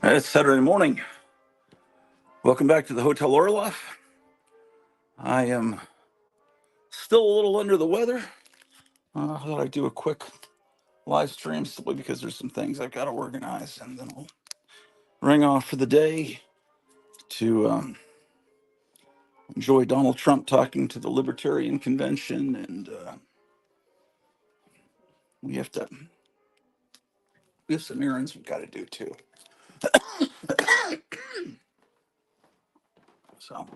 It's Saturday morning. Welcome back to the Hotel Orloff. I am still a little under the weather. I thought I'd do a quick live stream simply because there's some things I've got to organize, and then I'll ring off for the day to enjoy Donald Trump talking to the Libertarian Convention, and we have some errands we've got to do too. So.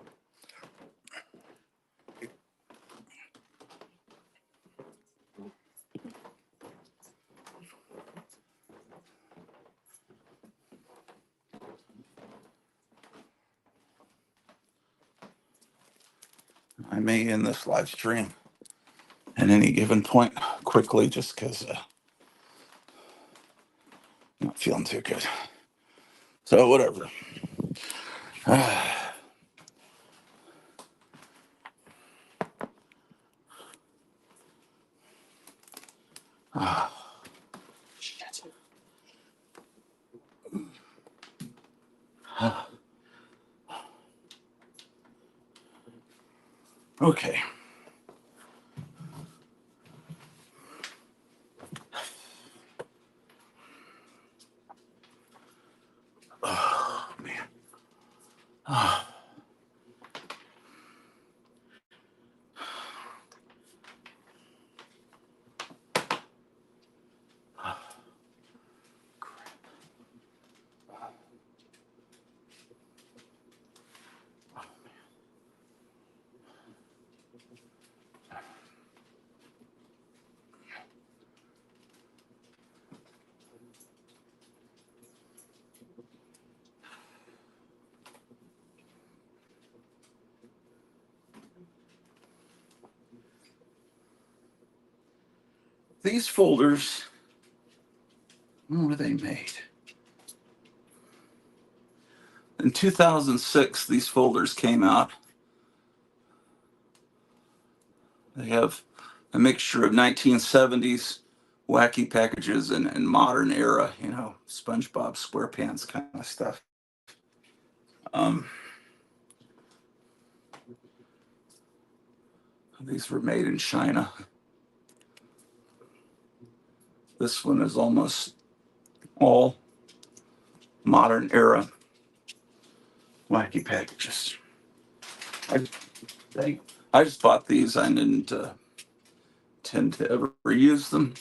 I may end this live stream at any given point quickly just because I'm not feeling too good. So, whatever. Shit. Okay. Oh, man. Oh. These folders, when were they made? In 2006, these folders came out. They have a mixture of 1970s wacky packages and modern era, SpongeBob SquarePants kind of stuff. These were made in China. This one is almost all modern era wacky packages. I just bought these. I didn't tend to ever use them.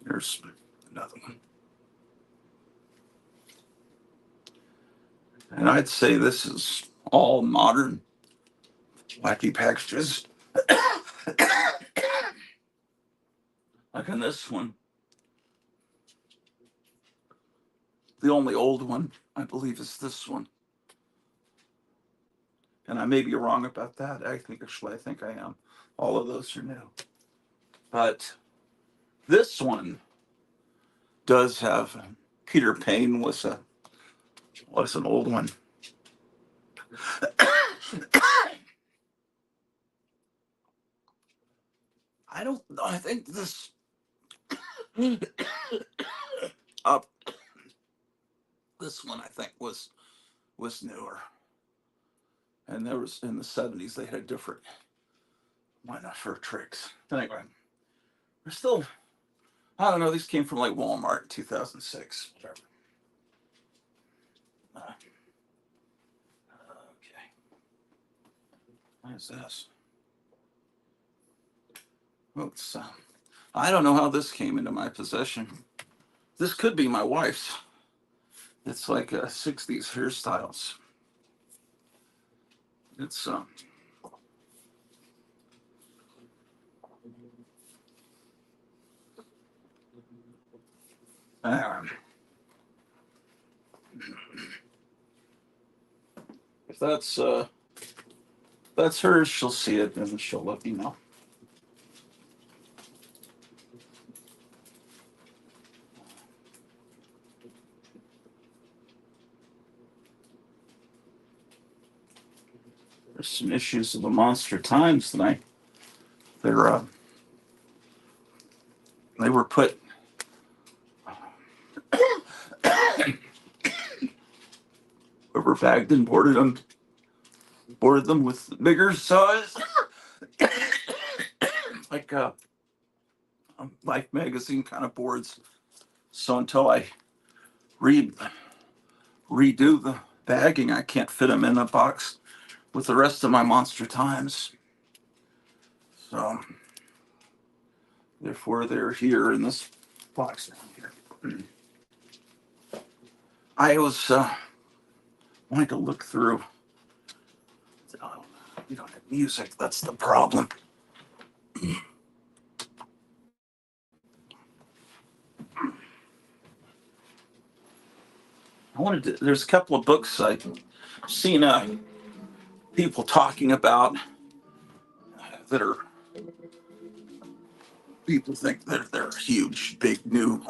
Here's another one. And I'd say this is all modern wacky packages. Like in this one, the only old one, I believe, is this one. And I may be wrong about that. I think I am. All of those are new. But this one does have Peter Payne was an old one. I don't know. I think this this one I think was newer. And there was in the 70s they had different for tricks. Anyway, we're still I don't know, these came from like Walmart in 2006, whatever. Okay. What is this? Oops. I don't know how this came into my possession. This could be my wife's. It's like 60s hairstyles. It's if that's hers, she'll see it and she'll let me know. There's some issues of the Monster Times tonight. They're they were put over bagged and boarded them with bigger size like Life magazine kind of boards. So until I redo the bagging, I can't fit them in a box with the rest of my Monster Times. So therefore, they're here in this box down here. I was wanting to look through. Oh, you don't have music. That's the problem. There's a couple of books I've seen people talking about that are, people think they're huge, big, new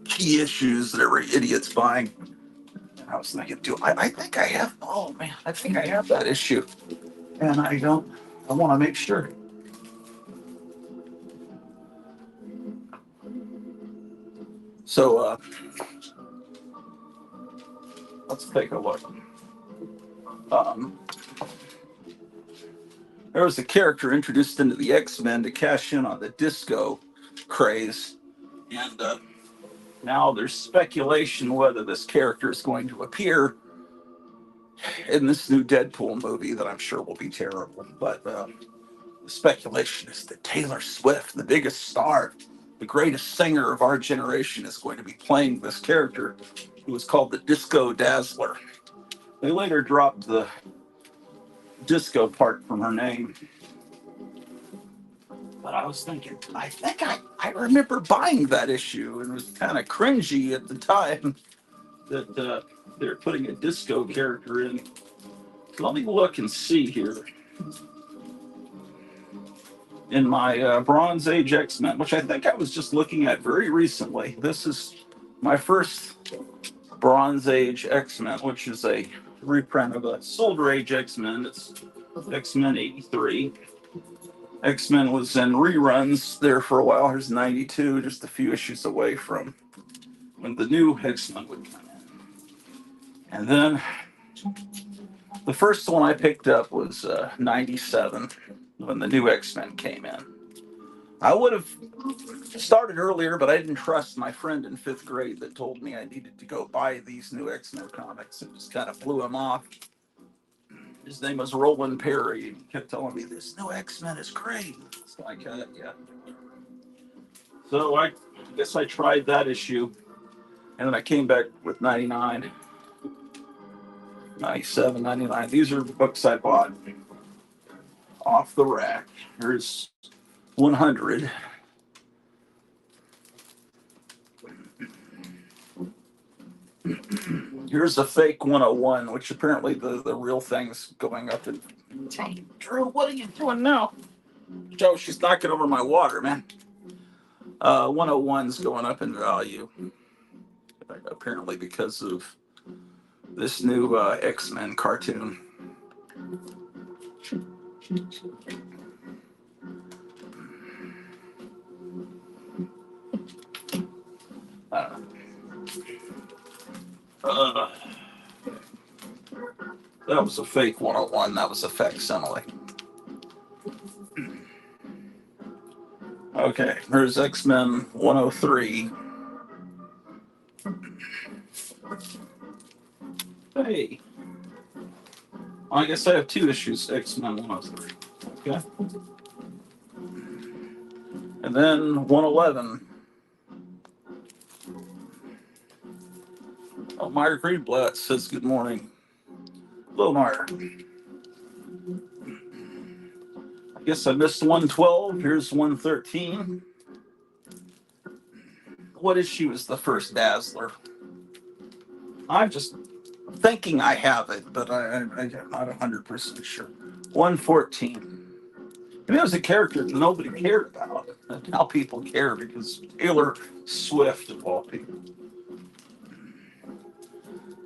key issues that every idiot's buying. And I was thinking, I think I have, oh man, I think I have that issue. And I want to make sure. So let's take a look. There was a character introduced into the X-Men to cash in on the disco craze. And now there's speculation whether this character is going to appear in this new Deadpool movie that I'm sure will be terrible. But the speculation is that Taylor Swift, the biggest star, the greatest singer of our generation, is going to be playing this character who was called the Disco Dazzler. They later dropped the disco part from her name. But I was thinking, I think I remember buying that issue, and it was kind of cringy at the time that they're putting a disco character in. So let me look and see here. In my Bronze Age X-Men, which I think I was just looking at very recently. This is my first Bronze Age X-Men, which is a reprint of a Silver Age X-Men. It's X-Men 83. X-Men was in reruns there for a while. Here's 92, just a few issues away from when the new X-Men would come in. And then the first one I picked up was 97, when the new X-Men came in. I would have started earlier, but I didn't trust my friend in 5th grade that told me I needed to go buy these new X-Men comics. It just kind of blew him off. His name was Roland Perry. He kept telling me, this new X-Men is great. It's like, yeah. So I guess I tried that issue. And then I came back with 99, 97, 99. These are books I bought off the rack. Here's 100. Here's a fake 101, which apparently the real thing's going up in. Drew, what are you doing now? Joe, she's knocking over my water, man. 101's going up in value. Apparently because of this new X-Men cartoon. That was a fake 101. That was a facsimile. Okay, here's X-Men 103. Hey. I guess I have 2 issues, X-Men 103. Okay. And then 111. Oh, Meyer Greenblatt says good morning. Hello, Meyer. I guess I missed 112. Here's 113. What issue is the first Dazzler? I'm just thinking I have it, but I'm not 100% sure. 114. And it was a character that nobody cared about. And now people care because Taylor Swift, of all people.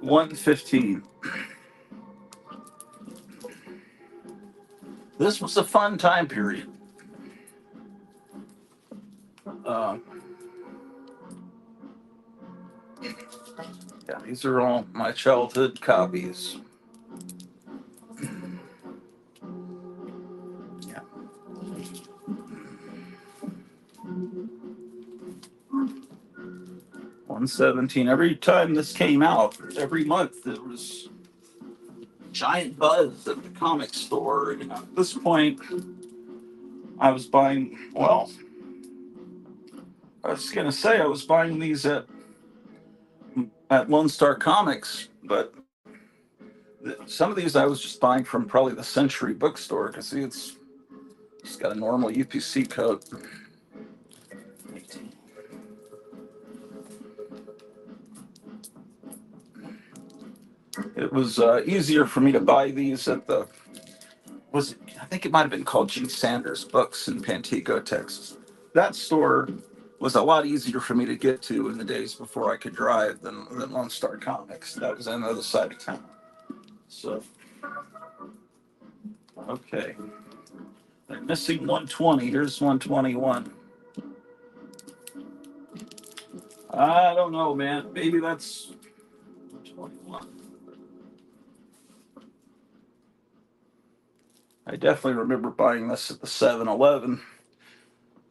115. This was a fun time period. Uh, yeah, these are all my childhood copies. Yeah. 117. Every time this came out, every month there was giant buzz at the comic store. And at this point, I was buying, well, I was going to say I was buying these at Lone Star Comics, but some of these I was just buying from probably the Century bookstore because see, it's got a normal UPC code. It was easier for me to buy these at the I think it might have been called G. Sanders Books in Pantego, Texas. That store was a lot easier for me to get to in the days before I could drive than Lone Star Comics. That was on the other side of town. So, okay. They're missing 120. Here's 121. I don't know, man. Maybe that's 121. I definitely remember buying this at the 7-Eleven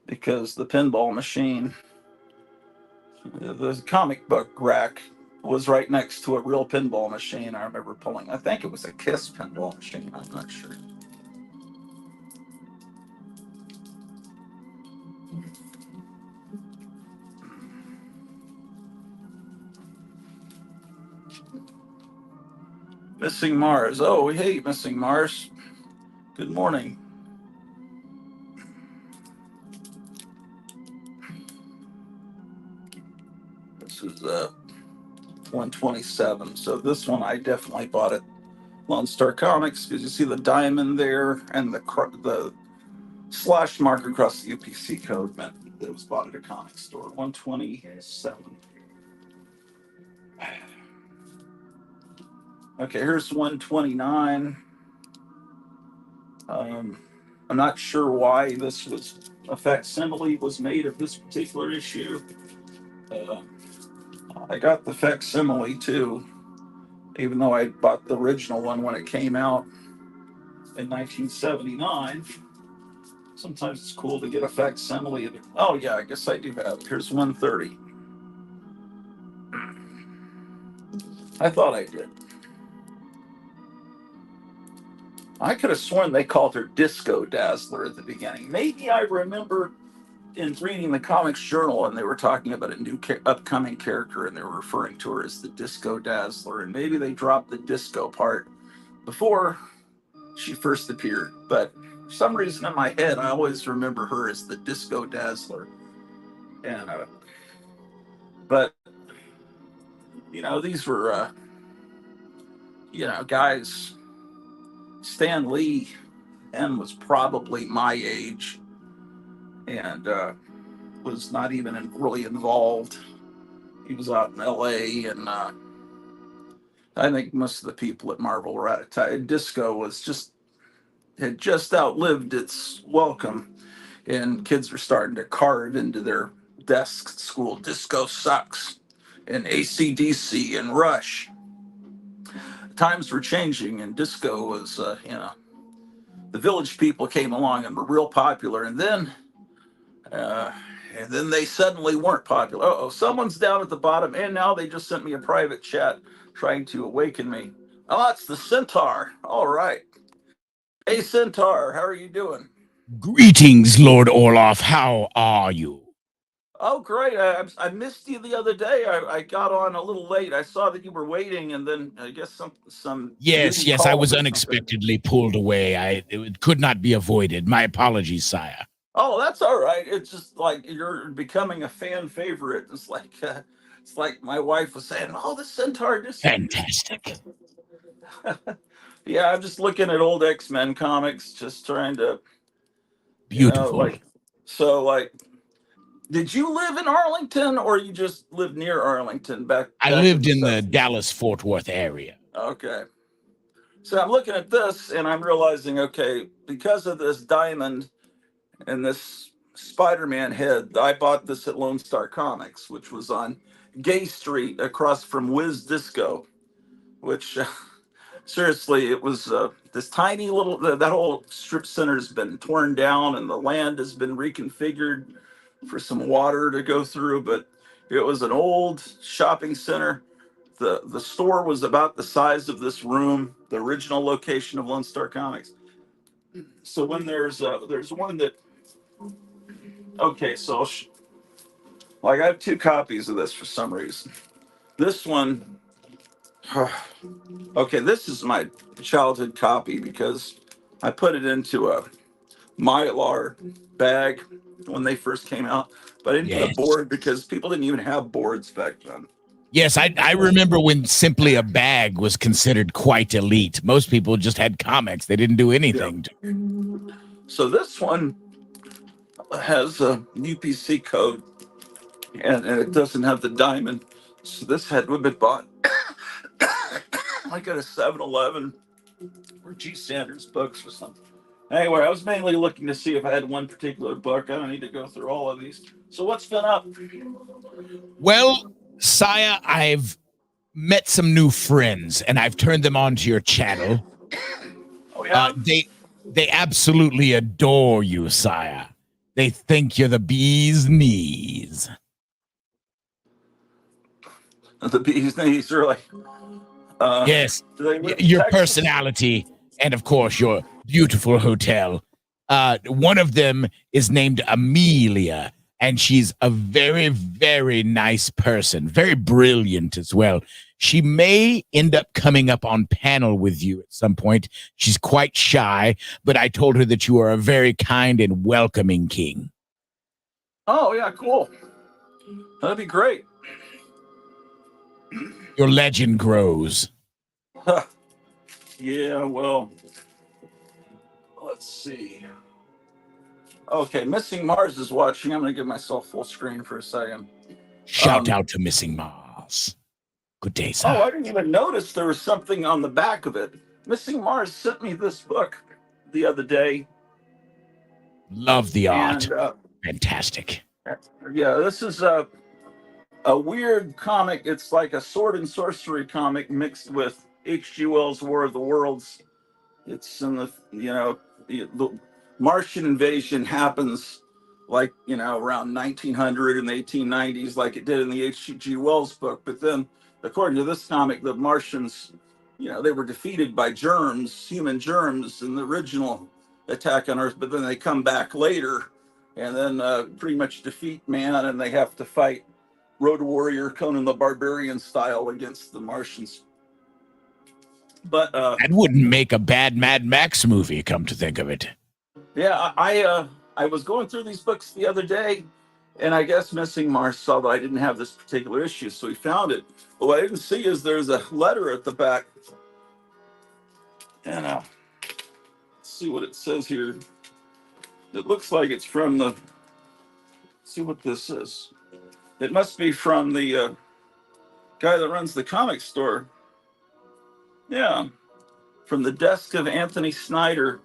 because the pinball machine, the comic book rack was right next to a real pinball machine. I remember pulling, I think it was a Kiss pinball machine. I'm not sure. Missing Mars. Oh, hey, Missing Mars. Good morning. This is 127. So this one I definitely bought at Lone Star Comics because you see the diamond there and the slash mark across the UPC code meant that it was bought at a comic store. 127. Okay, here's 129. I'm not sure why this was a facsimile was made of this particular issue. Uh, I got the facsimile too, even though I bought the original one when it came out in 1979. Sometimes it's cool to get a facsimile of it. Oh yeah, I guess I do have it. Here's 130. I thought I did. I could have sworn they called her Disco Dazzler at the beginning. Maybe I remember in reading the Comics Journal and they were talking about a new upcoming character and they were referring to her as the Disco Dazzler. And maybe they dropped the disco part before she first appeared. But for some reason in my head, I always remember her as the Disco Dazzler. And, but, these were, guys. Stan Lee and was probably my age and was not even really involved. He was out in LA and I think most of the people at Marvel were at a time. Disco had just outlived its welcome and kids were starting to carve into their desks at school. Disco sucks and AC/DC and Rush. Times were changing and disco was, the Village People came along and were real popular, and then they suddenly weren't popular. Oh, someone's down at the bottom, and now they just sent me a private chat trying to awaken me. Oh, it's the Centaur. All right. Hey, Centaur, how are you doing? Greetings, Lord Orloff. How are you? Oh, great. I missed you the other day. I got on a little late. I saw that you were waiting, and then I guess some Yes, duty I called was or something. unexpectedly pulled away. It could not be avoided. My apologies, sire. Oh, that's all right. It's just like you're becoming a fan favorite. It's like my wife was saying, "Oh, the Centaur just." Fantastic. Yeah, I'm just looking at old X-Men comics, just trying to, Beautiful. like, did you live in Arlington or you just lived near Arlington back I in lived the in the 70s? Dallas-Fort Worth area. Okay. So I'm looking at this and I'm realizing, okay, because of this diamond and this Spider-Man head, I bought this at Lone Star Comics, which was on Gay Street across from Wiz Disco, which seriously, it was this tiny little, that whole strip center has been torn down and the land has been reconfigured for some water to go through, but it was an old shopping center. The store was about the size of this room, the original location of Lone Star Comics. So when there's one that, okay, so like I have two copies of this for some reason. This one, okay, this is my childhood copy because I put it into a Mylar bag when they first came out, but I didn't get a Yes. board because people didn't even have boards back then. Yes, I remember when simply a bag was considered quite elite. Most people just had comics. They didn't do Yeah. anything. So this one has a UPC code and it doesn't have the diamond. So this had been bought like at a 7-Eleven or G Sanders Books or something. Anyway, I was mainly looking to see if I had one particular book. I don't need to go through all of these. So what's been up? Well, Saya, I've met some new friends and I've turned them onto your channel. Oh yeah, They absolutely adore you, Saya. They think you're the bee's knees. the bee's knees really. Yes, Do they live in your Texas? personality and, of course, your beautiful hotel. One of them is named Amelia, and she's a very, very nice person, very brilliant as well. She may end up coming up on panel with you at some point. She's quite shy, but I told her that you are a very kind and welcoming king. Oh yeah, cool. That'd be great. Your legend grows. Yeah, well, let's see. Okay, Missing Mars is watching. I'm going to give myself full screen for a second. Shout out to Missing Mars. Good day, sir. Oh, I didn't even notice there was something on the back of it. Missing Mars sent me this book the other day. Love the art. And Fantastic. yeah, this is a weird comic. It's like a sword and sorcery comic mixed with H.G. Wells' War of the Worlds. It's in the Martian invasion happens like, around 1900 in the 1890s, like it did in the H.G. Wells book. But then, according to this comic, the Martians, they were defeated by germs, human germs, in the original attack on Earth. But then they come back later and then pretty much defeat man, and they have to fight Road Warrior Conan the Barbarian style against the Martians. But that wouldn't make a bad Mad Max movie, come to think of it. Yeah, I was going through these books the other day, and I guess Missing Mars saw that I didn't have this particular issue, so he found it. But what I didn't see is there's a letter at the back, and let's see what it says here. It looks like it's from the. Let's see what this is. It must be from the guy that runs the comic store. Yeah, from the desk of Anthony Snyder.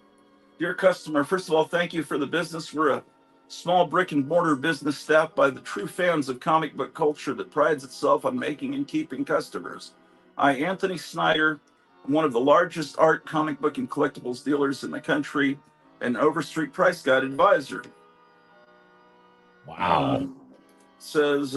Dear customer, first of all, thank you for the business. We're a small brick and mortar business staffed by the true fans of comic book culture that prides itself on making and keeping customers. I, Anthony Snyder, am one of the largest art, comic book, and collectibles dealers in the country, and Overstreet Price Guide advisor. Wow. Says,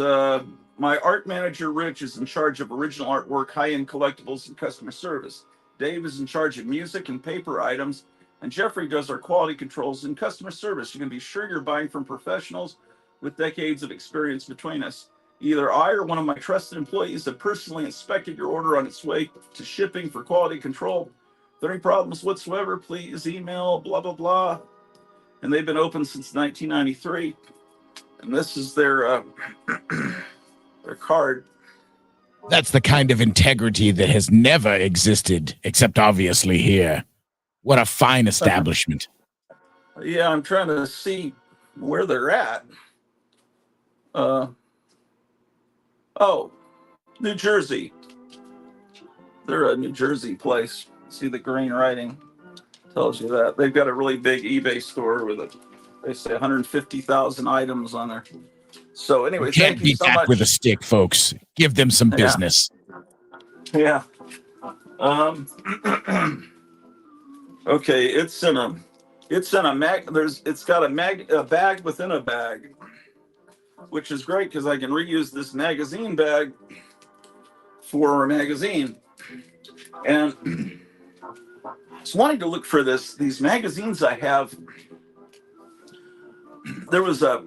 my art manager, Rich, is in charge of original artwork, high-end collectibles, and customer service. Dave is in charge of music and paper items, and Jeffrey does our quality controls and customer service. You can be sure you're buying from professionals with decades of experience between us. Either I or one of my trusted employees have personally inspected your order on its way to shipping for quality control. If there are any problems whatsoever, please email blah, blah, blah. And they've been open since 1993. And this is their card. That's the kind of integrity that has never existed, except obviously here. What a fine establishment. Yeah, I'm trying to see where they're at. New Jersey. They're a New Jersey place. See the green writing tells you that. They've got a really big eBay store with they say 150,000 items on there. So You anyway, thank can't you beat so that with a much. stick, folks. Give them some Yeah, business. yeah. Um, okay, it's in a mag. It's got a bag within a bag, which is great because I can reuse this magazine bag for a magazine. And I was wanting to look for these magazines I have. There was a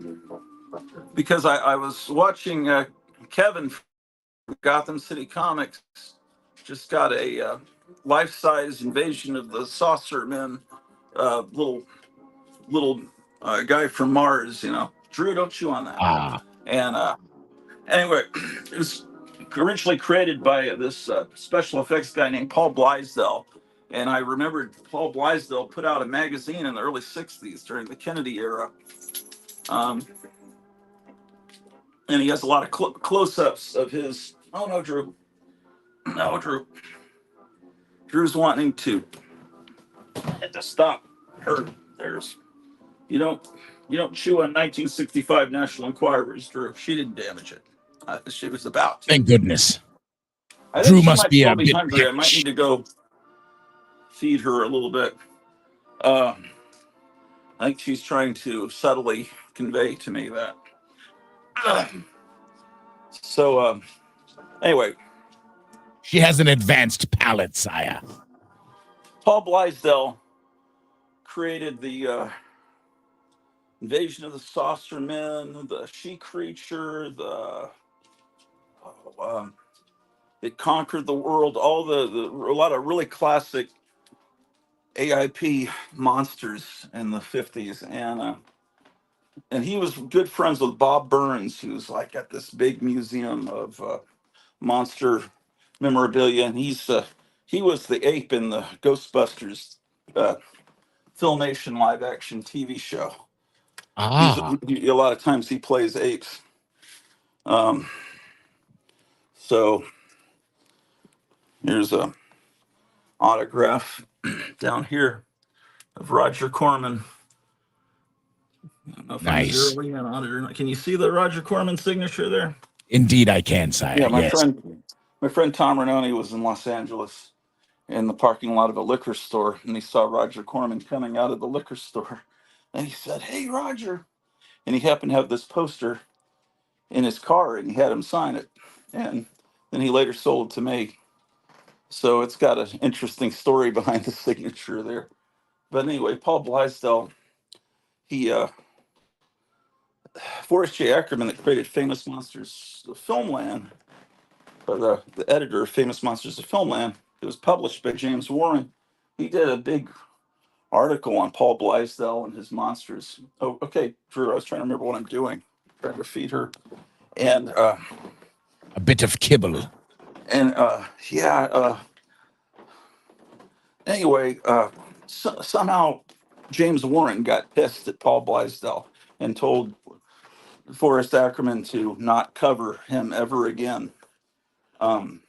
because I was watching Kevin from Gotham City Comics just got a life-size Invasion of the Saucer Men little guy from Mars. Drew, don't chew on that. Ah, And anyway, it was originally created by this special effects guy named Paul Blaisdell. And I remembered Paul Blaisdell put out a magazine in the early 60s during the Kennedy era. Um, and he has a lot of close ups of his. Oh, no, Drew. No, Drew. Drew's wanting to stop her. You don't you don't chew on 1965 National Enquirers, Drew. She didn't damage it. She was about to. thank goodness. I think Drew she must might be still a be bit hungry. I might peckish. need to go feed her a little bit. Uh, I think she's trying to subtly convey to me that. So anyway, She has an advanced palate, sire. Paul Blaisdell created the Invasion of the Saucer Men, the She Creature, the It Conquered the World, all a lot of really classic AIP monsters in the 50s. And he was good friends with Bob Burns, who's like at this big museum of monster memorabilia. And he was the ape in the Ghostbusters uh, Filmation live action TV show. Ah, A lot of times he plays apes. Um, so here's a autograph down here of Roger Corman. I don't know if I'm nice. zeroing in on it or not. Can you see the Roger Corman signature there? Indeed, I can, sire. Yeah, Yes. my friend Tom Renoni was in Los Angeles in the parking lot of a liquor store, and he saw Roger Corman coming out of the liquor store, and he said, "Hey, Roger," and he happened to have this poster in his car, and he had him sign it, and then he later sold it to me. So it's got an interesting story behind the signature there. But anyway, Paul Blaisdell, he Forrest J. Ackerman that created Famous Monsters of Filmland, or the editor of Famous Monsters of Filmland. It was published by James Warren. He did a big article on Paul Blaisdell and his monsters. Oh, okay, Drew, I was trying to remember what I'm doing. Trying to feed her. And A bit of kibble. yeah, anyway, somehow James Warren got pissed at Paul Blaisdell and told Forrest Ackerman to not cover him ever again.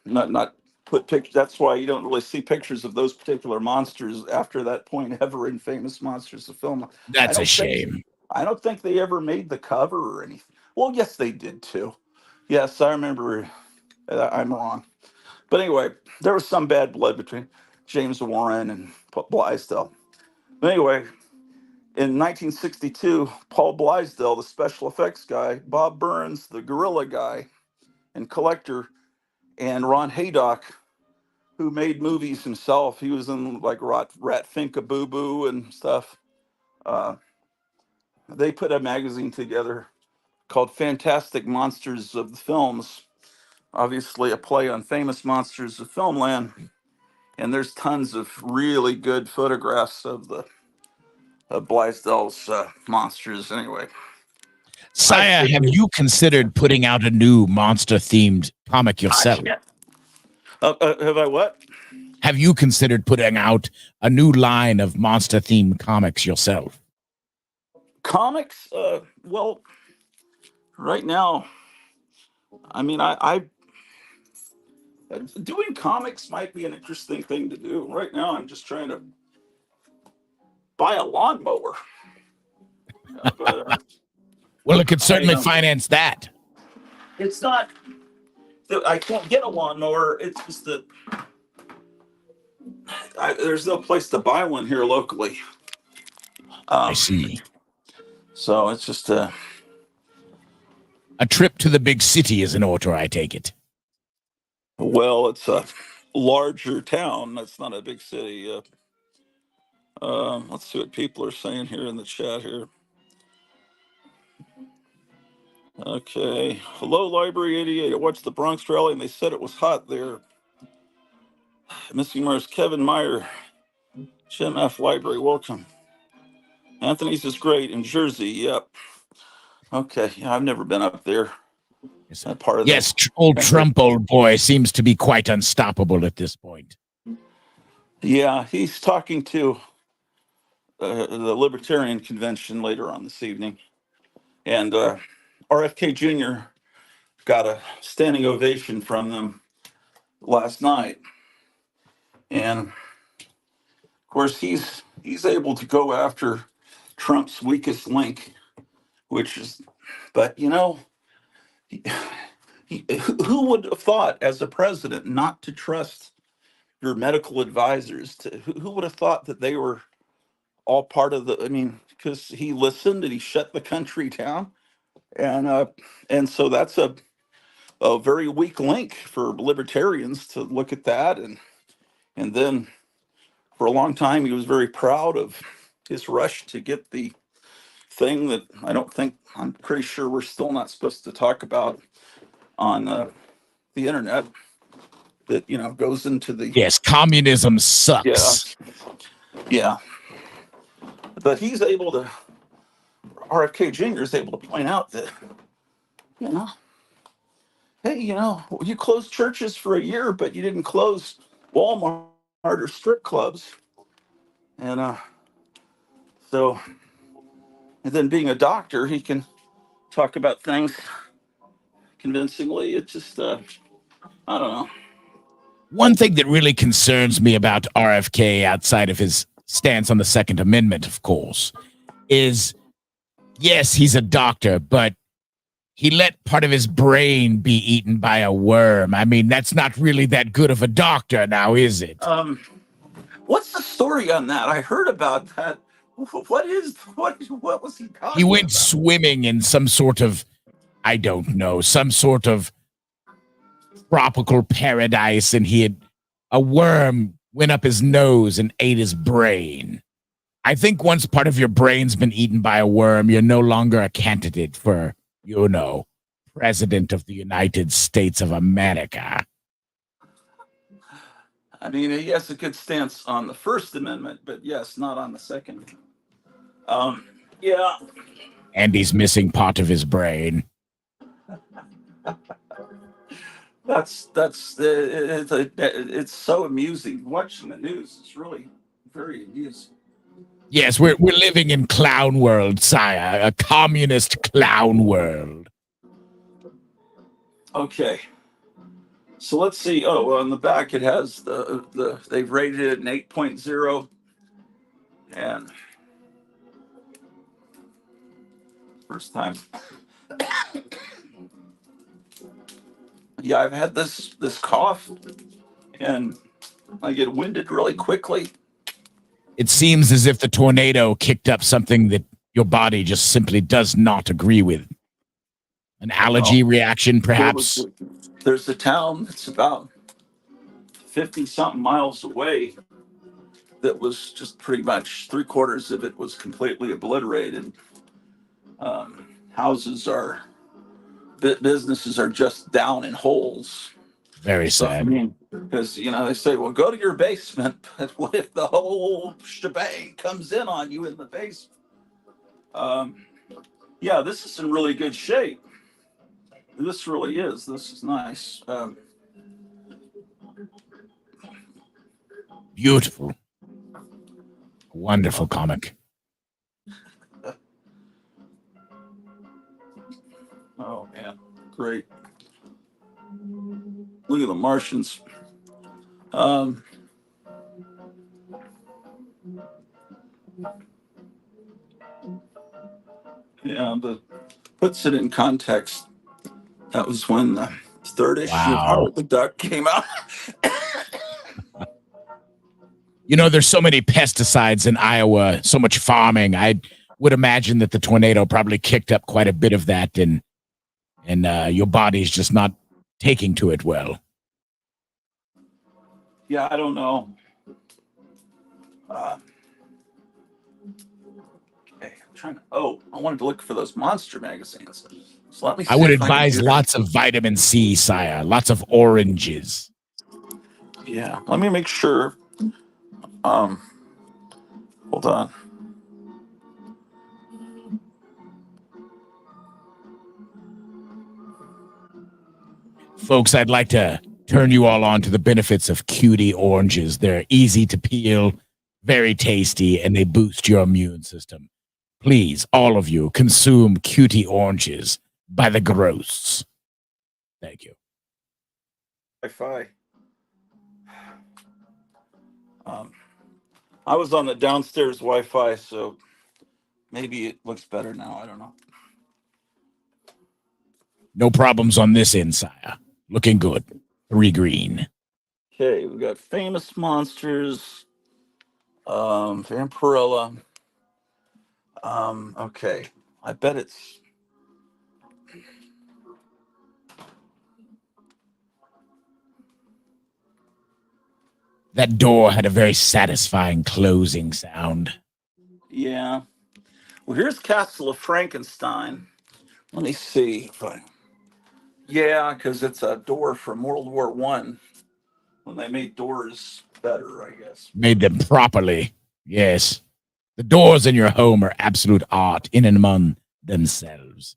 Not put pictures. That's why you don't really see pictures of those particular monsters after that point ever in Famous Monsters of Film. I That's a don't think shame. I don't think they ever made the cover or anything. Well, yes, they did too. Yes, I remember. I'm wrong, but anyway, there was some bad blood between James Warren and Blaisdell. But anyway, in 1962, Paul Blaisdell, the special effects guy, Bob Burns, the gorilla guy and collector, and Ron Haydock, who made movies himself. He was in like Rat Finka Boo Boo and stuff. Uh, they put a magazine together called Fantastic Monsters of the Films, obviously a play on Famous Monsters of Filmland. And there's tons of really good photographs of the Blaisdell's monsters. Anyway, I Sire, have figured. you considered putting out a new monster themed comic Gosh, yourself? yeah. Have I what? Have you considered putting out a new line of monster themed comics yourself? Comics? Well, right now, I mean, Doing comics might be an interesting thing to do. Right now, I'm just trying to buy a lawnmower. But Well, it could I certainly finance that. it's not that I can't get a lawnmower. It's just that there's no place to buy one here locally. I Um, see. so it's just A trip to the big city is in order, I take it. well, it's a larger town. That's not a big city. Let's see what people are saying here in the chat here. Okay. Hello, Library 88. I watched the Bronx rally and they said it was hot there. Missing Mars, Kevin Meyer, Jim F. Library, welcome. Anthony's is great in Jersey. Yep. Okay. Yeah, I've never been up there. That part of Yes, the old country. Trump, old boy, seems to be quite unstoppable at this point. Yeah, he's talking to the Libertarian Convention later on this evening. And RFK Jr. got a standing ovation from them last night. And of course, he's able to go after Trump's weakest link, which is, but who would have thought as a president not to trust your medical advisors? Who would have thought that they were all part of the? I mean, because he listened and he shut the country down, and so that's a very weak link for libertarians to look at that, and then for a long time he was very proud of his rush to get the thing that I'm pretty sure we're still not supposed to talk about on the internet that goes into the Yes, communism yeah sucks. yeah but he's able to RFK Jr. is able to point out that you know hey you closed churches for a year but you didn't close Walmart or strip clubs and so and then being a doctor he can talk about things convincingly. It's just I don't know. One thing that really concerns me about RFK, outside of his stance on the Second Amendment, of course, is yes, he's a doctor, but he let part of his brain be eaten by a worm. I mean, that's not really that good of a doctor now, is it? What's the story on that? I heard about that. What was he He talking went about? swimming in some sort of, I don't know, some sort of tropical paradise, and a worm went up his nose and ate his brain. I think once part of your brain's been eaten by a worm, you're no longer a candidate for, President of the United States of America. I mean, he has a good stance on the First Amendment, but yes, not on the Second. Um, yeah, And he's missing part of his brain. it's so amusing watching the news. It's really very amusing. Yes, we're living in clown world, sire, a communist clown world. Okay, so let's see. Oh, well, on the back it has the they've rated it an 8.0, and first time. Yeah, I've had this cough, and I get winded really quickly. It seems as if the tornado kicked up something that your body just simply does not agree with. An allergy reaction, perhaps? There's a town that's about 50 something miles away that was just pretty much three-quarters of it was completely obliterated. Houses are businesses are just down in holes. Very So I sad. mean, because they say, well, go to your basement, but what if the whole shebang comes in on you in the basement? Yeah, this is in really good shape. This really is. This is nice. Beautiful. Wonderful comic. Oh man, great. Look at the Martians. Yeah, but puts it in context. That was when the third issue of Wow. Howard the Duck came out. You know, there's so many pesticides in Iowa, so much farming. I would imagine that the tornado probably kicked up quite a bit of that, and your body's just not taking to it well. Yeah, I don't know. Okay, I'm trying to. Oh, I wanted to look for those monster magazines. So let me see I would if I can advise do lots of vitamin C, sire, lots of oranges. Yeah, let me make sure. Hold on. Folks, I'd like to turn you all on to the benefits of cutie oranges. They're easy to peel, very tasty, and they boost your immune system. Please, all of you, consume cutie oranges by the gross. Thank you. Wi-Fi. I was on the downstairs Wi-Fi, so maybe it looks better now. I don't know. No problems on this end, sire. Looking good. 3 green. Okay, we got famous monsters. Vampirella. Okay. I bet it's That door had a very satisfying closing sound. yeah. Well, here's Castle of Frankenstein. Let me see if I. Yeah, because it's a door from World War One when they made doors better, I guess. Made them properly. Yes. The doors in your home are absolute art in and among themselves.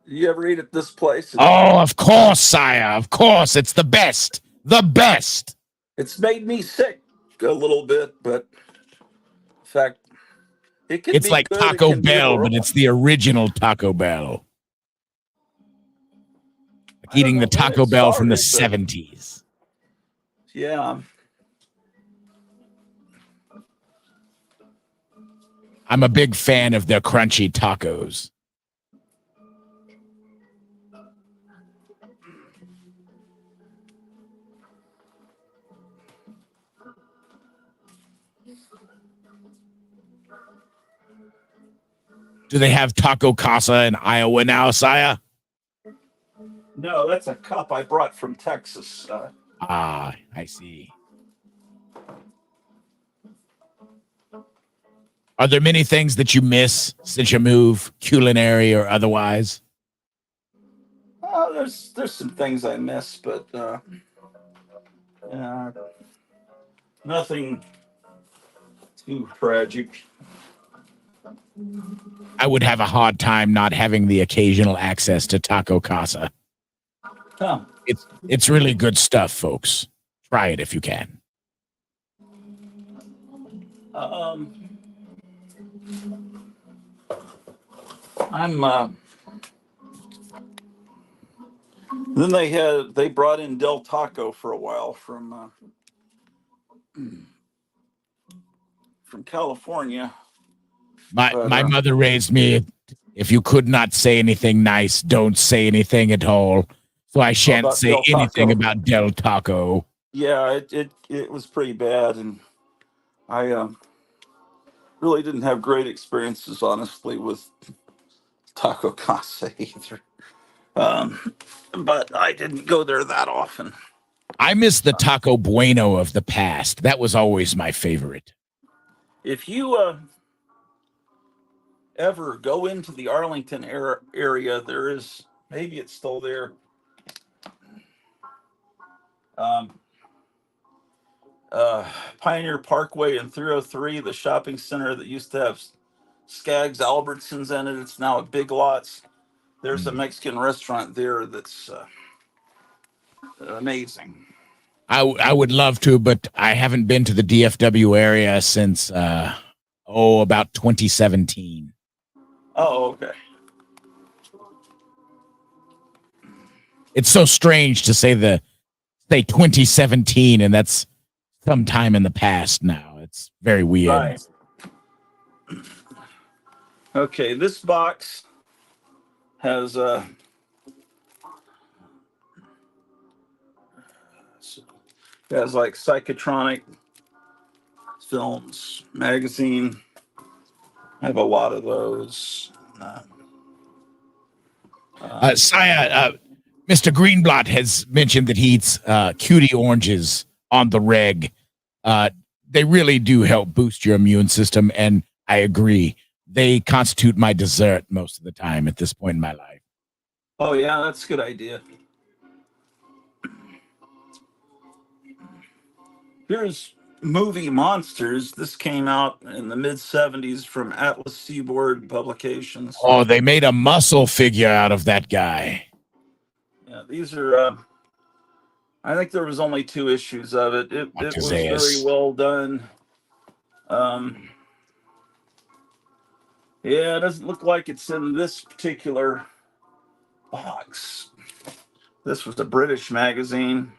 You ever eat at this place? Oh, of course, sire. Of course. It's the best. The best. It's made me sick a little bit, but in fact, it can It's be like good. It Taco can be Bell, but horrible. it's the original Taco Bell. Like I don't eating know the when Taco it Bell from the started, but 70s. yeah. I'm a big fan of their crunchy tacos. Do they have Taco Casa in Iowa now, sire? No, that's a cup I brought from Texas. Ah, I see. Are there many things that you miss since you move, culinary or otherwise? There's some things I miss, but yeah, nothing too tragic. I would have a hard time not having the occasional access to Taco Casa. Huh. It's really good stuff, folks. Try it if you can. Um, I'm. Then they brought in Del Taco for a while from California. But My mother raised me. If you could not say anything nice, don't say anything at all. So I shan't about say Del anything Taco, about Del Taco. yeah, it was pretty bad, and I really didn't have great experiences, honestly, with Taco Casa either. Um, but I didn't go there that often. I miss the Taco Bueno of the past. That was always my favorite. If you ever go into the Arlington area, there is, maybe it's still there. Um, Pioneer Parkway and 303, the shopping center that used to have Skaggs Albertsons in it. It's now a Big Lots. There's a Mexican restaurant there that's amazing. I would love to, but I haven't been to the DFW area since about 2017. Oh, okay. It's so strange to say the say 2017, and that's sometime in the past now. It's very weird. Right. Okay, this box has like psychotronic films, magazine. I have a lot of those. Saya, Mr. Greenblatt has mentioned that he eats cutie oranges on the reg. They really do help boost your immune system, and I agree. They constitute my dessert most of the time at this point in my life. Oh, yeah, that's a good idea. Here's Movie Monsters. This came out in the mid 70s from Atlas Seaboard Publications. Oh, they made a muscle figure out of that guy. Yeah, these are, I think there was only 2 issues of it. It was very well done. Yeah, it doesn't look like it's in this particular box. This was a British magazine.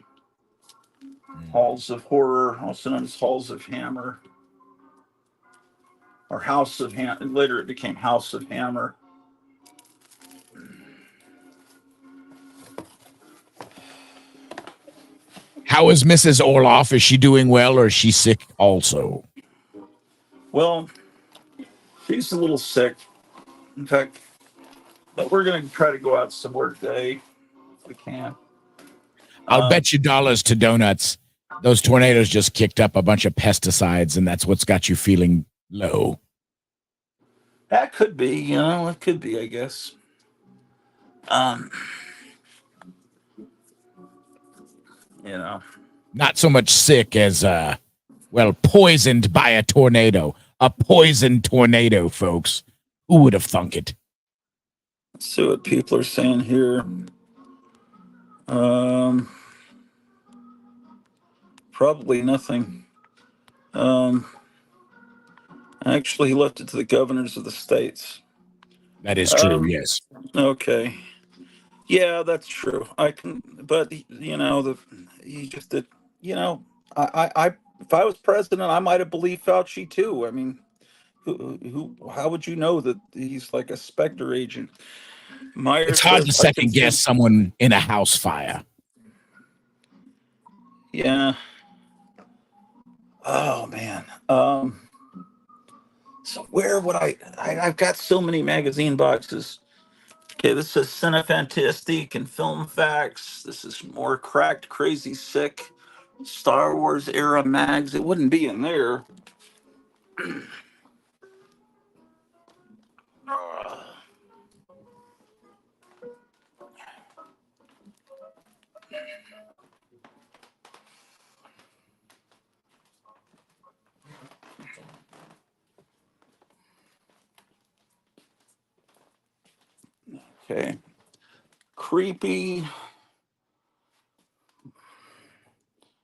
Halls of Horror, also known as Halls of Hammer. Or House of Hammer. Later it became House of Hammer. How is Mrs. Orloff? Is she doing well, or is she sick also? Well, she's a little sick. In fact, but we're going to try to go out some more today if we can. I'll bet you dollars to donuts. Those tornadoes just kicked up a bunch of pesticides, and that's what's got you feeling low. That could be, it could be, I guess. Not so much sick as, poisoned by a tornado. A poisoned tornado, folks. Who would have thunk it? Let's see what people are saying here. Probably nothing. Actually, he left it to the governors of the states. That is true, yes. Okay. Yeah, that's true. I can, but he just did. I if I was president, I might have believed Fauci too. I mean, how would you know that he's like a specter agent? Myers It's hard to says, second guess someone in a house fire. Yeah. Oh man. So where would I've got so many magazine boxes. Okay, this is Cinefantastique and Film Facts. This is more Cracked, Crazy, Sick, Star Wars era mags. It wouldn't be in there. Okay. Creepy.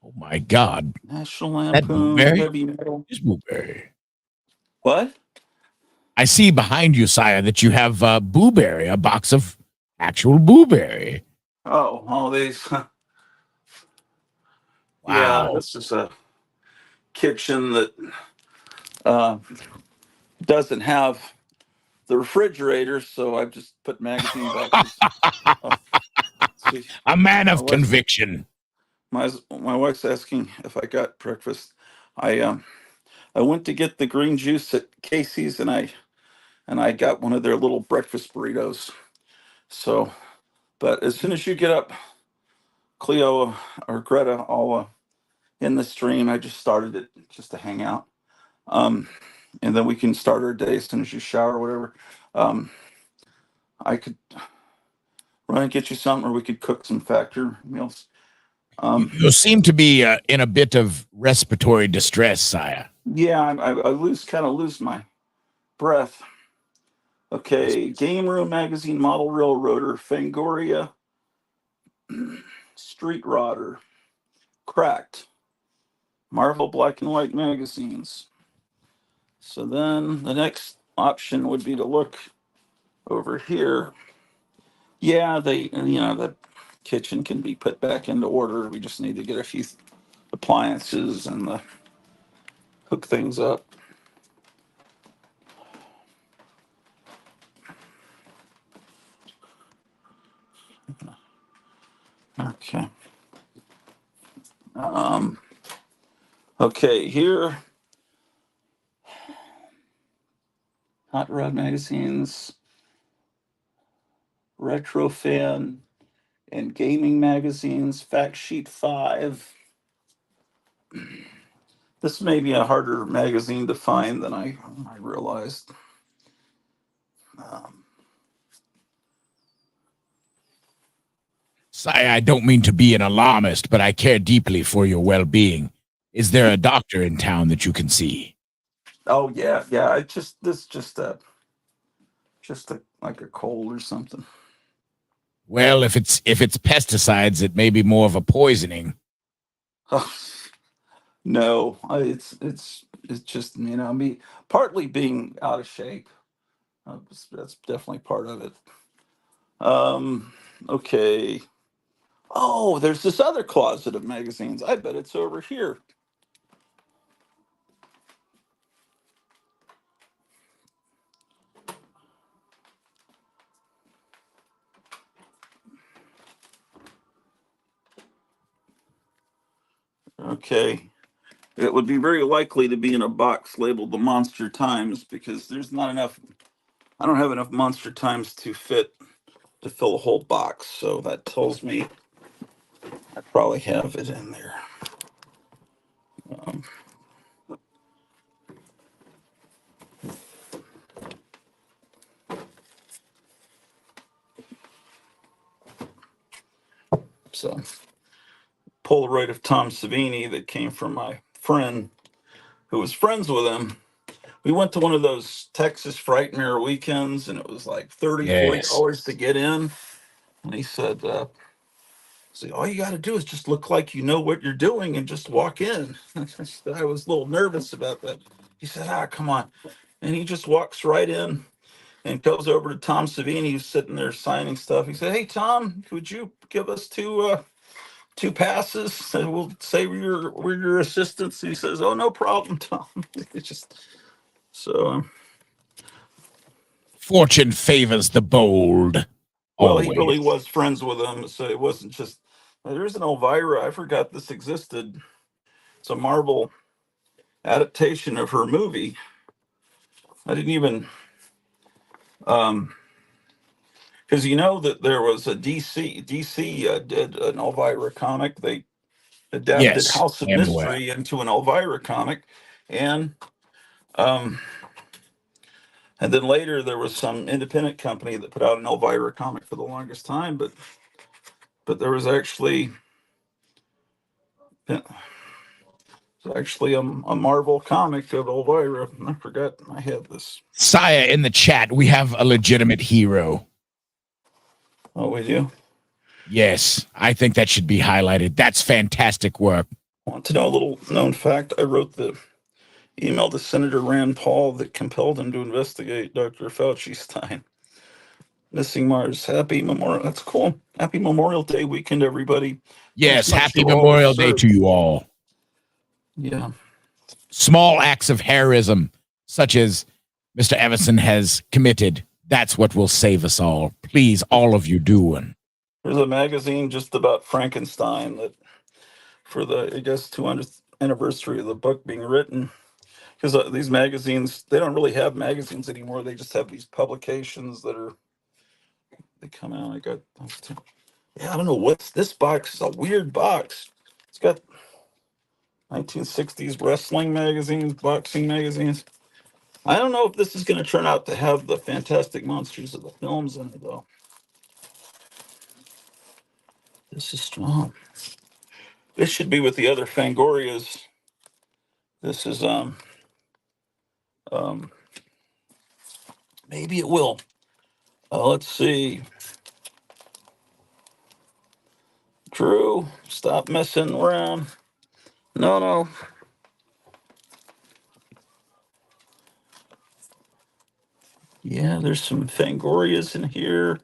Oh my God. National Lampoon. Heavy Metal. Is Blueberry. What? I see behind you, Saya, that you have Blueberry, a box of actual Blueberry. Oh, these. Wow. Yeah, this is a kitchen that doesn't have the refrigerator, so I've just put magazine boxes. A man of conviction. My wife's asking if I got breakfast. I went to get the green juice at Casey's, and I got one of their little breakfast burritos. So, but as soon as you get up, Cleo or Greta, all in the stream, I just started it just to hang out. And then we can start our day as soon as you shower or whatever. I could run and get you something, or we could cook some factor meals. You seem to be in a bit of respiratory distress, Saya. Yeah, I lose my breath. Okay, Game Room Magazine, Model Railroader, Fangoria, Street Rodder, Cracked, Marvel Black and White magazines. So then the next option would be to look over here. Yeah, the kitchen can be put back into order. We just need to get a few appliances and hook things up. Okay. Okay, here. Hot Rod Magazines, Retro Fan, and Gaming Magazines, Fact Sheet 5. This may be a harder magazine to find than I realized. Um, Sire, I don't mean to be an alarmist, but I care deeply for your well-being. Is there a doctor in town that you can see? oh yeah. It's just like a cold or something. Well, if it's pesticides, it may be more of a poisoning. Oh, no, it's just me partly being out of shape. That's definitely part of it. Um, okay. Oh, there's this other closet of magazines. I bet it's over here. Okay. It would be very likely to be in a box labeled the Monster Times because there's not enough. I don't have enough Monster Times to fill a whole box. So that tells me I probably have it in there. Um, so Polaroid of Tom Savini that came from my friend who was friends with him. We went to one of those Texas Frightmare weekends and it was like 30, Yes. $40 to get in. And he said, see, all you got to do is just look like you know what you're doing and just walk in. I was a little nervous about that. He said, come on. And he just walks right in and goes over to Tom Savini, who's sitting there signing stuff. He said, hey, Tom, could you give us two passes? And we'll say we're your assistants. He says, oh, no problem, Tom. It's just so. Fortune favors the bold. Well, he really Always. was friends with them, so it wasn't just. There's an Elvira. I forgot this existed. It's a Marvel adaptation of her movie. I didn't even because you know that there was a DC did an Elvira comic. They adapted Yes, House I of am aware. Mystery into an Elvira comic, and um, and then later there was some independent company that put out an Elvira comic for the longest time, but there was actually a Marvel comic of Elvira. I forgot I had this. Sire, in the chat, we have a legitimate hero. Oh, we do. Yes, I think that should be highlighted. That's fantastic work. Want to know a little known fact? I wrote the email to Senator Rand Paul that compelled him to investigate Dr. Fauci's time. Missing Mars. Happy Memorial. That's cool. Happy Memorial Day weekend, everybody. Thanks Yes, much happy to all that Memorial Day to served. you all. Yeah. Small acts of heroism, such as Mr. Everson has committed, that's what will save us all. Please, all of you do one. There's a magazine just about Frankenstein that for the, I guess, 200th anniversary of the book being written. Because these magazines, they don't really have magazines anymore. They just have these publications they come out. Yeah, I don't know what's this box is a weird box. It's got 1960s wrestling magazines, boxing magazines. I don't know if this is going to turn out to have the Fantastic Monsters of the films in it, though. This is strong. This should be with the other Fangorias. This is um maybe it will. Let's see. Drew, stop messing around. No. Yeah, there's some Fangorias in here.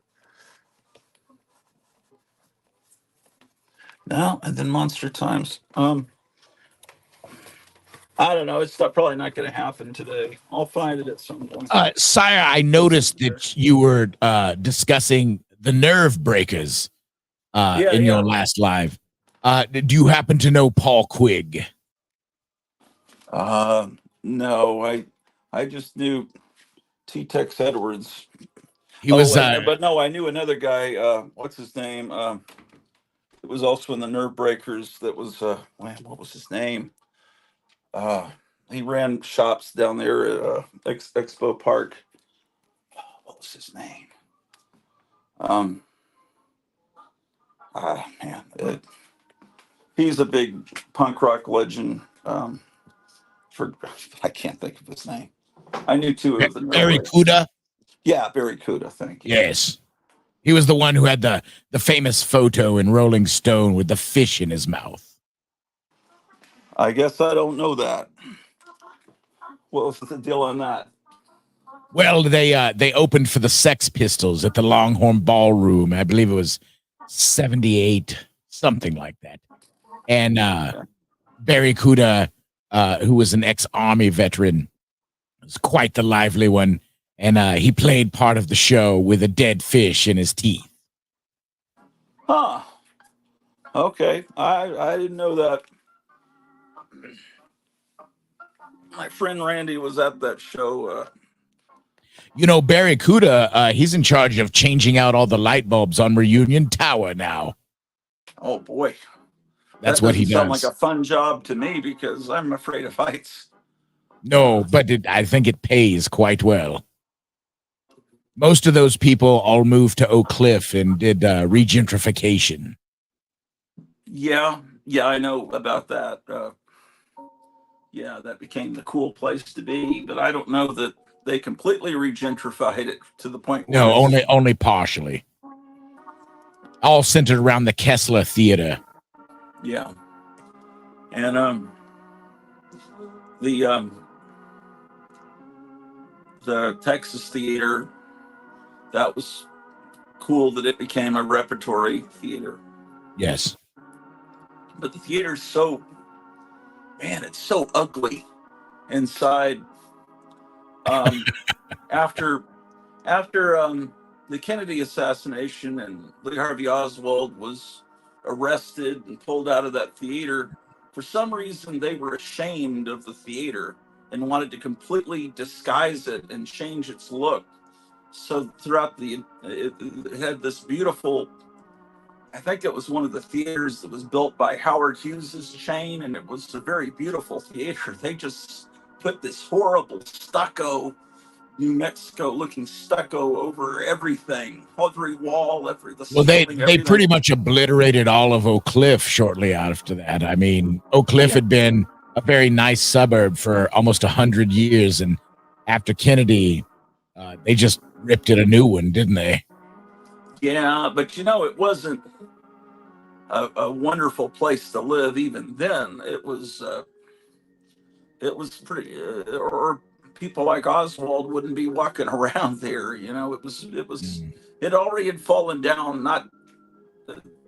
No, and then Monster Times. I don't know. It's probably not going to happen today. I'll find it at some point. Sire, I noticed that you were discussing the Nerve Breakers in your last live. Do you happen to know Paul Quigg? No, I just knew T-Tex Edwards. He was, but no, I knew another guy. What's his name? It was also in the Nerve Breakers. That was what was his name? He ran shops down there at Expo Park. What was his name? Man, he's a big punk rock legend. I can't think of his name. I knew two of the Barry Kuda. Yeah, Barry Kuda. Thank you. Yes, he was the one who had the famous photo in Rolling Stone with the fish in his mouth. I guess I don't know that. What was the deal on that? Well, they opened for the Sex Pistols at the Longhorn Ballroom. I believe it was 78, something like that. And Barry Kuda, who was an ex-Army veteran, was quite the lively one. And he played part of the show with a dead fish in his teeth. Huh. Okay. I didn't know that. My friend Randy was at that show. You know, Barry Kuda, he's in charge of changing out all the light bulbs on Reunion Tower now. Oh, boy. That's what he does. Sound like a fun job to me because I'm afraid of heights. No, but I think it pays quite well. Most of those people all moved to Oak Cliff and did regentrification. Yeah, I know about that. Yeah, that became the cool place to be, but I don't know that they completely regentrified it to the point where only partially. All centered around the Kessler Theater. Yeah. And the Texas Theater, that was cool that it became a repertory theater. Yes. But the theater's it's so ugly inside. After the Kennedy assassination and Lee Harvey Oswald was arrested and pulled out of that theater, for some reason they were ashamed of the theater and wanted to completely disguise it and change its look. So throughout it had this beautiful, I think it was one of the theaters that was built by Howard Hughes's chain, and it was a very beautiful theater. They just put this horrible stucco, New Mexico looking stucco over everything, every wall, they pretty much obliterated all of Oak Cliff shortly after that. I mean, Oak Cliff had been a very nice suburb for almost 100 years, and after Kennedy, they just ripped it a new one, didn't they? Yeah, but it wasn't a wonderful place to live even then. It was pretty, or people like Oswald wouldn't be walking around there. It already had fallen down, not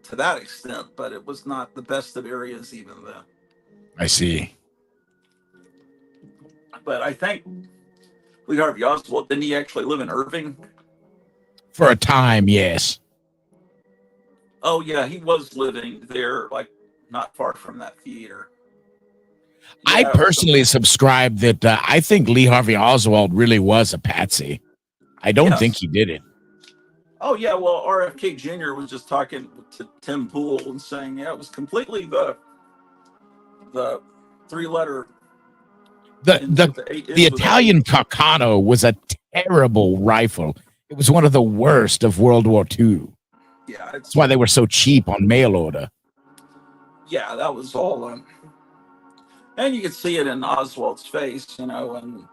to that extent, but it was not the best of areas even then. I see. But I think Lee Harvey Oswald, didn't he actually live in Irving? For a time, yes. Oh, yeah, he was living there, like, not far from that theater. Yeah, I personally subscribe that I think Lee Harvey Oswald really was a patsy. I don't think he did it. Oh, yeah, well, RFK Jr. was just talking to Tim Pool and saying, it was completely the three-letter. The Italian Carcano was a terrible rifle. It was one of the worst of World War II. Yeah, that's why they were so cheap on mail order. Yeah, that was all. And you could see it in Oswald's face, and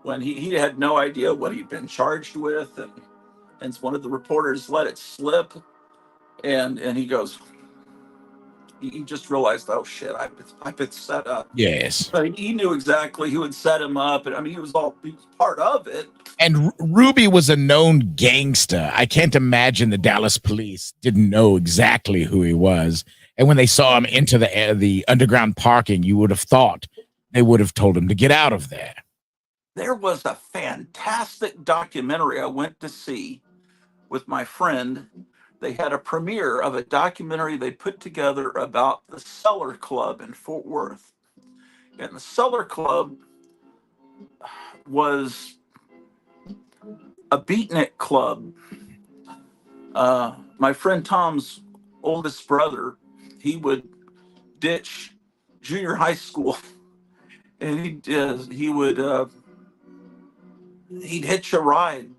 when he had no idea what he'd been charged with, and one of the reporters let it slip, and he goes, he just realized, oh shit, I've been set up. Yes, but he knew exactly who had set him up, and I mean he was part of it. And Ruby was a known gangster. I can't imagine the Dallas police didn't know exactly who he was. And when they saw him into the underground parking, you would have thought they would have told him to get out of there. There was a fantastic documentary I went to see with my friend. They had a premiere of a documentary they put together about the Cellar Club in Fort Worth. And the Cellar Club was a beatnik club. My friend Tom's oldest brother, he would ditch junior high school, and he'd hitch a ride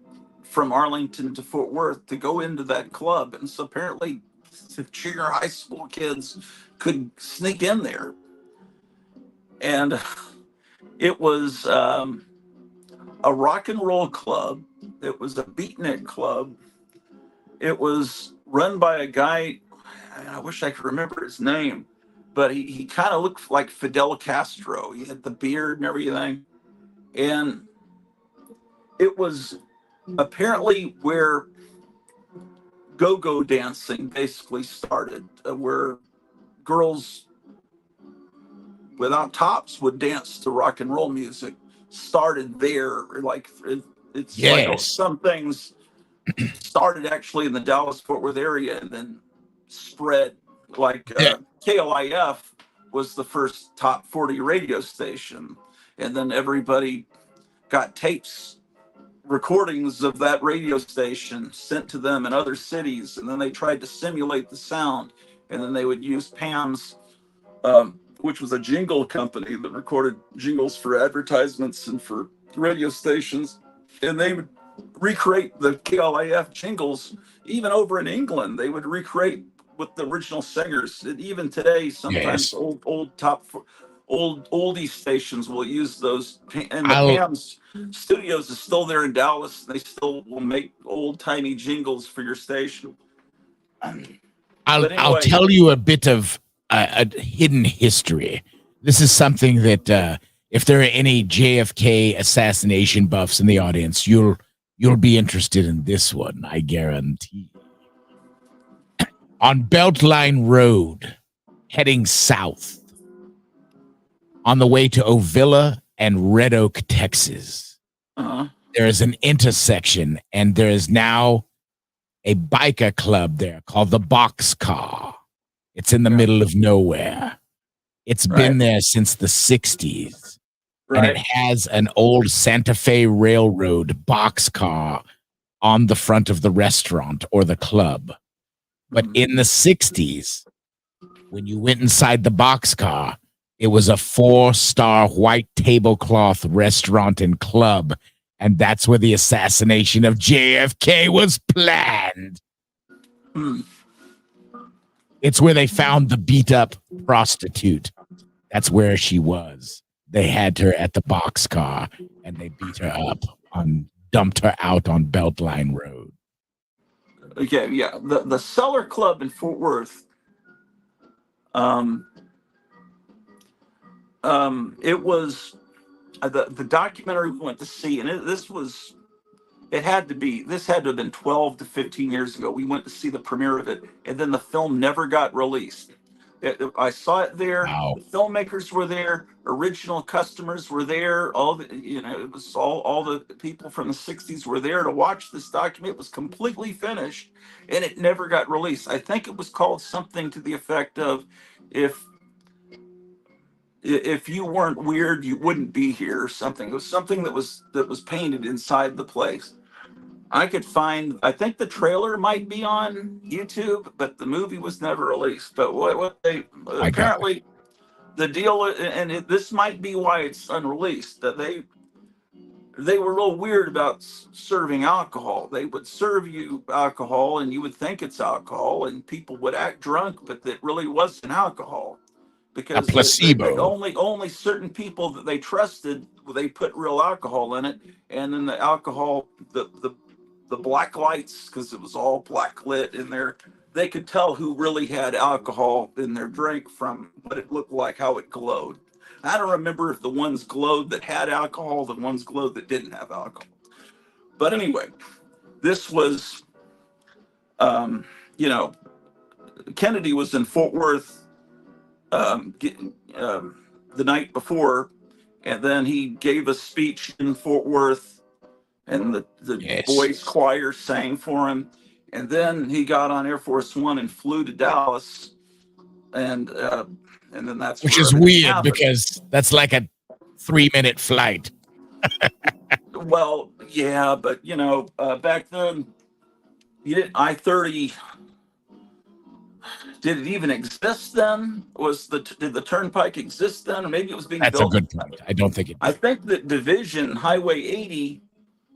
from Arlington to Fort Worth to go into that club. And so apparently, the junior high school kids could sneak in there, and it was a rock and roll club. It was a beatnik club. It was run by a guy, I wish I could remember his name, but he kind of looked like Fidel Castro. He had the beard and everything. And it was apparently where go-go dancing basically started, where girls without tops would dance to rock and roll music. Started there. It's Yes. like some things started actually in the Dallas-Fort Worth area and then spread. Like KLIF was the first top 40 radio station, and then everybody got tapes, recordings of that radio station sent to them in other cities, and then they tried to simulate the sound, and then they would use Pam's, which was a jingle company that recorded jingles for advertisements and for radio stations, and they would recreate the KLIF jingles. Even over in England, they would recreate with the original singers. And even today, sometimes Yes. old oldie stations will use those. And the I'll Pam's Studios is still there in Dallas. They still will make old timey jingles for your station. But I'll anyway, tell you a bit of a hidden history. This is something that if there are any JFK assassination buffs in the audience, you'll be interested in this one, I guarantee. On Beltline Road, heading south, on the way to Ovilla and Red Oak, Texas, there is an intersection, and there is now a biker club there called the Boxcar. It's in the middle of nowhere. It's been there since the 60s. And it has an old Santa Fe Railroad boxcar on the front of the restaurant or the club. But in the 60s, when you went inside the boxcar, it was a 4-star white tablecloth restaurant and club. And that's where the assassination of JFK was planned. It's where they found the beat-up prostitute. That's where she was. They had her at the boxcar, and they beat her up, dumped her out on Beltline Road. Okay, yeah. The Cellar Club in Fort Worth, it was the documentary we went to see, and this had to have been 12 to 15 years ago. We went to see the premiere of it, and then the film never got released. I saw it there. Wow. The filmmakers were there. Original customers were there. It was all the people from the 60s were there to watch this document. It was completely finished, and it never got released. I think it was called something to the effect of, if you weren't weird, you wouldn't be here, or something. It was something that was painted inside the place. I think the trailer might be on YouTube, but the movie was never released. But what they apparently, the deal, and this might be why it's unreleased, that they were a little weird about serving alcohol. They would serve you alcohol, and you would think it's alcohol, and people would act drunk, but it really wasn't alcohol. Because a placebo. Only certain people that they trusted, they put real alcohol in it, and then the alcohol, the black lights, because it was all black lit in there, they could tell who really had alcohol in their drink from what it looked like, how it glowed. I don't remember if the ones glowed that had alcohol, the ones glowed that didn't have alcohol. But anyway, this was, Kennedy was in Fort Worth the night before, and then he gave a speech in Fort Worth, and the Yes. boys choir sang for him, and then he got on Air Force One and flew to Dallas, and then that's Which where is everything weird happened. because that's like a 3-minute flight. Well, yeah, but back then, you didn't I-30. Did it even exist then? Did the turnpike exist then, or maybe it was being That's a built? good point. I don't think it I did. think that Division Highway 80,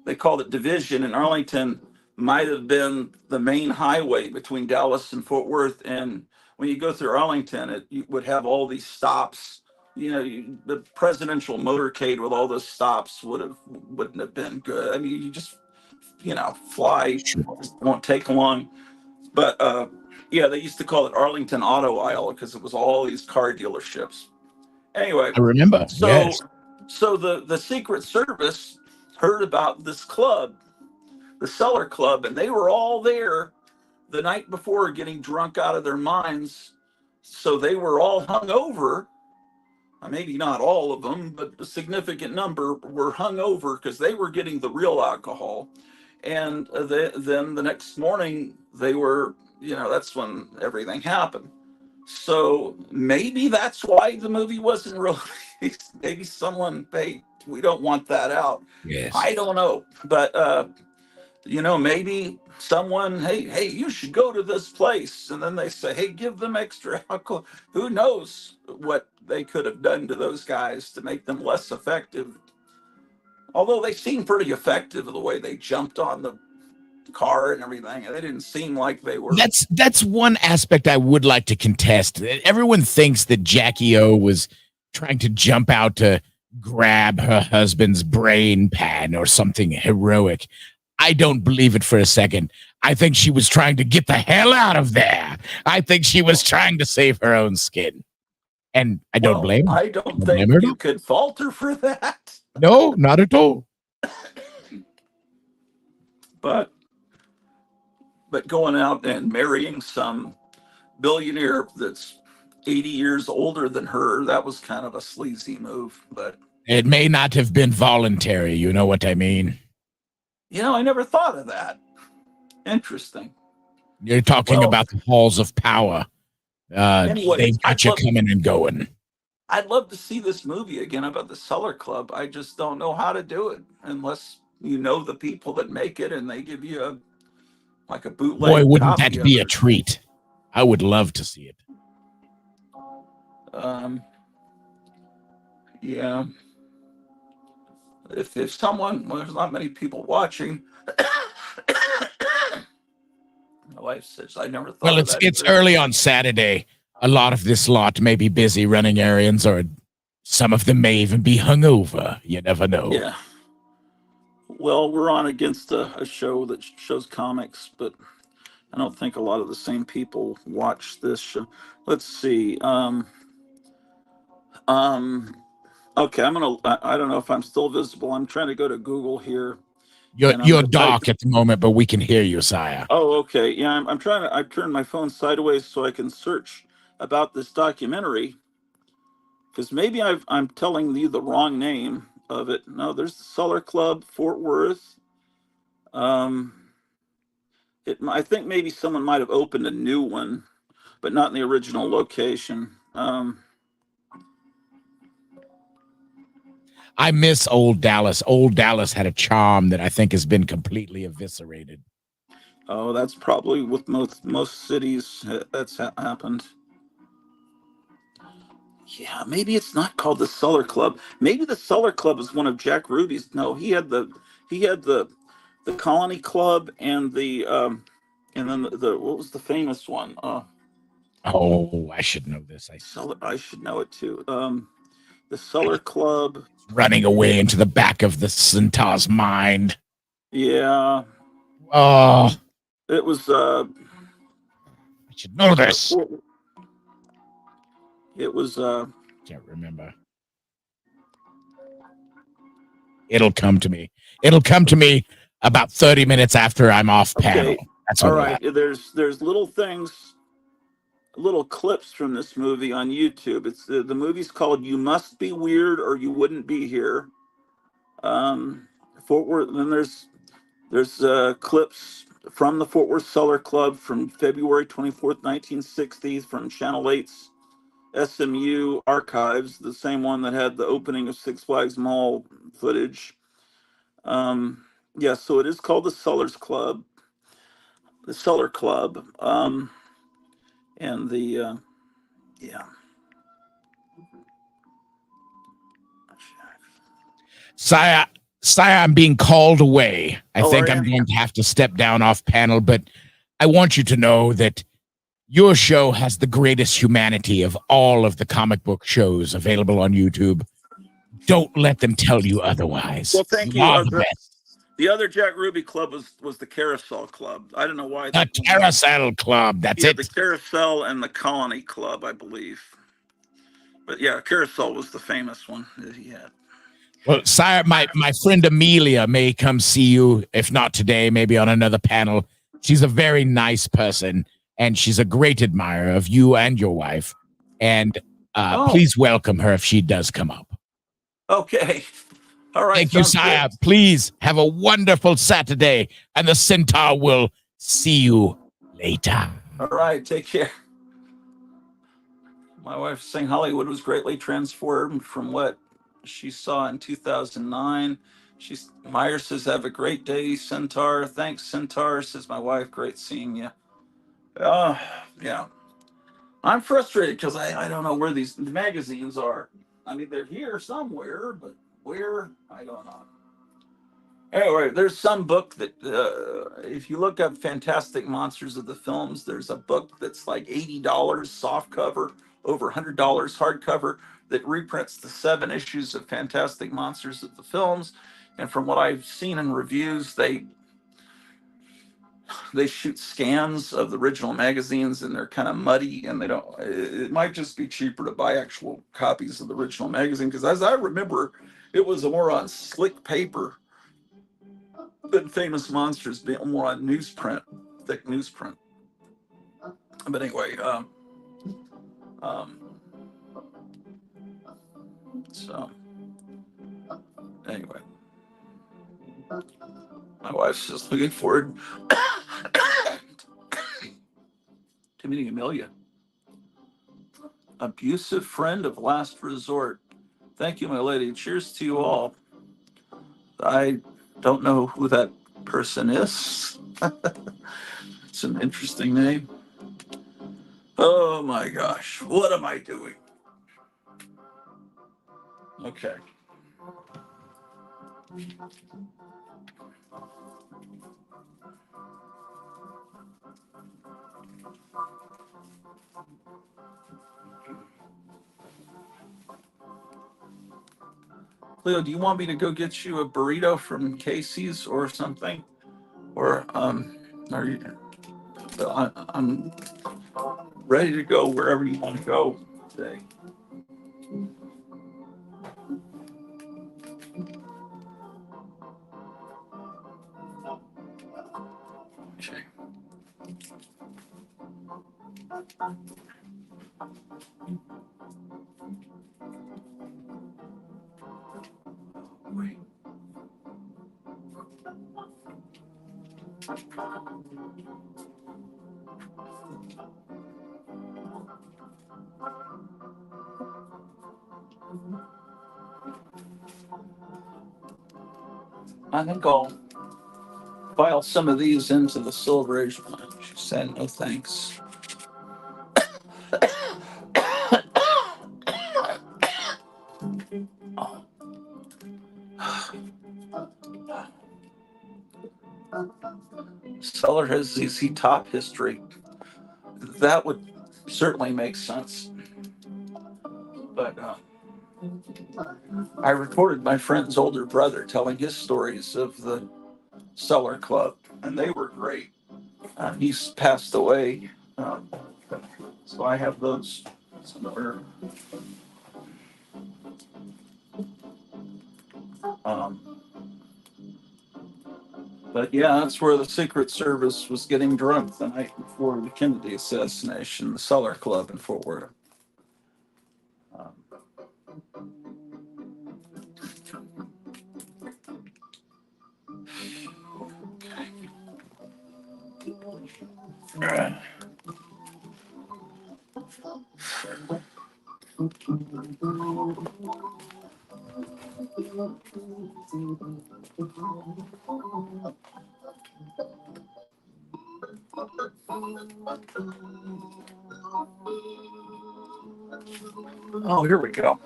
they called it Division in Arlington, might have been the main highway between Dallas and Fort Worth. And when you go through Arlington, you would have all these stops. The presidential motorcade with all those stops wouldn't have been good. I mean, you just fly, Sure. it won't take long. But yeah, they used to call it Arlington Auto Aisle because it was all these car dealerships. Anyway, I remember. so Yes. so the Secret Service heard about this club, the Cellar Club, and they were all there the night before getting drunk out of their minds. So they were all hung over. Maybe not all of them, but a significant number were hung over because they were getting the real alcohol. And then the next morning, they were, that's when everything happened. So maybe that's why the movie wasn't released. Maybe someone, hey, we don't want that out. Yes. I don't know. But maybe someone, hey, you should go to this place. And then they say, hey, give them extra alcohol. Who knows what they could have done to those guys to make them less effective. Although they seemed pretty effective the way they jumped on the car and everything. They didn't seem like they were. That's one aspect I would like to contest. Everyone thinks that Jackie O was trying to jump out to grab her husband's brain pan or something heroic. I don't believe it for a second. I think she was trying to get the hell out of there. I think she was trying to save her own skin. And I don't blame her. I don't think you could fault her for that. No, not at all. But going out and marrying some billionaire that's 80 years older than her, that was kind of a sleazy move. But it may not have been voluntary. You know what I mean? I never thought of that. Interesting. You're talking about the halls of power. Anyway, they've got you coming and going. I'd love to see this movie again about the Cellar Club. I just don't know how to do it unless you know the people that make it and they give you a bootleg. Boy, wouldn't that be a treat? I would love to see it. Yeah. If someone, there's not many people watching. My wife says, I never thought. Well, of that it's either. early on Saturday. A lot of this lot may be busy running errands, or some of them may even be hungover. You never know. Yeah. Well, we're on against a show that shows comics, but I don't think a lot of the same people watch this show. Let's see. Okay, I don't know if I'm still visible. I'm trying to go to Google here. You're dark at the moment, but we can hear you, sire. Oh, okay. Yeah, I'm trying to. I turned my phone sideways so I can search about this documentary, because maybe I'm telling you the wrong name of it. No, there's the Cellar Club, Fort Worth. I think maybe someone might have opened a new one, but not in the original location. I miss old Dallas. Old Dallas had a charm that I think has been completely eviscerated. Oh, that's probably with most cities that's happened. Yeah, maybe it's not called the Cellar Club. Maybe the Cellar Club is one of Jack Ruby's. No, he had the Colony Club and then the what was the famous one? Oh, I should know this. I should know it too. The Cellar Club. Running away into the back of the centaur's mind. Yeah. Oh. It was. I should know this. It was. Can't remember. It'll come to me. It'll come to me about 30 minutes after I'm off panel. Okay. That's all right. There's little things little clips from this movie on YouTube. It's the movie's called "You Must Be Weird or You Wouldn't Be Here." Um, Fort Worth. Then there's clips from the Fort Worth Cellar Club from February 24th, 1960, from Channel 8's SMU archives, the same one that had the opening of Six Flags Mall footage. Yeah, so it is called the Cellar Club, and the yeah. Sire, Sire, I'm being called away. I Oh, are think I'm you? going to have to step down off panel, but I want you to know that your show has the greatest humanity of all of the comic book shows available on YouTube. Don't let them tell you otherwise. Well, thank You you. are the best. The other Jack Ruby club was the Carousel Club. I don't know why. The Carousel Club. That's Yeah, the it. Carousel and the Colony Club, I believe. But yeah, Carousel was the famous one that he had. Well, sire, my friend Amelia may come see you, if not today, maybe on another panel. She's a very nice person, and she's a great admirer of you and your wife. And Oh, please welcome her if she does come up. okay. All right. Thank you, Sounds sire. good. Please have a wonderful Saturday, and the Centaur will see you later. All right. Take care. My wife saying Hollywood was greatly transformed from what she saw in 2009. Meyer says, "Have a great day, Centaur." Thanks, Centaur. Says my wife. Great seeing you. Yeah. I'm frustrated because I don't know where these magazines are. I mean, they're here somewhere, but where? I don't know. Anyway, there's some book that, if you look up Fantastic Monsters of the Films, there's a book that's like $80 soft cover, over $100 hardcover, that reprints the 7 issues of Fantastic Monsters of the Films. And from what I've seen in reviews, they shoot scans of the original magazines and they're kind of muddy, and they don't, it might just be cheaper to buy actual copies of the original magazine, because as I remember, it was more on slick paper than Famous Monsters, being more on newsprint, thick newsprint. But anyway, um, so anyway, my wife's just looking forward to meeting Amelia. Abusive friend of last resort. Thank you, my lady. Cheers to you all. I don't know who that person is. It's an interesting name. Oh my gosh, what am I doing? Okay. Leo, do you want me to go get you a burrito from Casey's or something? Or are you? I'm ready to go wherever you want to go today. Okay. Wait. I think I'll file some of these into the Silver Age one. She said no thanks. Seller has ZZ Top history. That would certainly make sense. But I recorded my friend's older brother telling his stories of the Cellar Club, and they were great. He's passed away, um, so I have those somewhere. Um, But yeah, that's where the Secret Service was getting drunk the night before the Kennedy assassination, the Cellar Club in Fort Worth. Um, oh, here we go.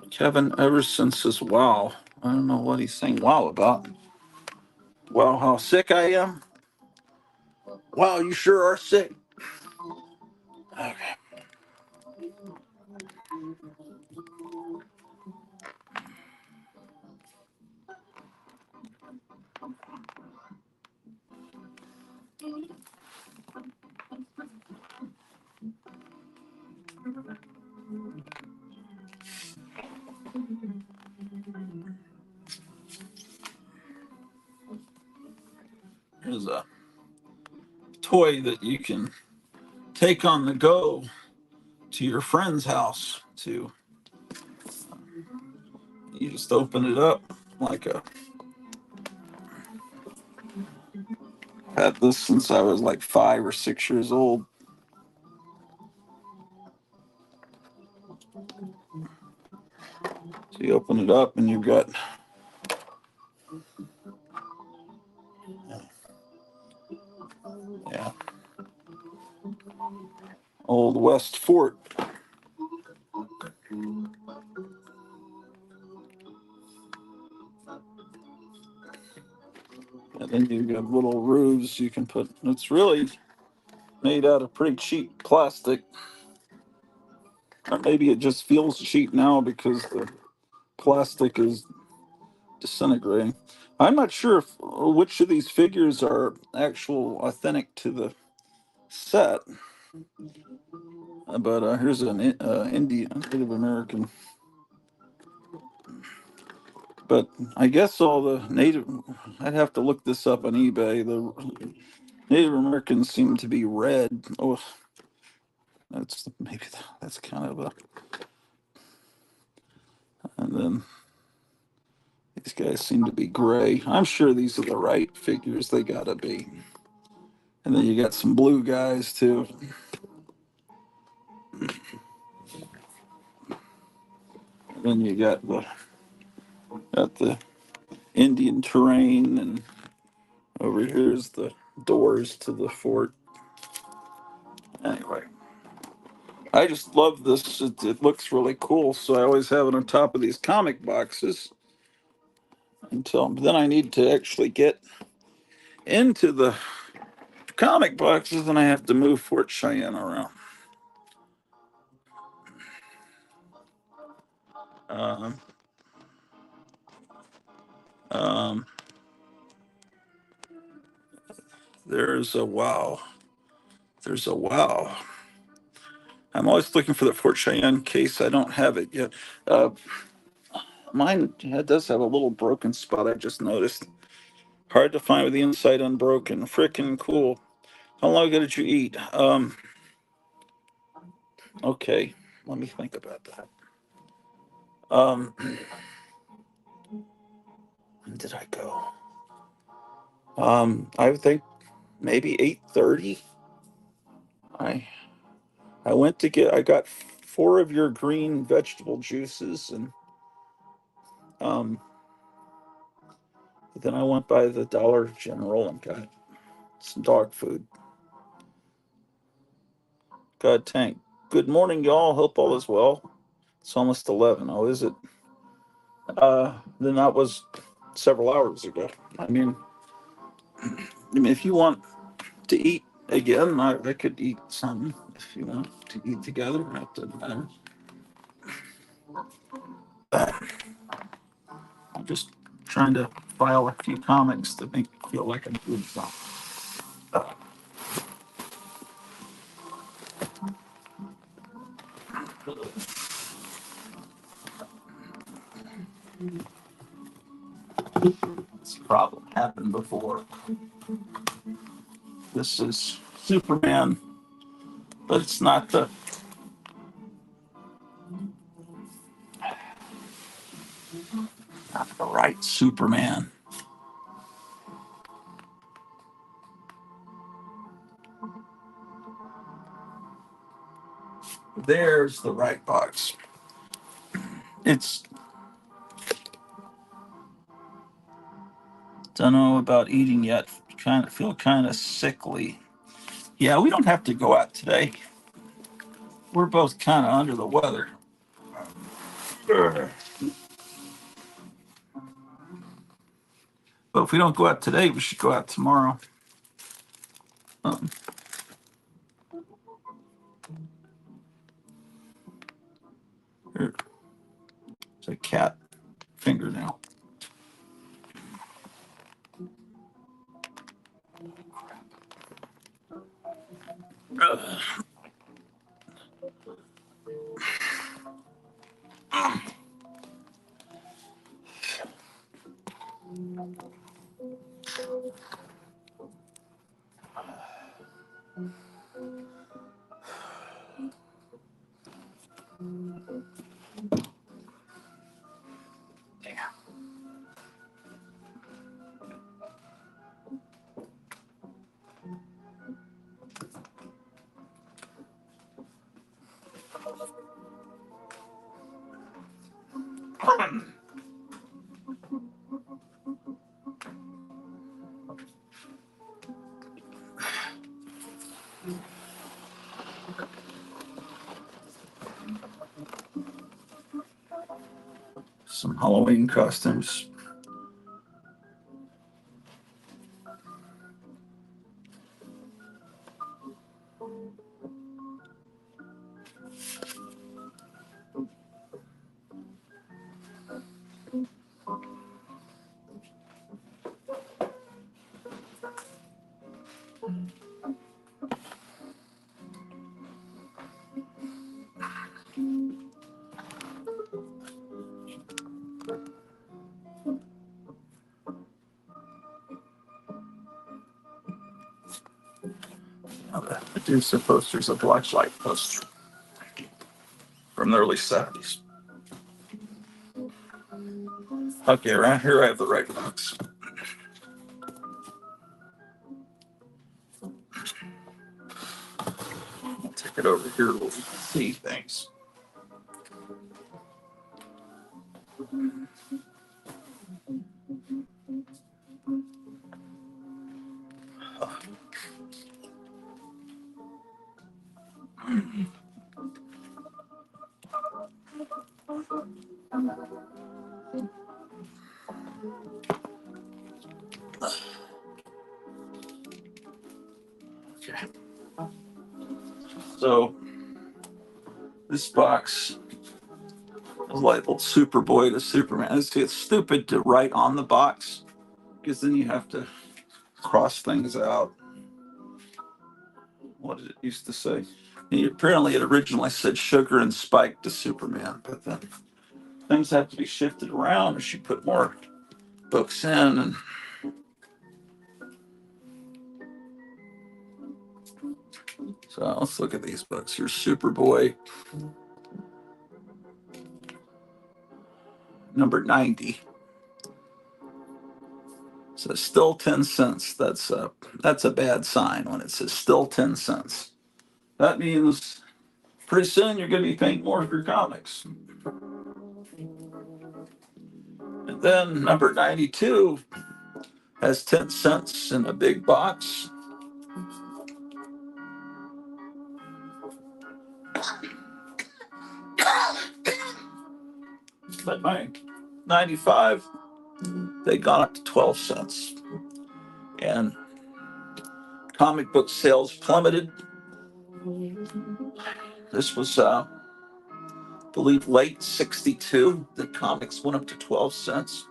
Kevin Everson says, wow. I don't know what he's saying wow about. Wow, how sick I am. Wow, you sure are sick. Okay. Here's a toy that you can take on the go to your friend's house to. You just open it up like a. Had this since I was like 5 or 6 years old. So you open it up and you've got yeah, Old West Fort. And then you've got little roofs you can put. It's really made out of pretty cheap plastic. Or maybe it just feels cheap now because the plastic is disintegrating. I'm not sure if which of these figures are actual authentic to the set, but here's an Indian Native American. But I guess all the Native, I'd have to look this up on eBay. The Native Americans seem to be red. Oh, that's maybe that's kind of a. And then these guys seem to be gray. I'm sure these are the right figures. They gotta be. And then you got some blue guys too. And then you got the Indian terrain, and over here's the doors to the fort. Anyway, I just love this. It looks really cool, so I always have it on top of these comic boxes. Until then, I need to actually get into the comic boxes, and I have to move Fort Cheyenne around. Um, um, there's a wow. There's a wow. I'm always looking for the Fort Cheyenne case. I don't have it yet. Uh, mine does have a little broken spot. I just noticed. Hard to find with the inside unbroken. Frickin' cool. How long ago did you eat? Okay. Let me think about that. Um, when did I go? I think maybe 8:30. I I went to get. I got four of your green vegetable juices, and um, then I went by the Dollar General and got some dog food. God, Tank. Good morning, y'all. Hope all is well. It's almost 11. Oh, is it? Then that was several hours ago. I mean, if you want to eat again, I could eat something if you want to eat together. That doesn't matter. I'm just trying to file a few comics to make it feel like I'm doing something. This problem happened before. This is Superman, but it's not the right Superman. There's the right box. It's, don't know about eating yet. Feel kind of sickly. Yeah, we don't have to go out today. We're both kind of under the weather. But if we don't go out today, we should go out tomorrow. Um, There's a cat fingernail. Some Halloween costumes. The Deuce poster's a black light poster from the early 70s. Okay, right here I have the right box. I'll take it over here to see things. Okay. So this box is labeled Superboy to Superman. It's stupid to write on the box because then you have to cross things out. What did it used to say? Apparently, it originally said Sugar and Spike to Superman, but then things have to be shifted around as you put more books in. And so let's look at these books. Here's Superboy, number 90. So still 10 cents. That's a bad sign when it says still 10 cents. That means pretty soon you're going to be paying more for your comics. And then number 92 has 10 cents in a big box. But my 95, they got up to 12 cents. And comic book sales plummeted. This was, I believe, late 62. The comics went up to 12 cents.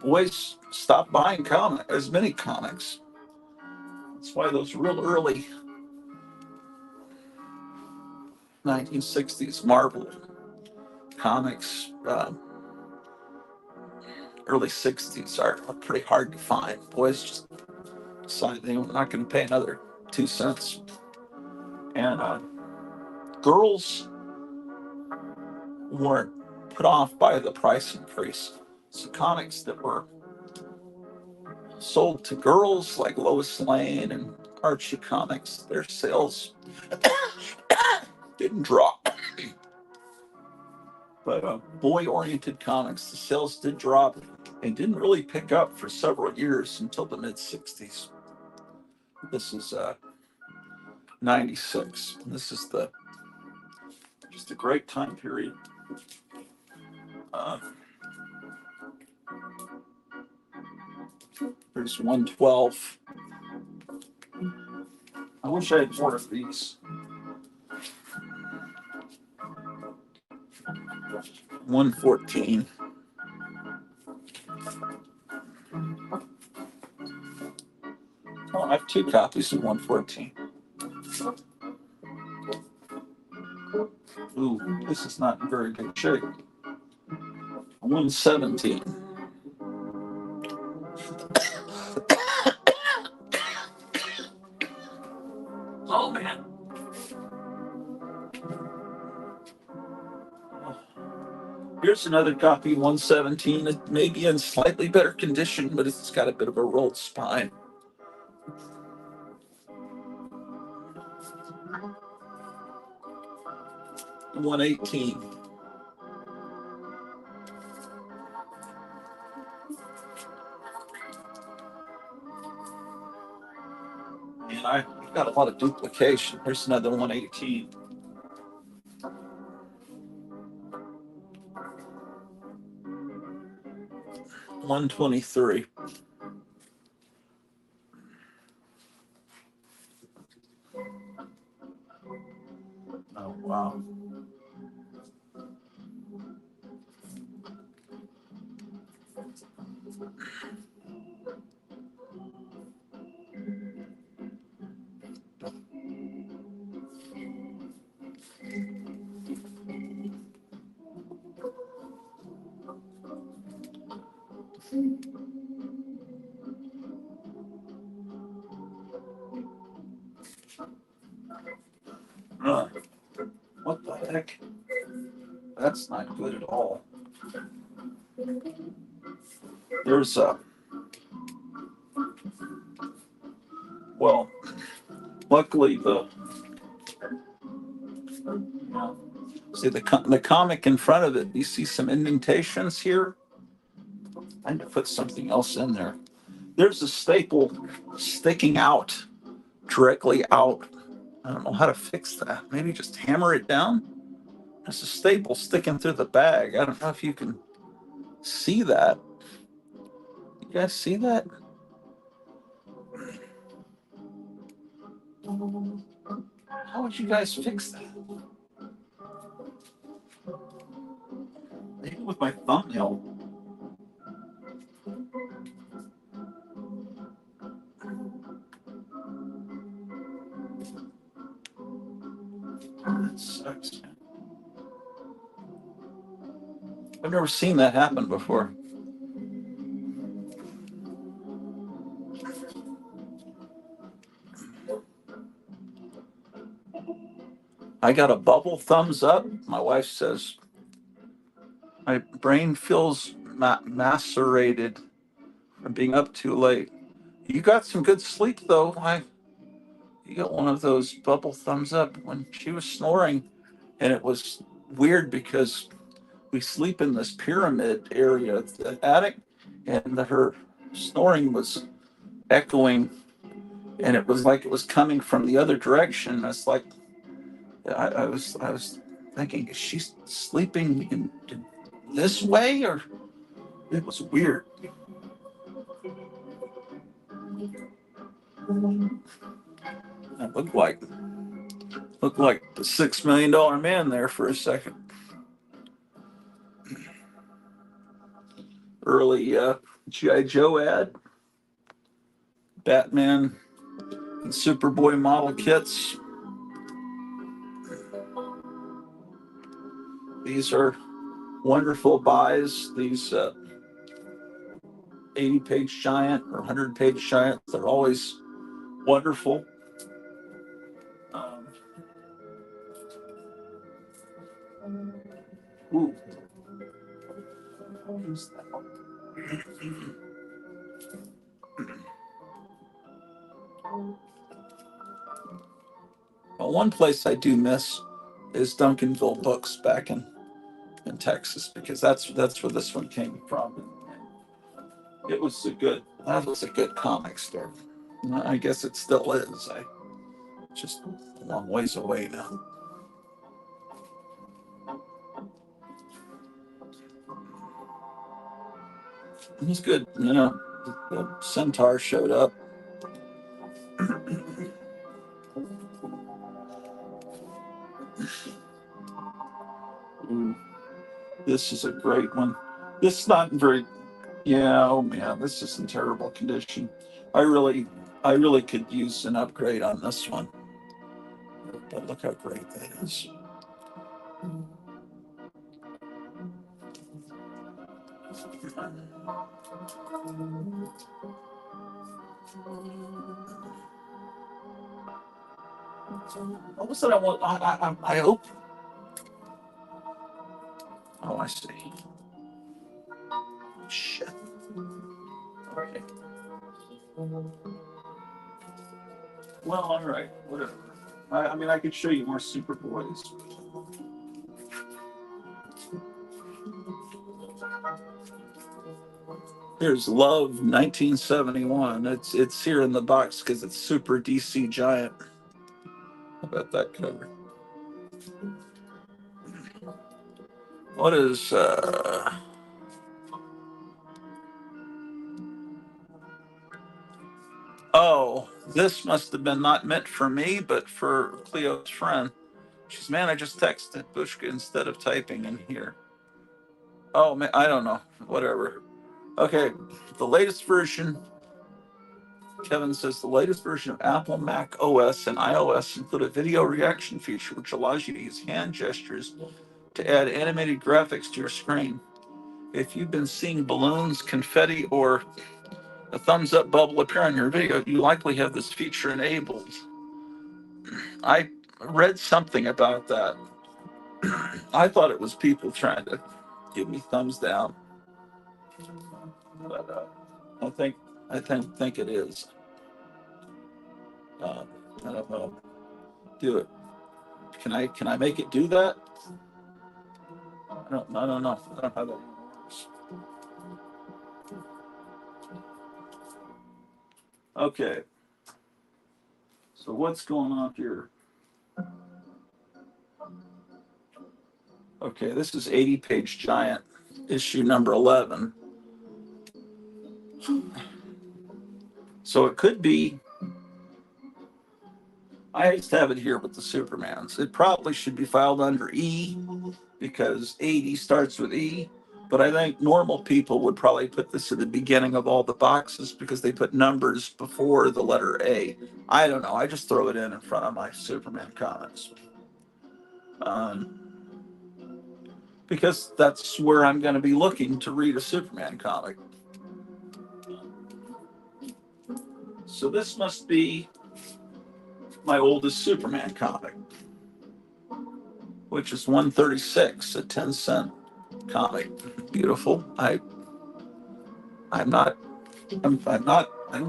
Boys stopped buying as many comics. That's why those real early 1960s Marvel comics, early 60s, are pretty hard to find. Boys just decided they were not going to pay another 2 cents. And girls weren't put off by the price increase. So comics that were sold to girls like Lois Lane and Archie Comics, their sales didn't drop. But boy-oriented comics, the sales did drop and didn't really pick up for several years until the mid-60s. This is 96. This is just a great time period. There's 112. I wish I had more of these. 114. Oh, I have 2 copies of 114. Ooh, this is not in very good shape. 117. Oh, man. Here's another copy, 117. It may be in slightly better condition, but it's got a bit of a rolled spine. 118. And I've got a lot of duplication. Here's another 118. 123. Oh, wow. What the heck? That's not good at all. There's well, luckily see the comic in front of it. You see some indentations here. I need to put something else in there. There's a staple sticking out directly out. I don't know how to fix that. Maybe just hammer it down. There's a staple sticking through the bag. I don't know if you can see that. You guys see that? How would you guys fix that? Maybe with my thumbnail. That sucks. I've never seen that happen before. I got a bubble thumbs up. My wife says my brain feels macerated from being up too late. You got some good sleep though. You got one of those bubble thumbs up when she was snoring, and it was weird because we sleep in this pyramid area of the attic, and her snoring was echoing, and it was like it was coming from the other direction. It's like I was thinking, is she sleeping in this way, or it was weird. I looked like the $6 million man there for a second. Early G.I. Joe ad, Batman and Superboy model kits. These are wonderful buys, these 80-page giant or 100-page giant. They're always wonderful. Um, ooh. Who's that one? Well, one place I do miss is Duncanville Books back in Texas, because that's where this one came from. And that was a good comic store. I guess it still is. I just a long ways away now. It was good, the Centaur showed up. Ooh, this is a great one. This is not very, yeah, oh man, this is in terrible condition. I really, I really could use an upgrade on this one. But look how great that is. What was it I want? I hope. Oh, I see. Shit. Okay. Well, all right, whatever. I mean, I could show you more Superboys. Here's Love 1971. It's here in the box because it's Super DC Giant. How about that cover? What is oh, this must have been not meant for me, but for Cleo's friend. She's, man, I just texted Bushka instead of typing in here. Oh man, I don't know. Whatever. Okay, the latest version. Kevin says the latest version of Apple, Mac OS, and iOS include a video reaction feature which allows you to use hand gestures to add animated graphics to your screen. If you've been seeing balloons, confetti, or a thumbs up bubble appear on your video, you likely have this feature enabled. I read something about that. I thought it was people trying to give me thumbs down, but I think it is. Uh, I don't know. Do it. Can I make it do that? I don't know. I don't know how that works. Okay. So what's going on here? Okay, this is 80-page giant, issue number 11. So it could be, I just have it here with the Supermans. It probably should be filed under E because 80 starts with E. But I think normal people would probably put this at the beginning of all the boxes because they put numbers before the letter A. I don't know. I just throw it in front of my Superman comics. Because that's where I'm going to be looking to read a Superman comic. So this must be my oldest Superman comic, which is 136, a 10-cent comic. Beautiful. I don't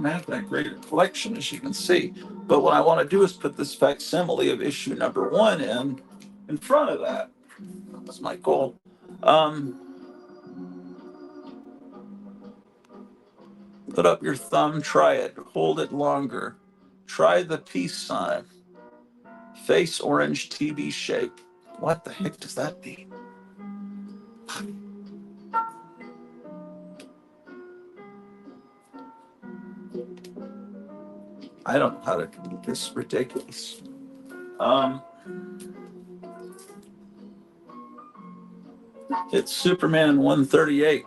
have that great a collection, as you can see. But what I want to do is put this facsimile of issue number 1 in front of that. That's my goal. Put up your thumb, try it, hold it longer. Try the peace sign. Face orange TB shape. What the heck does that mean? I don't know how to do this. Ridiculous. It's Superman 138.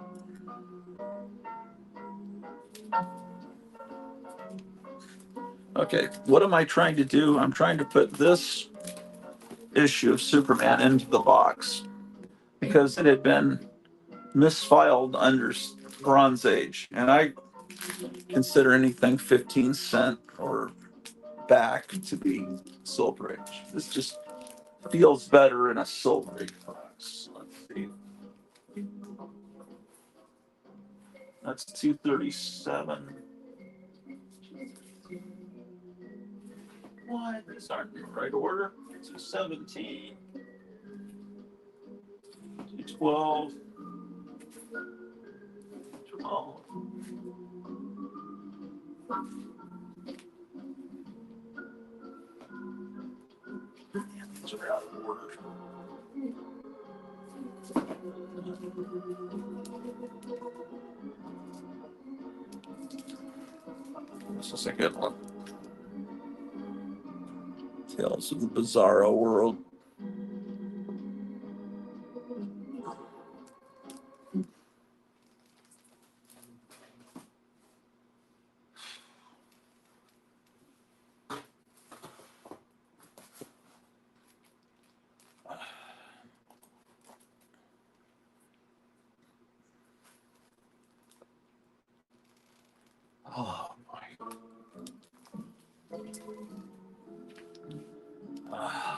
Okay, what am I trying to do? I'm trying to put this issue of Superman into the box. because it had been misfiled under Bronze Age, and I consider anything 15 cent or back to be Silver Age. This just feels better in a Silver Age box. Let's see. That's 237. What? These aren't in the right order. 217. 212. 12. These are out of order. This is a good one. Tales of the Bizarro World. Oh my. Uh,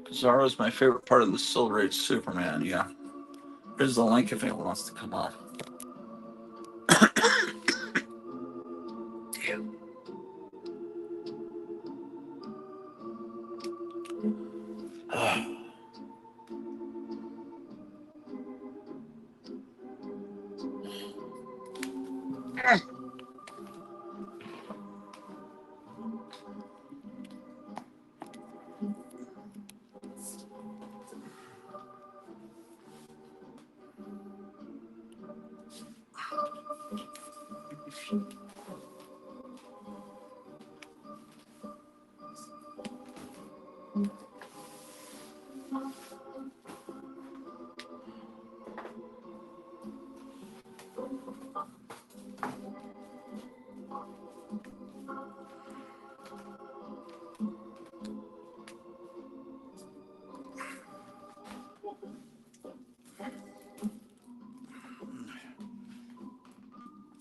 'Bizarro is my favorite part of the Silver Age Superman, yeah. Here's the link if anyone wants to come on.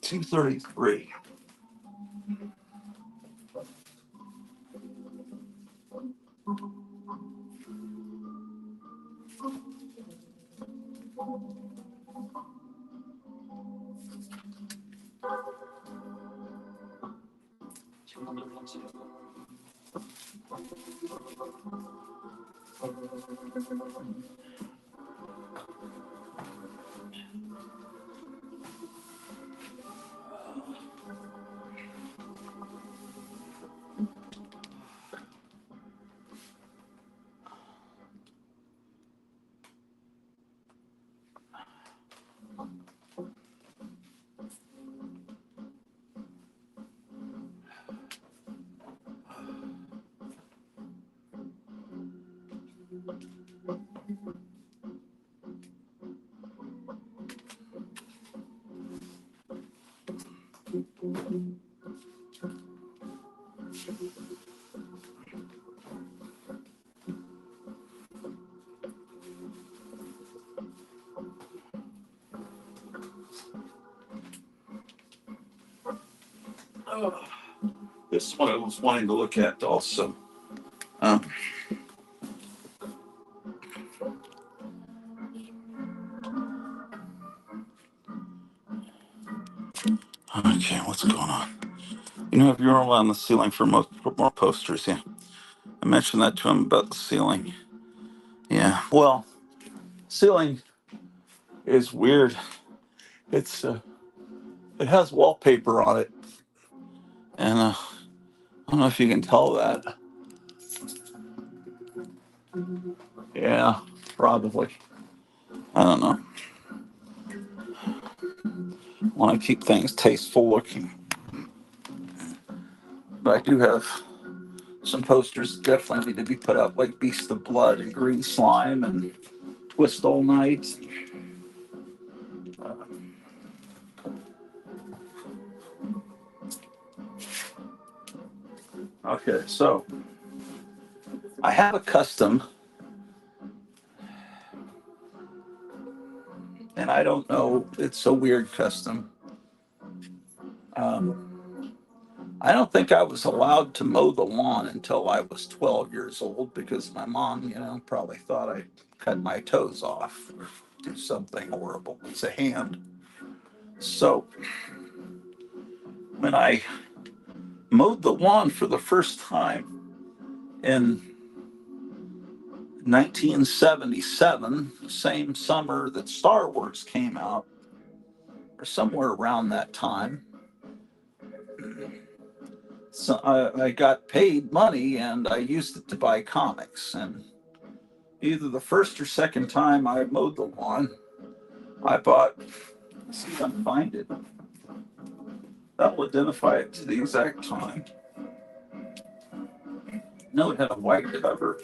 $233. Oh, this is what I was wanting to look at also. Um, okay, what's going on? You know, if you're on the ceiling for more posters, yeah. I mentioned that to him about the ceiling. Yeah, well, ceiling is weird. It's it has wallpaper on it, and I don't know if you can tell that. Yeah, probably. I don't know. Want to keep things tasteful looking. But I do have some posters that definitely need to be put up, like Beast of Blood and Green Slime and Twist All Night. Uh, okay, so I have a custom, and I don't know, it's a weird custom. Um, I don't think I was allowed to mow the lawn until I was 12 years old because my mom, probably thought I cut my toes off or do something horrible. It's a hand. So when I mowed the lawn for the first time in 1977, the same summer that Star Wars came out, or somewhere around that time, so I got paid money and I used it to buy comics. And either the first or second time I mowed the lawn, I bought, let's see if I can find it. That will identify it to the exact time. No, it had a white cover.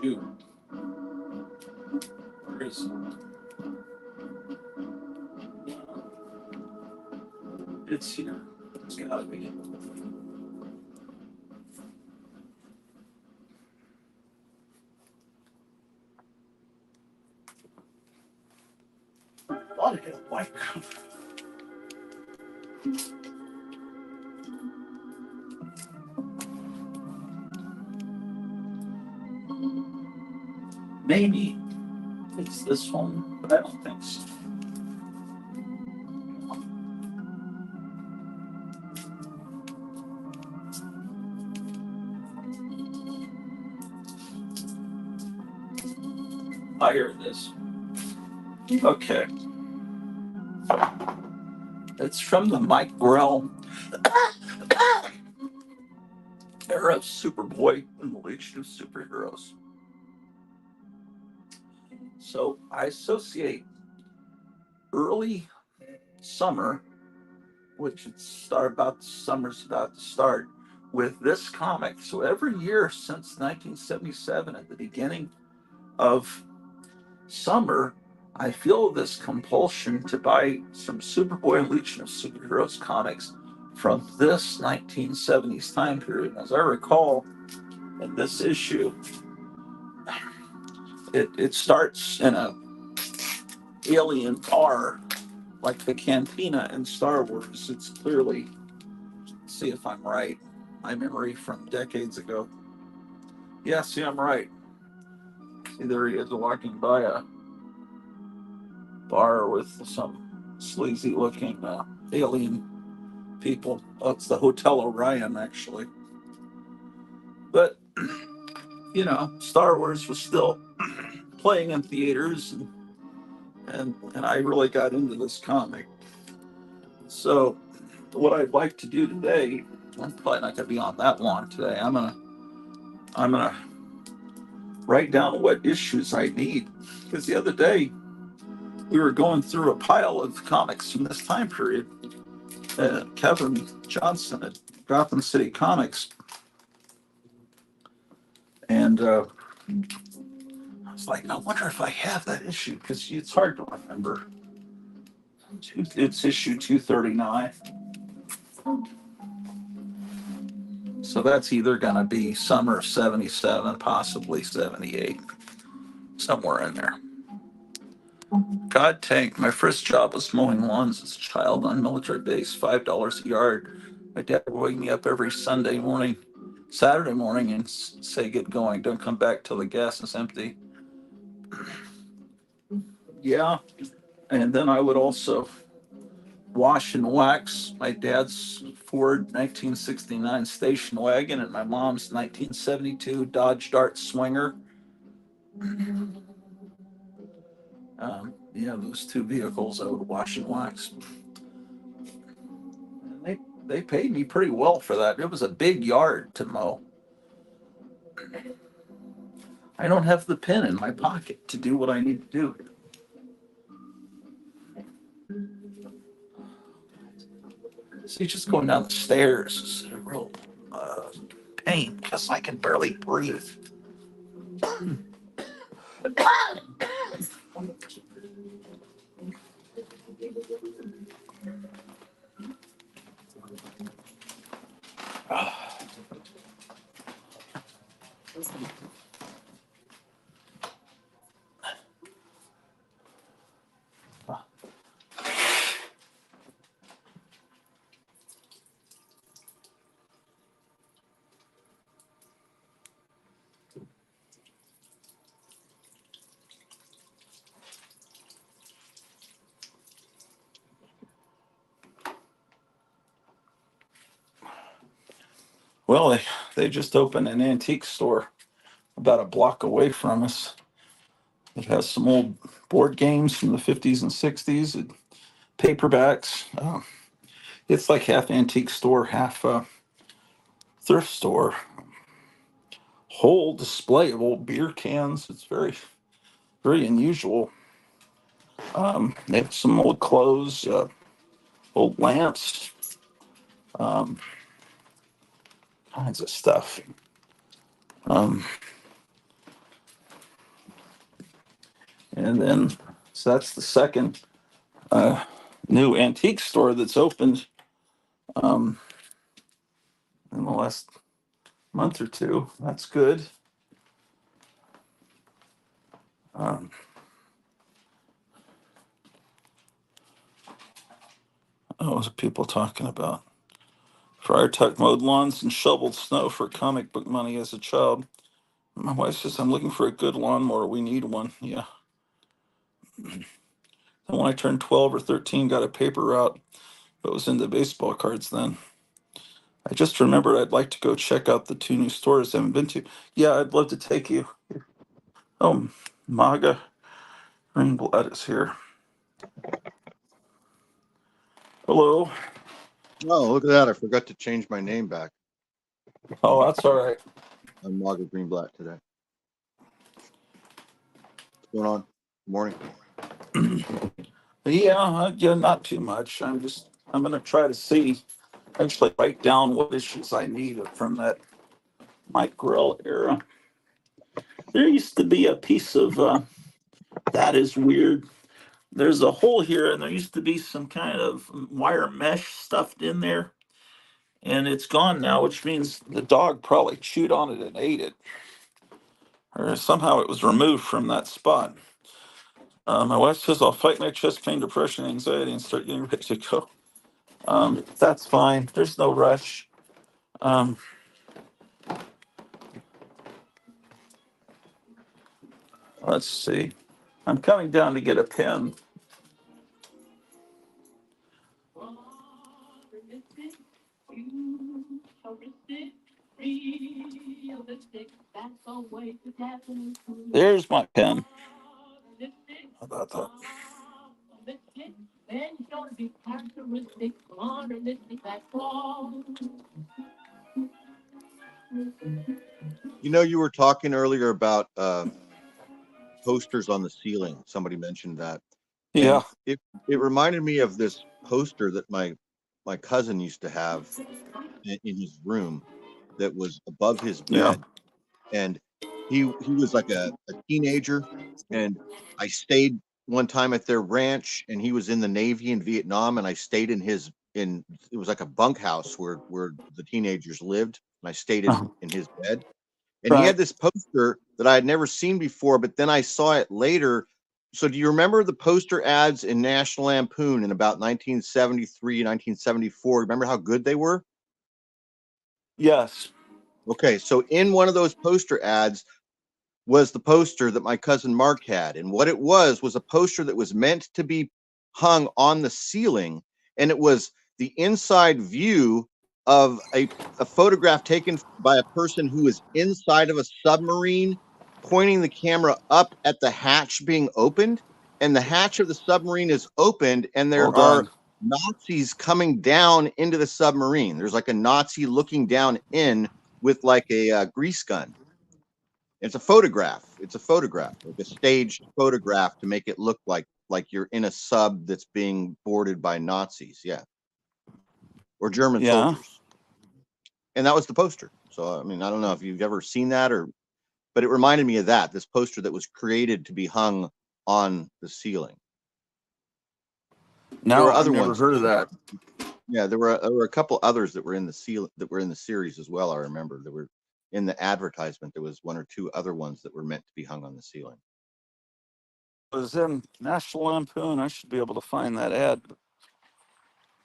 Shoot. Where is it? It's here. It's gotta be. I thought it had a white cover. Maybe it's this one, but I don't think so. Oh, here it is. Okay. It's from the Mike Grell era of Superboy and the Legion of Superheroes. So I associate early summer, which summer's about to start, with this comic. So every year since 1977, at the beginning of summer, I feel this compulsion to buy some Superboy and Legion of Superheroes comics from this 1970s time period. As I recall, in this issue, it starts in a alien bar like the cantina in Star Wars. It's clearly, see if I'm right, my memory from decades ago. Yeah, see, I'm right. See, there he is walking by a bar with some sleazy looking alien people. Oh, it's the Hotel Orion, actually. But, Star Wars was still playing in theaters, and I really got into this comic. So, what I'd like to do today, I'm probably not going to be on that long today. I'm gonna write down what issues I need, because the other day we were going through a pile of comics from this time period. Kevin Johnson at Gotham City Comics, and I was like, I wonder if I have that issue, because it's hard to remember. It's issue 239. So that's either going to be summer 77, possibly 78, somewhere in there. God Tank, my first job was mowing lawns as a child on military base, $5 a yard. My dad would wake me up every Saturday morning, and say, get going. Don't come back till the gas is empty. Yeah. And then I would also wash and wax my dad's Ford 1969 station wagon and my mom's 1972 Dodge Dart Swinger. Yeah, those two vehicles I would wash and wax. And they paid me pretty well for that. It was a big yard to mow. I don't have the pen in my pocket to do what I need to do. See, just going down the stairs is a real pain because I can barely breathe. Well, they just opened an antique store about a block away from us. It has some old board games from the 50s and 60s, and paperbacks. It's like half antique store, half thrift store. Whole display of old beer cans. It's very, very unusual. They have some old clothes, old lamps, kinds of stuff. Um, and then, so that's the second new antique store that's opened um, in the last month or two. That's good. Um, what was people talking about? Friar Tuck mowed lawns and shoveled snow for comic book money as a child. My wife says, I'm looking for a good lawnmower. We need one. Yeah. And when I turned 12 or 13, got a paper route, but was into baseball cards then. I just remembered I'd like to go check out the two new stores I haven't been to. Yeah, I'd love to take you. Oh, MAGA Greenblatt is here. Hello. Oh, look at that. I forgot to change my name back. Oh, that's all right. I'm Margaret Greenblatt today. What's going on? Good morning. Yeah, not too much. I'm going to try to actually write down what issues I need from that Mike Grill era. There used to be a piece of, that is weird. There's a hole here, and there used to be some kind of wire mesh stuffed in there, and it's gone now, which means the dog probably chewed on it and ate it, or somehow it was removed from that spot. My wife says I'll fight my chest pain, depression, anxiety, and start getting ready to go. That's fine. There's no rush. Um, let's see. I'm coming down to get a pen. There's my pen. How about that? You know, you were talking earlier about posters on the ceiling. Somebody mentioned that. Yeah. And it reminded me of this poster that my cousin used to have in his room that was above his Yeah. bed. And he was like a teenager, and I stayed one time at their ranch, and he was in the Navy in Vietnam, and I stayed in it was like a bunkhouse where the teenagers lived, and I stayed in his bed. And he Right. had this poster that I had never seen before, but then I saw it later. So do you remember the poster ads in National Lampoon in about 1973, 1974? Remember how good they were? Yes. Okay, so in one of those poster ads was the poster that my cousin Mark had. And what it was a poster that was meant to be hung on the ceiling. And it was the inside view of a photograph taken by a person who is inside of a submarine, pointing the camera up at the hatch being opened. and the hatch of the submarine is opened, and there Hold are on. Nazis coming down into the submarine. There's like a Nazi looking down in with like a grease gun. It's a photograph. It's a photograph, like a staged photograph to make it look like you're in a sub that's being boarded by Nazis. Yeah, or German Yeah. soldiers. And that was the poster. So I mean, I don't know if you've ever seen that, but it reminded me of that. This poster that was created to be hung on the ceiling. There No, were I've other never ones. heard of that. Yeah, there were a couple others that were in the series as well. I remember there were in the advertisement. There was one or two other ones that were meant to be hung on the ceiling. It was in National Lampoon. I should be able to find that ad.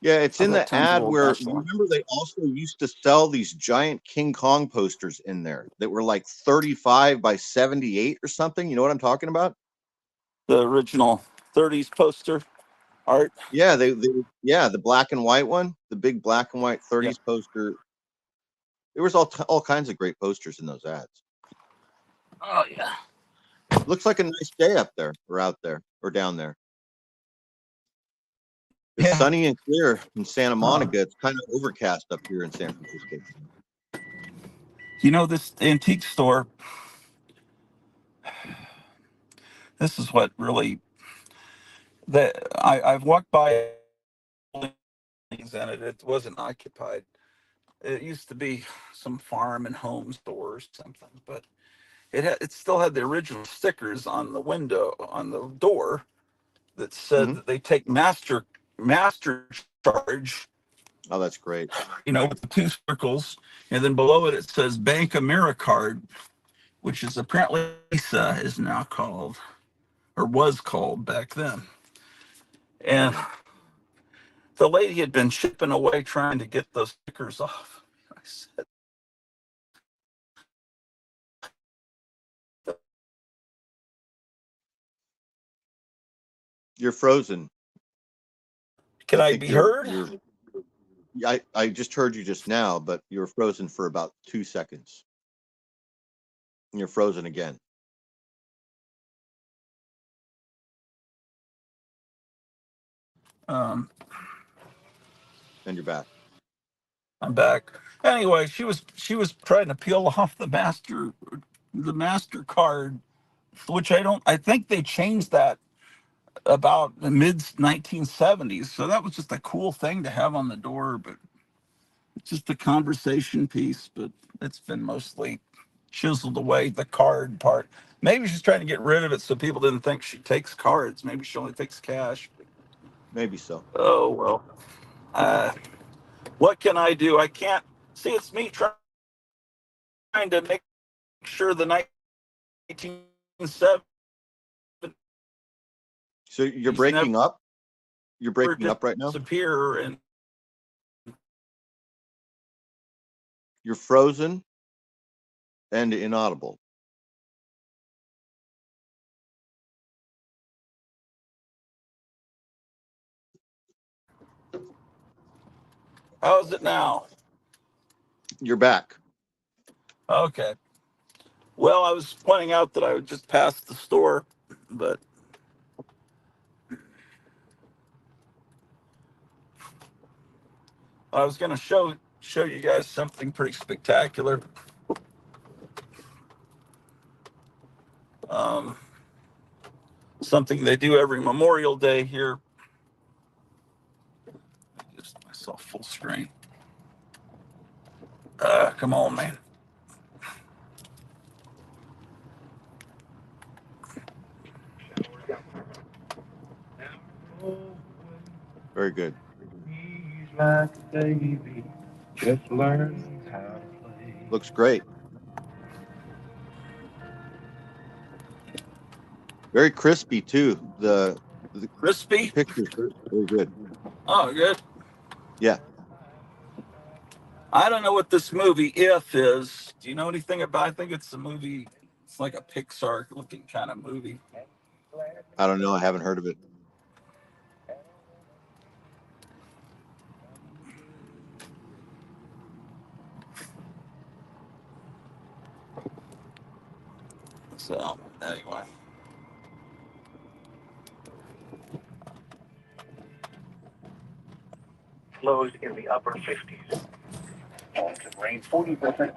Yeah, it's I've in got the tons of ad old where National you Lampoon. remember they also used to sell these giant King Kong posters in there that were like 35 by 78 or something. You know what I'm talking about? The original 30s poster art. Yeah, yeah, the black and white one, the big black and white Yeah. 30s poster. There was all kinds of great posters in those ads. Oh yeah. Looks like a nice day up there or out there or down there. It's Yeah. sunny and clear in Santa Monica. It's kind of overcast up here in San Francisco. You know, this antique store, this is what really that I've walked by things and it wasn't occupied. It used to be some farm and home store or something, but it still had the original stickers on the window on the door that said Mm-hmm. that they take master charge, Oh, that's great. you know, with the two circles, and then below it it says Bank AmeriCard, which is apparently Visa is now called or was called back then. And the lady had been chipping away trying to get those stickers off. I said, You're frozen. "Can I I think be heard?" I just heard you just now, but you were frozen for about 2 seconds. And you're frozen again. Um, And you're back. I'm back. Anyway, she was trying to peel off the MasterCard, which I think they changed that about the mid 1970s. So that was just a cool thing to have on the door, but it's just a conversation piece, but it's been mostly chiseled away, the card part. Maybe she's trying to get rid of it so people didn't think she takes cards. Maybe she only takes cash. Maybe so. Oh, well. Uh, what can I do? I can't see. It's me trying to make sure the 1970s So you're never breaking up? You're breaking up right now? disappear. And You're frozen and inaudible. how's it now? You're back. Okay. Well, I was pointing out that I would just pass the store, but I was going to show you guys something pretty spectacular. Um, Something they do every Memorial Day here. Just myself full screen. Come on, man. Very good. He's like a baby, just learning how to play. Looks great. Very crispy too. The Crispy. pictures very good. Oh, good. Yeah. I don't know what this movie If is. Do you know anything about? I think it's a movie. It's like a Pixar looking kind of movie. I don't know. I haven't heard of it. So anyway, lows in the upper 50s. Can rain 40%.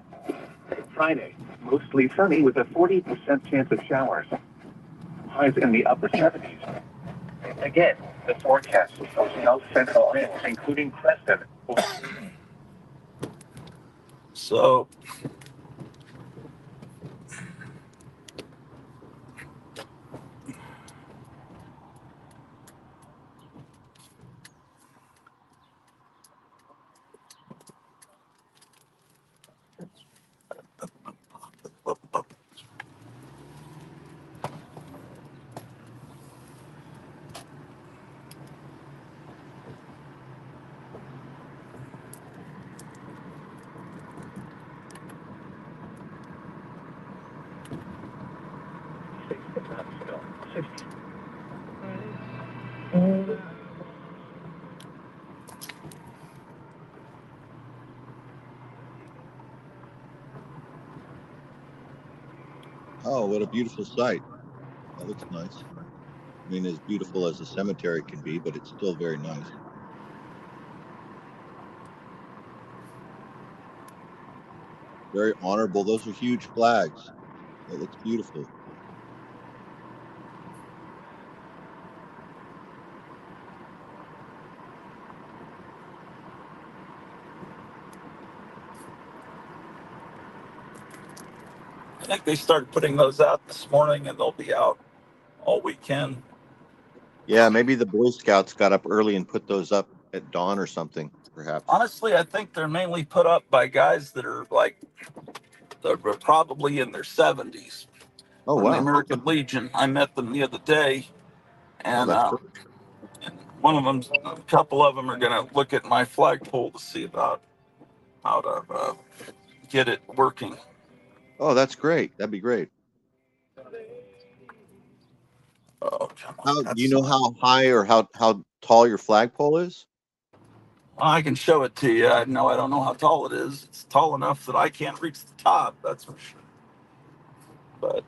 Friday, mostly sunny with a 40% chance of showers. Highs in the upper 70s. Again, the forecast for South Central winds, including Creston. So Oh, what a beautiful sight. That looks nice. I mean, as beautiful as a cemetery can be, but it's still very nice. Very honorable. Those are huge flags. That looks beautiful. I think they started putting those out this morning, and they'll be out all weekend. Yeah, maybe the Boy Scouts got up early and put those up at dawn or something, perhaps. Honestly, I think they're mainly put up by guys that are like they're probably in their 70s Oh, from the wow. American Legion. I met them the other day, Oh, and that's great. one of them, a couple of them, are going to look at my flagpole to see about how to get it working. Oh, that's great. That'd be great. Oh, come on. How do you know how high or how tall your flagpole is? I can show it to you. No, I don't know how tall it is. It's tall enough that I can't reach the top. That's for sure. But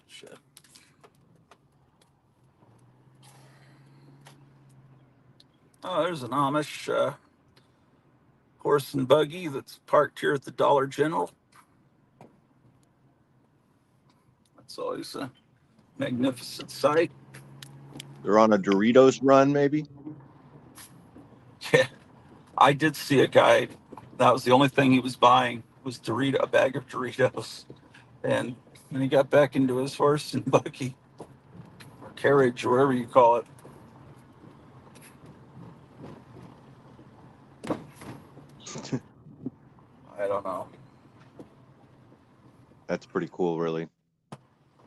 shit. Oh, there's an Amish horse and buggy that's parked here at the Dollar General. That's always a magnificent sight. They're on a Doritos run, maybe? Yeah, I did see a guy. That was the only thing he was buying was a bag of Doritos, and then he got back into his horse and buggy or carriage, or whatever you call it. I don't know. That's pretty cool, really.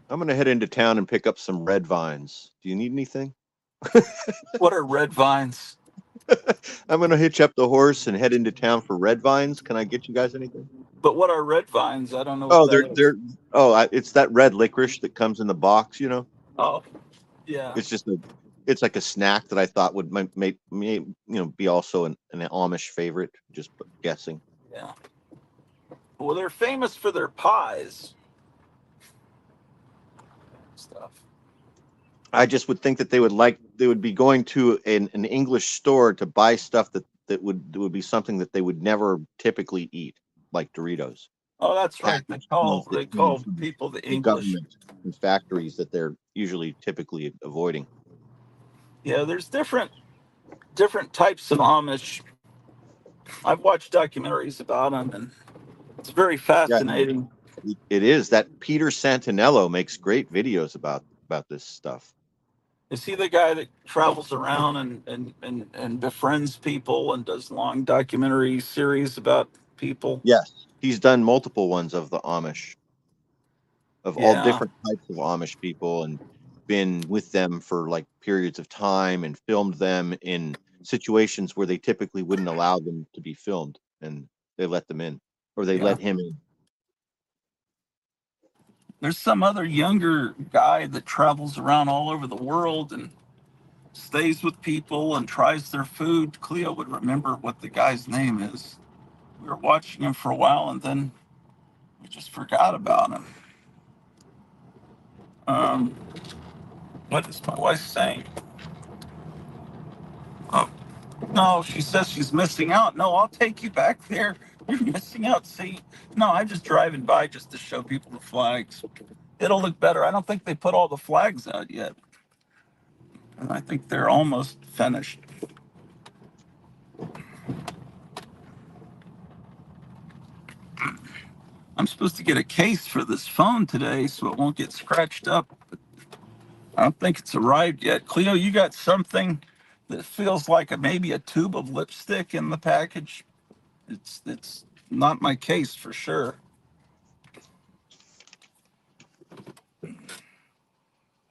I'm gonna head into town and pick up some red vines. Do you need anything? What are red vines? I'm gonna hitch up the horse and head into town for red vines. Can I get you guys anything? But what are red vines? I don't know Oh, what that is. it's that red licorice that comes in the box, you know. Oh, yeah. It's like a snack that I thought would may be also an Amish favorite. Just guessing. Yeah. Well, they're famous for their pies. Stuff. I just would think that they would be going to an English store to buy stuff that would be something that they would never typically eat, like Doritos. Oh, that's right. They Packaged call foods that they came call from people the the English. government and factories that they're usually typically avoiding. Yeah, there's different types of Amish. I've watched documentaries about them, and It's very Yeah, fascinating. it is. That Peter Santinello makes great videos about this stuff. Is he the guy that travels around and befriends people and does long documentary series about people? Yes, he's done multiple ones of the Amish, of all Yeah, different types of Amish people, and been with them for like periods of time and filmed them in situations where they typically wouldn't allow them to be filmed, and they let them in, or they yeah. let him in. There's some other younger guy that travels around all over the world and stays with people and tries their food. Cleo would remember what the guy's name is. We were watching him for a while and then we just forgot about him. Um, what is my wife saying? Oh, no, she says she's missing out. No, I'll take you back there. You're missing out. See, no, I'm just driving by just to show people the flags. It'll look better. I don't think they put all the flags out yet. And I think they're almost finished. I'm supposed to get a case for this phone today so it won't get scratched up. I don't think it's arrived yet. Cleo, you got something that feels like maybe a tube of lipstick in the package. It's not my case for sure.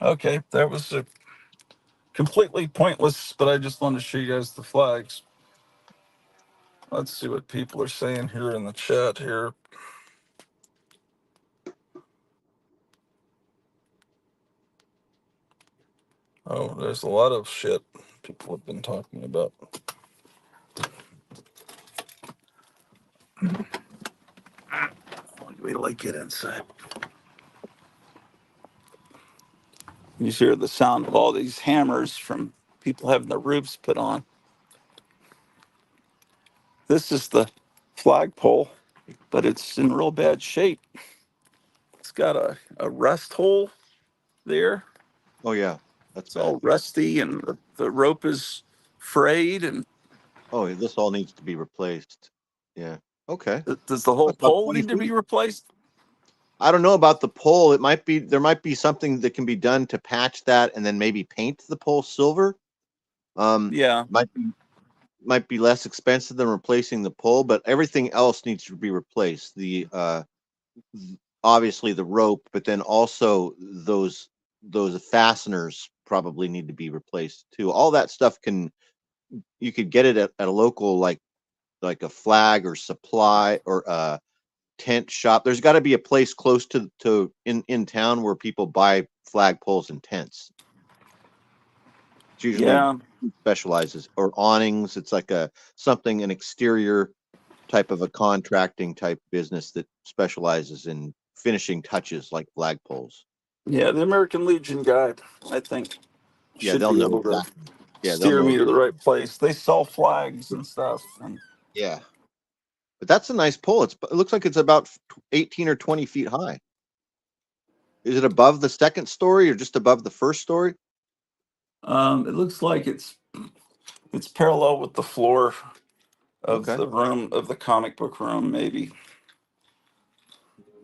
Okay, that was a completely pointless, but I just wanted to show you guys the flags. Let's see what people are saying here in the chat here. Oh, there's a lot of shit people have been talking about. Wait till I get inside. You hear the sound of all these hammers from people having the roofs put on. This is the flagpole, but it's in real bad shape. It's got a rust hole there. Oh yeah, that's It's bad. all rusty and the rope is frayed. And Oh, this all needs to be replaced. Yeah. Okay. does the whole That's about pole 20 need to be feet. replaced? I don't know about the pole. There might be something that can be done to patch that and then maybe paint the pole silver. Yeah, Might be less expensive than replacing the pole, but everything else needs to be replaced. Obviously the rope, but then also those fasteners probably need to be replaced too. All that stuff you could get it at a local like a flag or supply or tent shop. There's got to be a place close to in town where people buy flagpoles and tents. It's usually yeah, specializes or awnings. It's like an exterior type of a contracting type business that specializes in finishing touches like flagpoles. yeah. The American Legion guy, I think, Yeah, should they'll be know able to exactly. Yeah, they'll steer know. me to the right place. They sell flags and stuff. And Yeah, but that's a nice pole. It looks like it's about 18 or 20 feet high. Is it above the second story or just above the first story? it looks like it's parallel with the floor of Okay. the room of the comic book room, maybe.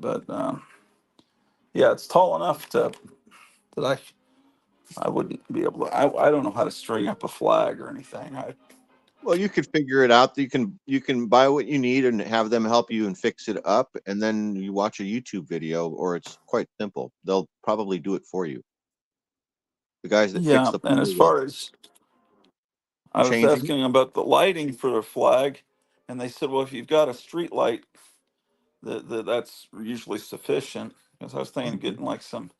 But yeah, it's tall enough that I wouldn't be able to. I don't know how to string up a flag or anything. Well, you could figure it out. You can buy what you need and have them help you and fix it up, and then you watch a YouTube video, or it's quite simple. They'll probably do it for you. The guys that fix Yeah, the and as pole with far as I was changing it. asking about the lighting for the flag, and they said, well, if you've got a street light, that's usually sufficient. Because I was thinking of Okay. getting like some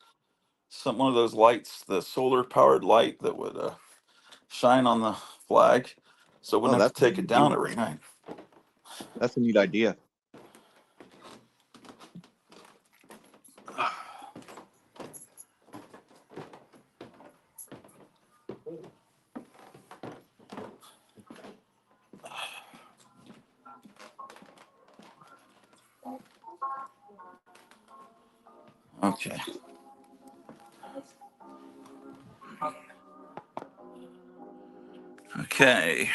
one of those lights, the solar powered light that would shine on the flag, so I Oh, wouldn't have that's to a take neat it down idea. every night. That's a neat idea. Okay. Okay.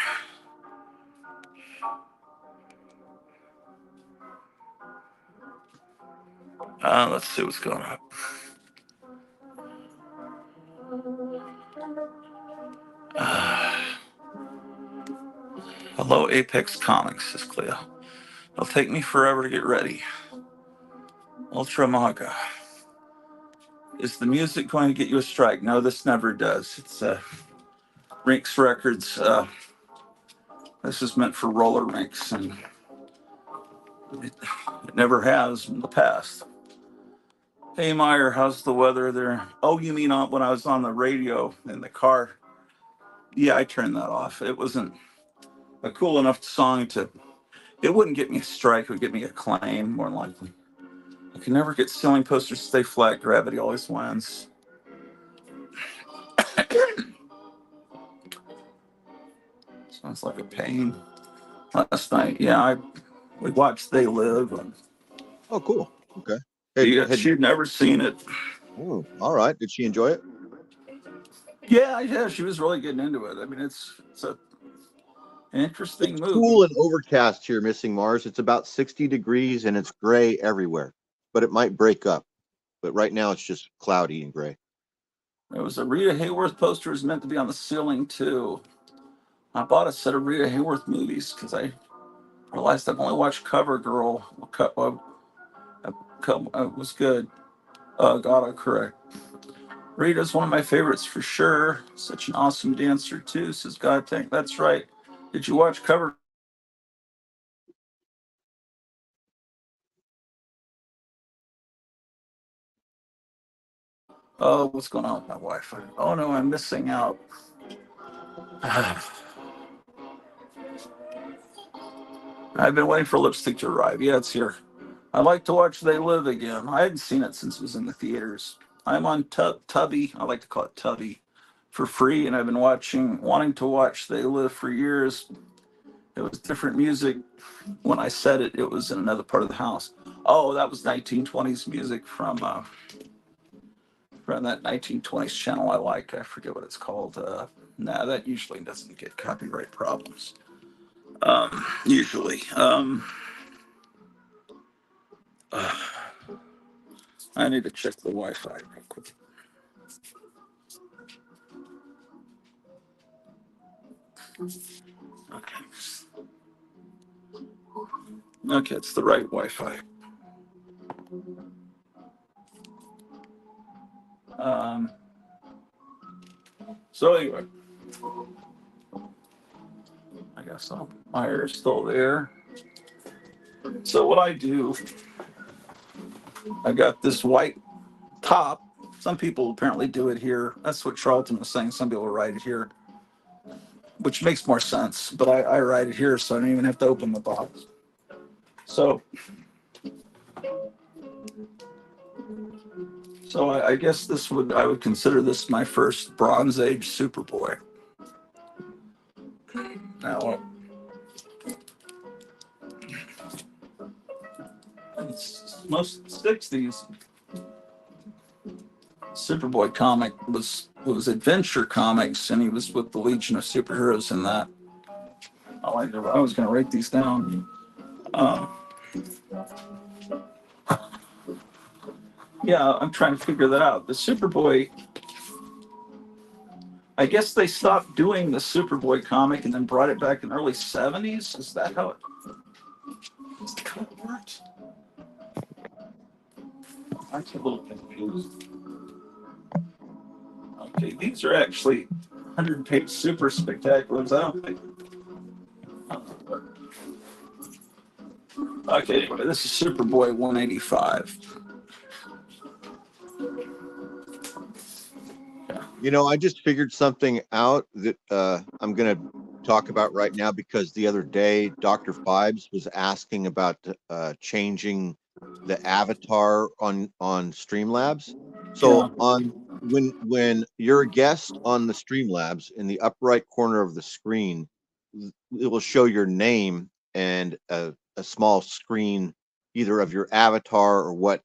Let's see what's going on. Hello, Apex Comics, says Cleo. It'll take me forever to get ready. Ultra Maga. Is the music going to get you a strike? No, this never does. It's Rinks Records. This is meant for roller rinks, and it never has in the past. Hey, Meyer, how's the weather there? Oh, you mean when I was on the radio in the car? Yeah, I turned that off. It wasn't a cool enough song it wouldn't get me a strike, it would get me a claim, more likely. I can never get ceiling posters to stay flat. Gravity always wins. Sounds like a pain. Last night, yeah, we watched They Live. And Oh, cool. Okay. she'd never seen it. Oh, all right. Did she enjoy it? Yeah, she was really getting into it. I mean, it's an interesting movie. Cool and overcast here, Missing Mars. It's about 60 degrees and it's gray everywhere, but it might break up. But right now it's just cloudy and gray. There was a Rita Hayworth poster was meant to be on the ceiling too. I bought a set of Rita Hayworth movies because I realized I've only watched CoverGirl. It was good. Got it correct. Rita's one of my favorites for sure. Such an awesome dancer too, says God Tank. That's right. Did you watch Cover? Oh, what's going on with my Wi-Fi? Oh no, I'm missing out. I've been waiting for Lipstick to arrive. Yeah, it's here. I'd like to watch They Live again. I hadn't seen it since it was in the theaters. I'm on Tubby. I like to call it Tubby for free, and I've been wanting to watch They Live for years. It was different music. When I said it, it was in another part of the house. Oh, that was 1920s music from that 1920s channel I like. I forget what it's called. Nah, that usually doesn't get copyright problems. Usually. I need to check the Wi-Fi real quick. Okay. Okay, it's the right Wi-Fi. So anyway, I guess Meyer's still there. So what I do, I got this white top. Some people apparently do it here. That's what Charlton was saying. Some people write it here, which makes more sense. But I write it here, so I don't even have to open the box. So I guess I would consider this my first Bronze Age Superboy. Now, it's most 60s. Superboy comic was Adventure Comics, and he was with the Legion of Superheroes in that. I was going to write these down. Yeah, I'm trying to figure that out. The Superboy, I guess they stopped doing the Superboy comic and then brought it back in the early 70s. Is that how it worked? I'm a little confused. Okay, these are actually 100-page super spectaculars. I don't think. Okay, anyway, this is Superboy 185. You know, I just figured something out that I'm going to talk about right now, because the other day Dr. Fibes was asking about changing the avatar on Streamlabs. So when you're a guest on the Streamlabs, in the upper right corner of the screen, it will show your name and a small screen either of your avatar or what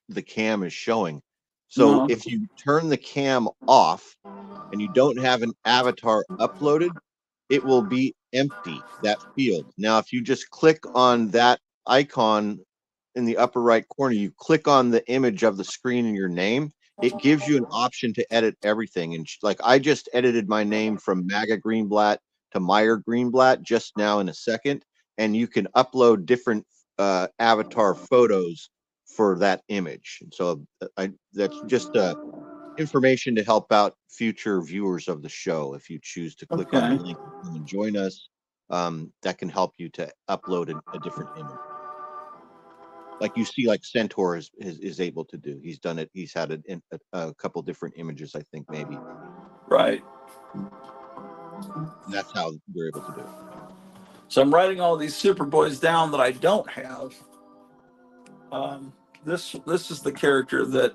the cam is showing. So if you turn the cam off and you don't have an avatar uploaded, it will be empty, that field. Now, if you just click on that icon in the upper right corner, you click on the image of the screen and your name, it gives you an option to edit everything. And like I just edited my name from Maga Greenblatt to Meyer Greenblatt just now in a second, and you can upload different avatar photos for that image. And so that's just information to help out future viewers of the show. If you choose to click on the link and join us, that can help you to upload a different image. Like you see, like Centaur is able to do. He's done it. He's had it in a couple different images, I think, maybe. Right. And that's how they're able to do it. So I'm writing all these Superboys down that I don't have. This is the character that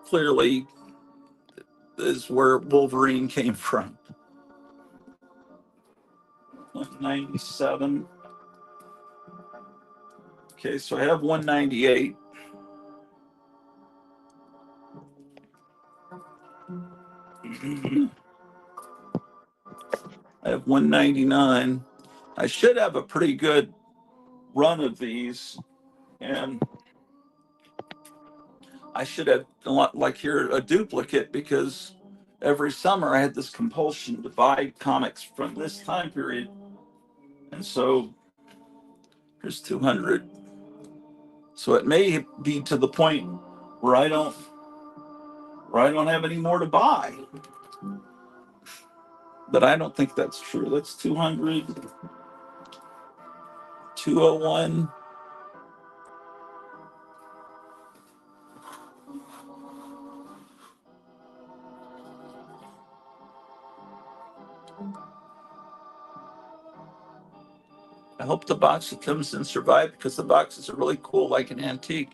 clearly is where Wolverine came from. 197. Okay, so I have 198. I have 199. I should have a pretty good run of these, and I should have a lot like here a duplicate, because every summer I had this compulsion to buy comics from this time period, and so here's 200. So it may be to the point where I don't have any more to buy, but I don't think that's true. That's 200, 201. I hope the box that comes in survive, because the boxes are really cool, like an antique.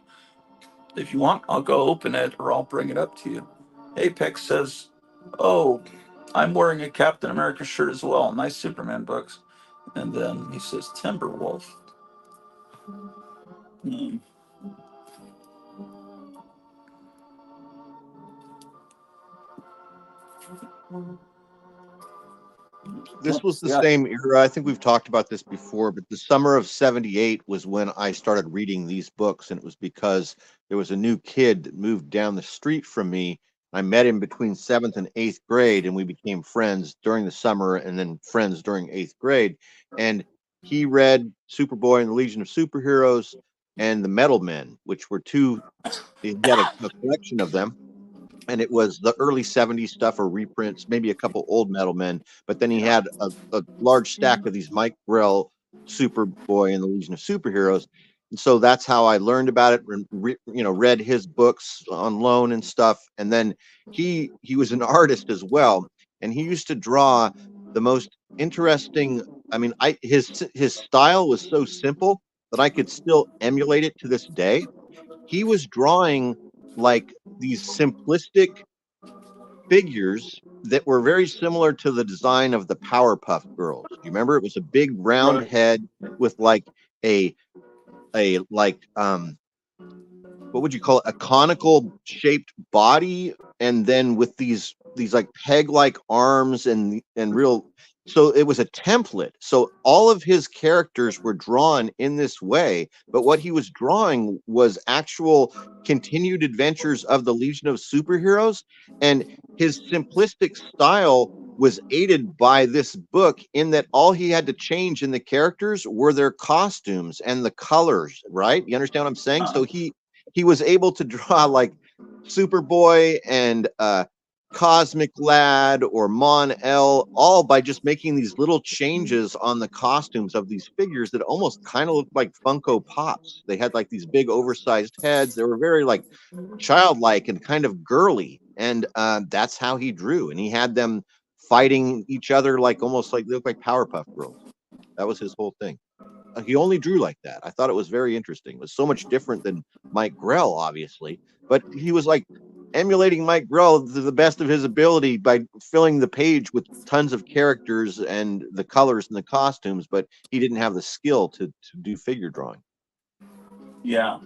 If you want, I'll go open it, or I'll bring it up to you. Apex says, "Oh, I'm wearing a Captain America shirt as well. Nice Superman books." And then he says, "Timberwolf." This was the same era. I think we've talked about this before, but the summer of '78 was when I started reading these books, and it was because there was a new kid that moved down the street from me. I met him between 7th and 8th grade, and we became friends during the summer and then friends during 8th grade. And he read Superboy and the Legion of Superheroes and the Metal Men, which were he had a collection of them. And it was the early '70s stuff or reprints, maybe a couple old Metal Men, but then he had a large stack of these Mike Grell Superboy and the Legion of Superheroes. And so that's how I learned about it, read his books on loan and stuff. And then he was an artist as well, and he used to draw the most interesting. I mean, his style was so simple that I could still emulate it to this day. He was drawing like these simplistic figures that were very similar to the design of the Powerpuff Girls. Do you remember? It was a big round head with like a like what would you call it? A conical shaped body, and then with these like peg like arms and real. So it was a template. So all of his characters were drawn in this way, but what he was drawing was actual continued adventures of the Legion of Superheroes, and his simplistic style was aided by this book in that all he had to change in the characters were their costumes and the colors, right? You understand what I'm saying? So he was able to draw like Superboy and Cosmic Lad or Mon-El, all by just making these little changes on the costumes of these figures that almost kind of looked like Funko Pops. They had like these big oversized heads. They were very like childlike and kind of girly. And that's how he drew. And he had them fighting each other like almost like they looked like Powerpuff Girls. That was his whole thing. He only drew like that. I thought it was very interesting. It was so much different than Mike Grell, obviously, but he was like emulating Mike Grell to the best of his ability by filling the page with tons of characters and the colors and the costumes, but he didn't have the skill to do figure drawing. Yeah.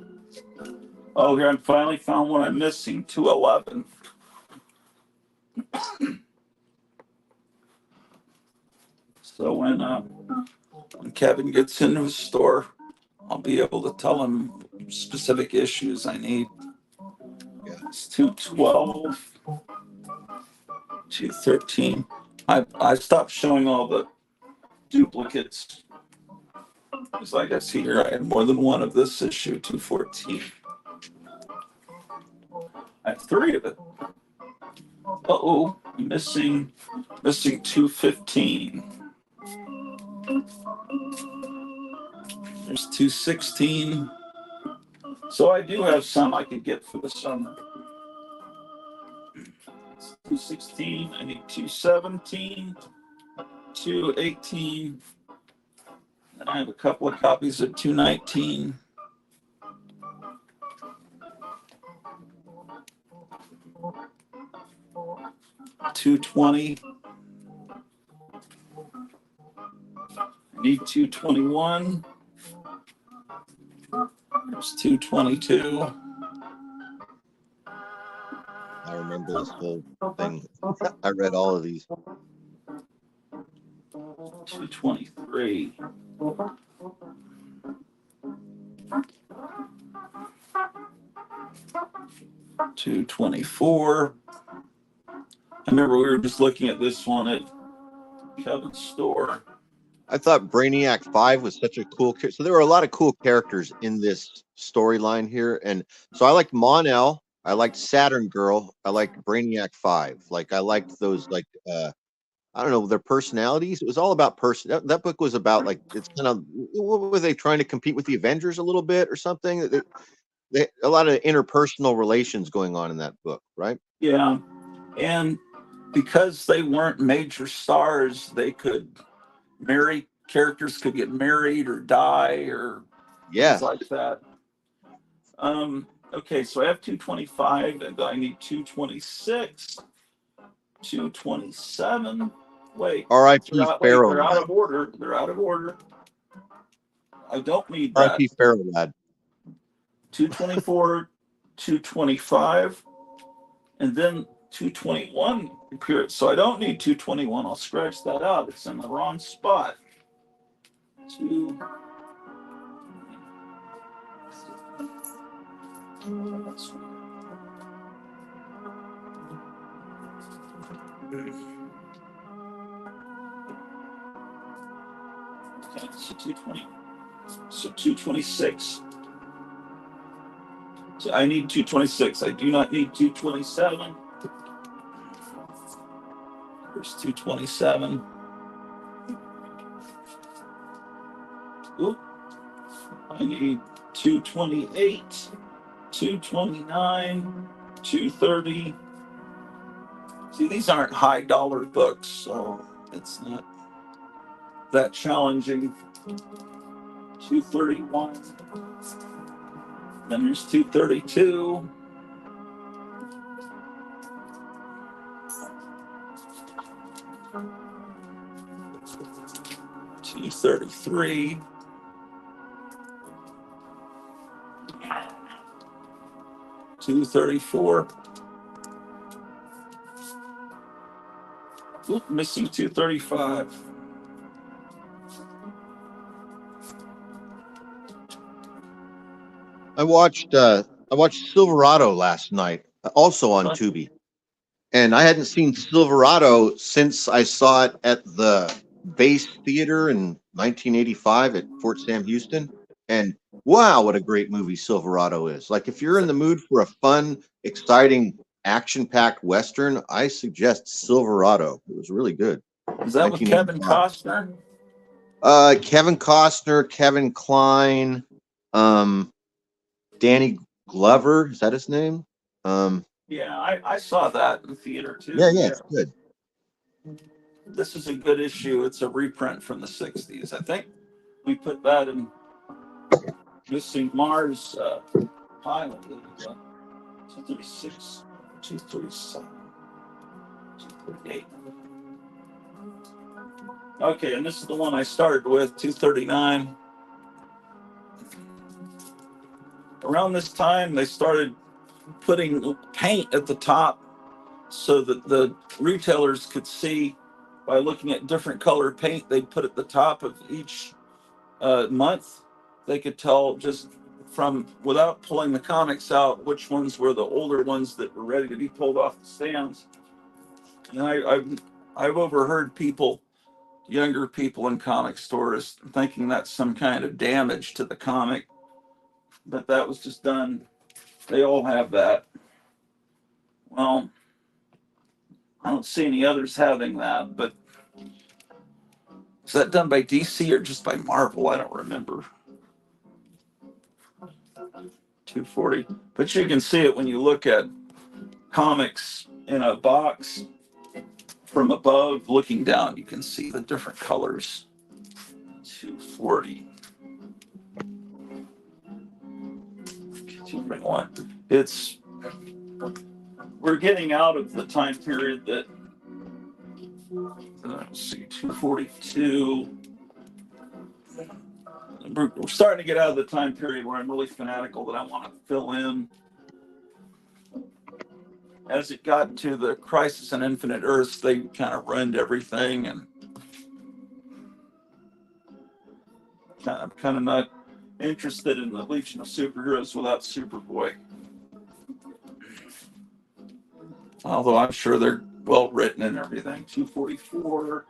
Oh, here I finally found one I'm missing. 211. So when Kevin gets into his store, I'll be able to tell them specific issues I need. Yeah. It's 212, 213. I stopped showing all the duplicates because I guess here I had more than one of this issue, 214. I have 3 of it. Uh-oh, I'm missing 215. There's 216. So I do have some I could get for the summer. 216, I need 217, 218, and I have a couple of copies of 219. $220. I need 221. There's 222. I remember this whole thing. I read all of these. 223. $224. I remember we were just looking at this one at Kevin's store. I thought Brainiac 5 was such a cool character. So there were a lot of cool characters in this storyline here. And so I liked Mon-El. I liked Saturn Girl. I liked Brainiac 5. Like I liked those I don't know, their personalities. It was all about that book was about like it's kind of what were they trying to compete with the Avengers a little bit or something? A lot of interpersonal relations going on in that book, right? Yeah. And because they weren't major stars, they could characters could get married or die or things like that. Okay, so I have 225 and I need 226, 227. Wait, R.I.P. Pharaoh. they're out of order. They're out of order. I don't need that. R.I.P. Pharaoh, lad. 224, 225, and then 221 appeared. So I don't need 221. I'll scratch that out. It's in the wrong spot. Two. Okay, so 220. So 226. So I need 226. I do not need 227. There's 227. Oop. I need 228, 229, 230. See, these aren't high dollar books, so it's not that challenging. 231. Then there's 232. $233. $234. Oop, missing 235. I watched Silverado last night, also on Tubi. And I hadn't seen Silverado since I saw it at the Base Theater in 1985 at Fort Sam Houston. And wow, what a great movie Silverado is. Like if you're in the mood for a fun, exciting, action-packed Western, I suggest Silverado. It was really good. Is that with Kevin Costner? Kevin Costner, Kevin Kline, Danny Glover, is that his name? Yeah, I saw that in the theater too. Yeah, it's good. This is a good issue. It's a reprint from the 60s. I think we put that in Missing Mars pile. 236, 237, 238. Okay, and this is the one I started with, 239. Around this time, they started putting paint at the top so that the retailers could see by looking at different color paint they'd put at the top of each month. they could tell just from without pulling the comics out which ones were the older ones that were ready to be pulled off the stands. And I've overheard people, younger people in comic stores, thinking that's some kind of damage to the comic, but that was just done. They all have that. Well, I don't see any others having that, but is that done by DC or just by Marvel? I don't remember. 240. But you can see it when you look at comics in a box from above looking down. You can see the different colors. 240. 241. We're getting out of the time period that, let's see, 242. We're starting to get out of the time period where I'm really fanatical that I want to fill in. As it got to the Crisis on Infinite Earths, they kind of ruined everything, and I'm kind of not interested in the Legion of Superheroes without Superboy. Although I'm sure they're well written and everything. 244.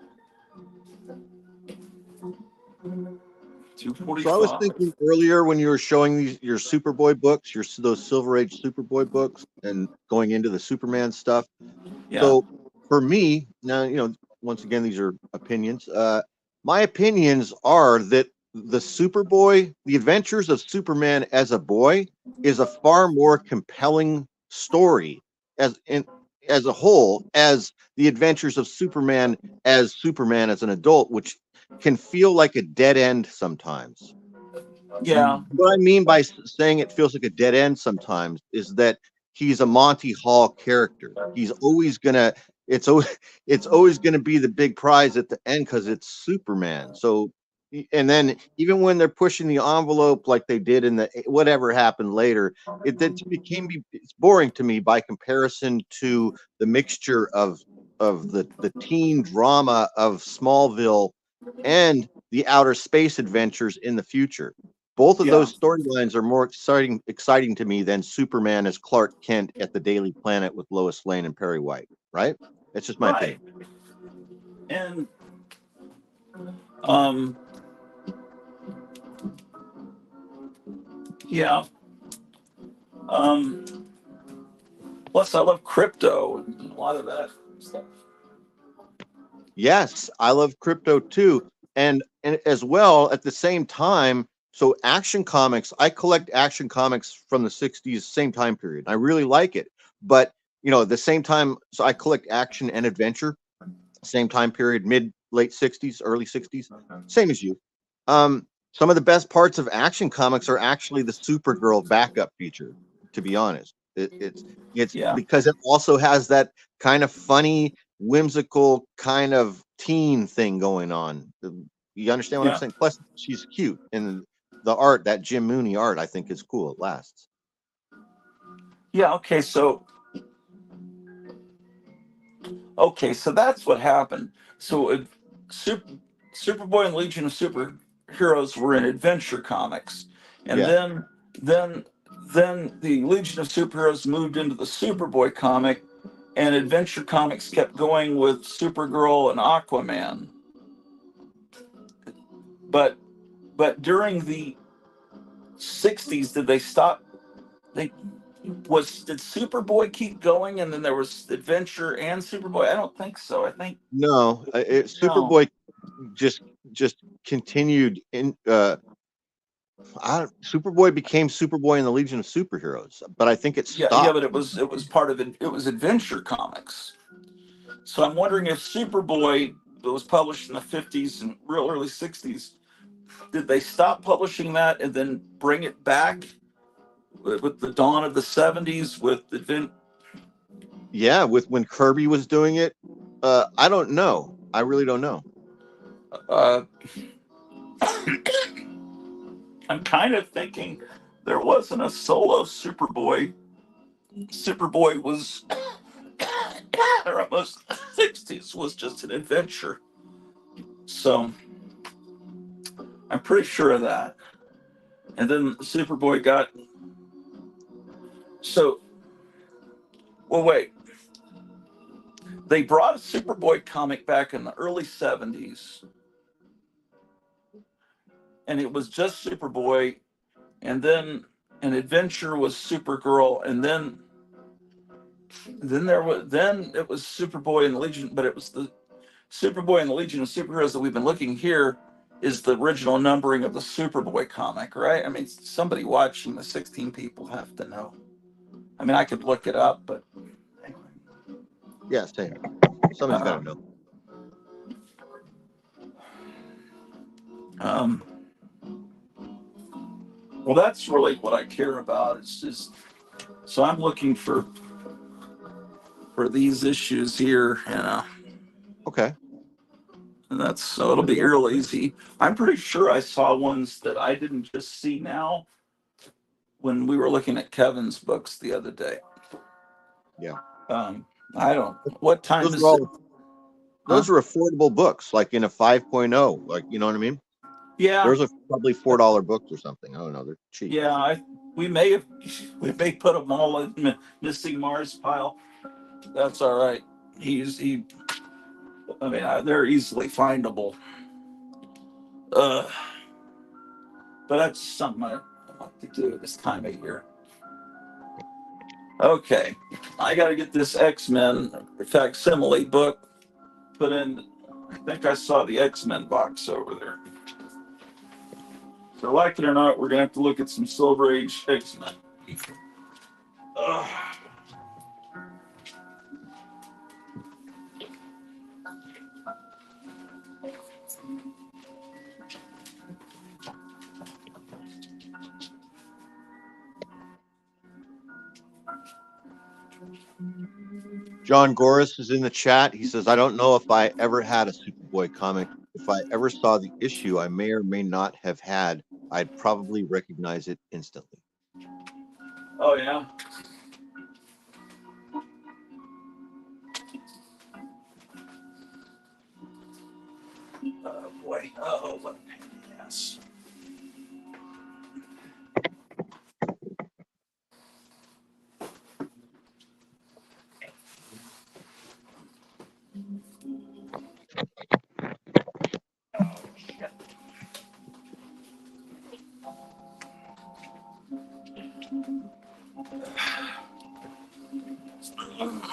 245. So I was thinking earlier when you were showing your Superboy books, those Silver Age Superboy books, and going into the Superman stuff. Yeah. So for me, now, once again, these are opinions. My opinions are that the Superboy, the Adventures of Superman as a boy, is a far more compelling story as a whole as the Adventures of Superman as an adult, which can feel like a dead end sometimes. Yeah. What I mean by saying it feels like a dead end sometimes is that he's a Monty Hall character. He's always gonna it's always gonna be the big prize at the end because it's Superman. So, and then even when they're pushing the envelope like they did in the whatever happened later, it's boring to me by comparison to the mixture of the teen drama of Smallville and the outer space adventures in the future. Both of those storylines are more exciting to me than Superman as Clark Kent at the Daily Planet with Lois Lane and Perry White. Right? That's just my opinion. And yeah. Plus, I love crypto and a lot of that stuff. Yes, I love crypto too, and as well at the same time. So Action Comics, I collect Action Comics from the '60s, same time period. I really like it, but the same time. So I collect Action and Adventure, same time period, late '60s, early '60s, same as you. Some of the best parts of Action Comics are actually the Supergirl backup feature. To be honest, it's because it also has that kind of funny, whimsical kind of teen thing going on. You understand what I'm saying? Plus, she's cute, and the art, that Jim Mooney art, I think is cool. It lasts. Yeah. Okay. So that's what happened. So Superboy and Legion of Superheroes were in Adventure Comics, and then the Legion of Superheroes moved into the Superboy comic, and Adventure Comics kept going with Supergirl and Aquaman. But during the '60s, did they stop? Did Superboy keep going, and then there was Adventure and Superboy? I don't think so. I think no. Superboy just continued in. Superboy became Superboy in the Legion of Superheroes, but I think it stopped. Yeah, but it was part of it. It was Adventure Comics. So I'm wondering if Superboy that was published in the '50s and real early '60s, did they stop publishing that and then bring it back with the dawn of the '70s with Yeah, with when Kirby was doing it. I don't know. I really don't know. I'm kind of thinking there wasn't a solo Superboy. Superboy was, or almost '60s, was just an adventure. So I'm pretty sure of that. And then Superboy got so. Well, wait. They brought a Superboy comic back in the early '70s, and it was just Superboy, and then an adventure was Supergirl, and then it was Superboy and the Legion, but it was the Superboy and the Legion of Superheroes that we've been looking here is the original numbering of the Superboy comic, right? I mean, somebody watching the 16 people have to know. I mean, I could look it up, but anyway. Yeah, same. Somebody's got to know. Well, that's really what I care about. It's just so I'm looking for these issues here, Okay. and that's so it'll be real easy. I'm pretty sure I saw ones that I didn't just see now when we were looking at Kevin's books the other day. Yeah. I don't. What time Those is are all, it? those are affordable books, like in a 5.0, like, you know what I mean? Yeah, Those are probably $4 books or something. I don't know. They're cheap. yeah. We may put them all in Missing Mars pile. That's all right. I mean, they're easily findable. But that's something I like to do this time of year. Okay, I got to get this X-Men facsimile book put in. I think I saw the X-Men box over there. So, like it or not, we're gonna have to look at some Silver Age X-Men. John Goris is in the chat. He says, I don't know if I ever had a Superboy comic. If I ever saw the issue I may or may not have had, I'd probably recognize it instantly. Oh yeah. Oh boy. Oh, what a pain in the ass.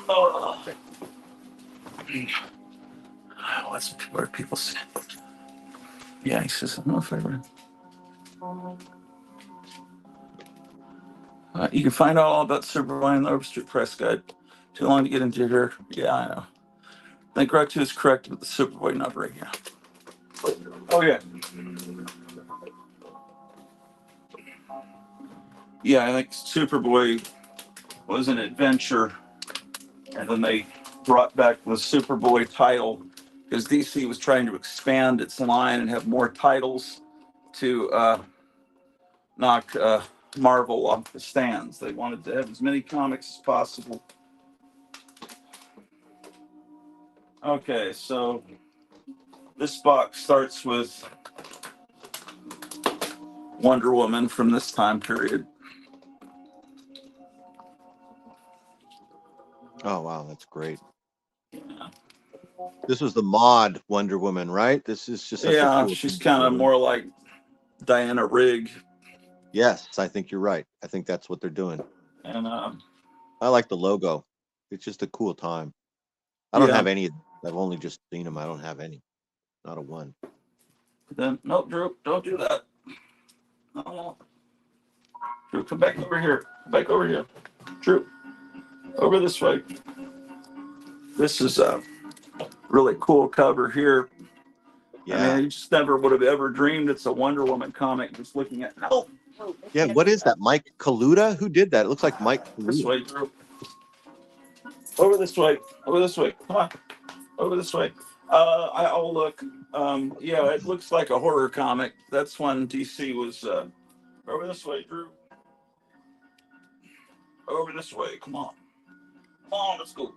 Oh. Where people say. Yeah, he says, I don't know if I ever. You can find out all about Superboy in the Over Street Press Guide. Too long to get into here. Yeah, I know. I think Rock 2 is correct with the Superboy numbering. Yeah. Oh, yeah. Yeah, I think Superboy was an adventure, and then they brought back the Superboy title because DC was trying to expand its line and have more titles to knock Marvel off the stands. They wanted to have as many comics as possible. Okay, so this box starts with Wonder Woman from this time period. Oh, wow. That's great. Yeah, This was the mod Wonder Woman, right? This is just such a cool she's thing. kind of more like Diana Rigg. Yes, I think you're right. I think that's what they're doing. And I like the logo. It's just a cool time. I don't have any. I've only just seen them. I don't have any. Not a one. then, no, Drew, don't do that. No. Drew, come back over here. Come back over here. Drew, over this way. This is a really cool cover here. Yeah. I mean, you just never would have ever dreamed it's a Wonder Woman comic just looking at. No. Yeah, what is that? Mike Kaluta? Who did that? It looks like Mike Kaluta. This way, Drew. Over this way. Over this way. Come on. Over this way. I'll look. Yeah, it looks like a horror comic. That's when DC was. Over this way, Drew. Over this way. Come on. Come on, let's go.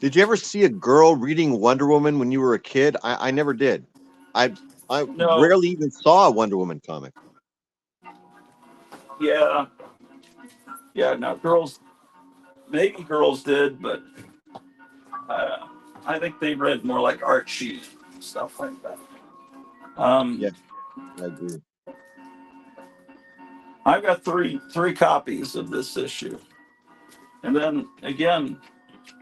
Did you ever see a girl reading Wonder Woman when you were a kid? I never did. I I No. rarely even saw a Wonder Woman comic. Yeah. Yeah, no, maybe girls did, but I think they read more like Archie, stuff like that. Yeah, I agree. I've got three copies of this issue. And then again,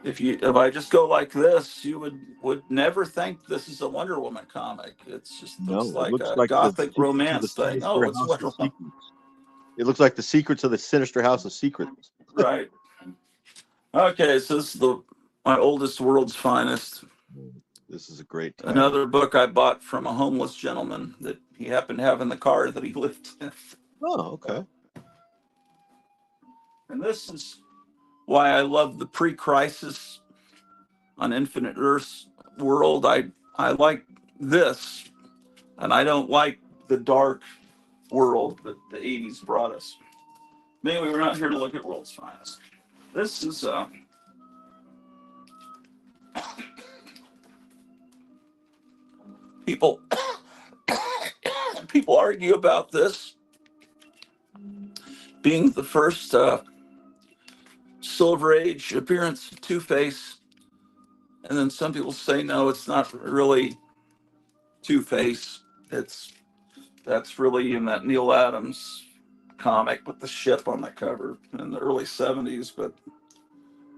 if I just go like this, you would never think this is a Wonder Woman comic. It just looks No, it like looks a like the gothic secrets of the romance thing. Oh, Sinister it's House Wonder of Woman. Secrets. It looks like the secrets of the Sinister House of Secrets. Right. Okay, so this is my oldest world's finest. This is a great title. Another book I bought from a homeless gentleman that he happened to have in the car that he lived in. Oh, okay. And this is why I love the pre-crisis on Infinite Earths world. I like this, and I don't like the dark world that the 80s brought us. Anyway, we're not here to look at world's finest. This is people people argue about this being the first Silver Age appearance of Two-Face, and then some people say no, it's not really Two-Face. That's really in that Neil Adams comic with the ship on the cover in the early 70s, but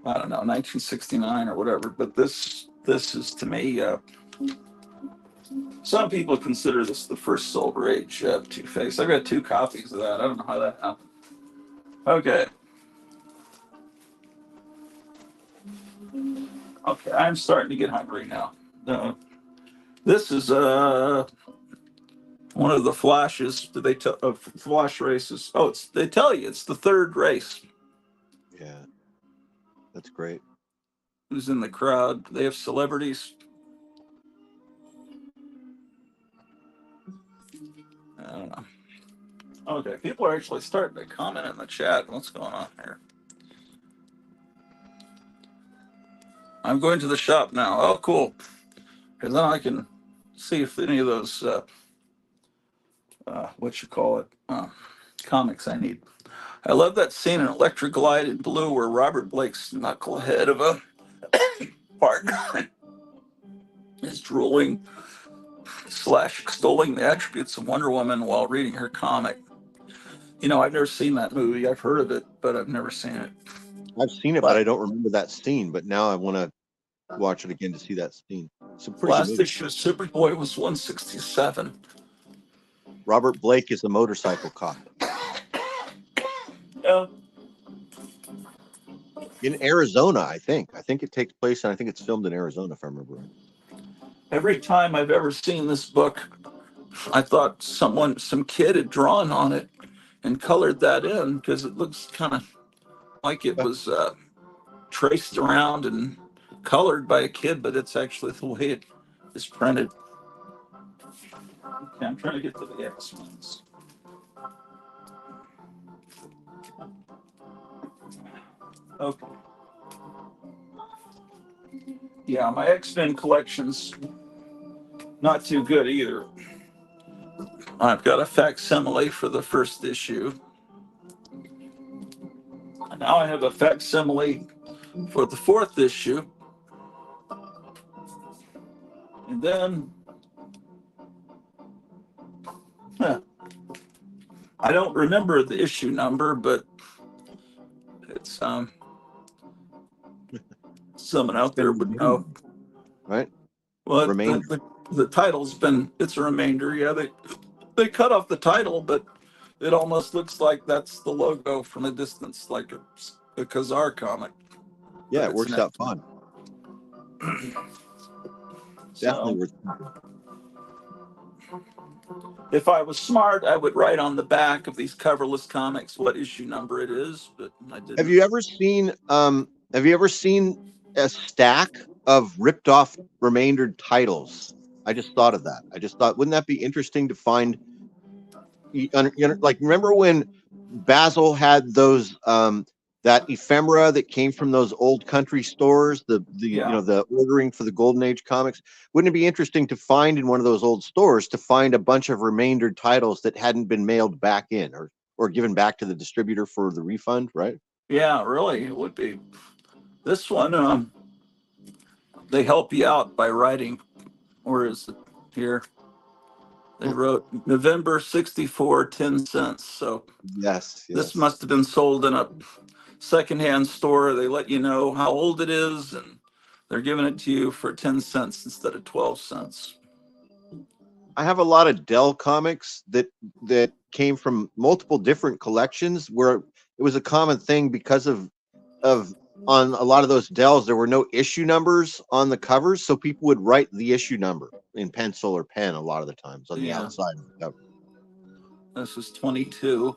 I don't know, 1969 or whatever. But this is, to me, some people consider this the first Silver Age Two-Face. I've got 2 copies of that. I don't know how that happened. Okay. Okay, I'm starting to get hungry now. This is one of the flashes that they of flash races. Oh, they tell you it's the 3rd race. Yeah, that's great. Who's in the crowd? They have celebrities. I don't know. Okay, people are actually starting to comment in the chat. What's going on here? I'm going to the shop now. Oh, cool. Because then I can see if any of those, comics I need. I love that scene in Electric Light in Blue where Robert Blake's knucklehead of a partner is drooling / extolling the attributes of Wonder Woman while reading her comic. I've never seen that movie. I've heard of it, but I've never seen it. I've seen it, but I don't remember that scene. But now I want to watch it again to see that scene. It's a pretty good Last movie. issue of Superboy was 167. Robert Blake is a motorcycle cop Yeah. in Arizona, I think. I think it takes place, and I think it's filmed in Arizona, if I remember right. Every time I've ever seen this book, I thought some kid had drawn on it and colored that in because it looks kind of like it was traced around and colored by a kid, but it's actually the way it is printed. Okay, I'm trying to get to the X-Men's. Okay. Yeah, my X-Men collection's not too good either. I've got a facsimile for the first issue. And now I have a facsimile for the 4th issue. And then I don't remember the issue number, but it's someone out there would know. Right? Well, Remainder. the title's it's a remainder. Yeah, they cut off the title, but it almost looks like that's the logo from a distance, like a Khazar comic. Yeah, it works out fun. Definitely worth it. If I was smart, I would write on the back of these coverless comics what issue number it is, but I didn't. Have you ever seen a stack of ripped off remaindered titles? I just thought of that. I just thought, wouldn't that be interesting to find? Like, remember when Basil had those that ephemera that came from those old country stores, the Yeah. the ordering for the Golden Age comics. Wouldn't it be interesting to find in one of those old stores to find a bunch of remaindered titles that hadn't been mailed back in or given back to the distributor for the refund, right? Yeah, really, it would be. This one, they help you out by writing. Where is it here? They wrote November 64, 10 cents. So Yes, this yes. must have been sold in a secondhand store. They let you know how old it is, and they're giving it to you for 10 cents instead of 12 cents. I have a lot of Dell comics that came from multiple different collections where it was a common thing because of on a lot of those Dells there were no issue numbers on the covers, so people would write the issue number in pencil or pen a lot of the times on the Yeah, outside of the cover. this is 22.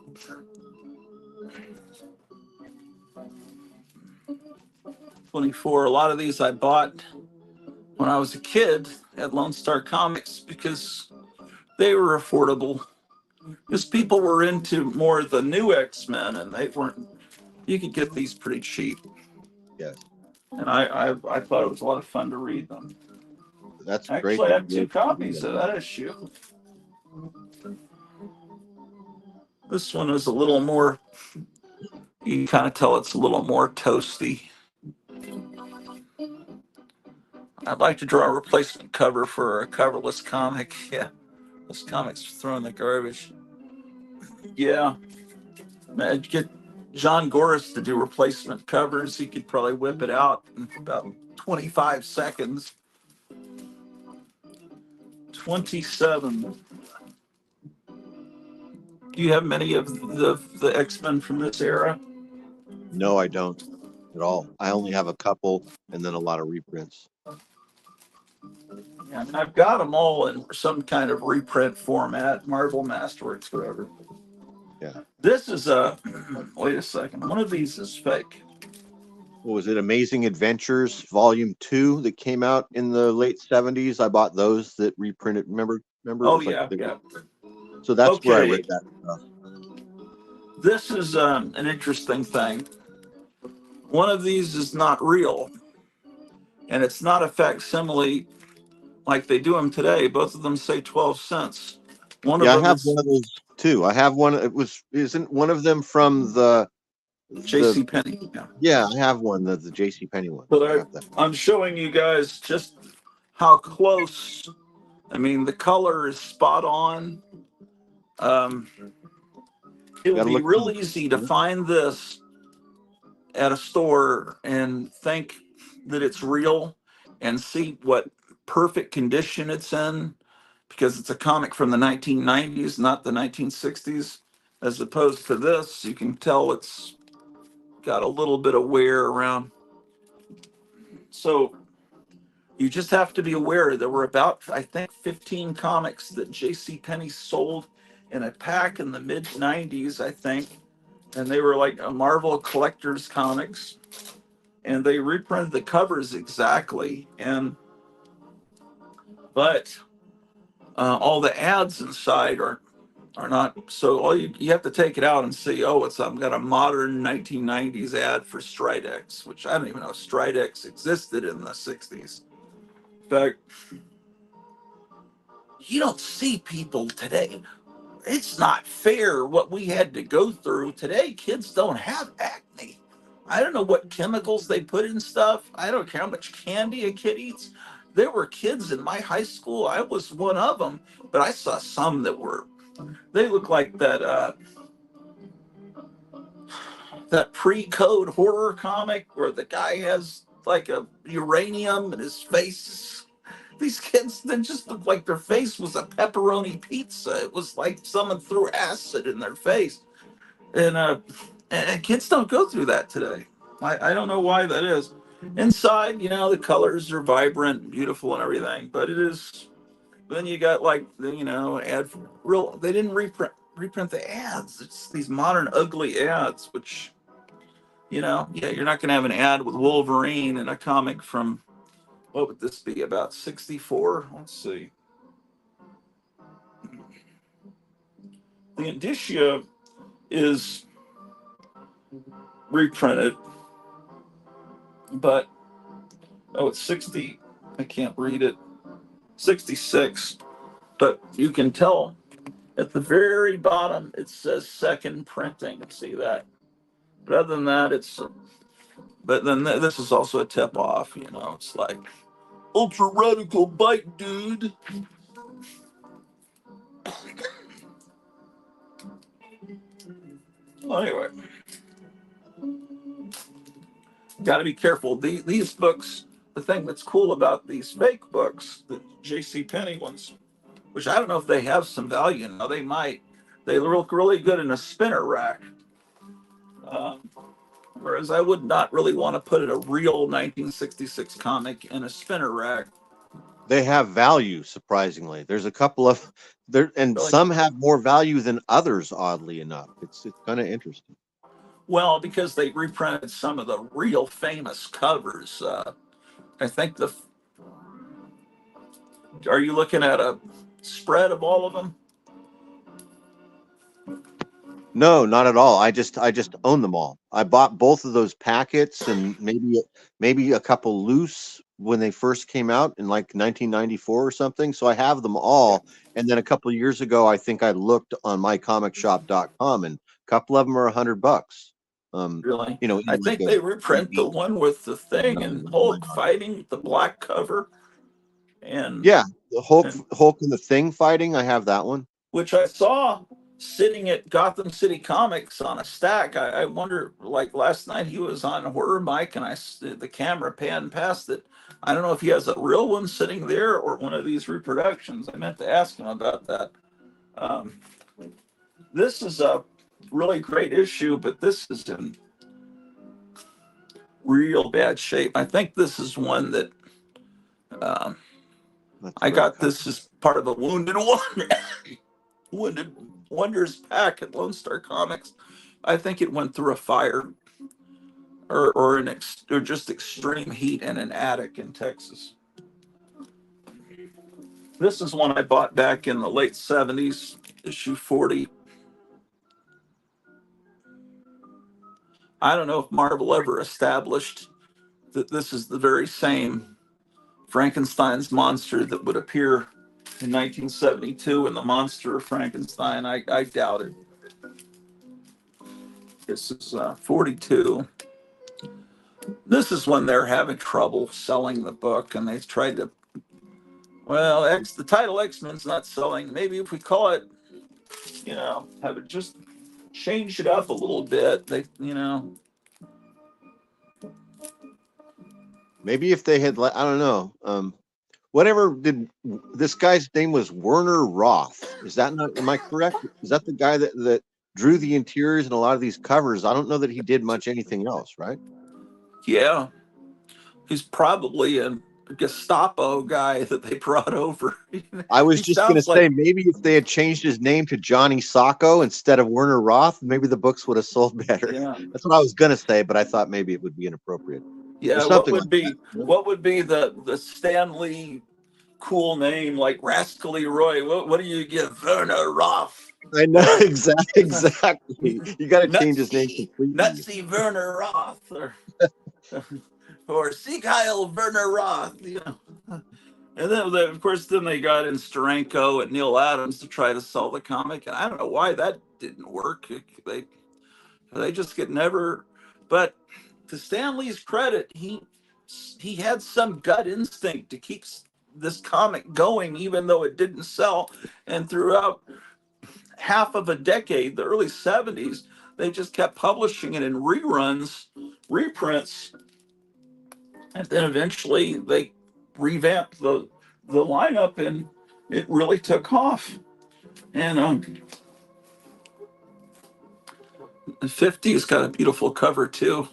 24. A lot of these I bought when I was a kid at Lone Star Comics because they were affordable. Because people were into more the new X-Men, and they weren't. You could get these pretty cheap, Yes, and I thought it was a lot of fun to read them. that's great Actually, I that have you're two able to do copies that. of that issue. This one is a little more. You can kind of tell it's a little more toasty. I'd like to draw a replacement cover for a coverless comic. Yeah, this comic's thrown in the garbage. Yeah, I'd get John Goris to do replacement covers. He could probably whip it out in about 25 seconds. 27. Do you have many of the X-Men from this era? No, I don't at all. I only have a couple and then a lot of reprints. Yeah, I mean, I've got them all in some kind of reprint format, Marvel Masterworks, whatever. Yeah. This is a, wait a second, one of these is fake. What was it? Amazing Adventures Volume 2 that came out in the late 70s. I bought those that reprinted. Remember it Oh, was like yeah, yeah. so that's where I Okay, read that stuff. this is an interesting thing. One of these is not real, and it's not a facsimile like they do them today. Both of them say 12 cents. One of Yeah, I them have is one of those too. I have one. It was isn't one of them from the J.C. Penney. Yeah. yeah, I have one, the JC Penney one. But I have that. I'm showing you guys just how close. I mean, the color is spot on. Um, it would Gotta be look real through easy to the find this at a store and think that it's real and see what perfect condition it's in because it's a comic from the 1990s, not the 1960s. As opposed to this, you can tell it's got a little bit of wear around. So you just have to be aware there were about, I think, 15 comics that J.C. Penney sold in a pack in the mid 90s, I think. And they were like a Marvel collector's comics. And they reprinted the covers exactly. But all the ads inside are not. So all you have to take it out and see, oh, it's got a modern 1990s ad for Stridex, which I don't even know if Stridex existed in the 60s. In fact, you don't see people today. It's not fair what we had to go through. Today, kids don't have acne. I don't know what chemicals they put in stuff. I don't care how much candy a kid eats. There were kids in my high school. I was one of them, but I saw some that were. They look like that pre-code horror comic where the guy has like a uranium in his face. These kids, they just looked like their face was a pepperoni pizza. It was like someone threw acid in their face. And kids don't go through that today. I don't know why that is. Inside, the colors are vibrant, beautiful, and everything, but it is. Then you got like ad for real. They didn't reprint the ads. It's these modern ugly ads, which yeah, you're not going to have an ad with Wolverine in a comic from what would this be about 64? Let's see. The indicia is reprinted, but oh, it's 60. I can't read it. 66, but you can tell at the very bottom it says second printing. See that? But other than that, it's. But then this is also a tip off. You know, it's like ultra radical bike, dude. Well, anyway, got to be careful. These books. The thing that's cool about these fake books, the J.C. Penney ones, which I don't know if they have some value now. They might. They look really good in a spinner rack. Whereas I would not really want to put a real 1966 comic in a spinner rack. They have value, surprisingly. There's a couple of there, and Really? some have more value than others. Oddly enough, it's kind of interesting. Well, because they reprinted some of the real famous covers. I think are you looking at a spread of all of them? No, not at all. I just own them all. I bought both of those packets and maybe a couple loose when they first came out in like 1994 or something. So I have them all. And then a couple of years ago, I think I looked on mycomicshop.com and a couple of them are $100. Really? You know, in I like think a they reprint the 8 one with the thing and Hulk fighting the black cover, and yeah, the Hulk and and the Thing fighting. I have that one. which I saw sitting at Gotham City Comics on a stack. I wonder, like last night he was on Horror Mike, and the camera panned past it. I don't know if he has a real one sitting there or one of these reproductions. I meant to ask him about that. Um, this is a really great issue, but this is in real bad shape. I think this is one that um, I got. This as part of the Wounded Wonder. Wounded Wonders pack at Lone Star Comics. I think it went through a fire or just extreme heat in an attic in Texas. This is one I bought back in the late 70s, issue 40. I don't know if Marvel ever established that this is the very same Frankenstein's monster that would appear in 1972 in The Monster of Frankenstein. I doubt it. This is 42. This is when they're having trouble selling the book, and they tried to. Well, the title X-Men's not selling. Maybe if we call it, have it just change it up a little bit. Maybe if they had, I don't know. Whatever did this guy's name was Werner Roth? Is that not? Am I correct? Is that the guy that drew the interiors and a lot of these covers? I don't know that he did much anything else, right? Yeah, he's probably a Gestapo guy that they brought over. I was He just going to sounds like say maybe if they had changed his name to Johnny Sacco instead of Werner Roth, maybe the books would have sold better. yeah. That's what I was going to say, but I thought maybe it would be inappropriate. Yeah, Or something like that. what would be the Stanley cool name like Rascally Roy? What do you give Werner Roth? I know exactly. You got to change his name completely. Nutsy Werner Roth or Sieg Heil Werner Roth, And then, of course, they got in Steranko and Neil Adams to try to sell the comic, and I don't know why that didn't work. They just get never. But to Stanley's credit, he had some gut instinct to keep this comic going, even though it didn't sell. And throughout half of a decade, the early 70s, they just kept publishing it in reprints, and then eventually they revamped the lineup, and it really took off. And the 50's got a beautiful cover too.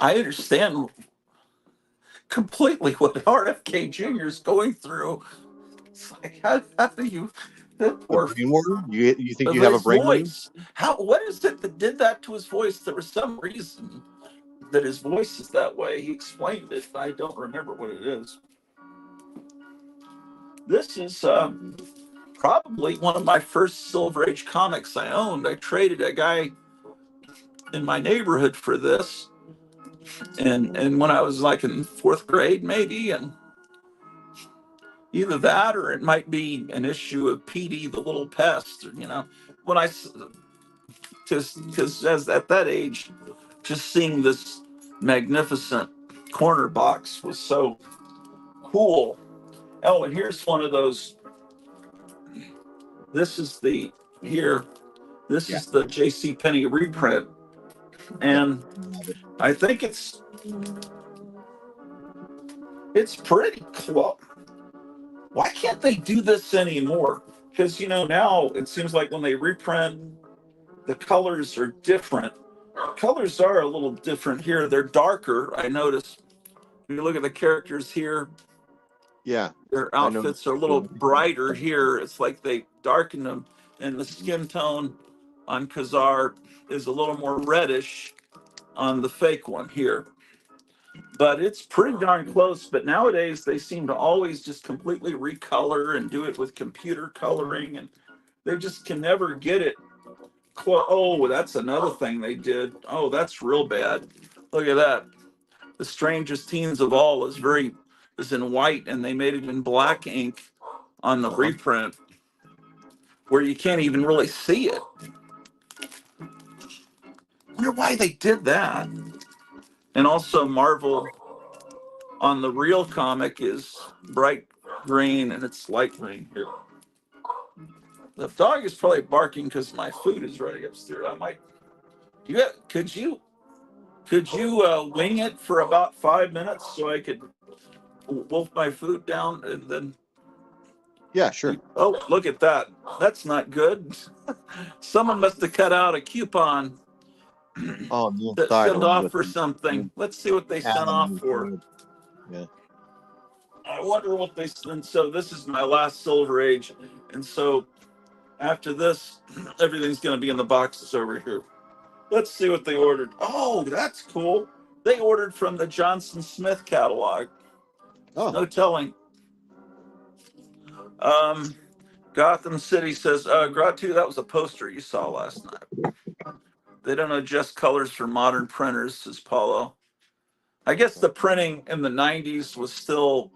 I understand completely what RFK Jr. is going through. It's like, how do you, that poor, brainworm? You think you have a his brainworm? voice? What is it that did that to his voice? There was some reason that his voice is that way. He explained it. I don't remember what it is. This is probably one of my first Silver Age comics I owned. I traded a guy in my neighborhood for this, and when I was like in fourth grade, maybe, and either that or it might be an issue of Petey the Little Pest. You know, when I because as at that age, just seeing this magnificent corner box was so cool. Oh, and here's one of those. This is the here. This is the J.C. Penney reprint, Yeah. and I think it's pretty close. Why can't they do this anymore? Because now it seems like when they reprint, the colors are different. Colors are a little different here. They're darker. I noticed. When you look at the characters here, Yeah. their I know. outfits are a little brighter here. It's like they darken them, and the skin tone on Khazar is a little more reddish on the fake one here. But it's pretty darn close. But nowadays they seem to always just completely recolor and do it with computer coloring, and they just can never get it. Oh, that's another thing they did. Oh, that's real bad. Look at that. The Strangest Teens of All is in white, and they made it in black ink on the reprint, where you can't even really see it. I wonder why they did that. And also Marvel on the real comic is bright green, and it's light green here. The dog is probably barking because my food is ready upstairs. I might. Could you wing it for about 5 minutes so I could wolf my food down and then? Yeah, sure. Oh, look at that. That's not good. Someone must have cut out a coupon Oh, on the that inside. sent off for something. Let's see what they sent off for. Yeah. I wonder what they. And so this is my last Silver Age, and so after this, everything's going to be in the boxes over here. Let's see what they ordered. Oh, that's cool. They ordered from the Johnson Smith catalog. Oh. No telling. Gotham City says, Gratu, that was a poster you saw last night. They don't adjust colors for modern printers, says Paulo. I guess the printing in the 90s was still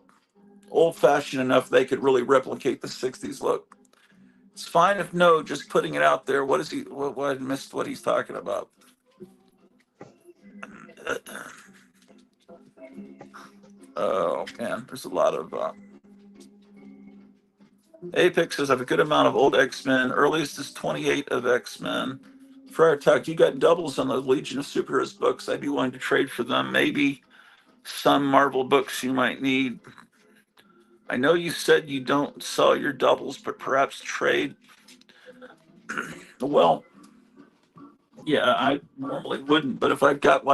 old-fashioned enough they could really replicate the 60s look. It's fine if no, just putting it out there. What is he? What I missed what he's talking about. Oh man, there's a lot of. Apex says I have a good amount of old X-Men. Earliest is 28 of X-Men. Friar Tuck, you got doubles on the Legion of Superheroes books. I'd be willing to trade for them. Maybe some Marvel books you might need. I know you said you don't sell your doubles, but perhaps trade. Well, yeah, I normally wouldn't, but if I've got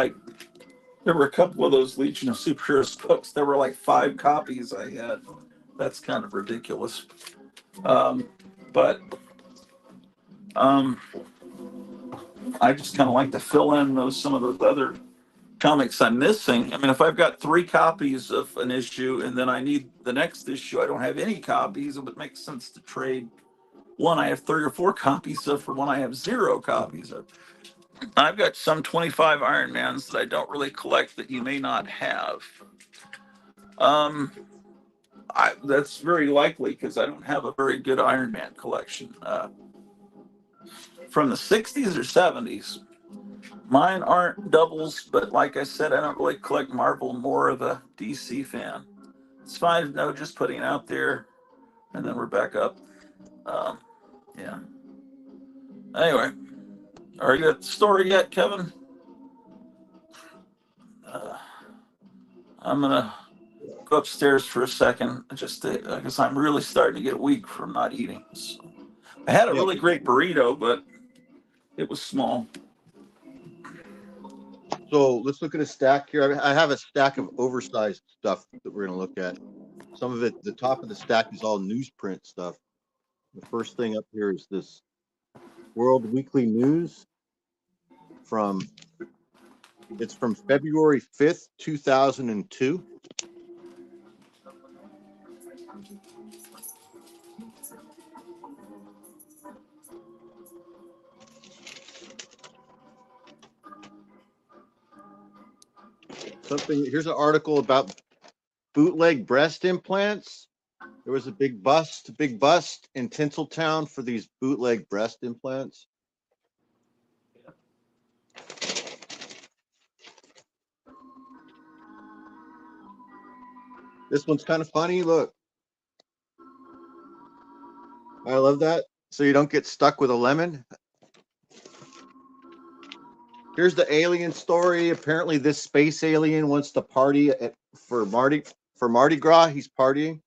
there were a couple of those Legion of Superheroes books. There were like 5 copies I had. That's kind of ridiculous. But I just kind of like to fill in some of those other comics I'm missing. I mean, if I've got 3 copies of an issue and then I need the next issue, I don't have any copies. It would make sense to trade one I have 3 or 4 copies of for one I have 0 copies of. I've got some 25 Iron Mans that I don't really collect that you may not have. That's very likely because I don't have a very good Iron Man collection. From the 60s or 70s. Mine aren't doubles, but like I said, I don't really collect Marvel, more of a DC fan. It's fine, no, just putting it out there, and then we're back up. Yeah. Anyway, are you at the store yet, Kevin? I'm gonna go upstairs for a second, just because I'm really starting to get weak from not eating. So, I had a really great burrito, but it was small. So let's look at a stack here. I have a stack of oversized stuff that we're going to look at. Some of it, the top of the stack is all newsprint stuff. The first thing up here is this World Weekly News it's from February 5th, 2002. Here's an article about bootleg breast implants. There was a big bust in Tinseltown for these bootleg breast implants. This one's kind of funny. Look, I love that. So you don't get stuck with a lemon. Here's the alien story. Apparently, this space alien wants to party for Mardi Gras. He's partying.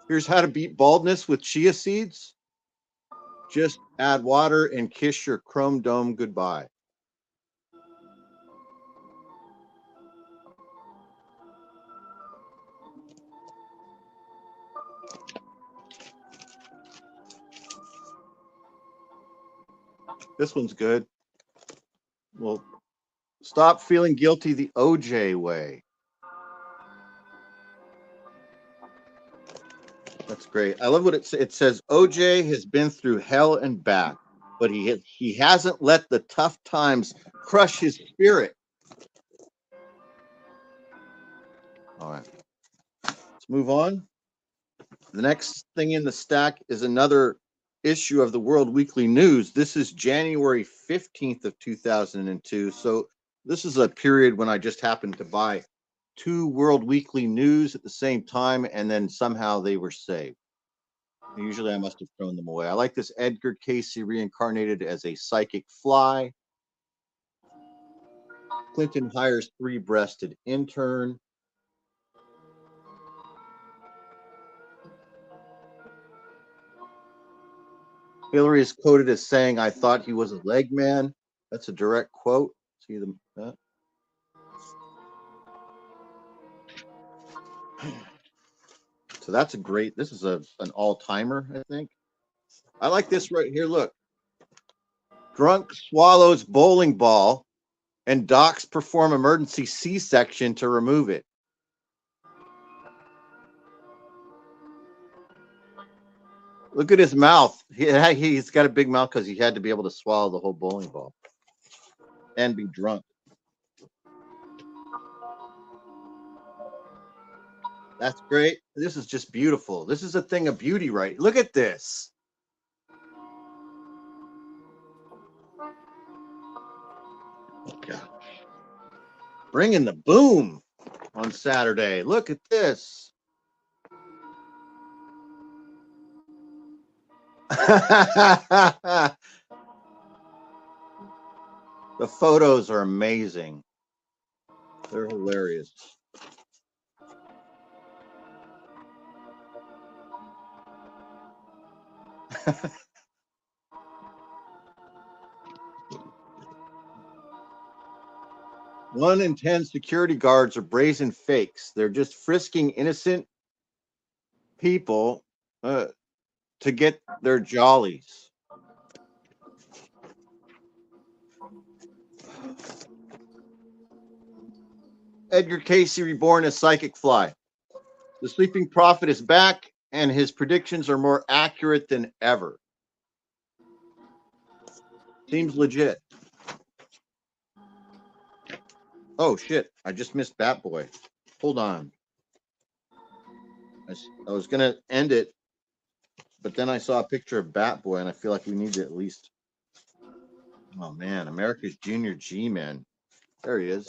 Here's how to beat baldness with chia seeds. Just add water and kiss your chrome dome goodbye. This one's good. Well, stop feeling guilty the OJ way. That's great. I love what it says. OJ has been through hell and back, but he hasn't let the tough times crush his spirit. All right, let's move on. The next thing in the stack is another issue of the World Weekly News. This is January 15th of 2002. So this is a period when I just happened to buy 2 World Weekly News at the same time, and then somehow they were saved. Usually I must have thrown them away. I like this Edgar Casey reincarnated as a psychic fly. Clinton hires 3-breasted intern. Hillary is quoted as saying, "I thought he was a leg man." That's a direct quote. See them. So that's a great. This is an all-timer, I think. I like this right here. Look, drunk swallows bowling ball, and docs perform emergency C-section to remove it. Look at his mouth. He's got a big mouth because he had to be able to swallow the whole bowling ball and be drunk. That's great. This is just beautiful. This is a thing of beauty, right? Look at this. God. Bringing the boom on Saturday. Look at this. The photos are amazing. They're hilarious. One in 10 security guards are brazen fakes. They're just frisking innocent people to get their jollies. Edgar Casey reborn as psychic fly. The sleeping prophet is back, and his predictions are more accurate than ever. Seems legit. Oh shit! I just missed Bat Boy. Hold on. I was gonna end it, but then I saw a picture of Bat Boy, and I feel like we need to at least. Oh man, America's Junior G-Man. There he is.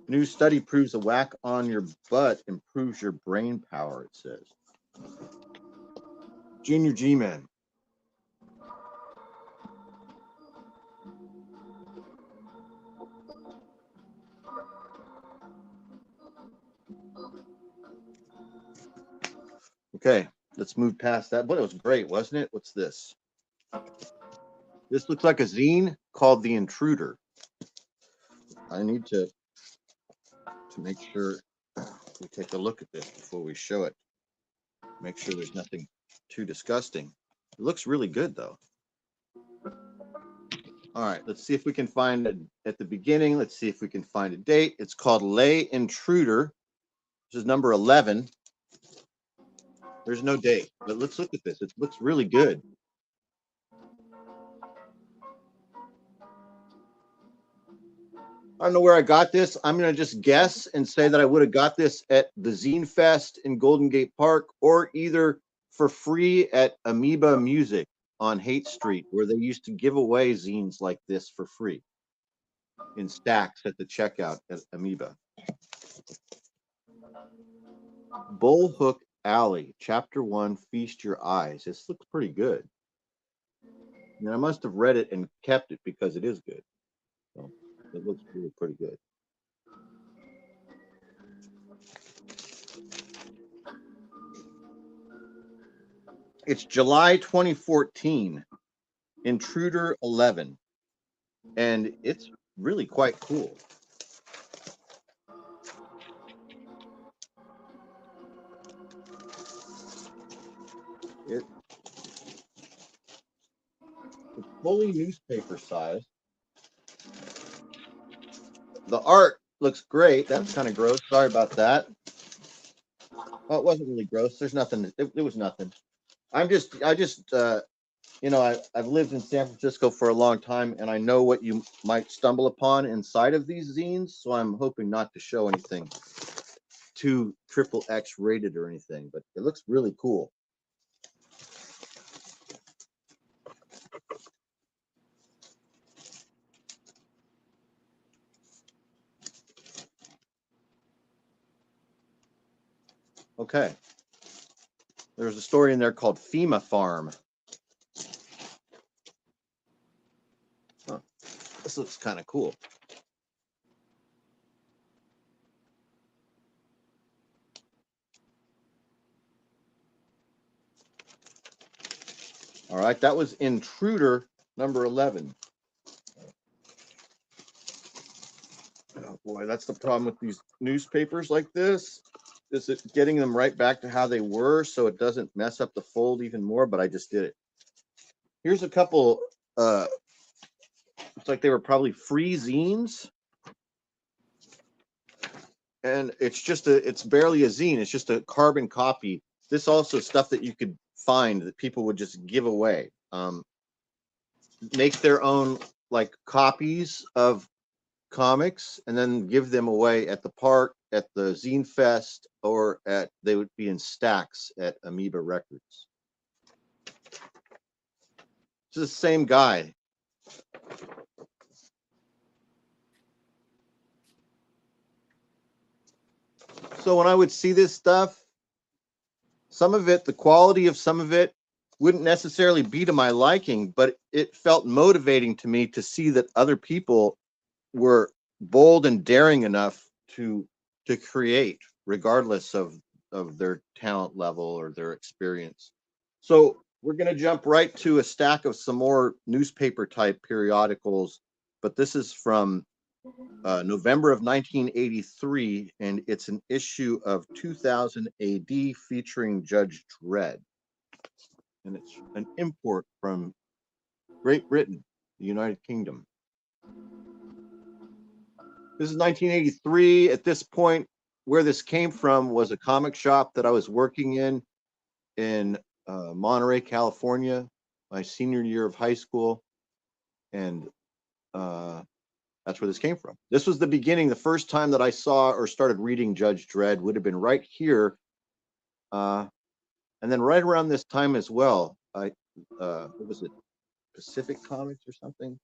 New study proves a whack on your butt improves your brain power, it says. Junior G-Man. Okay, let's move past that. But it was great, wasn't it? What's this? This looks like a zine called The Intruder. I need to make sure we take a look at this before we show it. Make sure there's nothing too disgusting. It looks really good, though. All right, let's see if we can find it at the beginning. Let's see if we can find a date. It's called Lay Intruder. This is number 11. There's no date, but let's look at this. It looks really good. I don't know where I got this. I'm going to just guess and say that I would have got this at the Zine Fest in Golden Gate Park, or either for free at Amoeba Music on Haight Street, where they used to give away zines like this for free in stacks at the checkout at Amoeba. Bullhook Alley, Chapter 1, Feast Your Eyes. This looks pretty good. And I must have read it and kept it because it is good. So it looks really pretty good. It's July 2014, Intruder 11, and it's really quite cool. It's fully newspaper size. The art looks great. That's kind of gross. Sorry about that. Oh, it wasn't really gross. There's nothing. It was nothing. I just, you know, I've lived in San Francisco for a long time, and I know what you might stumble upon inside of these zines. So I'm hoping not to show anything too XXX rated or anything, but it looks really cool. Okay. There's a story in there called FEMA Farm. Huh. This looks kind of cool. All right, that was Intruder number 11. Oh boy, that's the problem with these newspapers like this. Is it getting them right back to how they were so it doesn't mess up the fold even more, but I just did it. Here's a couple, it's like they were probably free zines. And it's just it's barely a zine. It's just a carbon copy. This also stuff that you could find that people would just give away. Make their own like copies of comics and then give them away at the park, at the Zine Fest, or they would be in stacks at Amoeba Records. It's the same guy. So when I would see this stuff, some of it, the quality of some of it wouldn't necessarily be to my liking, but it felt motivating to me to see that other people were bold and daring enough to create, regardless of their talent level or their experience. So we're going to jump right to a stack of some more newspaper type periodicals, but this is from November of 1983, and it's an issue of 2000 AD featuring Judge Dredd. And it's an import from Great Britain, the United Kingdom. This is 1983. At this point, where this came from was a comic shop that I was working in Monterey, California, my senior year of high school. And that's where this came from. This was the beginning. The first time that I saw or started reading Judge Dredd would have been right here. And then right around this time as well, what was it? Pacific Comics or something?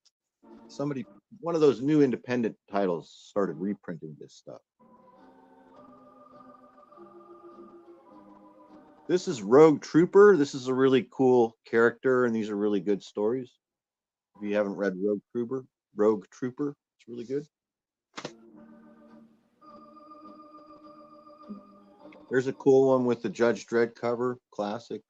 Somebody, one of those new independent titles started reprinting this stuff. This is Rogue Trooper. This is a really cool character, and these are really good stories. If you haven't read Rogue Trooper, it's really good. There's a cool one with the Judge Dredd cover, classic.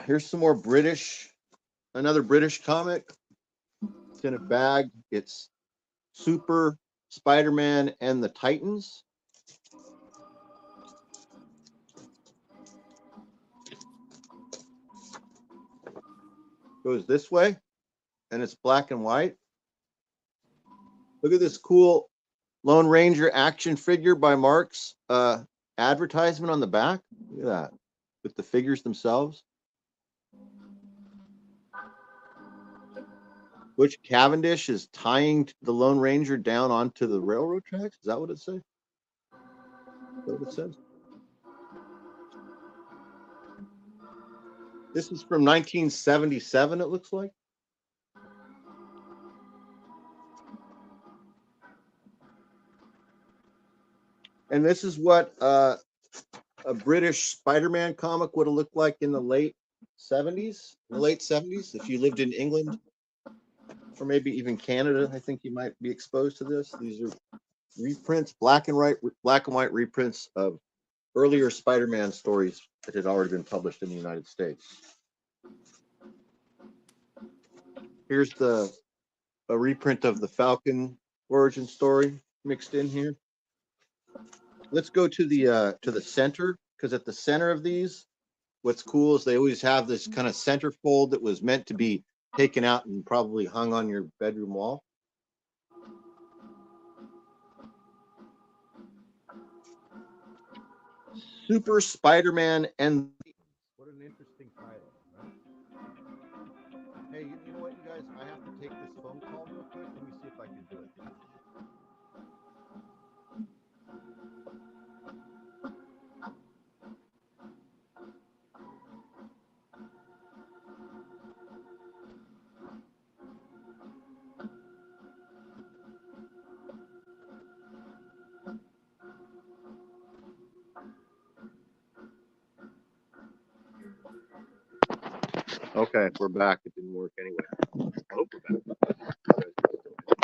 Here's some more another British comic. It's in a bag. It's Super Spider-Man and the Titans. goes this way, and it's black and white. Look at this cool Lone Ranger action figure by Mark's advertisement on the back. Look at that, with the figures themselves. Butch Cavendish is tying the Lone Ranger down onto the railroad tracks. Is that what it says? Is that what it says? This is from 1977, it looks like. And this is what a British Spider-Man comic would have looked like in the late 70s. If you lived in England, or maybe even Canada, I think you might be exposed to this. These are reprints, black and white reprints of earlier Spider-Man stories that had already been published in the United States. Here's a reprint of the Falcon origin story mixed in here. Let's go to the center, because at the center of these, what's cool is they always have this kind of center fold that was meant to be taken out and probably hung on your bedroom wall. Super Spider-Man and what an interesting title, right? Hey, you know what, you guys? I have to take this phone call real quick. Let me see if I can do it. Okay, we're back. It didn't work anyway. I hope we're back.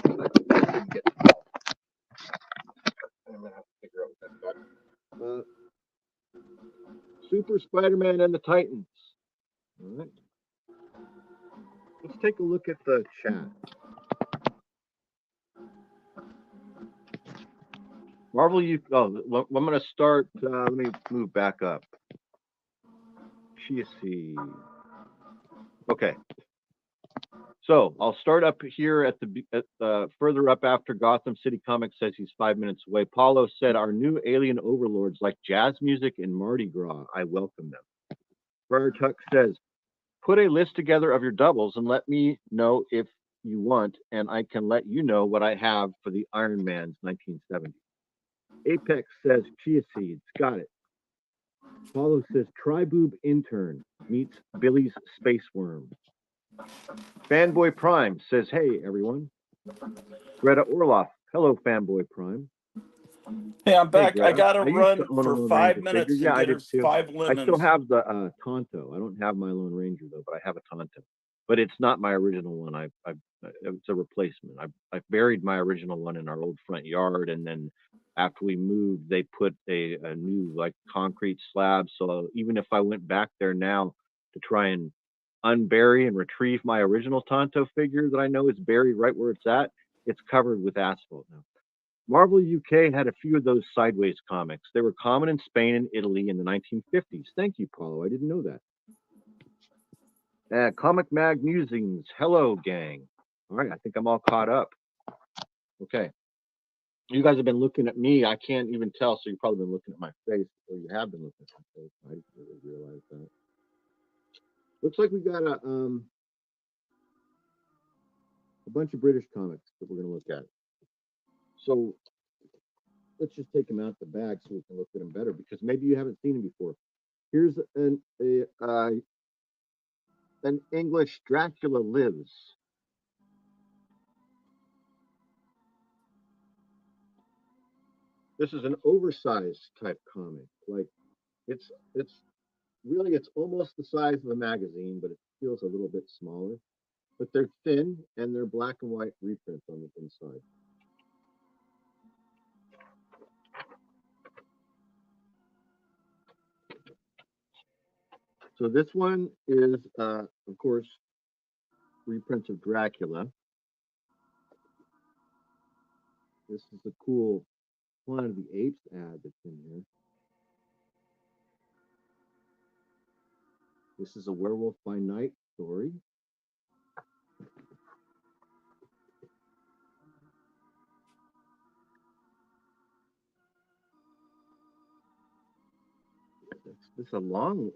I'm gonna have to figure out what that's about. Super Spider-Man and the Titans. All right. Let's take a look at the chat. Marvel, I'm going to start. Let me move back up. Okay. So I'll start up here at the further up after Gotham City Comics says he's 5 minutes away. Paulo said, our new alien overlords like jazz music and Mardi Gras. I welcome them. Briar Tuck says, put a list together of your doubles and let me know if you want, and I can let you know what I have for the Iron Man's 1970. Apex says, chia seeds. Got it. Paulo says, Triboob intern meets Billy's space worm. Fanboy Prime says, hey, everyone. Greta Orloff. Hello, Fanboy Prime. Hey, I'm back. Hey, I got to run own a for Lone 5 Ranger minutes figure. to Yeah, I get did her too. 5 I linens. still have the Tonto. I don't have my Lone Ranger, though, but I have a Tonto. But it's not my original one. It's a replacement. I buried my original one in our old front yard, and then after we moved, they put a new like concrete slab. So even if I went back there now to try and unbury and retrieve my original Tonto figure that I know is buried right where it's at, it's covered with asphalt now. Marvel UK had a few of those sideways comics. They were common in Spain and Italy in the 1950s. Thank you, Paulo. I didn't know that. Comic Mag Musings. Hello, gang. All right, I think I'm all caught up. Okay. You guys have been looking at me. I can't even tell, so you've probably been looking at my face, or you have been looking at my face. I didn't really realize that. Looks like we got a bunch of British comics that we're going to look at. So let's just take them out the bag so we can look at them better, because maybe you haven't seen them before. Here's an English Dracula Lives. This is an oversized type comic. Like it's really, it's almost the size of a magazine, but it feels a little bit smaller. But they're thin and they're black and white reprints on the inside. So this one is, of course, reprints of Dracula. This is a cool Planet of the Apes ad that's in here. This is a Werewolf by Night story. This is a long.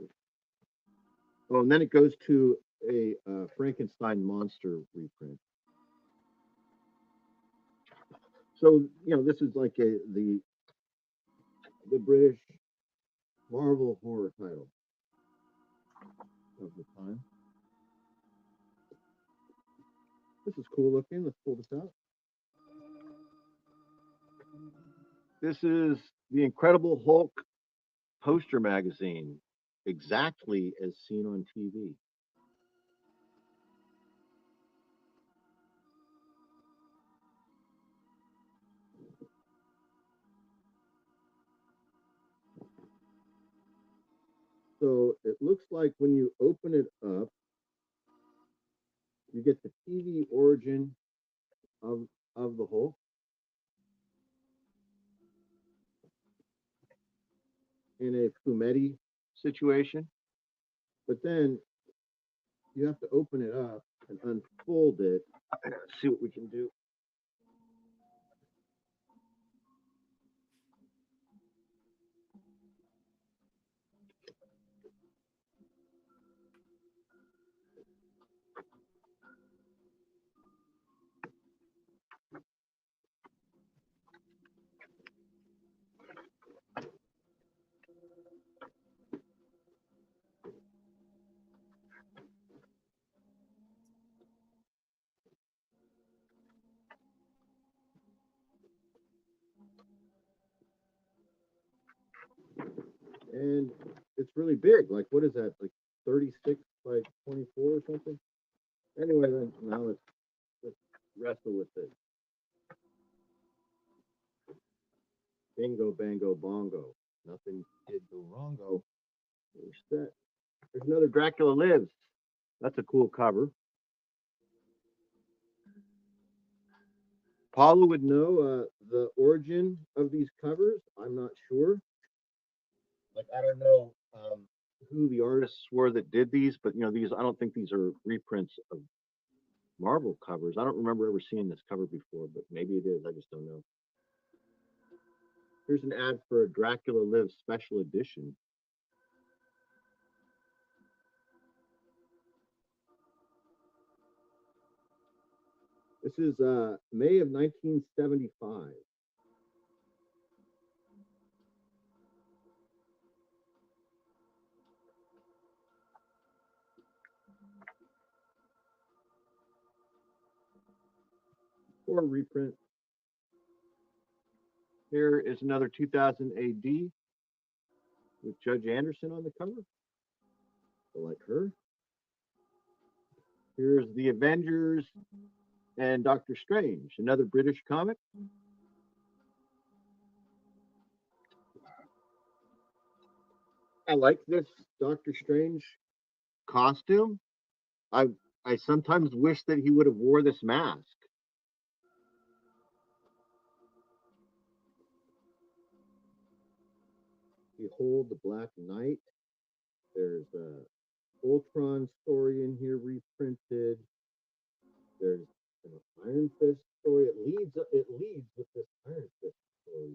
Oh, and then it goes to a Frankenstein monster reprint. So this is like the British Marvel horror title of the time. This is cool looking. Let's pull this out. This is the Incredible Hulk poster magazine, exactly as seen on TV. So it looks like when you open it up, you get the TV origin of the Hulk. In a Fumetti situation, but then you have to open it up and unfold it. See what we can do. And it's really big. Like, what is that? Like 36 by 24 or something? Anyway, then now let's wrestle with it. Bingo, bango, bongo. Nothing did go wrongo. We're set. There's another Dracula Lives. That's a cool cover. Paula would know the origin of these covers. I'm not sure. Like, I don't know who the artists were that did these, but these, I don't think these are reprints of Marvel covers. I don't remember ever seeing this cover before, but maybe it is. I just don't know. Here's an ad for a Dracula Lives special edition. This is May of 1975. Or reprint. Here is another 2000 AD with Judge Anderson on the cover. I like her. Here's the Avengers and Doctor Strange, another British comic. I like this Doctor Strange costume. I sometimes wish that he would have wore this mask. Behold the Black Knight. There's a Ultron story in here reprinted. There's an Iron Fist story. It leads with this Iron Fist story.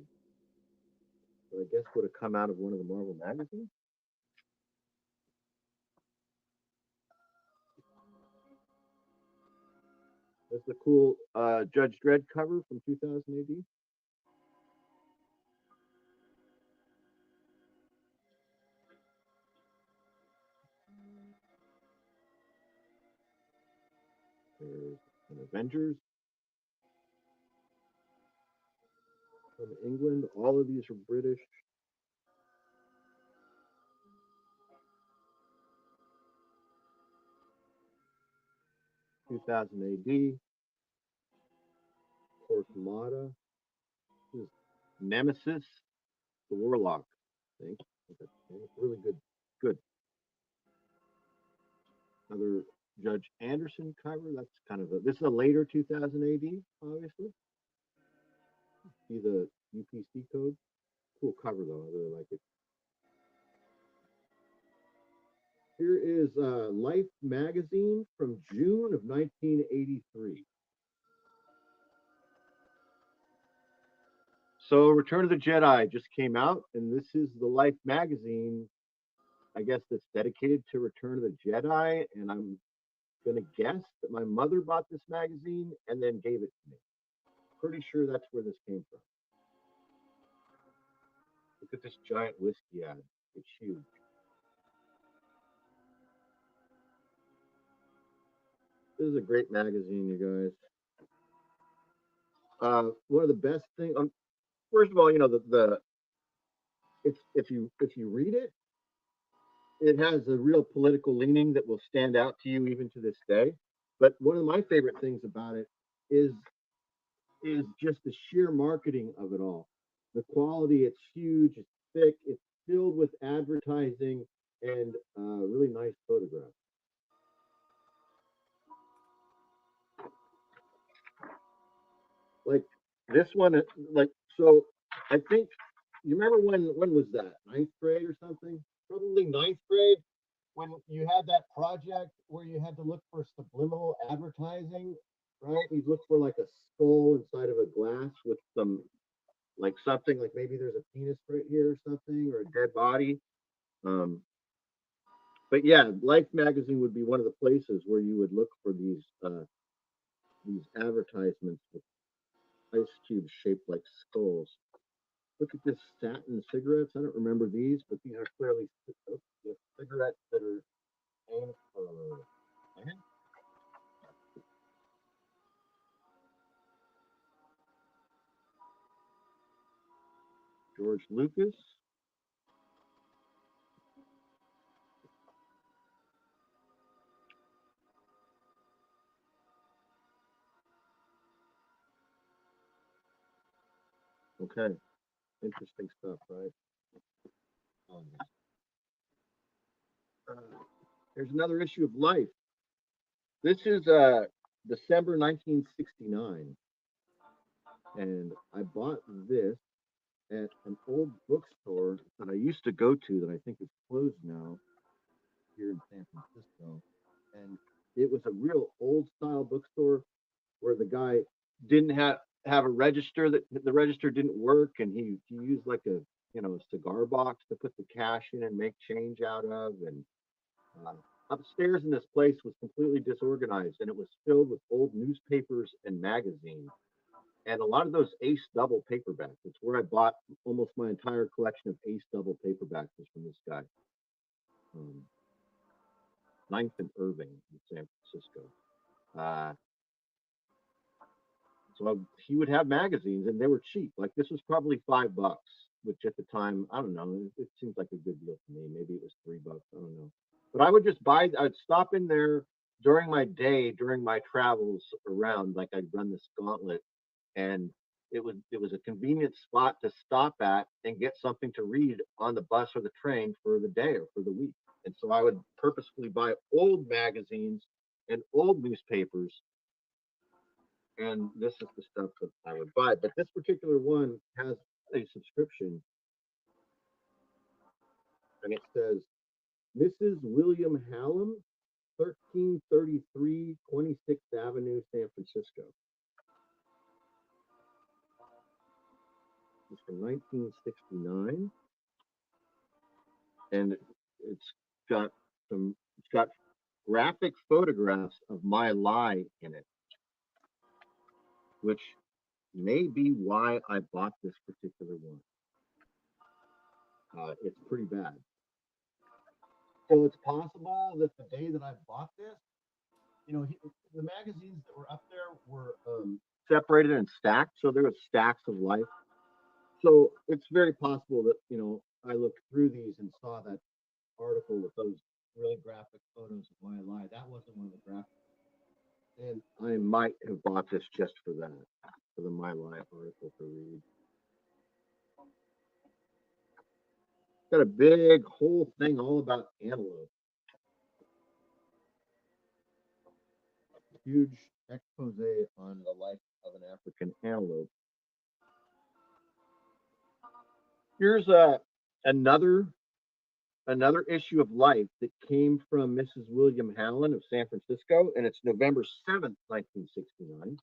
So I guess would have come out of one of the Marvel magazines. That's a cool Judge Dredd cover from 2000 AD. There's an Avengers from England. All of these are British. (2000 AD). Torquemada. This is Nemesis, the Warlock. I think. It's really good. Good. Another Judge Anderson cover. That's kind of this is a later 2000 AD, obviously. See the UPC code. Cool cover though. I really like it. Here is Life magazine from June of 1983. So Return of the Jedi just came out, and this is the Life magazine I guess that's dedicated to Return of the Jedi, and I'm gonna guess that my mother bought this magazine and then gave it to me. Pretty sure that's where this came from. Look at this giant whiskey ad. It's huge. This is a great magazine, you guys. One of the best things. First of all, you know if you read it, it has a real political leaning that will stand out to you even to this day. But one of my favorite things about it is just the sheer marketing of it all. The quality, it's huge, it's thick, it's filled with advertising and really nice photographs. Like this one, like, so I think, you remember when was that? Ninth grade or something? Probably ninth grade, when you had that project where you had to look for subliminal advertising, right? You'd look for like a skull inside of a glass with some, like something, like maybe there's a penis right here or something, or a dead body. Um, but yeah, Life magazine would be one of the places where you would look for these advertisements with ice cubes shaped like skulls. Look at this satin cigarettes. I don't remember these, but these are clearly cigarettes that are aimed for women. George Lucas. Okay, interesting stuff, right? Here's another issue of Life. This is December 1969, and I bought this at an old bookstore that I used to go to that I think is closed now here in San Francisco. And it was a real old style bookstore where the guy didn't have a register, that the register didn't work, and he used like a a cigar box to put the cash in and make change out of. And upstairs in this place was completely disorganized, and it was filled with old newspapers and magazines and a lot of those Ace double paperbacks. It's where I bought almost my entire collection of Ace double paperbacks was from this guy. Ninth and Irving in San Francisco. He would have magazines, and they were cheap. Like this was probably $5, which at the time, I don't know, it seems like a good deal to me. Maybe it was $3, I don't know. But I would just buy. I'd stop in there during my day, during my travels around. Like I'd run this gauntlet, and it was a convenient spot to stop at and get something to read on the bus or the train for the day or for the week. And so I would purposefully buy old magazines and old newspapers, and this is the stuff that I would buy. But this particular one has a subscription, and it says Mrs. William Hallam, 1333 26th Avenue, San Francisco. It's from 1969, and it's got graphic photographs of my lie in it, which may be why I bought this particular one. It's pretty bad. So it's possible that the day that I bought this, the magazines that were up there were separated and stacked, so there were stacks of Life. So it's very possible that I looked through these and saw that article with those really graphic photos of my lie. That wasn't one of the graphics, and I might have bought this just for that, for the My Life article to read. Got a big whole thing all about antelope. Huge expose on the life of an African antelope. Here's another issue of Life that came from Mrs. William Hallam of San Francisco, and it's November 7th, 1969.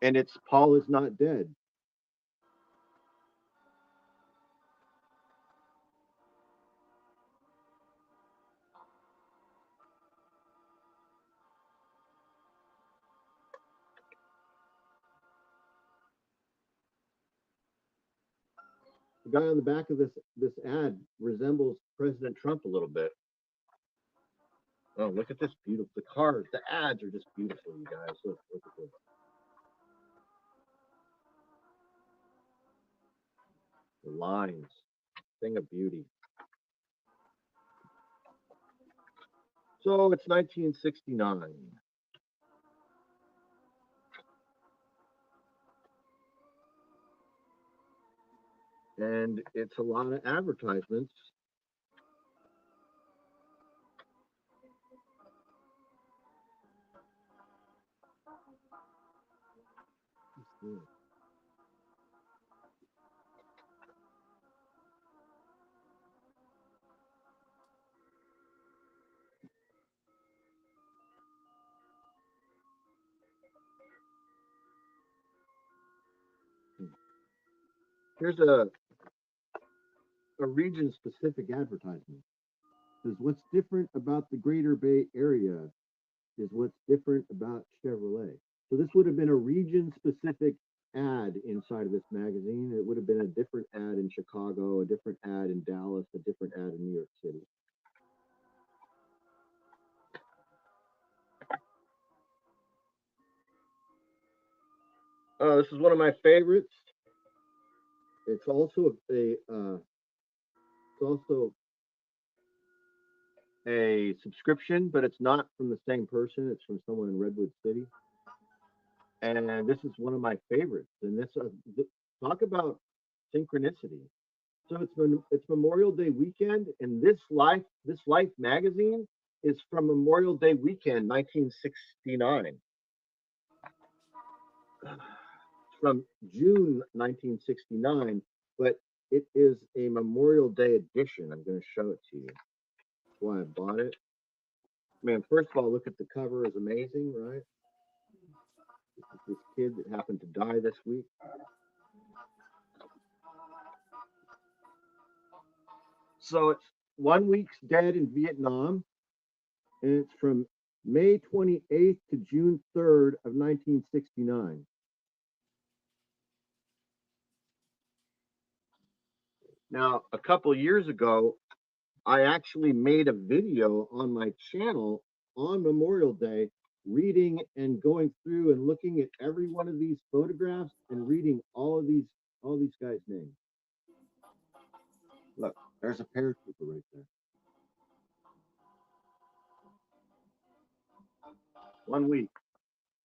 And it's Paul is Not Dead. The guy on the back of this ad resembles President Trump a little bit. Oh, look at this beautiful. The cars, the ads are just beautiful, you guys. Look at this. The lines, thing of beauty. So it's 1969. And it's a lot of advertisements. Here's a region-specific advertisement. It says, what's different about the Greater Bay Area is what's different about Chevrolet. So this would have been a region-specific ad inside of this magazine. It would have been a different ad in Chicago, a different ad in Dallas, a different ad in New York City. Oh, this is one of my favorites. It's also a subscription, but it's not from the same person. It's from someone in Redwood City. And this is one of my favorites. And this talk about synchronicity. So it's Memorial Day weekend, and this Life magazine is from Memorial Day weekend, 1969. From June 1969, but it is a Memorial Day edition. I'm going to show it to you. That's why I bought it. Man, first of all, look at the cover, is amazing, right? This is this kid that happened to die this week. So it's 1 week's dead in Vietnam, and it's from May 28th to June 3rd of 1969. Now, a couple years ago, I actually made a video on my channel on Memorial Day, reading and going through and looking at every one of these photographs and reading all these guys' names. Look, there's a paratrooper right there. 1 week.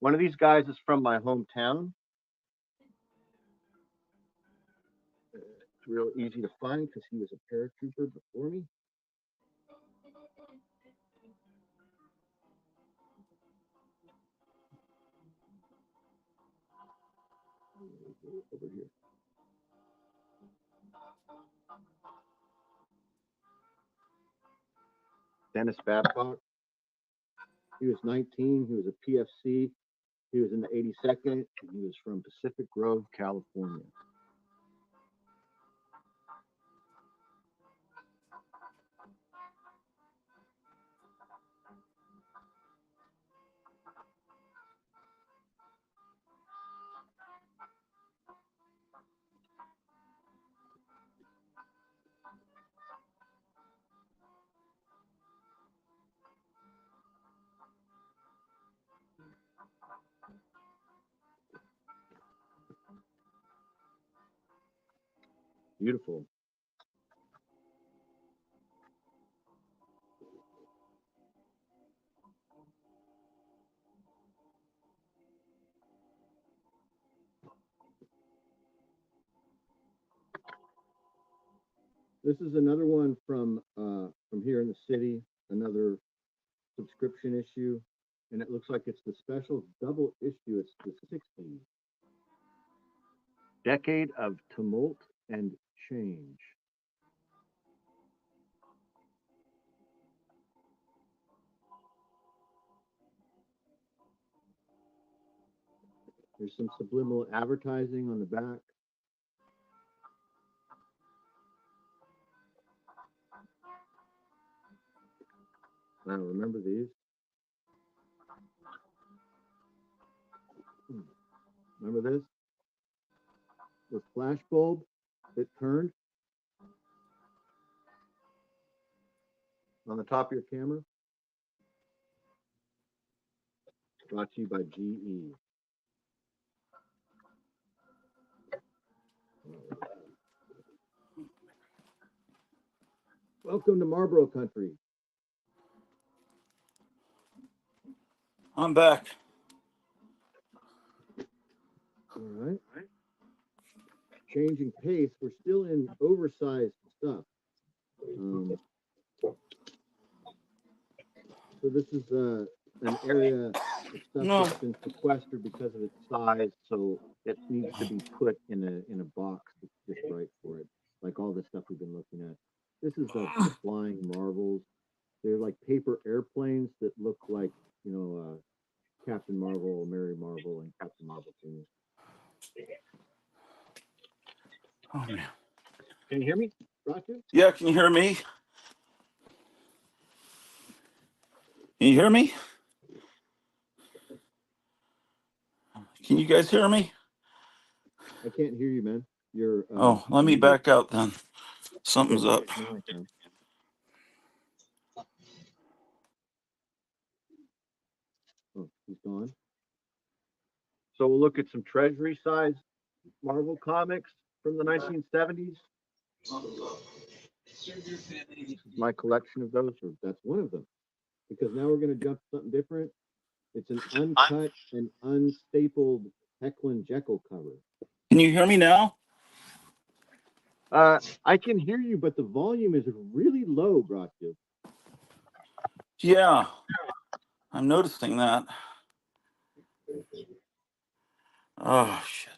One of these guys is from my hometown. It's real easy to find because he was a paratrooper before me. Over here. Dennis Babcock. He was 19. He was a PFC. He was in the 82nd. And he was from Pacific Grove, California. Beautiful. This is another one from here in the city, another subscription issue, and it looks like it's the special double issue. It's the 60s. Decade of Tumult and Change. There's some subliminal advertising on the back. I don't remember these. Remember this? The flash bulb, it turned. on the top of your camera. Brought to you by GE. Welcome to Marlboro country. I'm back. All right. Changing pace. We're still in oversized stuff. So this is an area of stuff No. that's been sequestered because of its size. So it needs to be put in a box that's just right for it. Like all the stuff we've been looking at. This is the flying marvels. They're like paper airplanes that look like, you know, Captain Marvel, Mary Marvel, and Captain Marvel Jr. Oh man. Can you hear me, Roger? Yeah, can you hear me? Can you hear me? Can you guys hear me? I can't hear you, man. You're. Oh, let me back out then. Something's up. No, I can. Oh, he's gone. So we'll look at some treasury size Marvel comics from the 1970s. This is my collection of those, or that's one of them. Because now we're going to jump to something different. It's an uncut and unstapled Heckle and Jekyll cover. Can you hear me now? I can hear you, but the volume is really low, Brockfield. Yeah, I'm noticing that. Oh shit.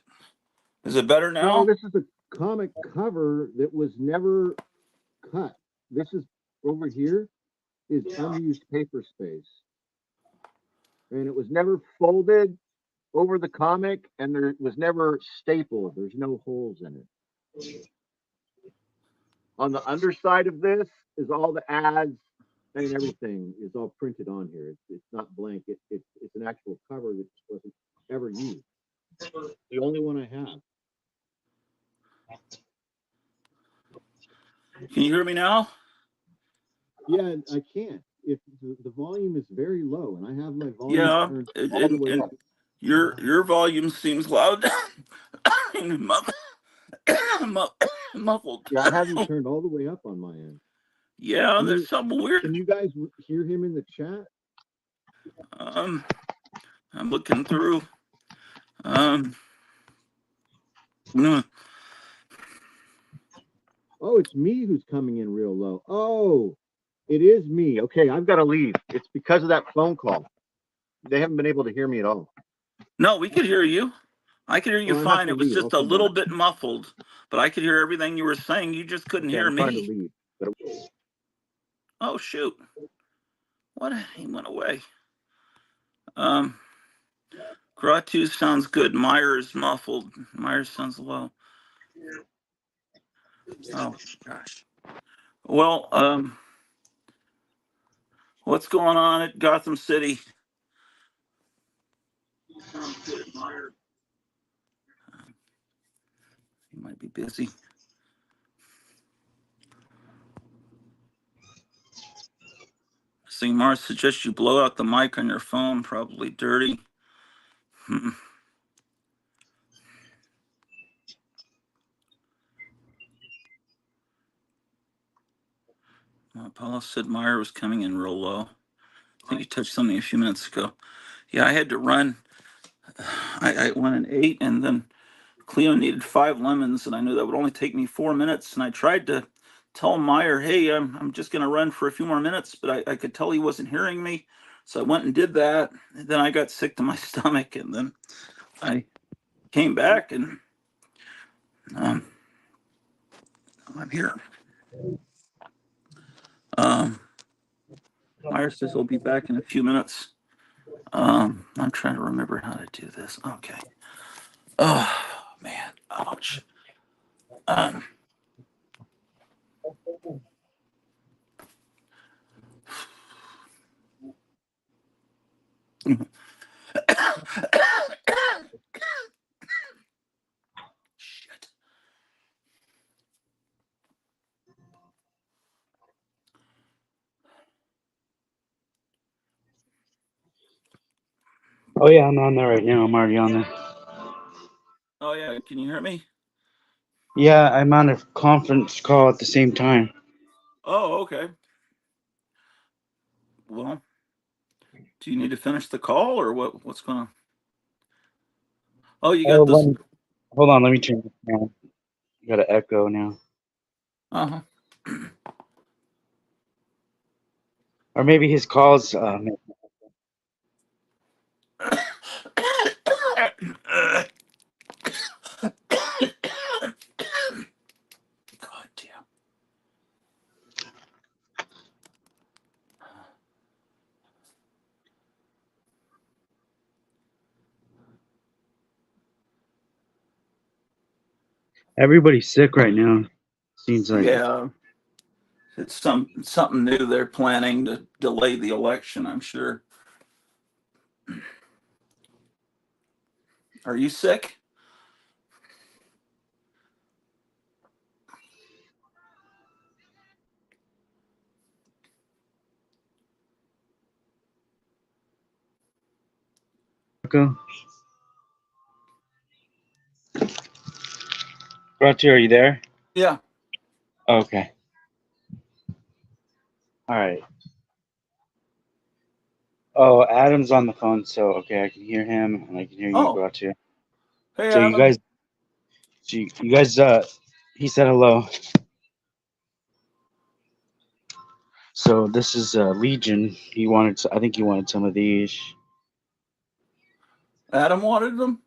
Is it better now? No, this is a comic cover that was never cut. This is over here is unused paper space. And it was never folded over the comic, and there was never stapled. There's no holes in it. On the underside of this is all the ads and everything is all printed on here. It's not blank. It's an actual cover that wasn't ever used. The only one I have. Can you hear me now? Yeah, I can't. If the volume is very low, and I have my volume turned all the way up. Your volume seems loud. Muffled. Yeah, I have you turned all the way up on my end. Yeah, there's something weird. Can you guys hear him in the chat? I'm looking through. Oh, it's me who's coming in real low. Oh, it is me. Okay, I've got to leave. It's because of that phone call. They haven't been able to hear me at all. No, we could hear you. I could hear you Well, I have fine. to It was leave. just I'll a come little back. bit muffled, but I could hear everything you were saying. You just couldn't hear I'm trying to me. leave. Oh shoot! What? He went away. Gratu sounds good. Myers muffled. Myers sounds low. Oh gosh. Well, what's going on at Gotham City? Sounds good, Myers. He might be busy. Seeing Mars suggests you blow out the mic on your phone. Probably dirty. Apollo said Meyer was coming in real low. I think he touched something a few minutes ago. Yeah, I had to run. I went and ate, and then Cleo needed 5 lemons, and I knew that would only take me 4 minutes. And I tried to tell Meyer, hey, I'm just going to run for a few more minutes, but I could tell he wasn't hearing me. So I went and did that. And then I got sick to my stomach, and then I came back, and I'm here. Meyer says he'll be back in a few minutes. I'm trying to remember how to do this. Okay. Oh man, ouch. Shit. Oh yeah, I'm on there right now. I'm already on there. Oh yeah, can you hear me? Yeah, I'm on a conference call at the same time. Oh, okay. Well, do you need to finish the call or what? What's going on? Oh, you Oh, got this. hold on. Let me turn this down. You got an echo now. Uh Or maybe his calls. huh. God damn. Everybody's sick right now. Seems like. Yeah, it's something new. They're planning to delay the election, I'm sure. Are you sick? Echo. Ratu, are you there? Yeah. Okay. All right. Oh, Adam's on the phone, so okay, I can hear him and I can hear you, Oh, Ratu. hey So you Adam. guys, he said hello. So this is Legion. I think he wanted some of these. Adam wanted them.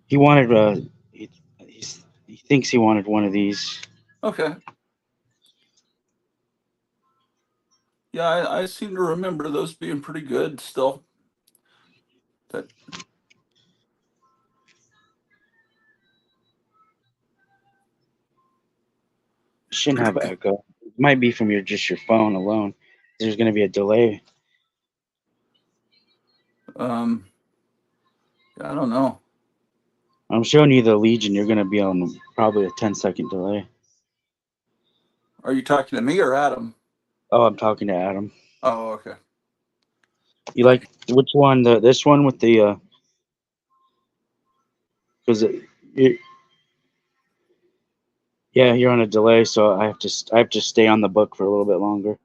He wanted he thinks he wanted one of these. Okay. Yeah, I seem to remember those being pretty good still. But Shouldn't have echo. It might be from your phone alone. There's going to be a delay. um, I don't know. I'm showing you the Legion. You're going to be on probably a 10-second delay. Are you talking to me or Adam? Oh, I'm talking to Adam. Oh, okay. You like which one? This one with the because yeah, you're on a delay, so I have to stay on the book for a little bit longer.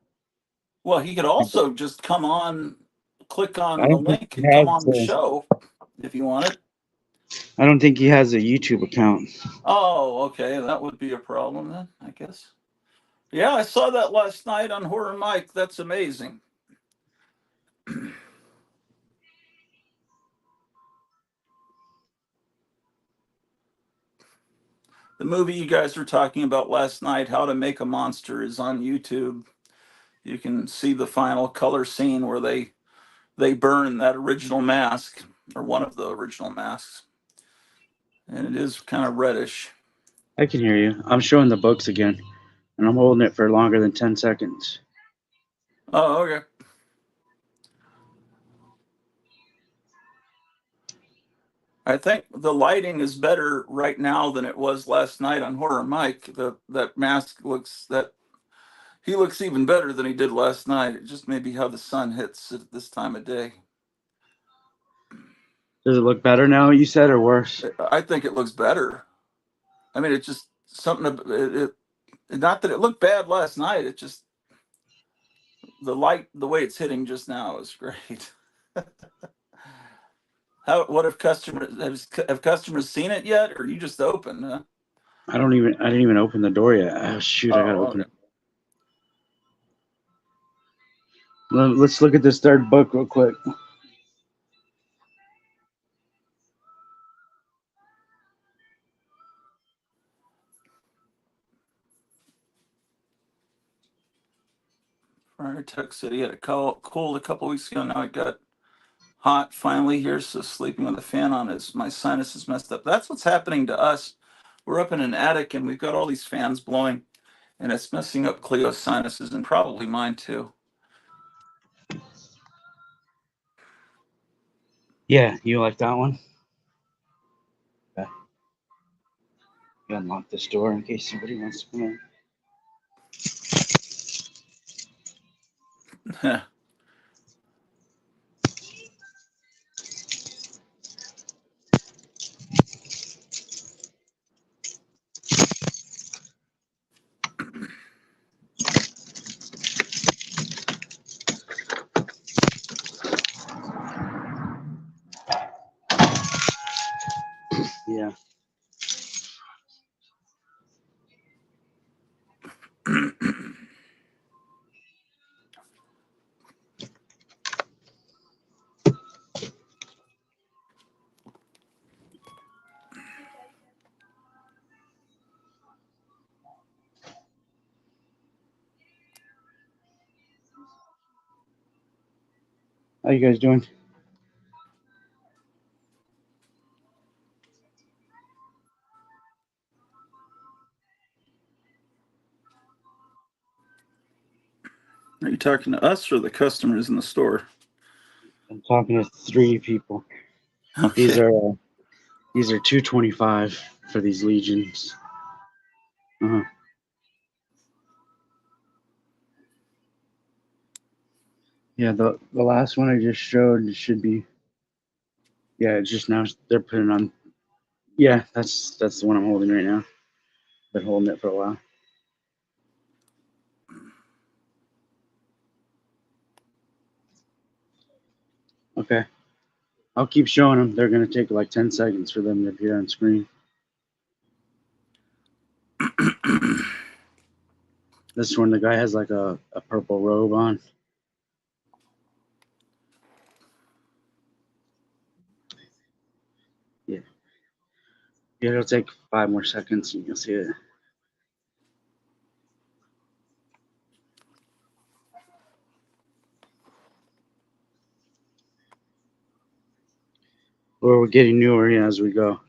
Well, he could also just come on, click I on the don't think link, he and come has. on the show if you want it. I don't think he has a YouTube account. Oh, okay. That would be a problem then, I guess. Yeah, I saw that last night on Horror Mike. That's amazing. The movie you guys were talking about last night, How to Make a Monster, is on YouTube. You can see the final color scene where they burn that original mask, or one of the original masks, and it is kind of reddish. I can hear you. I'm showing the books again, and I'm holding it for longer than 10 seconds. Oh, okay. I think the lighting is better right now than it was last night on Horror Mike. That mask looks that he looks even better than he did last night. It just may be how the sun hits at this time of day. Does it look better now, you said, or worse? I think it looks better. I mean, it's just something. Not that it looked bad last night. It just the light, the way it's hitting just now is great. How? What if have customers seen it yet, or you just opened? Huh? I didn't even open the door yet. Oh shoot, I gotta Oh, open okay. it. Let's look at this third book real quick. Friar Tuck said he had a cold a couple weeks ago. Now it got hot finally here, so sleeping with a fan on is my sinus is messed up. That's what's happening to us. We're up in an attic and we've got all these fans blowing, and it's messing up Cleo's sinuses and probably mine too. Yeah, you like that one? Okay. You unlock this door in case somebody wants to come in. How you guys doing? Are you talking to us or the customers in the store? I'm talking to 3 people. Okay. These are $225 for these Legions. Uh-huh. Yeah, the last one I just showed should be. Yeah, it's just now they're putting on. Yeah, that's the one I'm holding right now. Been holding it for a while. Okay, I'll keep showing them. They're gonna take like 10 seconds for them to appear on screen. This one, the guy has like a purple robe on. Yeah, it'll take 5 more seconds and you'll see it. Or we're getting newer as we go.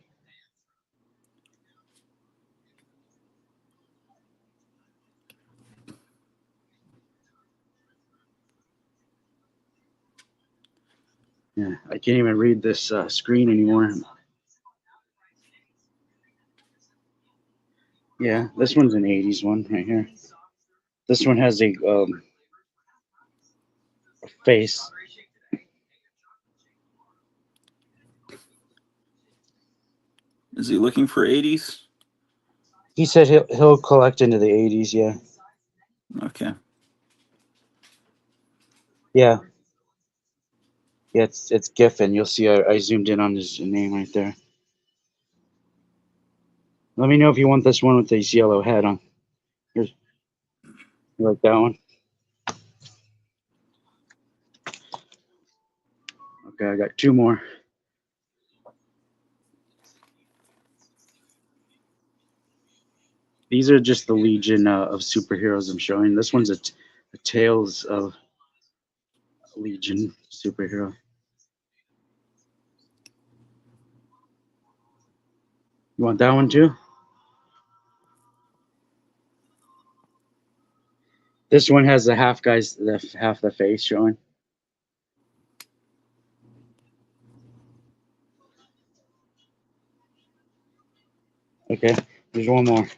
Yeah, I can't even read this screen anymore. Yeah, this one's an 80s one right here. This one has a face. Is he looking for 80s? He said he'll collect into the 80s. Yeah, Okay. yeah, yeah. It's Giffen. You'll see. I zoomed in on his name right there. Let me know if you want this one with this yellow head on. Here's, you like that one? Okay, I got 2 more. These are just the Legion of superheroes I'm showing. This one's a Tales of Legion superhero. You want that one too? This one has the half the face showing. Okay, there's one more.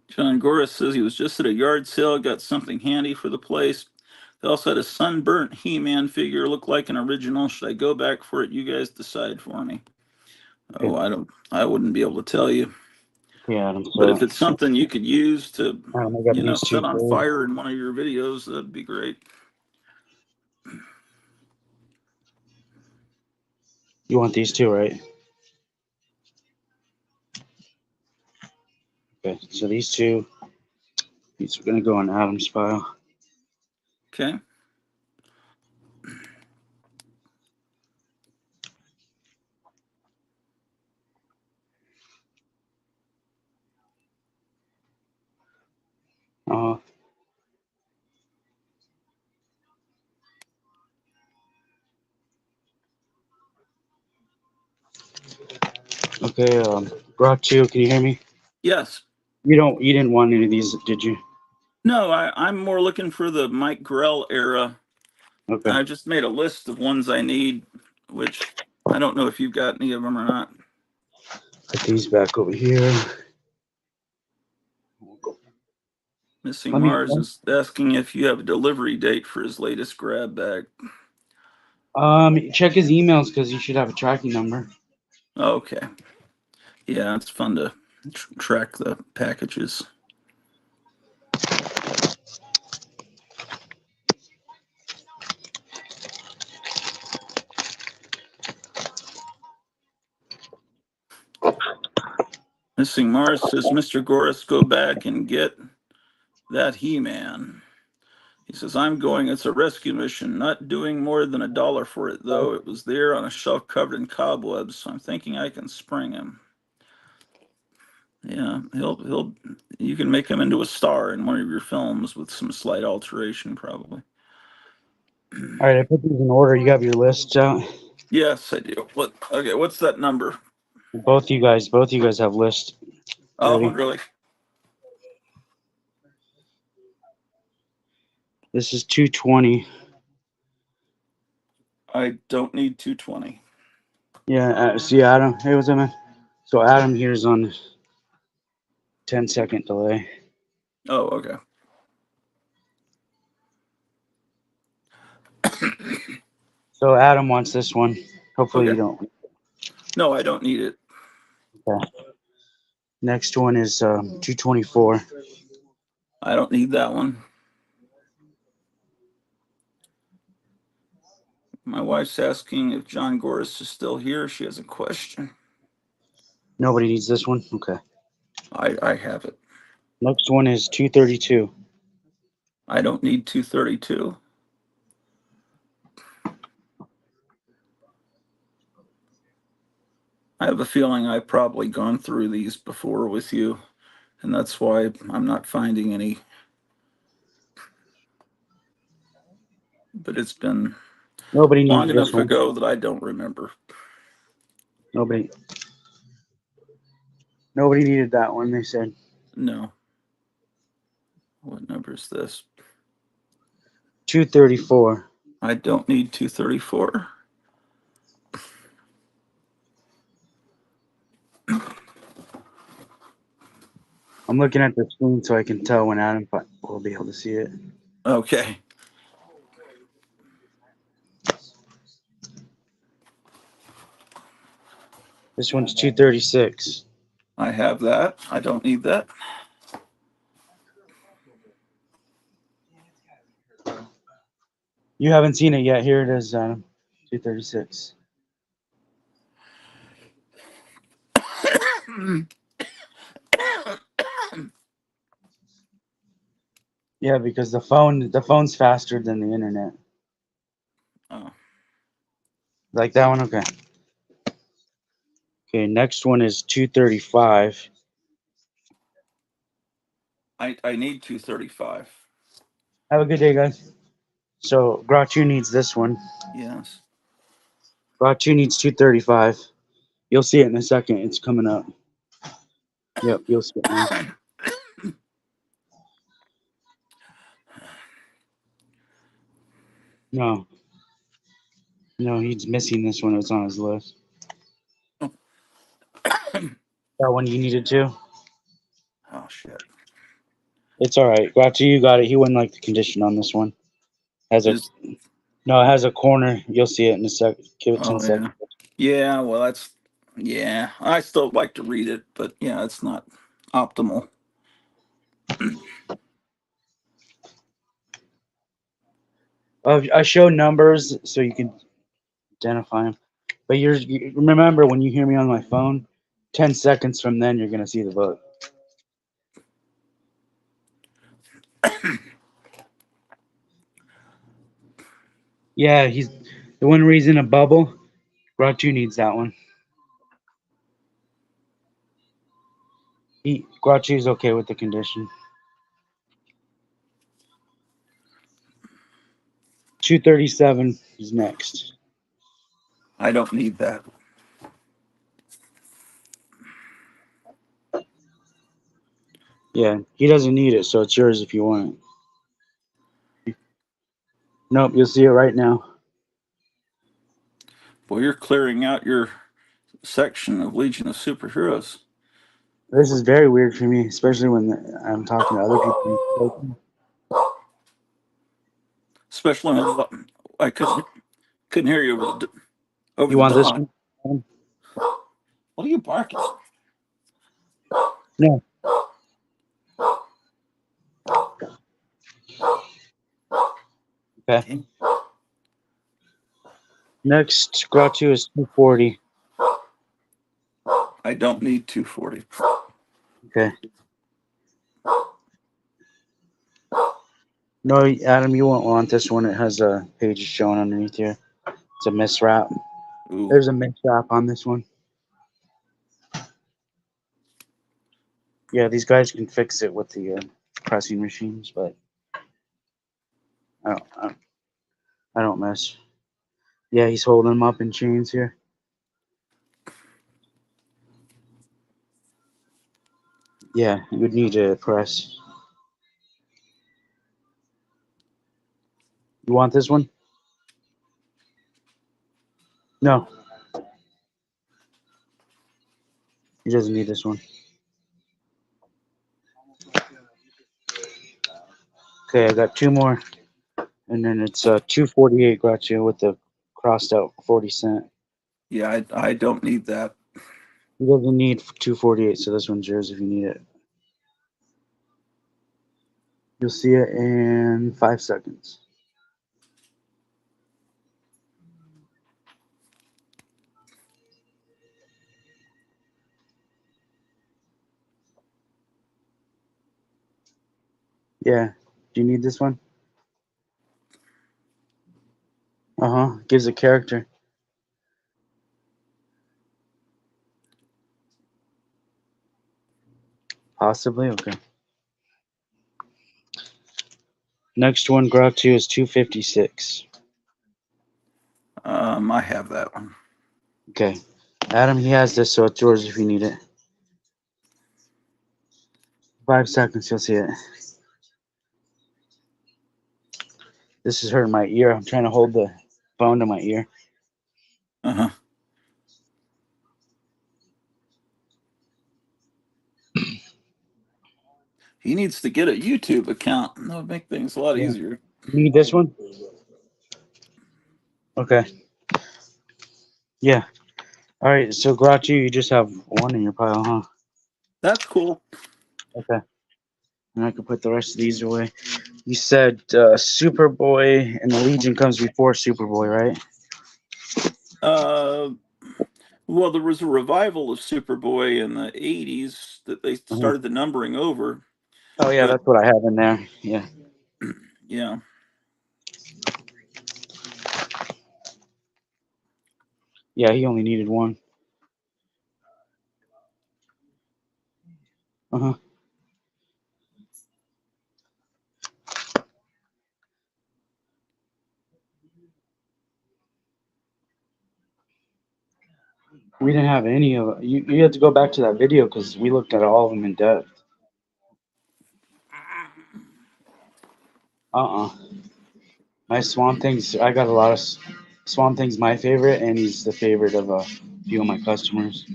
John Goris says he was just at a yard sale, got something handy for the place. They also had a sunburnt He-Man figure, looked like an original. Should I go back for it? You guys decide for me. Okay. Oh, I wouldn't be able to tell you. Yeah, Adam. But if it's something you could use to, I got these 2 set on too. fire in one of your videos, that'd be great. You want these 2, right? Okay, so these are gonna go in Adam's file. Okay. Okay, Grok 2, can you hear me? Yes. You didn't want any of these, did you? No, I'm more looking for the Mike Grell era. Okay. I just made a list of ones I need, which I don't know if you've got any of them or not. Put these back over here. Missing Let me- Mars is asking if you have a delivery date for his latest grab bag. Check his emails because you should have a tracking number. Okay. Yeah, it's fun to track the packages. Missing Mars says, Mr. Goris, go back and get that He-Man. He says, I'm going, it's a rescue mission, not doing more than $1 for it, though. It was there on a shelf covered in cobwebs, so I'm thinking I can spring him. Yeah, he'll. You can make him into a star in one of your films with some slight alteration, probably. All right, I put these in order. You have your lists out. Yes, I do. What? Okay, what's that number? Both you guys have lists Oh, ready. really? This is 220. I don't need 220. Yeah, see Adam. Hey, what's up, man? So Adam here's on 10-second delay. Oh, okay. So Adam wants this one. Hopefully you Okay. don't. No, I don't need it. Okay. Next one is 224. I don't need that one. My wife's asking if John Goris is still here. She has a question. Nobody needs this one. Okay. I have it. Next one is 232. I don't need 232. I have a feeling I've probably gone through these before with you, and that's why I'm not finding any. But it's been Nobody long needs this enough one. ago that I don't remember. Nobody needed that one. They said No. What number is this? 234. I don't need 234. I'm looking at the screen so I can tell when Adam will be able to see it. Okay. This one's 236. I have that. I don't need that. You haven't seen it yet. Here it is, Adam. 236. Yeah, because the phone's faster than the internet. Oh, Like that one? Okay. Okay, next one is 235. I need 235. Have a good day, guys. So Gratu needs this one. Yes. Gratu needs 235. You'll see it in a second. It's coming up. Yep, you'll see it now. No. No, he's missing this one. It's on his list. That one you needed too? Oh, shit. It's all right. Gratu, you got it. He wouldn't like the condition on this one. Has a Is No, it has a corner. You'll see it in a sec. Give it 10 Oh, seconds. yeah. Yeah, well, yeah. I still like to read it, but yeah, it's not optimal. I show numbers so you can identify them. But remember, when you hear me on my phone, 10 seconds from then, you're going to see the book. Yeah, he's the one reason a bubble. Gratu needs that one. Gratu's okay with the condition. 237 is next. I don't need that. Yeah, he doesn't need it, so it's yours if you want it. Nope, you'll see it right now. Well, you're clearing out your section of Legion of Superheroes. This is very weird for me, especially when I'm talking to other people. Especially when I couldn't hear you over You the want this dog. one? What are you barking? No. Okay. Next, Gratu is 240. I don't need 240. Okay. No, Adam, you won't want this one. It has a page showing underneath here. It's a miswrap. Ooh. There's a miswrap on this one. Yeah, these guys can fix it with the pressing machines, but I don't mess. Yeah, he's holding them up in chains here. Yeah, you would need to press. You want this one? No, he doesn't need this one. Okay, I got two more, and then it's 248 gotcha with the crossed out 40 cent. Yeah, I don't need that. He doesn't need 248, so this one's yours if you need it. You'll see it in 5 seconds. Yeah. Do you need this one? Gives a character. Possibly. Okay. Next one, Grok 2 is 256. I have that one. Okay. Adam, he has this, so it's yours if you need it. 5 seconds, you'll see it. This is hurting my ear. I'm trying to hold the phone to my ear. Uh-huh. He needs to get a YouTube account. That would make things a lot Yeah. easier. You need this one? Okay. Yeah. All right. So, Grok 2, you just have one in your pile, huh? That's cool. Okay. And I can put the rest of these away. You said Superboy and the Legion comes before Superboy, right? Well, there was a revival of Superboy in the 80s that they started the numbering over. Oh, yeah, But that's what I have in there. Yeah. yeah. Yeah, he only needed one. Uh-huh. We didn't have any of it. You had to go back to that video because we looked at all of them in depth. My Swamp Thing's, I got a lot of Swamp Thing's my favorite, and he's the favorite of a few of my customers.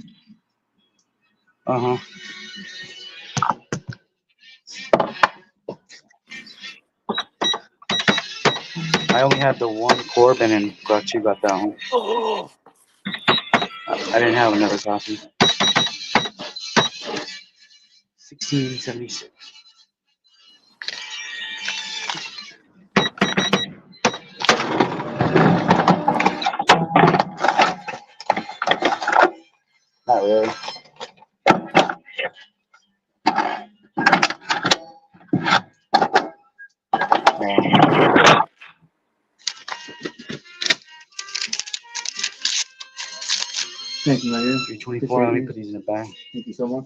Uh-huh. I only had the one Corbin, and Grok 2 got that one. Oh, I didn't have another copy. 1676. Not really. Thank you, Mayor. 324. Let me put these in the bag. Thank you so much.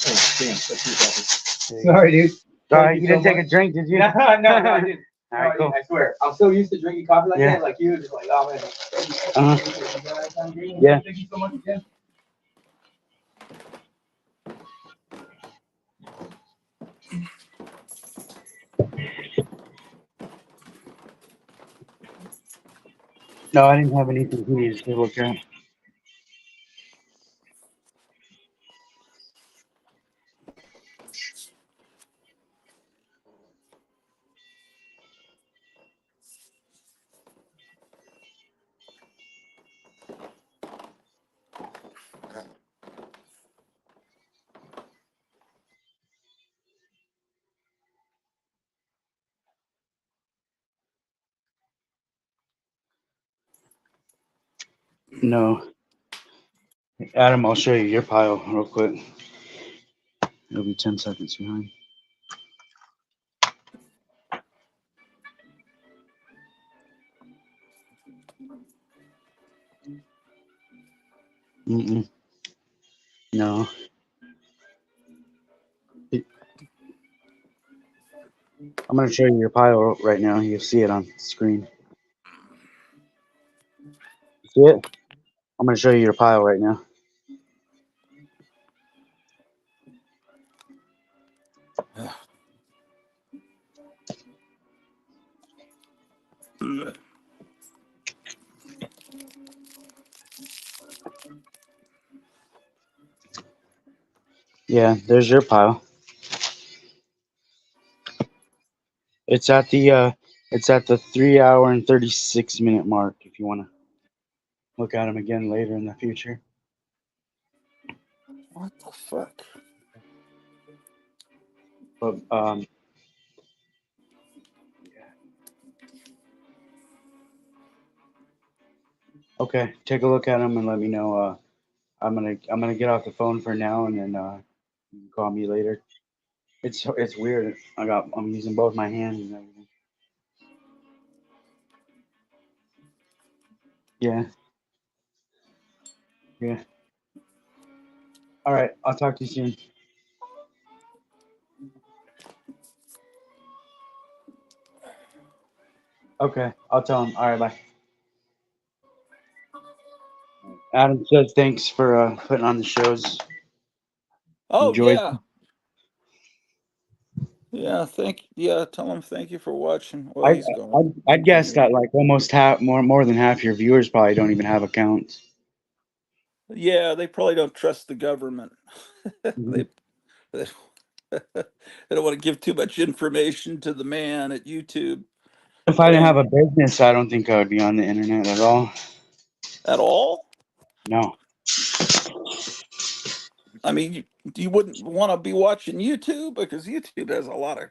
Oh, damn. That's your coffee. Sorry, dude. Sorry, Thank you so didn't take a much. drink, did you? No, I didn't. All No, right, I cool. didn't. I swear. I'm so used to drinking coffee like Yeah. that, like you, just like, oh man. Yeah. Thank you so much again. No, I didn't have anything he needed to look at. No. Adam, I'll show you your pile real quick. It'll be 10 seconds behind. Mm-mm. No. I'm gonna show you your pile right now. You'll see it on screen. See it? I'm gonna show you your pile right now. Yeah, there's your pile. It's at the 3 hour and 36 minute mark. If you want to look at them again later in the future. What the fuck? But okay, take a look at them and let me know. I'm gonna get off the phone for now, and then you can call me later. It's weird. I'm using both my hands and everything. Yeah, yeah. All right, I'll talk to you soon. Okay, I'll tell him. All right, bye. Adam said thanks for putting on the shows. Oh Enjoyed. yeah, yeah. Tell him thank you for watching. Well, I he's gone. I'd guess that like almost half more than half your viewers probably don't even have accounts. Yeah, they probably don't trust the government. Mhm. they they don't want to give too much information to the man at YouTube. If I didn't And have a business, I don't think I would be on the internet at all. at all, No. I mean, you wouldn't want to be watching YouTube because YouTube has a lot of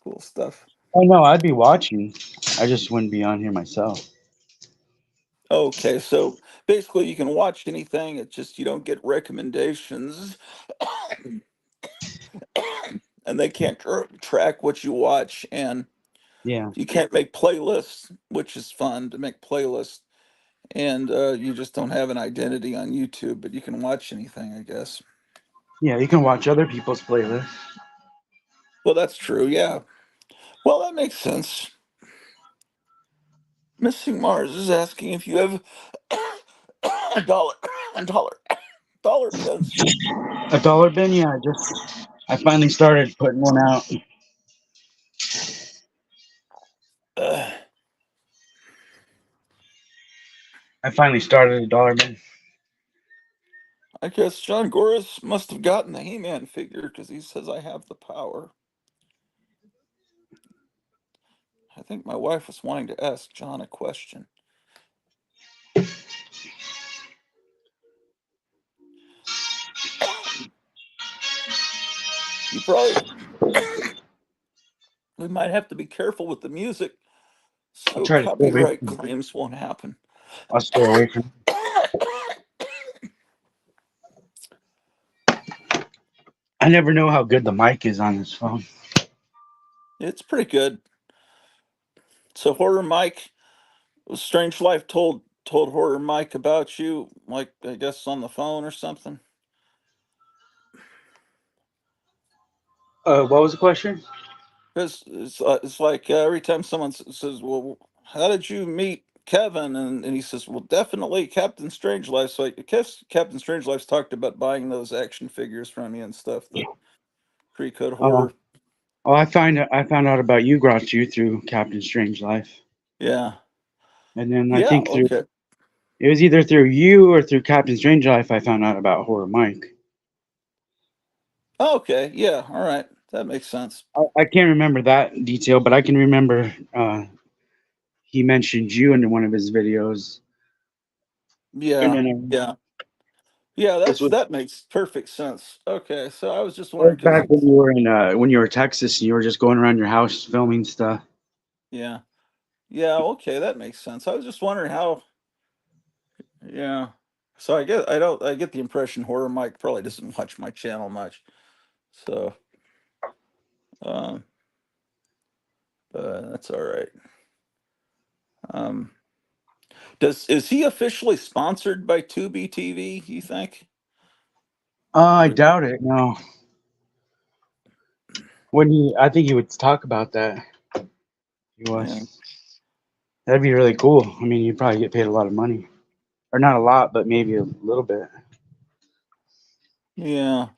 cool stuff. Oh no, I'd be watching. I just wouldn't be on here myself. Okay, so basically, you can watch anything. It's just you don't get recommendations, and they can't track what you watch, and Yeah. you can't make playlists, which is fun to make playlists. And you just don't have an identity on YouTube, but you can watch anything, I guess. Yeah, you can watch other people's playlists. Well, that's true. Yeah. Well, that makes sense. Missing Mars is asking if you have a dollar, a dollar, dollar bills. A dollar bin, yeah, I finally started putting one out. Uh, I finally started a dollar bin. I guess John Goris must have gotten the He-Man figure because he says I have the power. I think my wife was wanting to ask John a question. You probably, we might have to be careful with the music I'll so try to stay away copyright from claims won't happen. I'll stay away from I never know how good the mic is on this phone. It's pretty good. So Horror Mike, Strange Life told Horror Mike about you, like I guess on the phone or something. What was the question? Because it's like every time someone says, "Well, how did you meet Kevin?" and he says, "Well, definitely Captain Strangelife's." So I guess Captain Strangelife's talked about buying those action figures from you and stuff. The pre-code Oh, horror. I found out about you, got you through Captain Strange Life, Yeah, and then I yeah, think through okay, it was either through you or through Captain Strange Life I found out about Horror Mike. okay, yeah, all right, that makes sense. I can't remember that detail, but I can remember he mentioned you in one of his videos, and Yeah, then yeah, yeah. this was That makes perfect sense. Okay, so I was just wondering because back when you were in Texas and you were just going around your house filming stuff. yeah, yeah, okay, that makes sense. I was just wondering how. Yeah. So I get the impression Horror Mike probably doesn't watch my channel much. So um but that's all right. Um Is he officially sponsored by Tubi TV, you think? I doubt it. No. I think he would talk about that. He Yeah. was. That'd be really cool. I mean, you'd probably get paid a lot of money, or not a lot, but maybe a little bit. Yeah.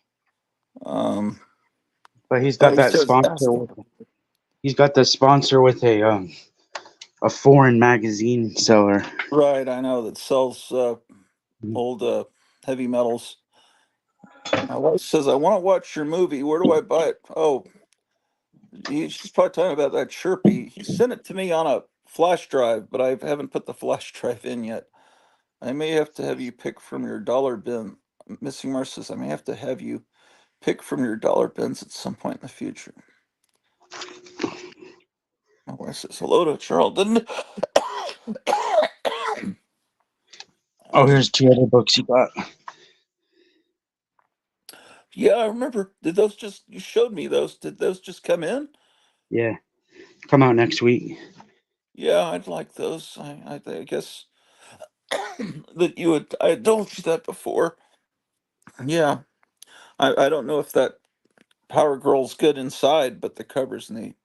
Um, But he's got he that says sponsor. He's got the sponsor with a foreign magazine seller. right. I know that sells old heavy metals. My wife says, I want to watch your movie. Where do I buy it? Oh, she's probably talking about that Chirpy. He sent it to me on a flash drive, but I haven't put the flash drive in yet. I may have to have you pick from your dollar bin. Missing Mars says, I may have to have you pick from your dollar bins at some point in the future. My wife says, hello to Charlton. Oh, here's 2 other books you got. Yeah, I remember. Did those just, you showed me those. Did those just come in? Yeah, come out next week. Yeah, I'd like those. I guess that you had, I had told you that before. Yeah, I don't know if that Power Girl's good inside, but the cover's neat.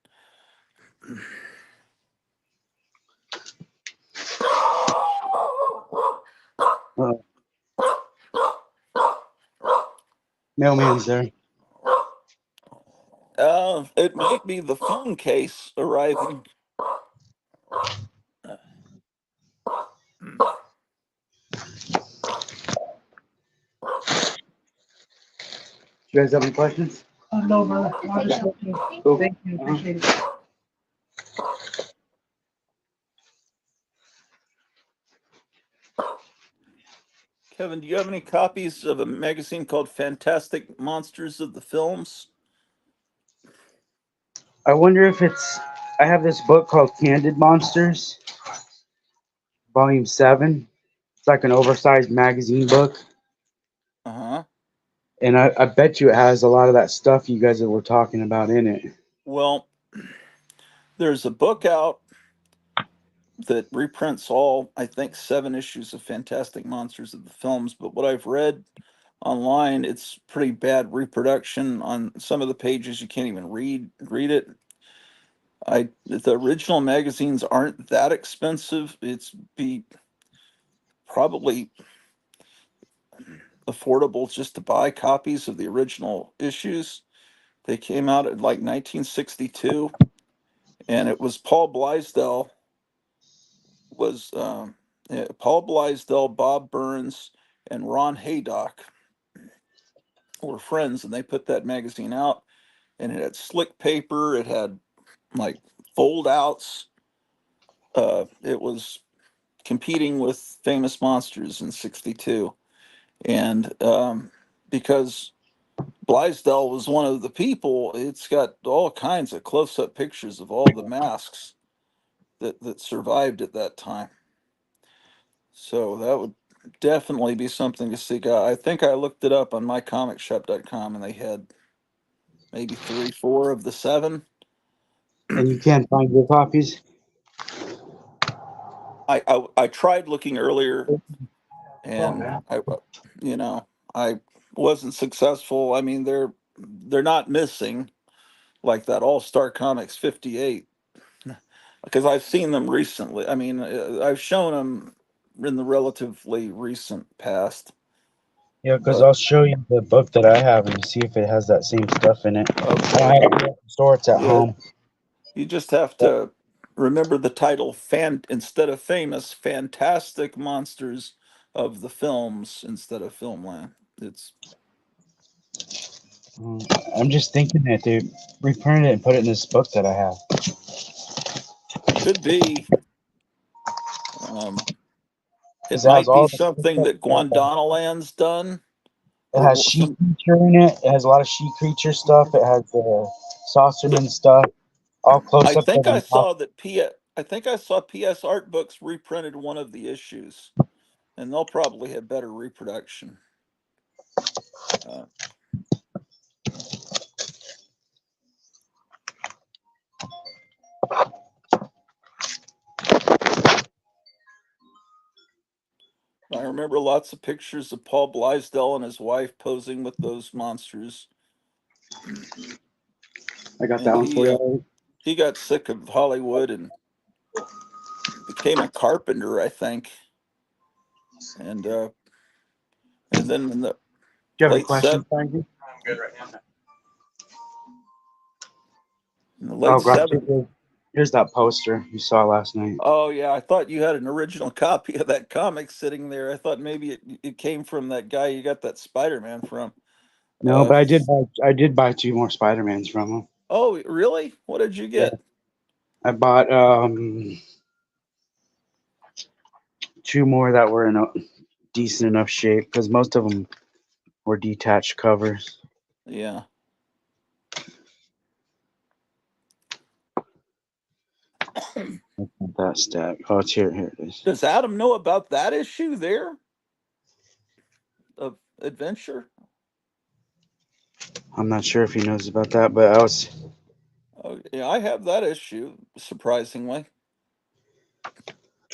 Uh, Mailman's there. It might be the phone case arriving. You guys have any questions? No, brother. I'll just look you. Cool. Thank you. Appreciate it. Kevin, do you have any copies of a magazine called Fantastic Monsters of the Films? I wonder if it's. I have this book called Candid Monsters, Volume 7. It's like an oversized magazine book. Uh-huh. And I bet you it has a lot of that stuff you guys were talking about in it. Well, there's a book out that reprints all, I think, 7 issues of Fantastic Monsters of the Films. But what I've read online, it's pretty bad reproduction on some of the pages. You can't even read it. The original magazines aren't that expensive. It's be probably affordable just to buy copies of the original issues. They came out at like 1962, and it was was Paul Blaisdell, Bob Burns, and Ron Haydock were friends, and they put that magazine out. And it had slick paper. It had like fold outs. It was competing with Famous Monsters in '62, and because Blaisdell was one of the people, it's got all kinds of close-up pictures of all the masks that survived at that time. So that would definitely be something to seek out. I think I looked it up on mycomicshop.com, and they had maybe 3, 4 of the 7. And you can't find your copies? I tried looking earlier, Oh, and man. I wasn't successful. I mean, they're not missing like that All Star Comics 58, because I've seen them recently. I mean, I've shown them in the relatively recent past. Yeah, because But I'll show you the book that I have and you see if it has that same stuff in it. I okay, don't have it at the store, it's at yeah, home. you just have to remember the title "Fan" instead of Famous, Fantastic Monsters of the Films instead of Filmland. It's I'm just thinking that they reprinted it and put it in this book that I have. could be. Um, it Because it has might be all the something that Gondwanaland's done, it or has she some. creature in it. It has a lot of she creature stuff. It has the Saucerman stuff. All close I up think I of saw that I think I saw PS Art Books reprinted one of the issues, and they'll probably have better reproduction. Uh, I remember lots of pictures of Paul Blaisdell and his wife posing with those monsters. I got that And one for you. he got sick of Hollywood and became a carpenter, I think. And then in the Do you have a late question, set Frankie? I'm good right now. in the Oh, late God. 70s. Here's that poster you saw last night. Oh yeah, I thought you had an original copy of that comic sitting there. I thought maybe it came from that guy you got that Spider-Man from. No, but S- I did buy 2 more Spider-Mans from him. oh really? What did you Yeah. get? I bought 2 more that were in a decent enough shape because most of them were detached covers. Yeah. That stack. Oh, it's here. Here it is. Does Adam know about that issue there of Adventure? I'm not sure if he knows about that, but I was. Oh, yeah, I have that issue, surprisingly.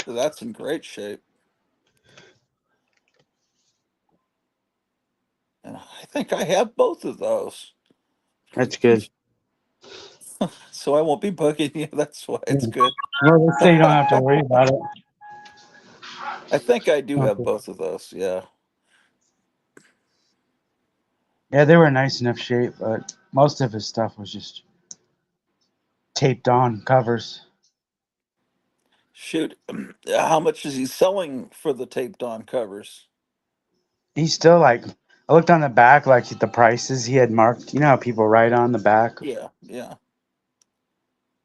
That's in great shape. And I think I have both of those. That's good. So I won't be bugging you. That's why it's good. Well, let's say you don't have to worry about it. I think I do have Okay. both of those. Yeah. Yeah, they were in nice enough shape, but most of his stuff was just taped on covers. Shoot. How much is he selling for the taped on covers? He's still like. I looked on the back, like the prices he had marked. You know how people write on the back Yeah. Yeah.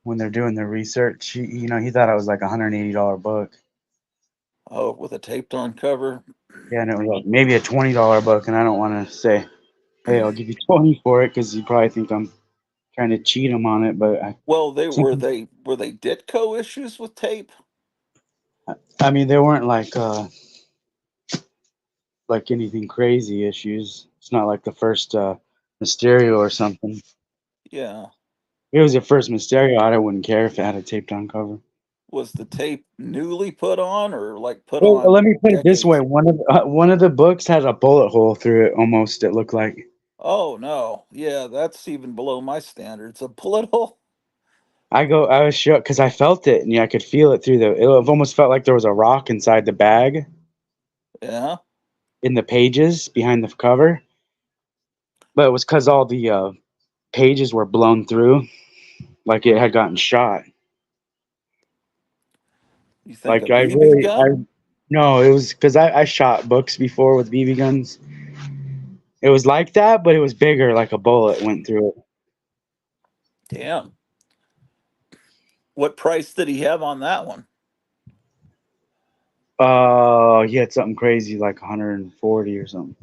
when they're doing their research. He thought it was like $180 book. Oh, with a taped on cover. Yeah, and it was like maybe a $20 book, and I don't want to say, "Hey, I'll give you 20 for it," because you probably think I'm trying to cheat him on it. But Well, think, were they Ditko issues with tape? I mean, they weren't like anything crazy issues. It's not like the first Mysterio or something. If Yeah. it was the first Mysterio, I wouldn't care if it had a taped on cover. Was the tape newly put on or like put Well, on let me put it this way: decades? one of the books has a bullet hole through it. Almost, it looked like. Oh no. Yeah, that's even below my standards. A bullet hole. I was shook because I felt it, and yeah, I could feel it through the. It almost felt like there was a rock inside the bag Yeah. in the pages behind the cover, but it was because all the pages were blown through, like it had gotten shot. You think a Like I BB really, I gun? no, it was because I shot books before with BB guns. It was like that, but it was bigger, like a bullet went through it. Damn. What price did he have on that one? He had something crazy like 140 or something.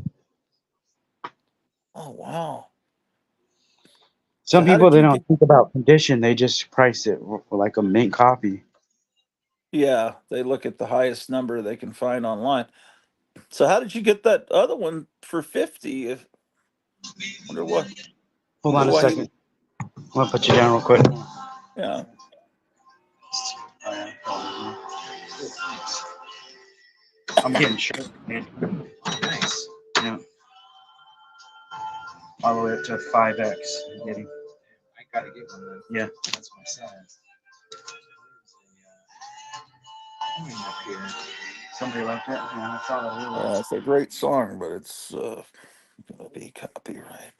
Oh wow. So Some how people did they you get? don't think about condition; they just price it like a mint copy. Yeah, they look at the highest number they can find online. So how did you get that other one for 50? If wonder what Hold wonder on a why he second. I'm gonna put you down real quick. yeah. I'm getting short, man. Nice. Yeah. All the way up to 5X. I'm getting. I gotta get one then. Yeah. That's my size. Up here. Somebody left it. Yeah, I saw that earlier. It's a great song, but it's gonna be copyright.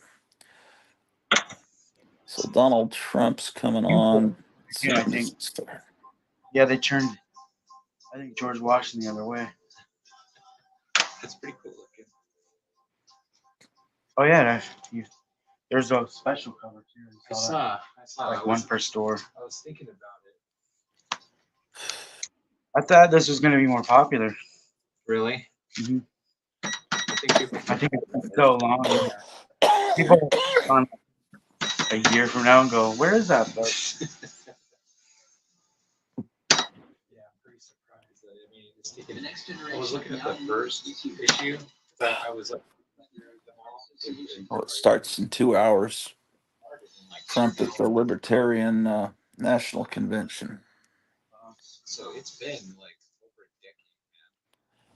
So Donald Trump's coming on. Let's see Yeah, I when does think. it start? Yeah, they turned. I think George Washington the other way. That's pretty cool looking. Oh yeah, there's a special cover too. I saw. Like one per store. I was thinking about it. I thought this was gonna be more popular. Really? Mhm. I think It's been so long. People on a year from now and go, "Where is that book?" Yeah, I'm pretty surprised that it's taken. I was looking at the first issue. I was like, Oh, it starts in 2 hours. Trump at the Libertarian National Convention. so it's been like over a decade,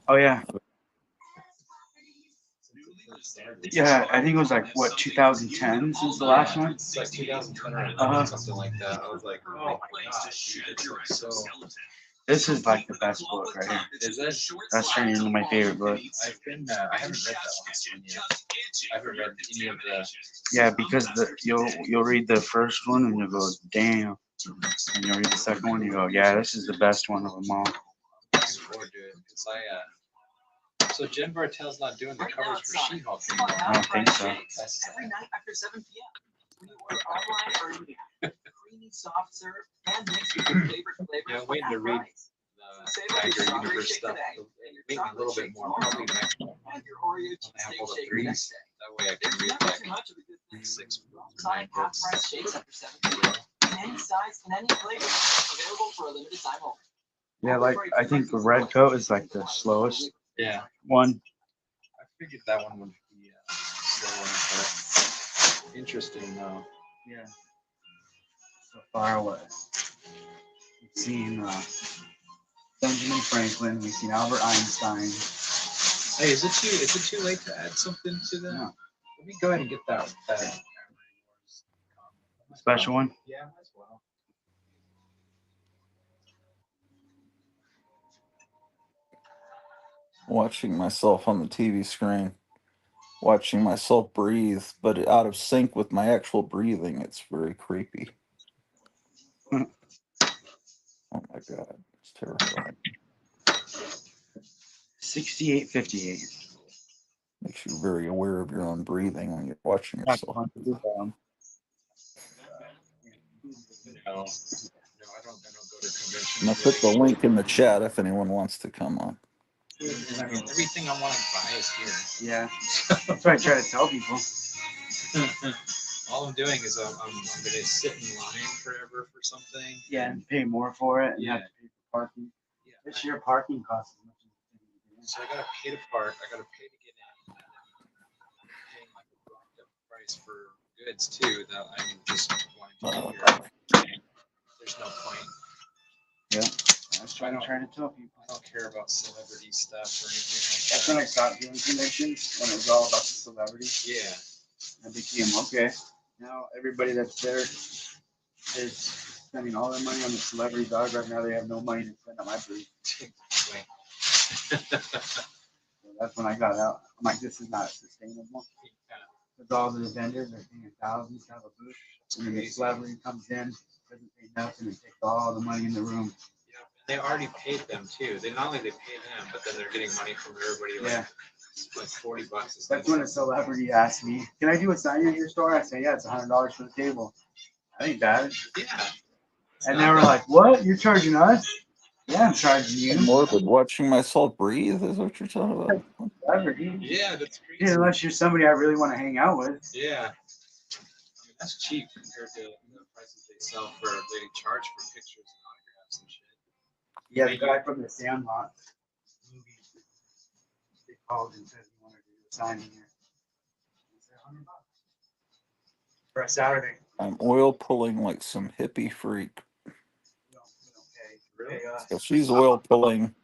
man. Oh yeah. Yeah, I think it was like what 2010 since the last one. It's like 2010 or something like that. I was like, oh my gosh, dude, it's like so. This is like the best book right here. Is it? That's turning into my favorite book. I haven't read that last one yet. I haven't read any of the. Yeah, because you'll read the first one and you'll go, damn. And you'll read the second one and you go, yeah, this is the best one of them all. Looking forward to it because so Jen Bartel's not doing the covers for She-Hulk anymore. I don't think so. That's Every night after 7 p.m. When you order online or in the app, creamy soft serve and mixed with your favorite flavors. Yeah, I'm waiting to read the Tiger Universe stuff. Maybe a little bit more, probably next one. And your Oreo I have all the cheesecake shake the threes. next day. That way I can There's read never like too much of a good thing. 6 books or Alongside 9 books. half-price shakes after 7 p.m. In any size and any flavor. Available for a limited time only. Yeah, like I think the red coat is like the slowest Yeah, one. I figured that one would be slower, but interesting though. Yeah. So far away. We've seen Benjamin Franklin. We've seen Albert Einstein. Hey, is it too late to add something to that? No. Let me go ahead and get that Special one. Yeah, might as well. Watching myself on the TV screen, watching myself breathe, but out of sync with my actual breathing. It's very creepy. Oh my God, it's terrifying. 6858. Makes you very aware of your own breathing when you're watching yourself. No, I don't go to conventions. And I put the link in the chat if anyone wants to come on. I mean, everything I want to buy is here. Yeah. That's what I try to tell people. All I'm doing is I'm going to sit in line forever for something. Yeah, and pay more for it and Yeah. have to pay for parking. Yeah. This year parking costs as much as So I gotta pay to park. I gotta pay to get in. And then I'm paying like a rocked up price for goods too that I'm just wanting to do here. There's no point. That's what I'm trying to tell people. I don't care about celebrity stuff or anything That's like when I that. stopped doing conventions, when it was all about the celebrity. Yeah. I became, okay, now everybody that's there is spending all their money on the celebrity dog. Right now they have no money to spend on my booth. So that's when I got out. I'm like, this is not sustainable. Because all the vendors are paying thousands to have a booth. And then the celebrity comes in, doesn't pay nothing, and takes all the money in the room. Yeah, they already paid them too. They not only they pay them, but then they're getting money from everybody. Like, Yeah. like $40. That's when a celebrity asked me, can I do a sign at your store? I say, yeah, it's $100 for the table. I ain't bad. Yeah. And they were like, what? You're charging us? Yeah, I'm charging you. Morbid, watching myself breathe is what you're talking about. Celebrity. Yeah, that's crazy. Yeah, unless you're somebody I really want to hang out with. Yeah. I mean, that's cheap compared to the prices they sell for, they charge for pictures and autographs and shit. Yeah, the guy from the Sandlot movie, they called and said he wanted to do a signing here. I said, $100 for a Saturday. I'm oil pulling like some hippie freak. We don't pay. So she's oil pulling,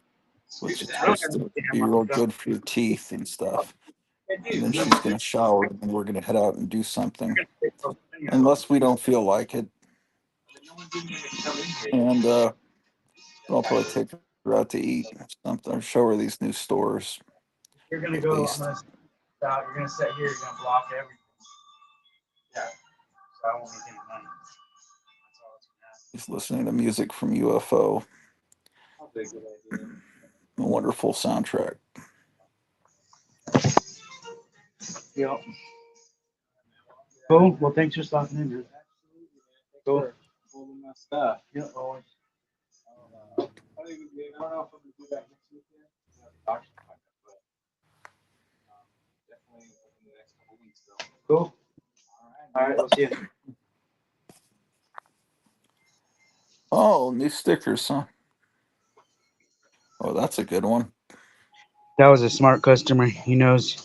which is supposed to be real good for your teeth and stuff. And then she's going to shower and we're going to head out and do something. Unless we don't feel like it. And I'll probably take her out to eat or something, or show her these new stores. You're gonna go. I'm gonna stop. You're gonna sit here. You're gonna block everything. Yeah. So I won't make any money. That's all that's gonna happen. He's listening to music from UFO. A wonderful soundtrack. Yep. Cool. Well, thanks for stopping in, dude. Cool. Holding my stuff. Yep. Always. I don't know if I'm gonna do that next weekend. Definitely in the next couple weeks though. Cool. All right. We'll see you. Oh, new stickers, huh? Oh, that's a good one. That was a smart customer. He knows.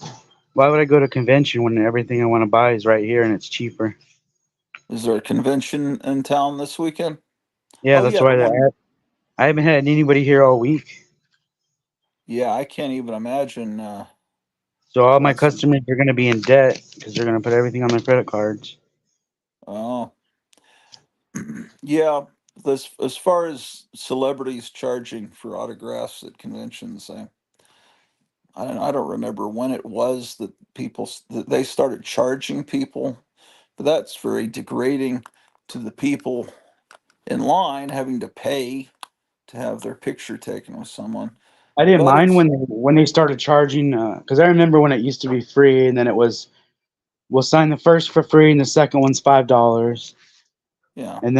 Why would I go to a convention when everything I want to buy is right here and it's cheaper? Is there a convention in town this weekend? Yeah, Oh, that's yeah, why the one- I haven't had anybody here all week. Yeah, I can't even imagine. So all my What's customers are going to be in debt because they're going to put everything on their credit cards. oh, yeah. As far as celebrities charging for autographs at conventions, I don't remember when it was that that they started charging people, but that's very degrading to the people in line having to pay to have their picture taken with someone. I didn't But mind it's when they started charging because I remember when it used to be free and then it was we'll sign the first for free and the second one's $5 yeah. and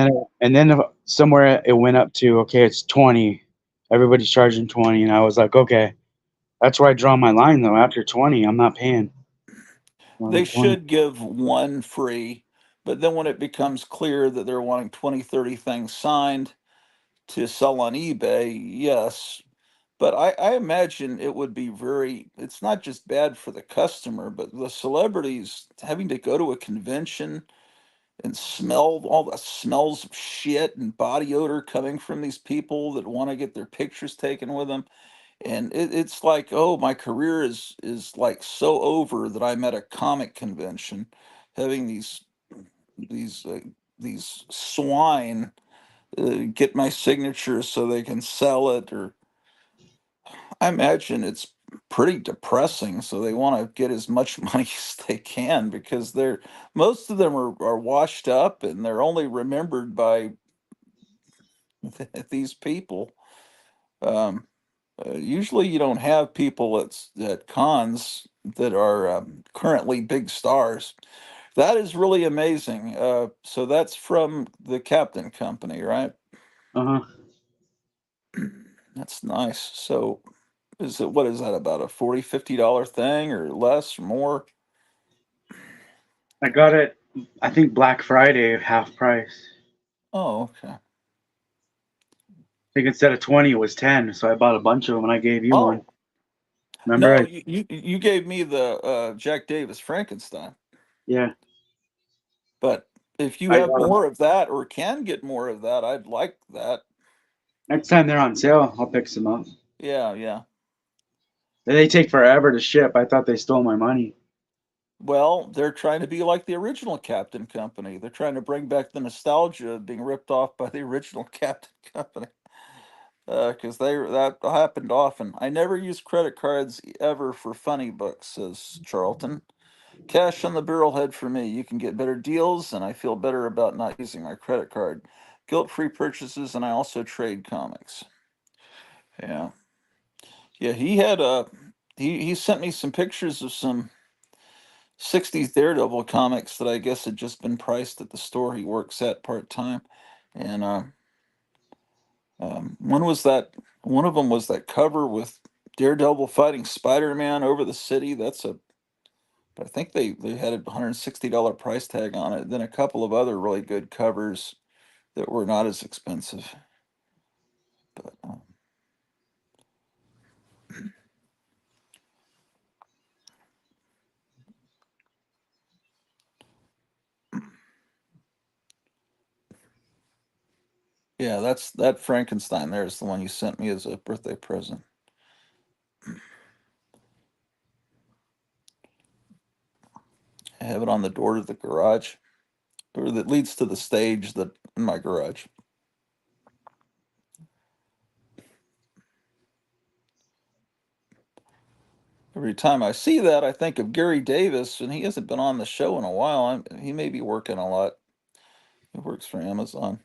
then somewhere it went up to okay it's 20. Everybody's charging 20 and I was like okay that's where I draw my line though after 20 I'm not paying more They than 20. should give one free, but then when it becomes clear that they're wanting 20, 30 things signed to sell on eBay, yes. But I imagine it would be it's not just bad for the customer, but the celebrities having to go to a convention and smell all the smells of shit and body odor coming from these people that want to get their pictures taken with them. And it's like, oh, my career is like so over that I'm at a comic convention having these uh, these swine get my signature so they can sell it, or I imagine it's pretty depressing. So they want to get as much money as they can because most of them are washed up and they're only remembered by these people. Um, Usually, you don't have people at cons that are currently big stars. That is really amazing. So that's from the Captain Company, right? Uh-huh. That's nice. So what is that, about a $40, $50 thing or less or more? I got it I think Black Friday half price. Oh, okay. I think instead of 20 it was 10 so I bought a bunch of them and I gave you one. Oh, Remember no, I you gave me the Jack Davis Frankenstein. yeah But if you I have got them. more of that or can get more of that, I'd like that. Next time they're on sale I'll pick some up. Yeah, yeah. They take forever to ship. I thought they stole my money. Well, they're trying to be like the original Captain Company. They're trying to bring back the nostalgia of being ripped off by the original Captain Company. Because that happened often. I never use credit cards ever for funny books, says Charlton. Cash on the barrelhead for me. You can get better deals, and I feel better about not using my credit card. Guilt-free purchases, and I also trade comics. Yeah, yeah. He sent me some pictures of some '60s Daredevil comics that I guess had just been priced at the store he works at part time, and one was that one of them was that cover with Daredevil fighting Spider-Man over the city. But I think they had a $160 price tag on it. Then a couple of other really good covers that were not as expensive. But yeah, that Frankenstein there is the one you sent me as a birthday present. I have it on the door to the garage, or that leads to the stage that in my garage. Every time I see that, I think of Gary Davis, and he hasn't been on the show in a while. He may be working a lot. He works for Amazon.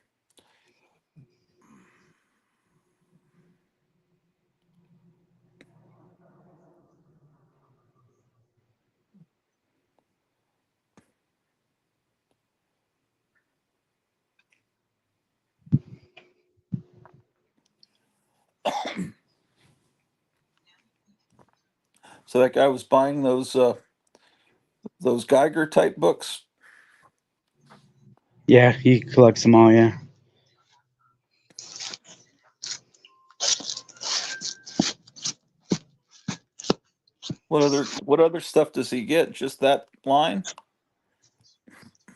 So that guy was buying those Geiger type books. Yeah, he collects them all. Yeah. What other stuff does he get? Just that line?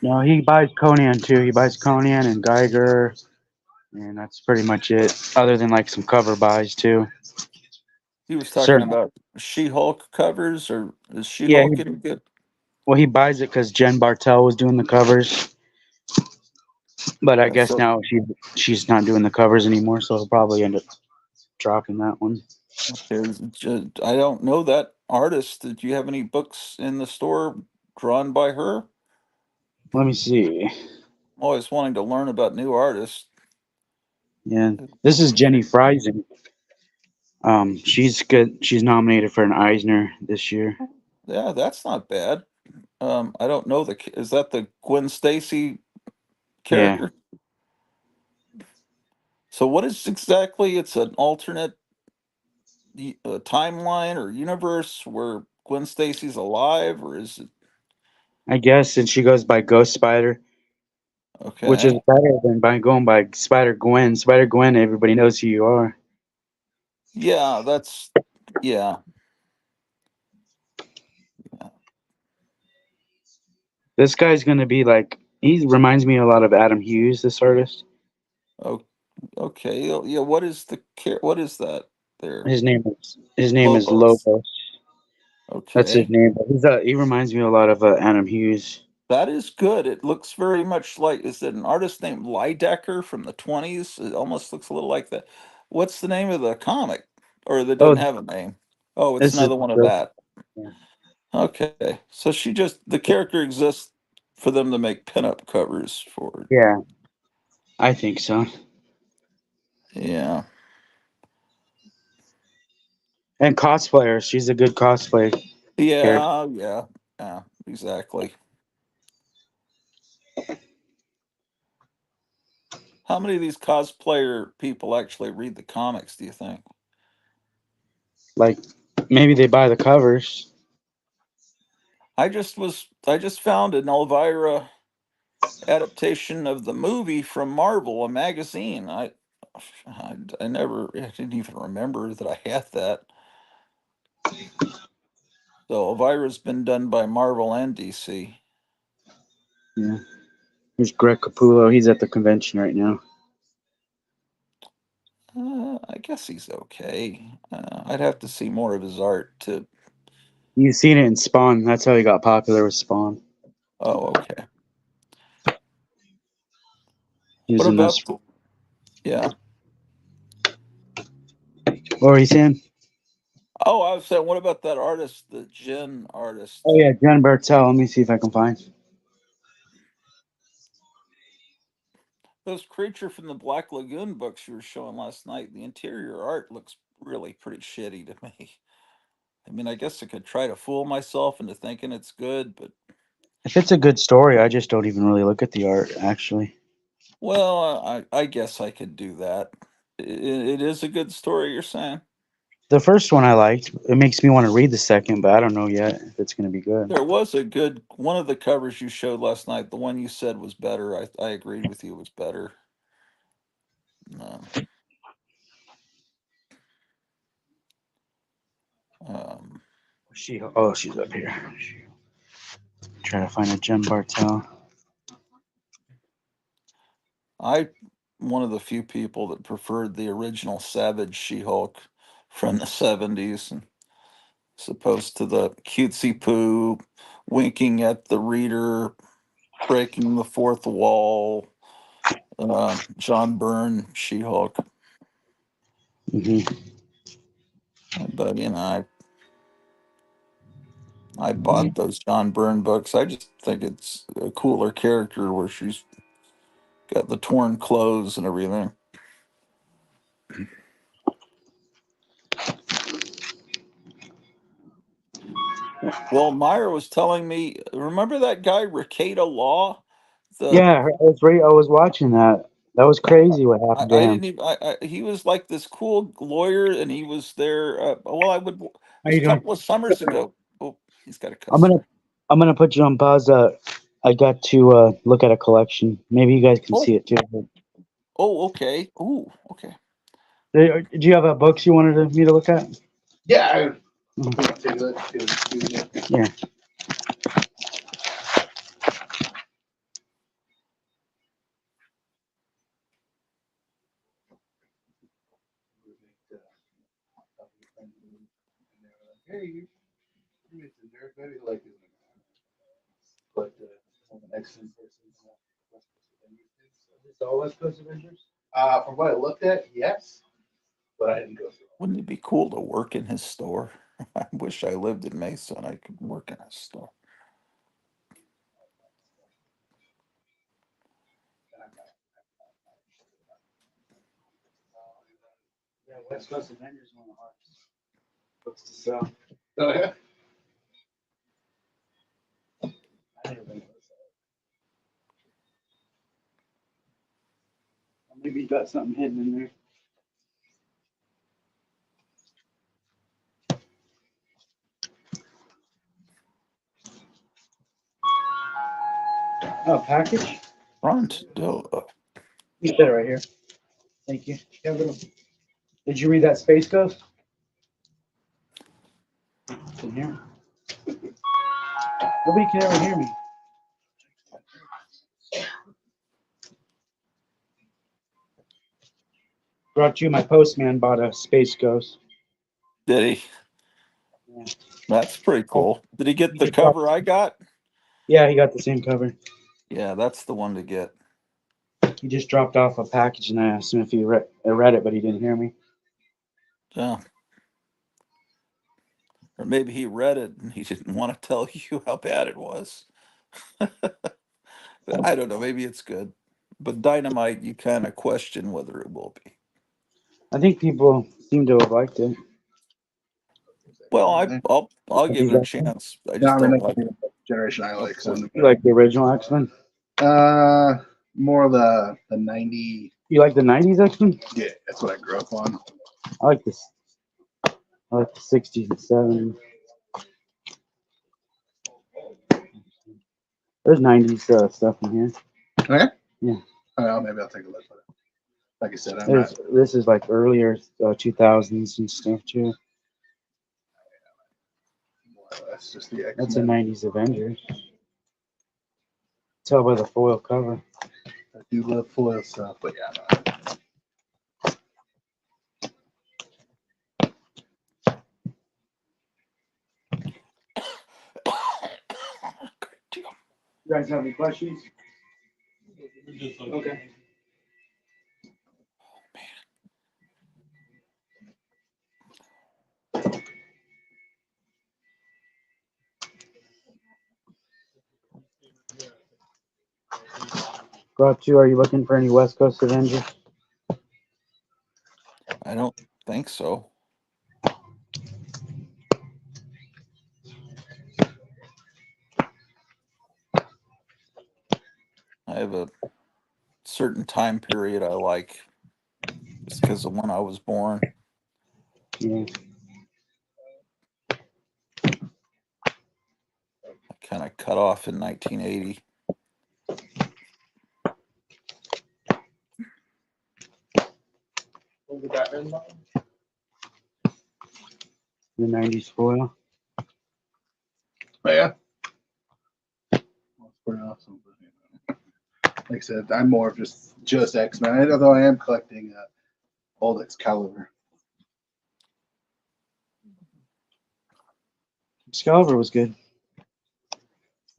No, he buys Conan too. He buys Conan and Geiger, and that's pretty much it. Other than like some cover buys too. He was Sir, talking about She-Hulk covers, or is yeah, She-Hulk any good? well, he buys it because Jen Bartel was doing the covers, but I Okay, guess so now she's not doing the covers anymore, so he'll probably end up dropping that one. I don't know that artist. Did you have any books in the store drawn by her? Let me see. Always wanting to learn about new artists. Yeah, this is Jenny Friesen. She's good. She's nominated for an Eisner this year. Yeah, that's not bad. I don't know is that the Gwen Stacy Yeah, character? So what is exactly? It's an alternate timeline or universe where Gwen Stacy's alive, or is it I guess, and she goes by Ghost Spider, which is okay? better than by going by Spider Gwen. Spider Gwen, everybody knows who you are. Yeah, that's yeah. This guy's gonna be like he reminds me a lot of Adam Hughes, this artist. Oh, okay. Yeah, what is what is that there? His name is Lobos. Lobos. That's his Okay. name. But he reminds me a lot of Adam Hughes. That is good. It looks very much like, is it an artist named Lydecker from the 20s? It almost looks a little like that. What's the name of the comic? Or that doesn't Oh, have a name? Oh, it's this is another one of that. yeah. Okay. So the character exists for them to make pinup covers for. Yeah, I think so. Yeah. And cosplayer, she's a good cosplay character. Yeah, exactly. How many of these cosplayer people actually read the comics, do you think? Like maybe they buy the covers. I just found an Elvira adaptation of the movie from Marvel, a magazine. I didn't even remember that I had that. So Elvira's been done by Marvel and DC. Yeah. Here's Greg Capullo. He's at the convention right now. I guess he's okay. I'd have to see more of his art to. You've seen it in Spawn. That's how he got popular with Spawn. Oh, okay. He What was in this. about? Yeah. What were you saying? Oh, I was saying, what about that artist, the Jin Oh artist? yeah, Jen Bartel. Let me see if I can find. Those creature from the Black Lagoon books you were showing last night, the interior art looks really pretty shitty to me. I mean, I guess I could try to fool myself into thinking it's good, but If it's a good story, I just don't even really look at the art. Actually, well, I guess I could do that. It is a good story, you're saying? the first one I liked. It makes me want to read the second, but I don't know yet if it's going to be good. There was a good one of the covers you showed last night. The one you said was better. I agreed with you. It was better. Um, um, She's up here. Trying to find a Jen Bartel. I one of the few people that preferred the original Savage She-Hulk from the 70s, and as opposed to the cutesy poo, winking at the reader, breaking the fourth wall, John Byrne She-Hulk. Hmm. But I bought those John Byrne books. I just think it's a cooler character where she's got the torn clothes and everything. Well, Meyer was telling me, remember that guy Ricada Law? The Yeah, I was watching that. That was crazy what happened to I him. didn't even. He was like this cool lawyer, and he was there. Well, it How was a you doing? couple of summers ago. Oh, he's got a I'm gonna customer. I'm gonna put you on pause. I got to look at a collection. Maybe you guys can Oh, see it too. oh, okay. Oh, okay. Do you have books you wanted me to look at? Yeah. Yeah. hey, you mentioned nerd, maybe like this. But I'm an excellent person. It's all West Coast Avengers? From what I looked at, yes. But I didn't go through all. Wouldn't it be cool to work in his store? I wish I lived in Mesa and I could work in his store. Yeah, West Coast Avengers is one of the hardest books to sell. Oh, yeah. I never been to those. Maybe you got something hidden in there. Oh, package? Front door. You put it right here. Thank you. Yeah, little. Did you read that Space Ghost? It's in here. Nobody can ever hear me. Brought you. My postman bought a Space Ghost. Did he? Yeah. That's pretty cool. Did he get He the just dropped- cover I got? Yeah, he got the same cover. Yeah, that's the one to get. He just dropped off a package, and I asked him if he read it, but he didn't hear me. Yeah. Or maybe he read it and he didn't want to tell you how bad it was. I don't know. Maybe it's good. But Dynamite, you kind of question whether it will be. I think people seem to have liked it. Well, I'll Have give you it a got them? chance. I No, just I mean, don't that's like. the generation I like. So, You like the original X-Men? more the 90. You like the '90s X-Men? Yeah, that's what I grew up on. I like this. I like the '60s and '70s. There's '90s stuff in here. Okay. Yeah. Oh, maybe I'll take a look at it. Like I said, I'm There's not. this is like earlier 2000s and stuff too. That's just the That's a X-Men. '90s Avengers. Tell by the foil cover. I do love foil stuff, but yeah. Great deal. You guys have any questions? Okay. Brought you. Are you looking for any West Coast Avengers? I don't think so. I have a certain time period I like just because of when I was born. Yeah. I kind of cut off in 1980. The '90s foil. But yeah. That's pretty awesome. Like I said, I'm more of just X-Men, although I am collecting old Excalibur. Excalibur was good.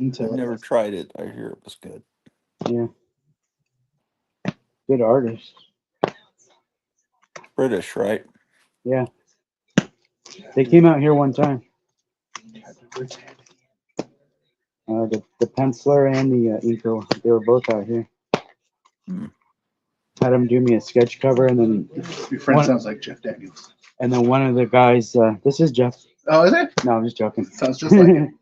I've never tried it. I hear it was good. Yeah. Good artist. British, right? Yeah. They came out here one time. The penciler and the inker, they were both out here. Hmm. Had them do me a sketch cover, and then Your friend One- sounds like Jeff Daniels. and then one of the guys. This is Jeff. Oh, is it? No, I'm just joking. Sounds just like him.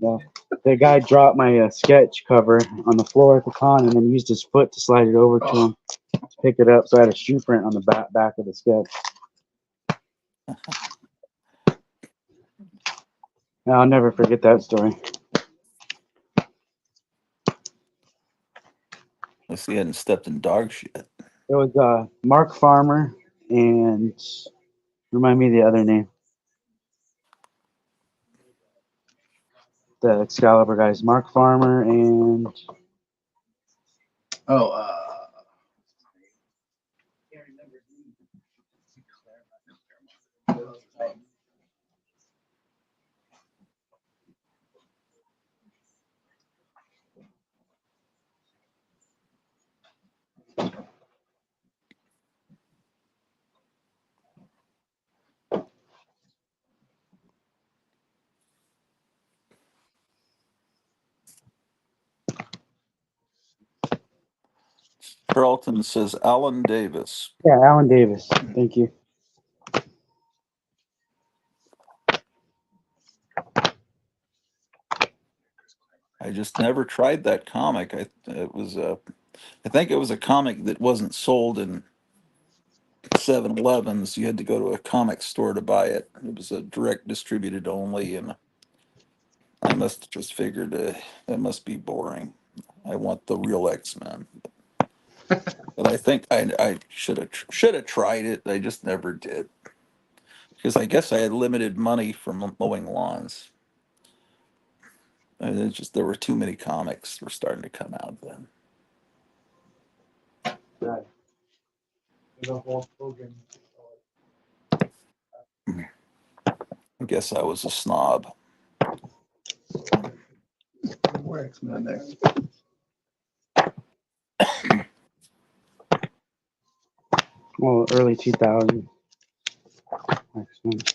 No, the guy dropped my sketch cover on the floor at the con, and then used his foot to slide it over to him to pick it up. So I had a shoe print on the back of the sketch. I'll never forget that story. I see he hadn't stepped in dog shit. It was Mark Farmer and remind me of the other name. The Excalibur guys, Mark Farmer and Oh, Carlton says Alan Davis. Yeah, Alan Davis. Thank you. I just never tried that comic. I think it was a comic that wasn't sold in 7-Elevens. You had to go to a comic store to buy it. It was a direct distributed only, and I must have just figured that must be boring. I want the real X-Men. But I think I should have tried it. I just never did because I guess I had limited money from mowing lawns. And it's just there were too many comics that were starting to come out then. Right. I guess I was a snob. More X-Men there. Well, early 2000. Excellent.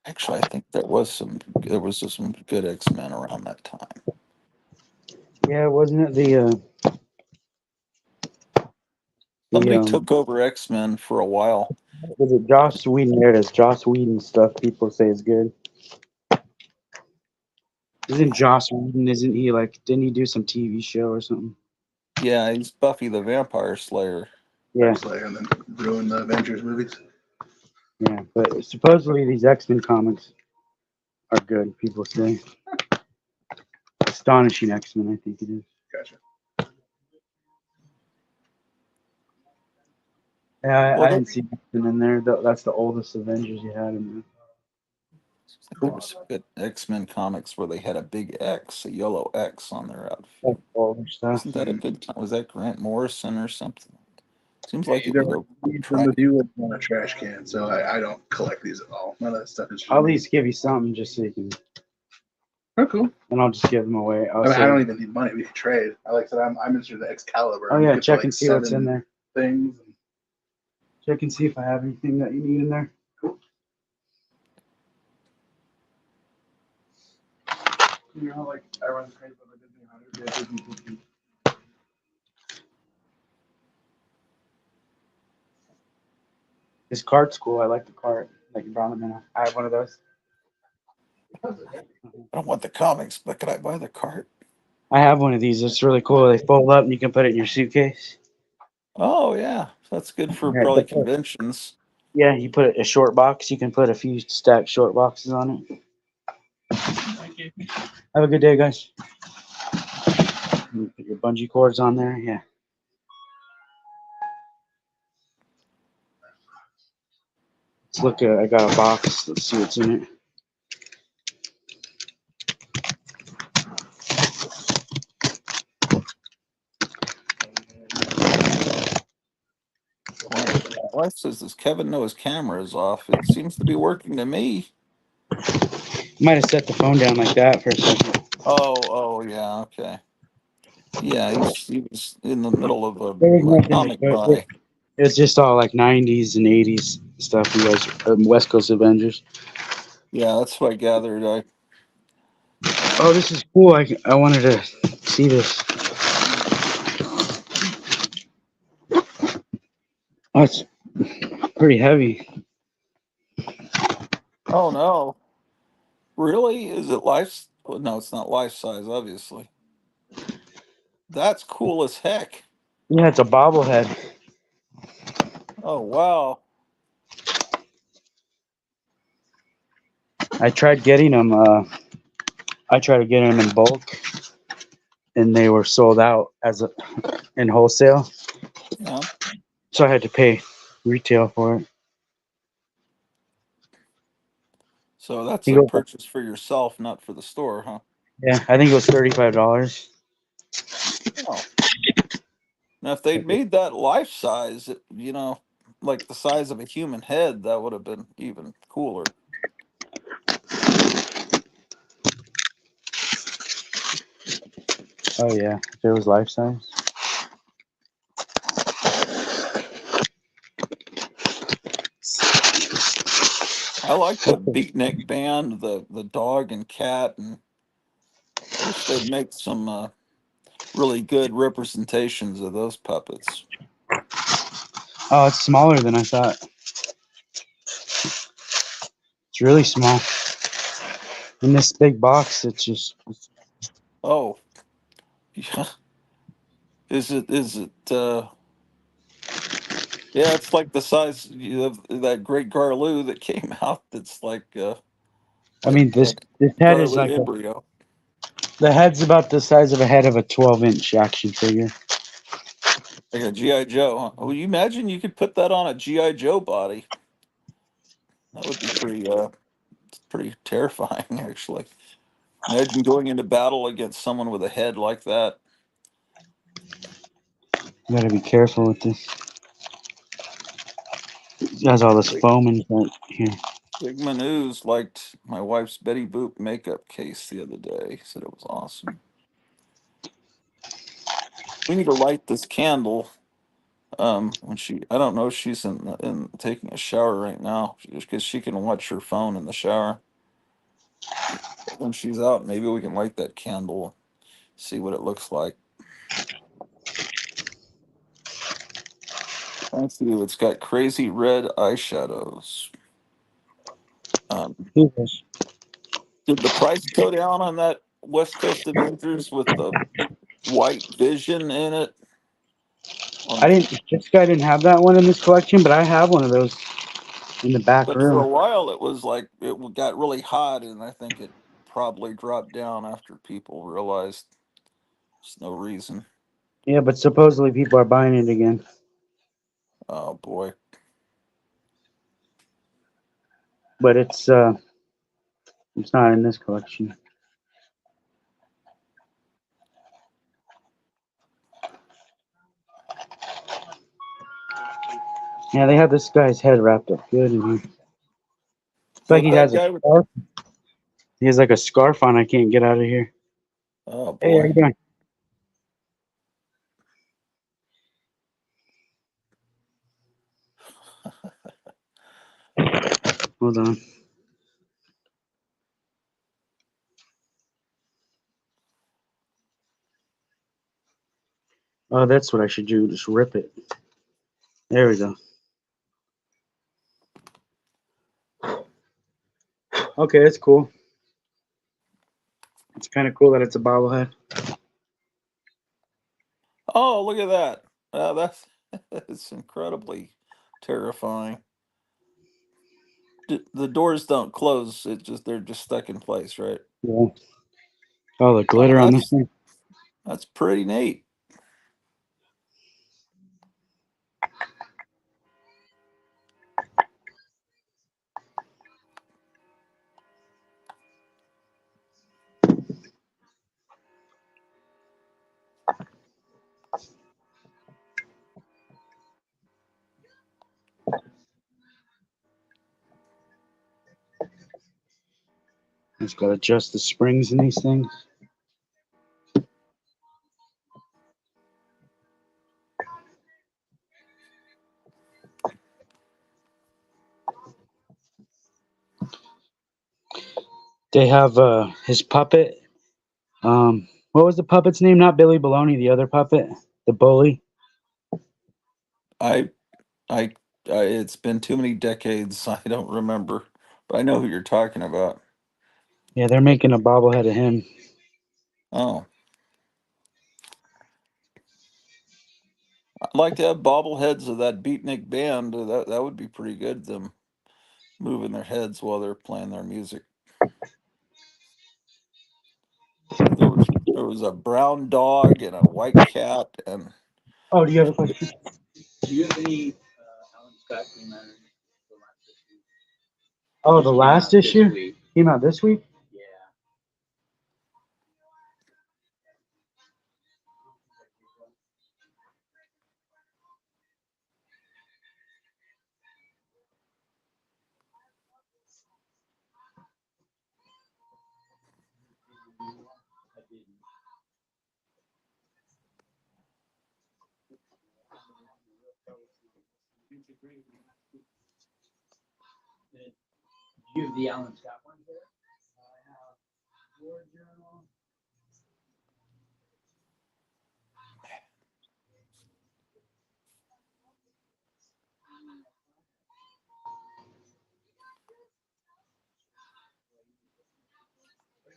Actually, I think there was some good X-Men around that time. Yeah, wasn't it the Somebody took over X-Men for a while. was it Joss Whedon? There it is. Joss Whedon stuff people say is good. Isn't Joss Whedon? Isn't he like? Didn't he do some TV show or something? Yeah, he's Buffy the Vampire Slayer. Yeah, Slayer and then ruin the Avengers movies. yeah. But supposedly these X-Men comics are good. People say. Astonishing X-Men, I think it is. Gotcha. Yeah, Well, I didn't see X-Men in there. That's the oldest Avengers you had in there. there was some good X-Men comics where they had a big X, a yellow X on their outfit. That's older stuff. Wasn't that a good time? Was that Grant Morrison or something? Seems Yeah, like you it was don't a need them to do it on a trash can, so I don't collect these at all. None of that stuff is. I'll at least give you something just so you can, Oh, cool. and I'll just give them away. I don't even need money. We can trade. Like I said, I'm interested in the Excalibur. Oh You yeah, get check like and see what's in 7 there. things. Check and see if I have anything that you need in there. Cool. You know, like everyone's crazy about the Disney 100. This cart's cool. I like the cart. Like you brought them in. I have one of those. I don't want the comics, but could I buy the cart? I have one of these. It's really cool. They fold up and you can put it in your suitcase. Oh yeah, that's good for Yeah, probably conventions. Yeah, you put it in a short box. You can put a few stacked short boxes on it. Thank you. Have a good day, guys. You put your bungee cords on there. Yeah. Let's look at. I got a box. Let's see what's in it. My wife says, "Does Kevin know his camera is off?" It seems to be working to me. Might have set the phone down like that for a second. Oh yeah, okay. Yeah, he was in the middle of There was a nothing comic to buy. it was just all like 90s and 80s stuff. You guys, West Coast Avengers. Yeah, that's what I gathered. Oh, this is cool. I wanted to see this. Oh, it's pretty heavy. Oh no, really? Is it life? Oh, no, it's not life size, obviously. That's cool as heck. Yeah, it's a bobblehead. Oh wow. I tried getting them. I tried to get them in bulk, and they were sold out in wholesale. Yeah. So I had to pay retail for it. So that's You a go, purchase for yourself, not for the store, huh? yeah, I think it was $35. Oh. Now, if they'd made that life size, like the size of a human head, that would have been even cooler. Oh yeah, if it was life size. I like the beatnik band, the dog and cat, and wish they'd make some really good representations of those puppets. Oh, it's smaller than I thought. It's really small. In this big box, it's just Oh, yeah. Is it? Yeah, it's like the size of that great Garloo that came out. That's like I mean, this head is Garloo like embryo. the head's about the size of a head of a 12-inch action figure. Like a GI Joe. Huh? Well, you imagine you could put that on a GI Joe body. That would be pretty terrifying, actually. Imagine going into battle against someone with a head like that. You gotta be careful with this. It has all this foam in front here. Sigma News liked my wife's Betty Boop makeup case the other day. Said it was awesome. We need to light this candle. When I don't know if she's in taking a shower right now, because she can watch her phone in the shower. When she's out, maybe we can light that candle, see what it looks like. Thank you. It's got crazy red eyeshadows. Did the price go down on that West Coast Avengers with the white vision in it? I didn't. This guy didn't have that one in this collection, but I have one of those in the back But for a room. while, it was like it got really hot, and I think it probably dropped down after people realized there's no reason. Yeah, but supposedly people are buying it again. Oh boy. But it's not in this collection. Yeah, they have this guy's head wrapped up good in here. It's like That he that has a guy with scarf. He has like a scarf on. I can't get out of here. oh Hey, how boy. you doing? Hold on. Oh, that's what I should do. Just rip it. There we go. Okay, that's cool. It's kind of cool that it's a bobblehead. Oh, look at that. That's it's incredibly terrifying. The doors don't close. They're just stuck in place, right? Yeah. Oh, the Oh, glitter on this thing. that's pretty neat. It's got to adjust the springs in these things. They have his puppet. What was the puppet's name? Not Billy Baloney, the other puppet, the bully. I it's been too many decades. I don't remember, but I know who you're talking about. Yeah, they're making a bobblehead of him. Oh, I'd like to have bobbleheads of that beatnik band. That would be pretty good. Them moving their heads while they're playing their music. There was a brown dog and a white cat and Oh, do you have a question? Do you have any Alan Scott came out? Oh, the last issue came out this week. Yeah. You have the Alan Scott one here? I have your journal.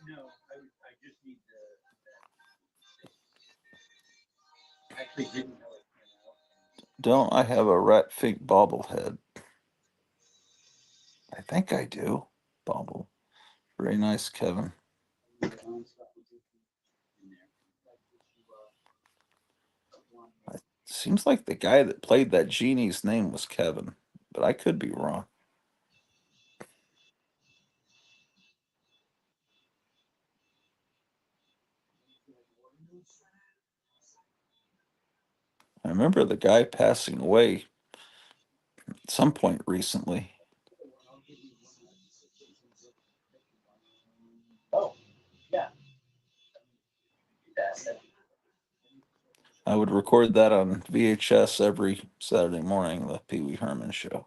No, I just need the. Actually, didn't know it came out. Don't I have a rat fink bobblehead? I think I do. Bobble. Very nice, Kevin. Seems like the guy that played that genie's name was Kevin, but I could be wrong. I remember the guy passing away at some point recently. Oh, yeah. I would record that on VHS every Saturday morning, the Pee Wee Herman show.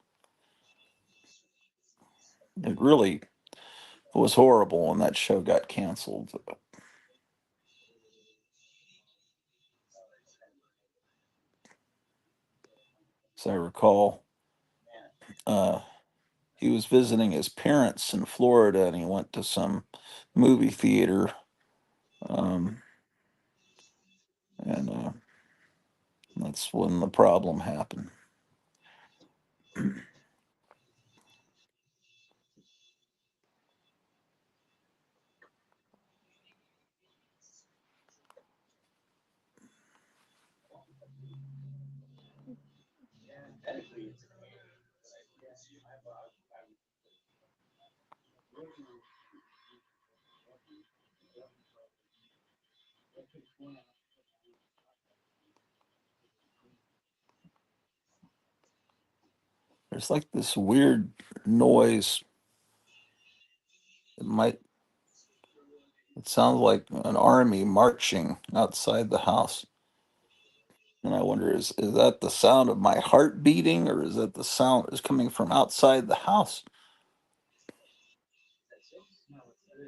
It really was horrible when that show got canceled. As I recall, he was visiting his parents in Florida and he went to some movie theater. And that's when the problem happened. There's like this weird noise. It sounds like an army marching outside the house. And I wonder, is that the sound of my heart beating, or is that the sound is coming from outside the house?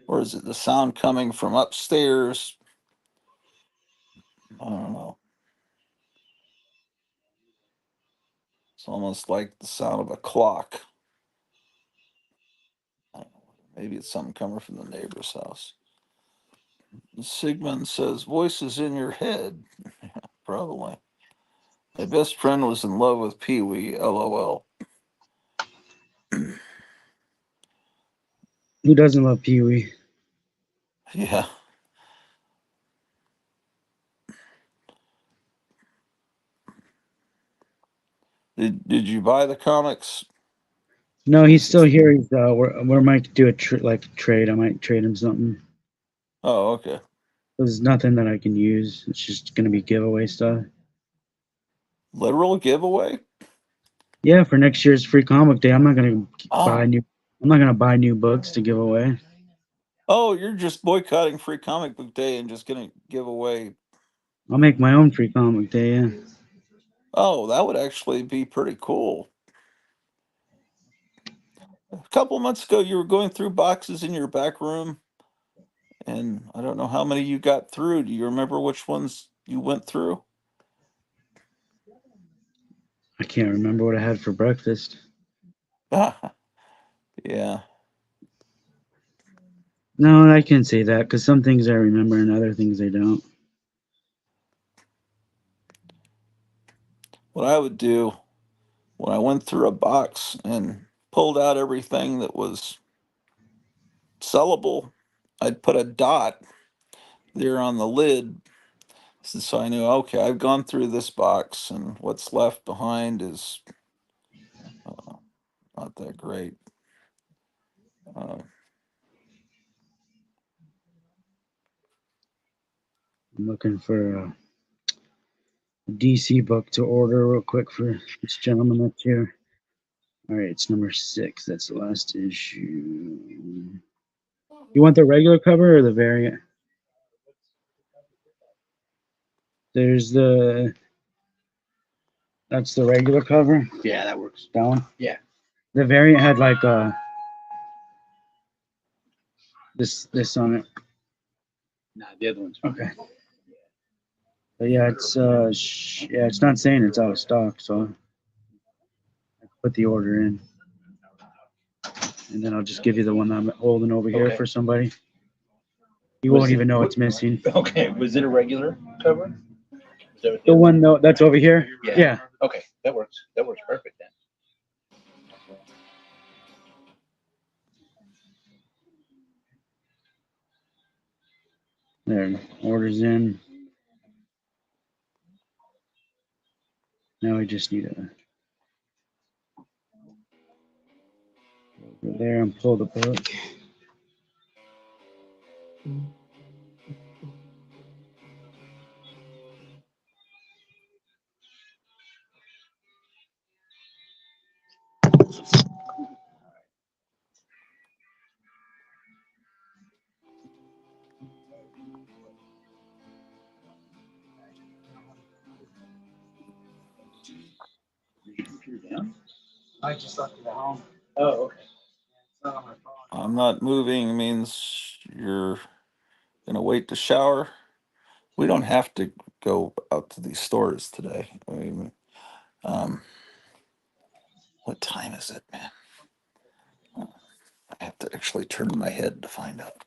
Or is it the sound coming from upstairs? I don't know. It's almost like the sound of a clock. I don't know. Maybe it's something coming from the neighbor's house. Sigmund says, voices in your head. Probably. My best friend was in love with Pee Wee, LOL. Who doesn't love Pee Wee? Yeah. Did you buy the comics? No, he's still here. He's we might do a trade. I might trade him something. Oh, okay. There's nothing that I can use. It's just gonna be giveaway stuff. Literal giveaway? Yeah, for next year's free comic day, I'm not gonna buy Oh. new. I'm not gonna buy new books to give away. Oh, you're just boycotting Free Comic Book Day and just gonna give away. I'll make my own free comic day. Yeah. Oh, that would actually be pretty cool. A couple months ago, you were going through boxes in your back room, and I don't know how many you got through. Do you remember which ones you went through? I can't remember what I had for breakfast. Yeah. No, I can't say that because some things I remember and other things I don't. What I would do when I went through a box and pulled out everything that was sellable, I'd put a dot there on the lid so I knew, okay, I've gone through this box and what's left behind is not that great. I'm looking for a DC book to order real quick for this gentleman that's here. All right, it's number 6. That's the last issue. You want the regular cover or the variant? There's that's the regular cover. Yeah, that works. That one? Yeah. The variant had like This on it. Nah, the other one's Okay. But yeah, it's yeah, it's not saying it's out of stock, so I put the order in, and then I'll just give you the one I'm holding over here Okay. for somebody. You Was won't it- even know it's missing. Okay, was it a regular cover? Is that what The one though that's over here. Yeah. Yeah. Okay, that works. That works perfect then. There, orders in. Now we just need a over there and pull the book. Is your computer down? I just left it at home. Oh, okay. It's not on my phone. I'm not moving means you're gonna wait to shower. We don't have to go out to these stores today. I mean, um, what time is it, man? I have to actually turn my head to find out.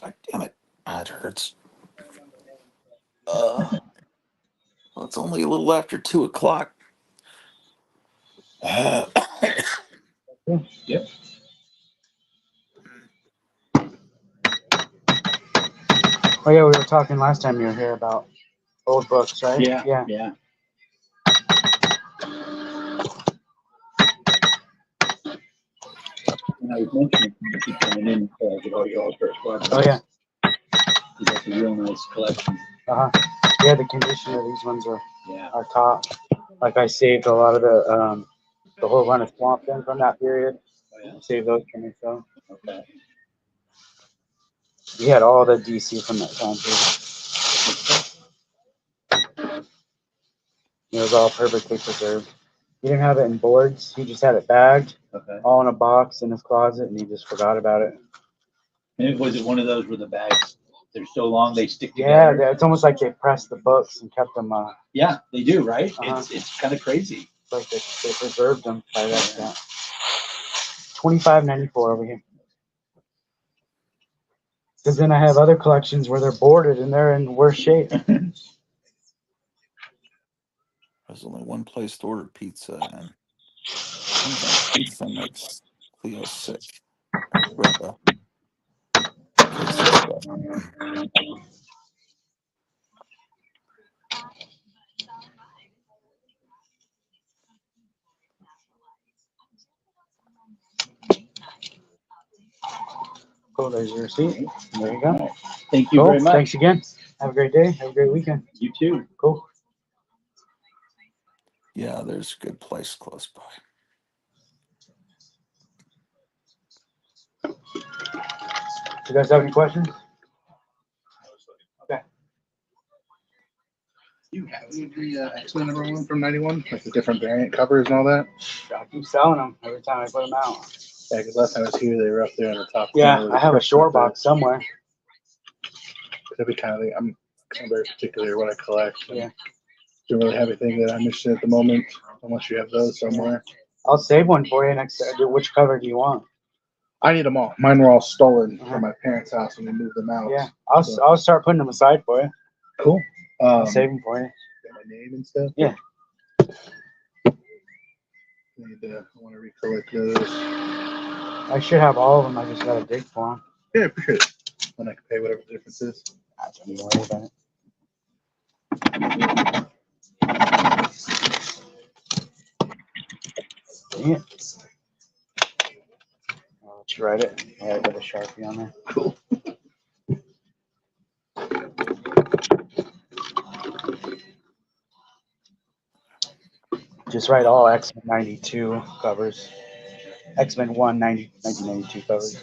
God damn it. That hurts. Well, it's only a little after 2 o'clock. Yep. Oh yeah, we were talking last time you were here about old books, right? Yeah. Yeah. Yeah. And I was mentioning you keep coming in to get all your all-star squad. Oh yeah. You got a real nice collection. Yeah, the condition of these ones Yeah. are top. Like I saved a lot of the whole run of Swamp Thing from that period. Oh yeah. Save those for myself. Okay. We had all the DC from that time period. It was all perfectly preserved. He didn't have it in boards. He just had it bagged, Okay. all in a box in his closet, and he just forgot about it. And was it one of those where the bags they're so long they stick Yeah, together? it's almost like they pressed the books and kept them. Yeah, they do, right? Uh-huh. It's kind of crazy. Like they preserved them by that extent. $25.94 over here. Because then I have other collections where they're boarded and they're in worse shape. There's only one place to order pizza, and sometimes pizza makes Cleo sick. Grab a case of stuff. Cool, there's your receipt. There you go. Thank you Cool. very much. Thanks again. Have a great day. Have a great weekend. You too. Cool. Yeah, there's a good place close by. You guys have any questions? Okay. You have the X-Men #1 from '91, like the different variant covers and all that. I keep selling them every time I put them out. Yeah, because last time I was here, they were up there in the top. Yeah, corner with I the have a Christmas short box. box somewhere. That'd be kind of the, I'm very particular what I collect. Yeah. Don't really have anything that I'm interested in at the moment, unless you have those somewhere. I'll save one for you next. Which cover do you want? I need them all. Mine were all stolen from my parents' house when we moved them out. Yeah, I'll start putting them aside for you. Cool. I'll save them for you. Got my name and stuff. Yeah. I want to recollect those. I should have all of them. I just gotta dig for them. Yeah, I appreciate it. Then I can pay whatever the difference is. Don't even worry about it. Yeah. I'll let you write it. Yeah, I got a Sharpie on there. Cool. Just write all X-Men 92 covers. X-Men 1992 covers.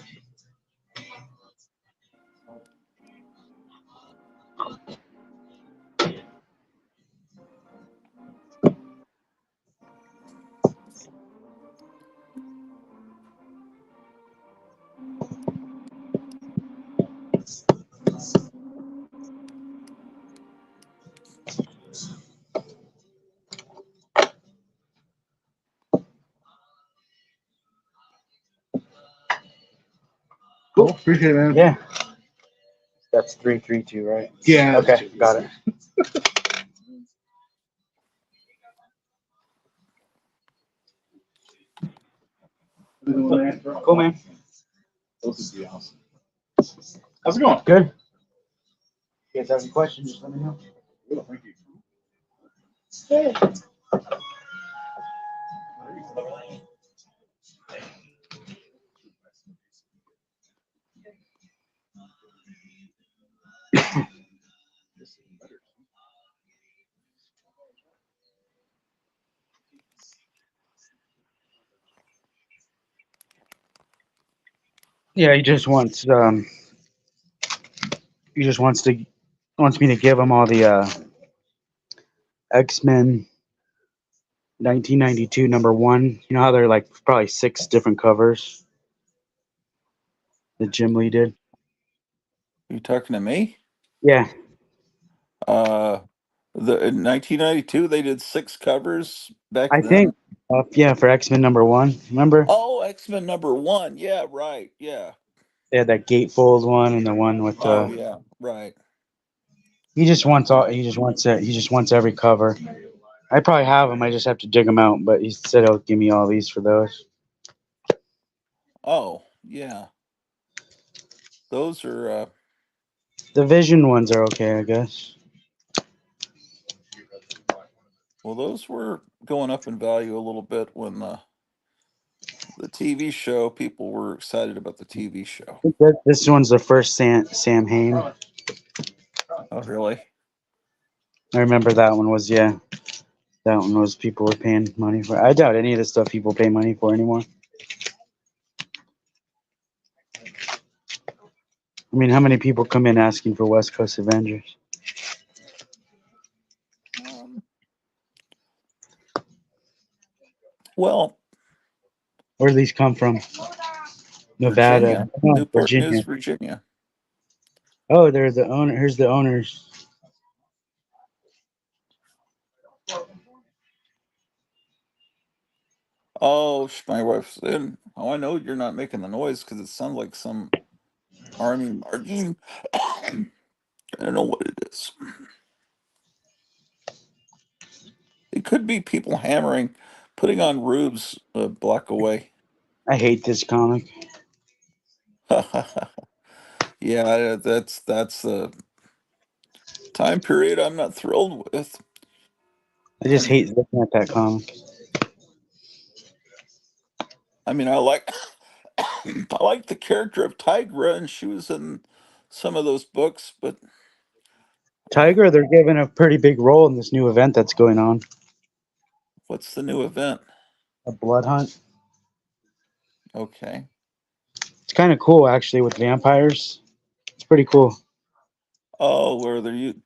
Cool. Appreciate it, man. Yeah. That's 332, right? Yeah. Okay, got it. Cool, man. Those would be awesome. How's it going? Good. You guys have any questions? Just let me know. Cool, thank you. Yeah, he just wants me to give him all the X-Men 1992 #1. You know how they're like probably 6 different covers that Jim Lee did? You talking to me? Yeah, Uh, in 1992 they did 6 covers back I then. think. Yeah, for X-Men #1. Remember? Oh, X-Men #1. Yeah, right. Yeah. They had that gatefold one and the one with. Oh, yeah, right. He just wants all. Okay. He just wants it. He just wants every cover. I probably have them. I just have to dig them out. But he said he'll give me all these for those. Oh, yeah. Those are The Vision ones are okay, I guess. well, those were going up in value a little bit when the TV show, people were excited about the TV show. This one's the first Sam Hain. Oh, really? I remember that one was that one was people were paying money for. I doubt any of the stuff people pay money for anymore. I mean, how many people come in asking for West Coast Avengers? Um, well, Where do these come from? Nevada, Virginia, oh, Newport News, Virginia. Virginia. Oh, they're the owner. Here's the owners. Oh, my wife's in. Oh, I know you're not making the noise because it sounds like some army marching. I don't know what it is. It could be people hammering, putting on roofs a block away. I hate this comic. Yeah, that's a time period I'm not thrilled with. I just hate looking at that comic. I mean, I like I like the character of Tigra, and she was in some of those books, but Tiger, they're given a pretty big role in this new event that's going on. what's the new event? A blood hunt. Okay. It's kind of cool, actually, with vampires. It's pretty cool. Oh, where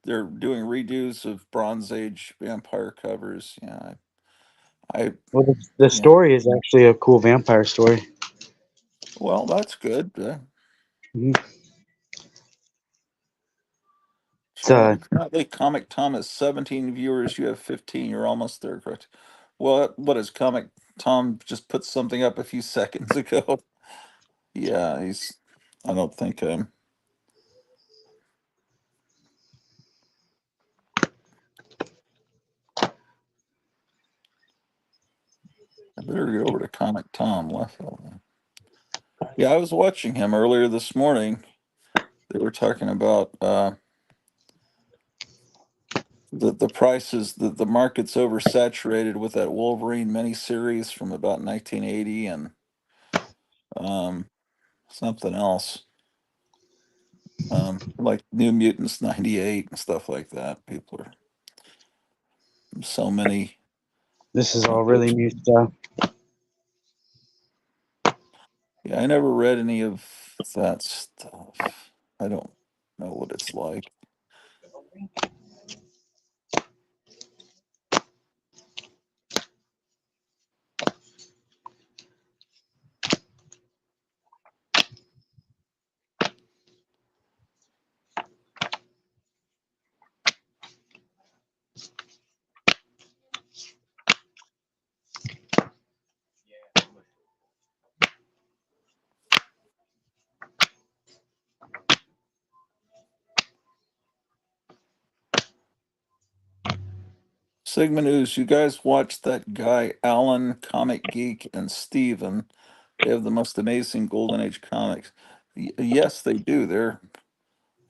they're doing redos of Bronze Age vampire covers. Yeah, I Well, the yeah. story is actually a cool vampire story. Well, that's good. Mhm. It's Currently, Comic Tom has 17 viewers. You have 15. You're almost there, correct? What is Comic Tom just put something up a few seconds ago? Yeah, he's. I don't think I better get over to Comic Tom. Yeah, I was watching him earlier this morning. They were talking about the prices, the market's oversaturated with that Wolverine miniseries from about 1980 and um, something else, like New Mutants 98 and stuff like that. People are so many. This is all really new stuff. Yeah, I never read any of that stuff. I don't know what it's like. Sigma News, you guys watch that guy, Alan, Comic Geek, and Steven. They have the most amazing Golden Age comics. Yes, they do.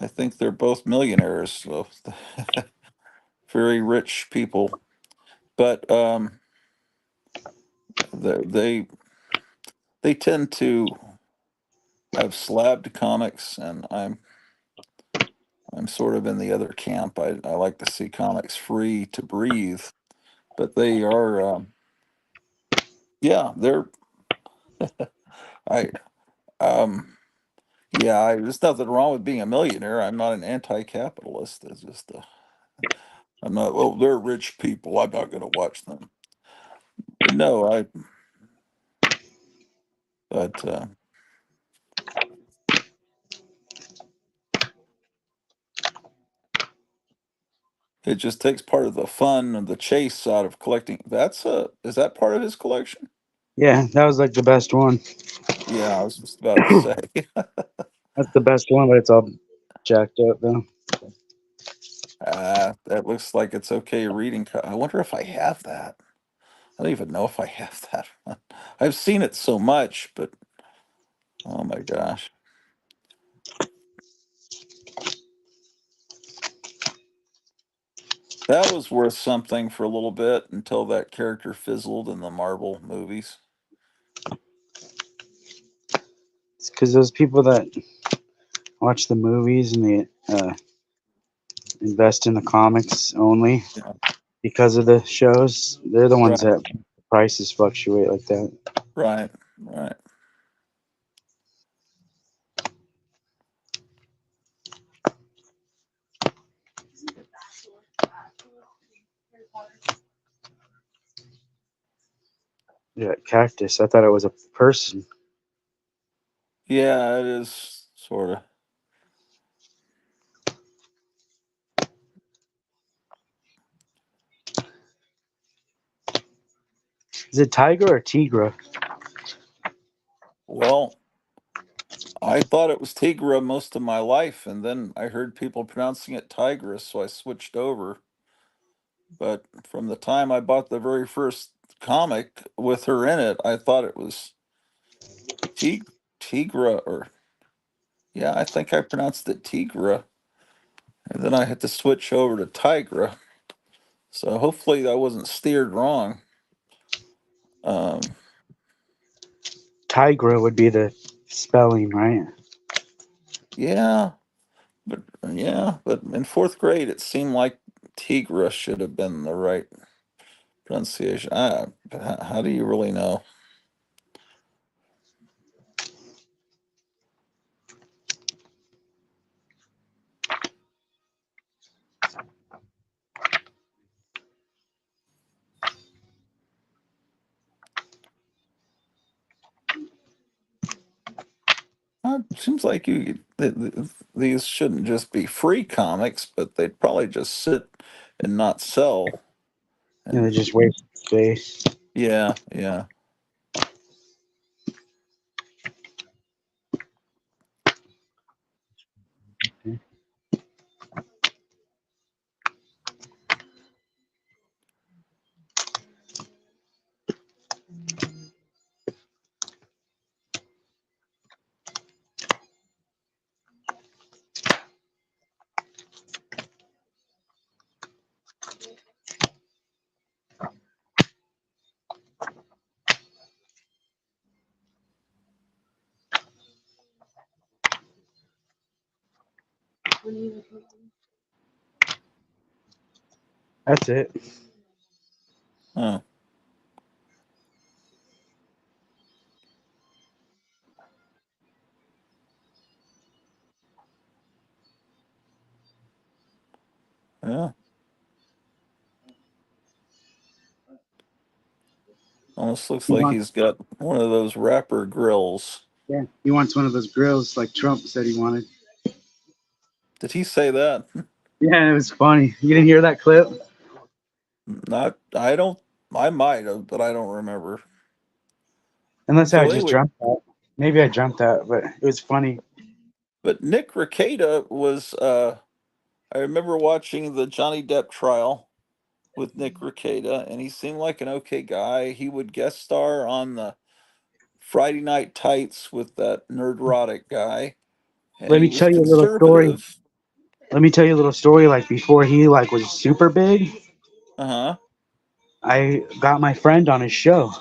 I think they're both millionaires, so very rich people. But they they tend to have slabbed comics, and I'm sort of in the other camp. I like to see comics free to breathe, but they are, yeah, they're, I, um, there's nothing wrong with being a millionaire. I'm not an anti-capitalist. It's just, I'm not, well, they're rich people. I'm not going to watch them. But no, but, it just takes part of the fun and the chase out of collecting. Is that part of his collection? Yeah, that was like the best one. Yeah, I was just about to say. That's the best one, but it's all jacked up though. That looks like it's okay reading. I wonder if I have that. I don't even know if I have that one. I've seen it so much, but oh my gosh. That was worth something for a little bit until that character fizzled in the Marvel movies. It's because those people that watch the movies and they invest in the comics only Yeah, because of the shows, they're the ones right, that prices fluctuate like that. right, right. Yeah, cactus. I thought it was a person. Yeah, it is sort of. Is it tiger or tigra? Well, I thought it was Tigra most of my life, and then I heard people pronouncing it Tigris, so I switched over. But from the time I bought the very first comic with her in it, I thought it was Tigra, or yeah, I think I pronounced it Tigra, and then I had to switch over to Tigra. So hopefully I wasn't steered wrong. Um, Tigra would be the spelling, right? yeah, but in fourth grade it seemed like Tigra should have been the right pronunciation. But how do you really know? Seems like these shouldn't just be free comics, but they'd probably just sit and not sell. Yeah, they And just waste space. yeah, yeah. That's it. Oh, yeah. Almost looks He like wants, he's got one of those rapper grills. yeah, he wants one of those grills like Trump said he wanted. Did he say that? Yeah, it was funny. You didn't hear that clip? Not, I don't, I might have, but I don't remember. Unless I So just anyway, dreamt that. Maybe I dreamt that, but it was funny. but Nick Rekieta was, I remember watching the Johnny Depp trial, with Nick Rekieta, and he seemed like an okay guy. He would guest star on the Friday Night Tights with that nerdrotic guy, and Let he me was tell you a little story. conservative. Let me tell you a little story. Like before he like was super big, Uh-huh. I got my friend on his show.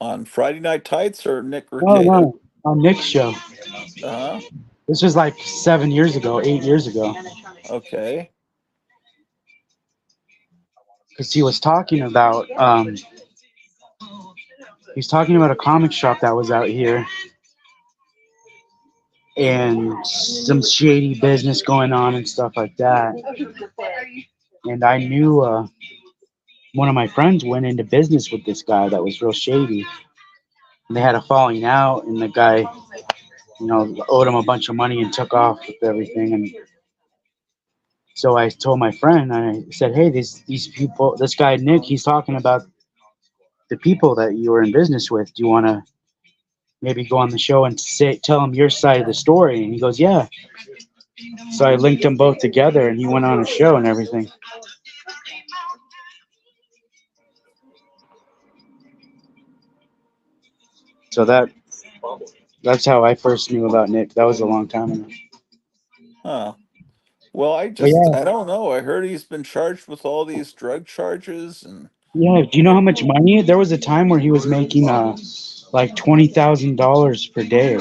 On Friday Night Tights or Nick No, Rekieta? no, on Nick's show. Uh-huh. This was like 7 years ago, 8 years ago, Okay. because he was talking about he's talking about a comic shop that was out here and some shady business going on and stuff like that. And I knew one of my friends went into business with this guy that was real shady. And they had a falling out, and the guy, owed him a bunch of money and took off with everything. And so I told my friend, I said, "Hey, these people, this guy Nick, he's talking about the people that you were in business with. Do you want to maybe go on the show and tell him your side of the story?" And he goes, "Yeah." So I linked them both together, and he went on a show and everything. So that's how I first knew about Nick. That was a long time ago. Huh. Well, But I yeah, don't know. I heard he's been charged with all these drug charges and yeah. Do you know how much money? There was a time where he was making like $20,000 per day.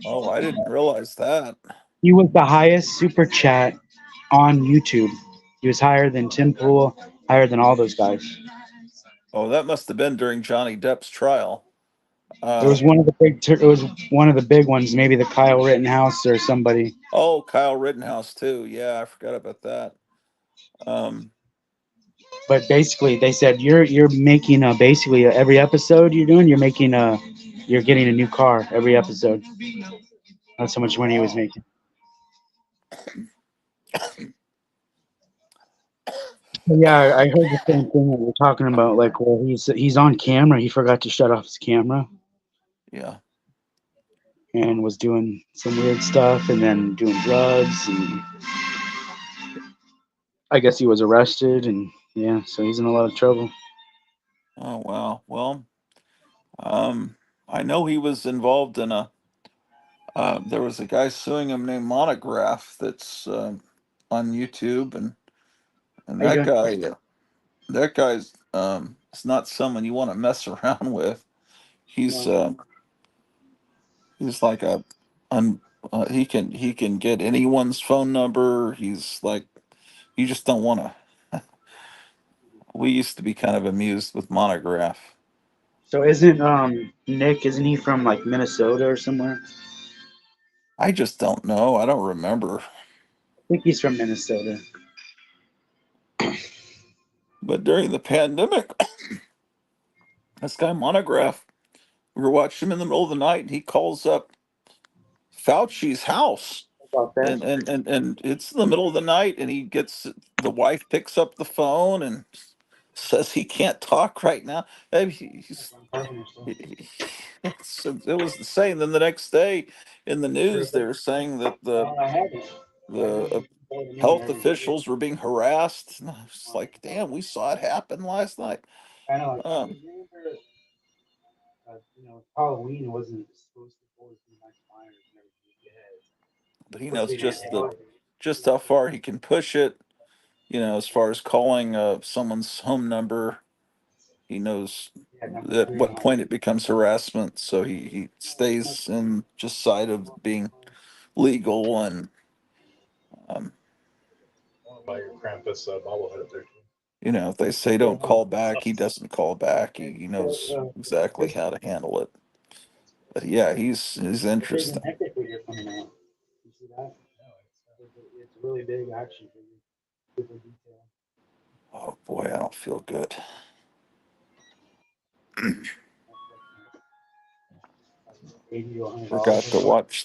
oh, I didn't realize that. He was the highest super chat on YouTube. He was higher than Tim Pool, higher than all those guys. Oh, that must have been during Johnny Depp's trial. It was one of the big. It was one of the big ones. Maybe the Kyle Rittenhouse or somebody. Oh, Kyle Rittenhouse too. Yeah, I forgot about that. Um, But basically, they said you're making basically every episode you're doing, you're getting a new car every episode. That's how much money he was wow. making. Yeah, I heard the same thing that you're talking about. Like, well, he's on camera. He forgot to shut off his camera Yeah. and was doing some weird stuff, and then doing drugs. And I guess he was arrested, and yeah, so he's in a lot of trouble. Oh, wow. Well, um, I know he was involved in a. There was a guy suing him named Monograph that's on YouTube, and How you doing? that guy's it's not someone you want to mess around with. He's No. he's like a un, he can get anyone's phone number. He's like you just don't want to. We used to be kind of amused with Monograph. So isn't Nick? Isn't he from like Minnesota or somewhere? I just don't know. I don't remember. I think he's from Minnesota. But during the pandemic, this guy Monograph, we were watching him in the middle of the night, and he calls up Fauci's house, About that. and it's in the middle of the night, and he gets the wife picks up the phone and says he can't talk right now. It was the same. Then the next day in the news, they were saying that the health officials were being harassed. And I was like, damn, we saw it happen last night. I know. Like, Um, Halloween wasn't supposed to always be Mike Myers and but he knows everything. just how far he can push it. As far as calling someone's home number, he knows Yeah, number at three what on. point it becomes harassment. So he stays in just side of being legal and um, Buy your Krampus bobblehead there. if they say don't call back, he doesn't call back. He knows exactly how to handle it. But yeah, he's There's an interesting. epic figure coming out. You see that? It's a really big action figure. Super detail. Oh boy, I don't feel good. $80 to Forgot to $100. watch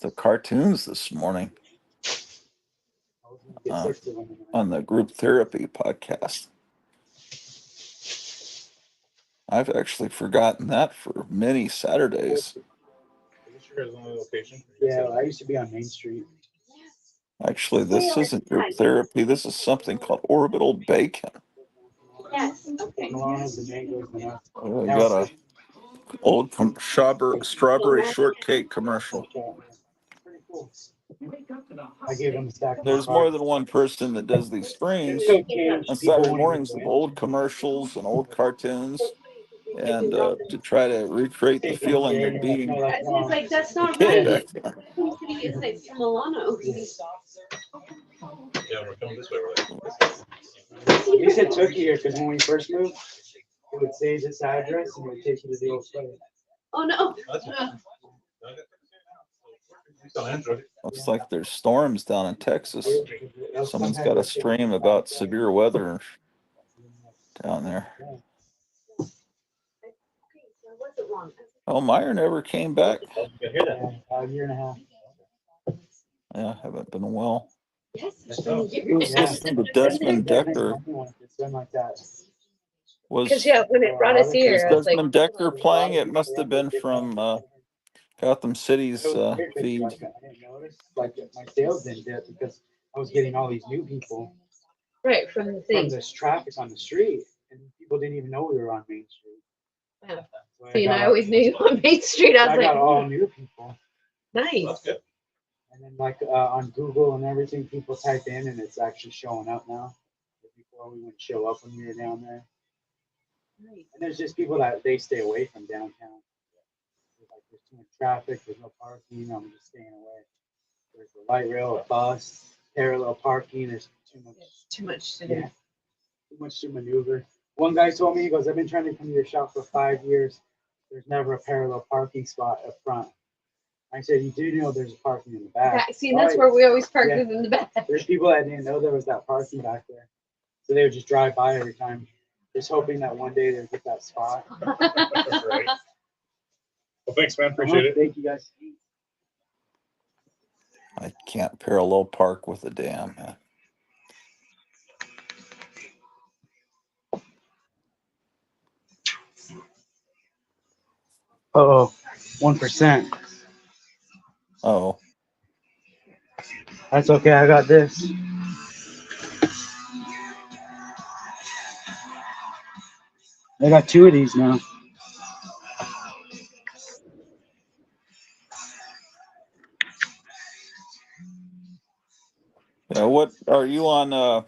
the cartoons this morning I was gonna get uh, 6 of them. on the group therapy podcast. I've actually forgotten that for many Saturdays. Arizona location. Yeah, I used to be on Main Street. Actually, this isn't group therapy. This is something called orbital bacon. Yes, okay. Milanos, the mangoes, the nuts. Oh, we got a old strawberry shortcake commercial. Pretty cool. I gave them a stack of There's more than one person that does these streams on Saturday mornings of old commercials and old cartoons, and to try to recreate the feeling of being It's like, that's a not kid right. back then. It's like Milano. Yeah, we're coming this way. We're like, At least it took you here because when we first moved, it would say this address and it would take you to the old place. Oh, no. it's on Android. Looks like there's storms down in Texas. Someone's got a stream about severe weather down there. Oh, Meyer never came back. You hear that? A year and a half. Yeah, haven't been well. Yes, it's been been It was listening to Desmond Decker. It's been like that. Was when it brought us here, I was like, Desmond Decker playing? It must have been from Gotham City's It was weird, feed. like, I didn't notice, like my sales didn't dip because I was getting all these new people right, from the from thing. this traffic on the street, and people didn't even know we were on Main Street. Yeah. So See, and I got- always knew you on Main Street. I I was got like, all new people, nice. That's good. and then like on Google and everything, people type in and it's actually showing up now. But before we wouldn't show up when we were down there, Nice. and there's just people that they stay away from downtown. Like there's too much traffic, there's no parking. I'm just staying away. There's a light rail, a bus, parallel parking. There's too much. Too much to do. Yeah, too much to maneuver. One guy told me, he goes, I've been trying to come to your shop for 5 years. There's never a parallel parking spot up front. I said, you do know there's parking in the back. See, and that's Oh, where we always parked yeah. is in the back. There's people that didn't know there was that parking back there. So they would just drive by every time, just hoping that one day they'd get that spot. That's right. Well, thanks, man. Appreciate it. Thank you, guys. I can't parallel park with a dam. Oh, 1%. Oh, That's okay. I got this. I got 2 of these now. yeah. What are you on? What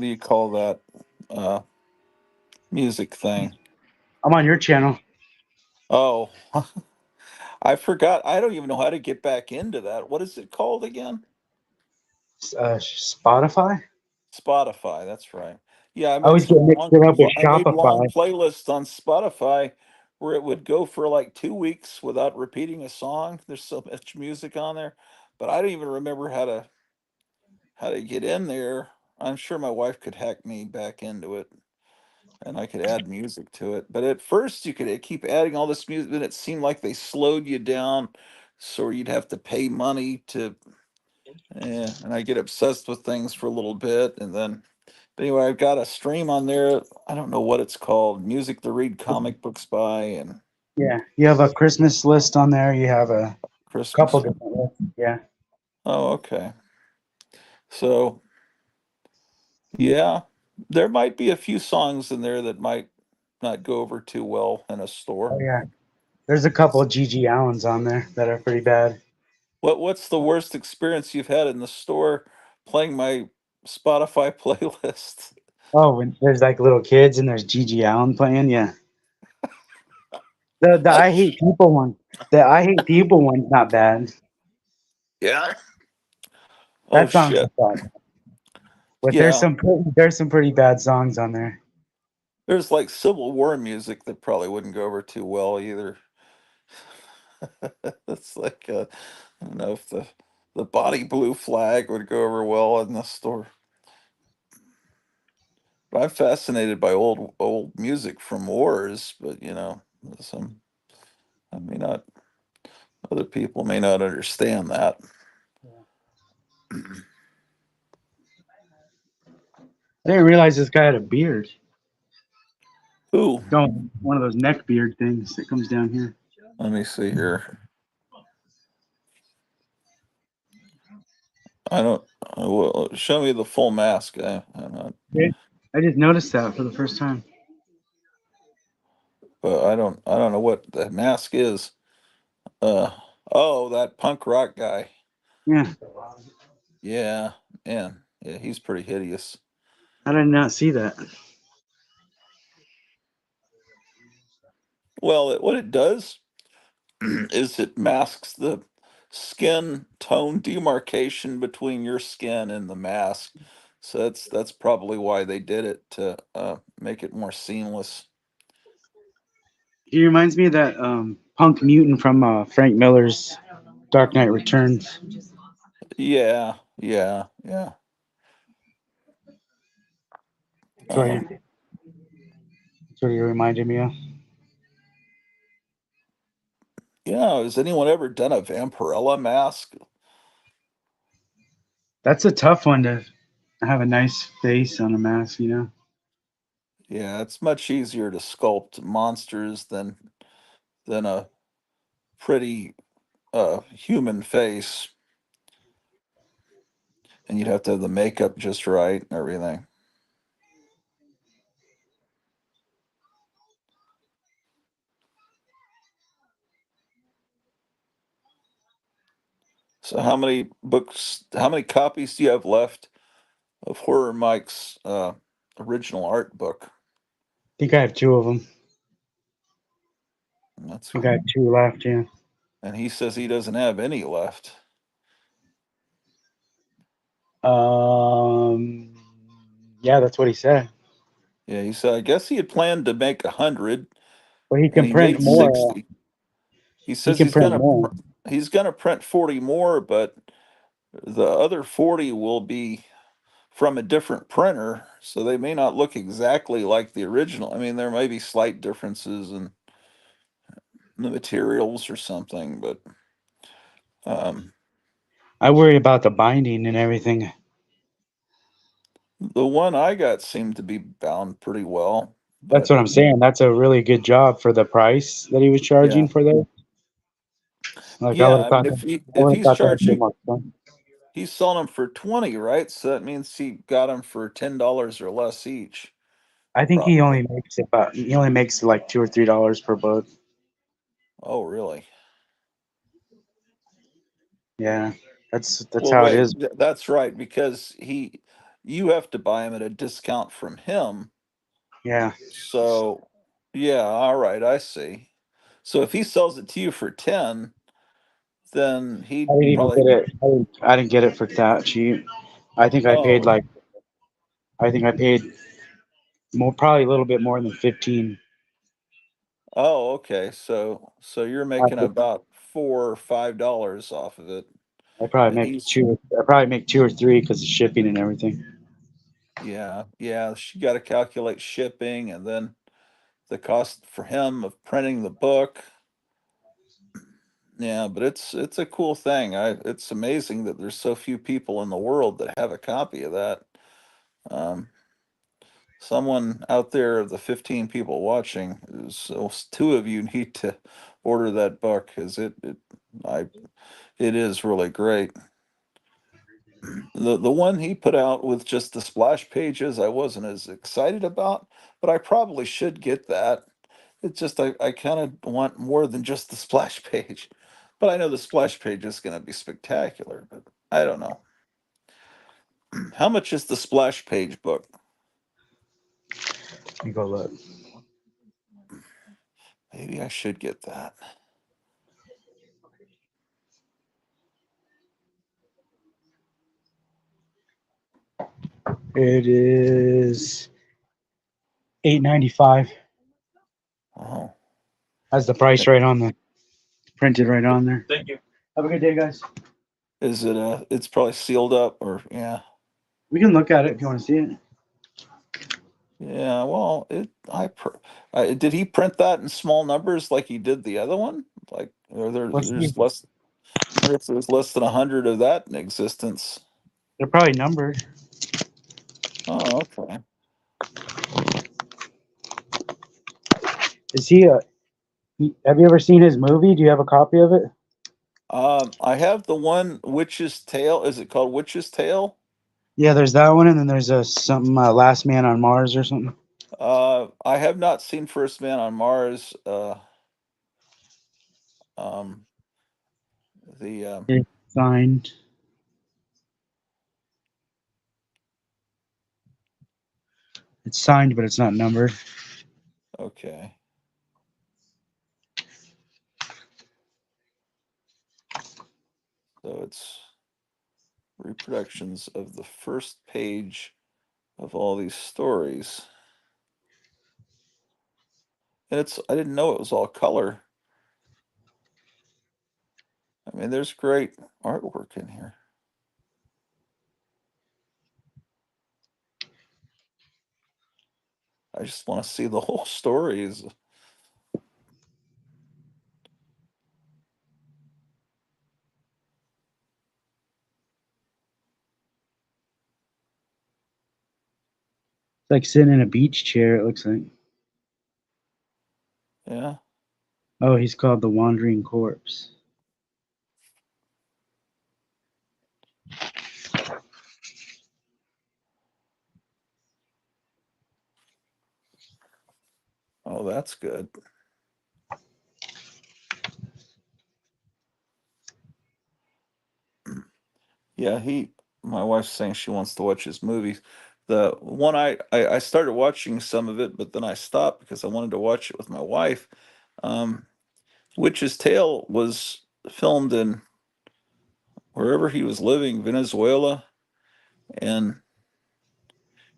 do you call that? Music thing. I'm on your channel. Oh, I forgot. I don't even know how to get back into that. What is it called again? Spotify? Spotify. That's right. Yeah, I I always made get mixed it up with long Shopify. playlists on Spotify where it would go for like 2 weeks without repeating a song. There's so much music on there, but I don't even remember how to get in there. I'm sure my wife could hack me back into it, and I could add music to it. But at first, you could keep adding all this music, and it seemed like they slowed you down, so you'd have to pay money to. And I get obsessed with things for a little bit, and then. But anyway, I've got a stream on there. I don't know what it's called. Music to read comic books by and Yeah, you have a Christmas list on there. You have a Christmas. couple different lists. Yeah. Oh, okay. So, yeah, there might be a few songs in there that might not go over too well in a store. Oh yeah. There's a couple of Gigi Allens on there that are pretty bad. What's the worst experience you've had in the store playing my Spotify playlist? Oh, when there's like little kids and there's Gigi Allen playing. Yeah. The I hate people one. The I hate people one's not bad. Yeah. Oh That song's shit. not bad. But Yeah. there's some pretty bad songs on there. There's like Civil War music that probably wouldn't go over too well either. It's like I don't know if the body blue flag would go over well in the store. But I'm fascinated by old music from wars, but some I may not other people may not understand that. I didn't realize this guy had a beard. Ooh, No, one of those neck beard things that comes down here. let me see here. I don't. Well, show me the full mask. I'm not, I just noticed that for the first time. but I don't. I don't know what the mask is. Uh. Oh, that punk rock guy. Yeah. Yeah. Man. Yeah, he's pretty hideous. How did I not see that? Well, what it does is it masks the skin tone demarcation between your skin and the mask. So that's probably why they did it to make it more seamless. He reminds me of that punk mutant from Frank Miller's Dark Knight Returns. Yeah, yeah, yeah. That's what Um, he reminded me of. yeah. Has anyone ever done a Vampirella mask? That's a tough one to have a nice face on a mask, you know? Yeah, it's much easier to sculpt monsters than a pretty human face, and you'd have to have the makeup just right and everything. So, how many copies do you have left of Horror Mike's original art book? I think I have two of them. That's I think I have two left, yeah. and he says he doesn't have any left. Um, yeah, that's what he said. Yeah, he said I guess he had planned to make 100, But he and can he print made more. 60. He He says can print more. he's gonna print 40 more, but the other 40 will be from a different printer, so they may not look exactly like the original. I mean, there may be slight differences in the materials or something, but um, I worry about the binding and everything. the one I got seemed to be bound pretty well. That's But what I'm saying. That's a really good job for the price that he was yeah, charging for those. Like I would yeah. have I mean, thought that, I if would have he's thought that would be charging, more fun. he's selling them for 20, right? So that means he got them for $10 or less each, I think probably. he only makes like $2 or $3 per book. Oh, really? Yeah. That's Well, how it wait, is. that's right, because you have to buy them at a discount from him. Yeah. So, yeah, all right, I see. So if he sells it to you for 10, then I he'd didn't even probably, get it. I didn't get it for that cheap. I think I paid oh, like I think I paid more, probably a little bit more than 15. oh, okay. So you're I, making about $4 or $5 off of it, I probably and make he's, two. I probably make two or three because of shipping and everything. yeah, yeah. She got to calculate shipping and then the cost for him of printing the book. Yeah, but it's a cool thing. It's amazing that there's so few people in the world that have a copy of that. Um, Someone out there of the 15 people watching, so two of you need to order that book because I it is really great. The one he put out with just the splash pages, I wasn't as excited about, but I probably should get that. It's just I kind of want more than just the splash page, but I know the splash page is going to be spectacular. But I don't know. How much is the splash page book? Let me go look. Maybe I should get that. It is $8.95. Oh. Has the price right on the printed right on there. Thank you. Have a good day, guys. Is it it's probably sealed up or yeah. We can look at it if you want to see it. Yeah, well, did he print that in small numbers like he did the other one? Like Let's see. there's less I wonder if there's less than 100 of that in existence. They're probably numbered. Oh, okay. Is he a? Have you ever seen his movie? Do you have a copy of it? I have the one Witch's Tale. Is it called Witch's Tale? Yeah, there's that one, and then there's a something Last Man on Mars or something. I have not seen First Man on Mars. Um, the It's signed. It's signed, but it's not numbered. Okay. So it's reproductions of the first page of all these stories. And I didn't know it was all color. I mean, there's great artwork in here. I just want to see the whole stories. It's like sitting in a beach chair, it looks like. Yeah. Oh, he's called the Wandering Corpse. Oh, that's good. Yeah, my wife's saying she wants to watch his movies. The one I started watching some of it, but then I stopped because I wanted to watch it with my wife. Um, Witch's Tale was filmed in wherever he was living, Venezuela, and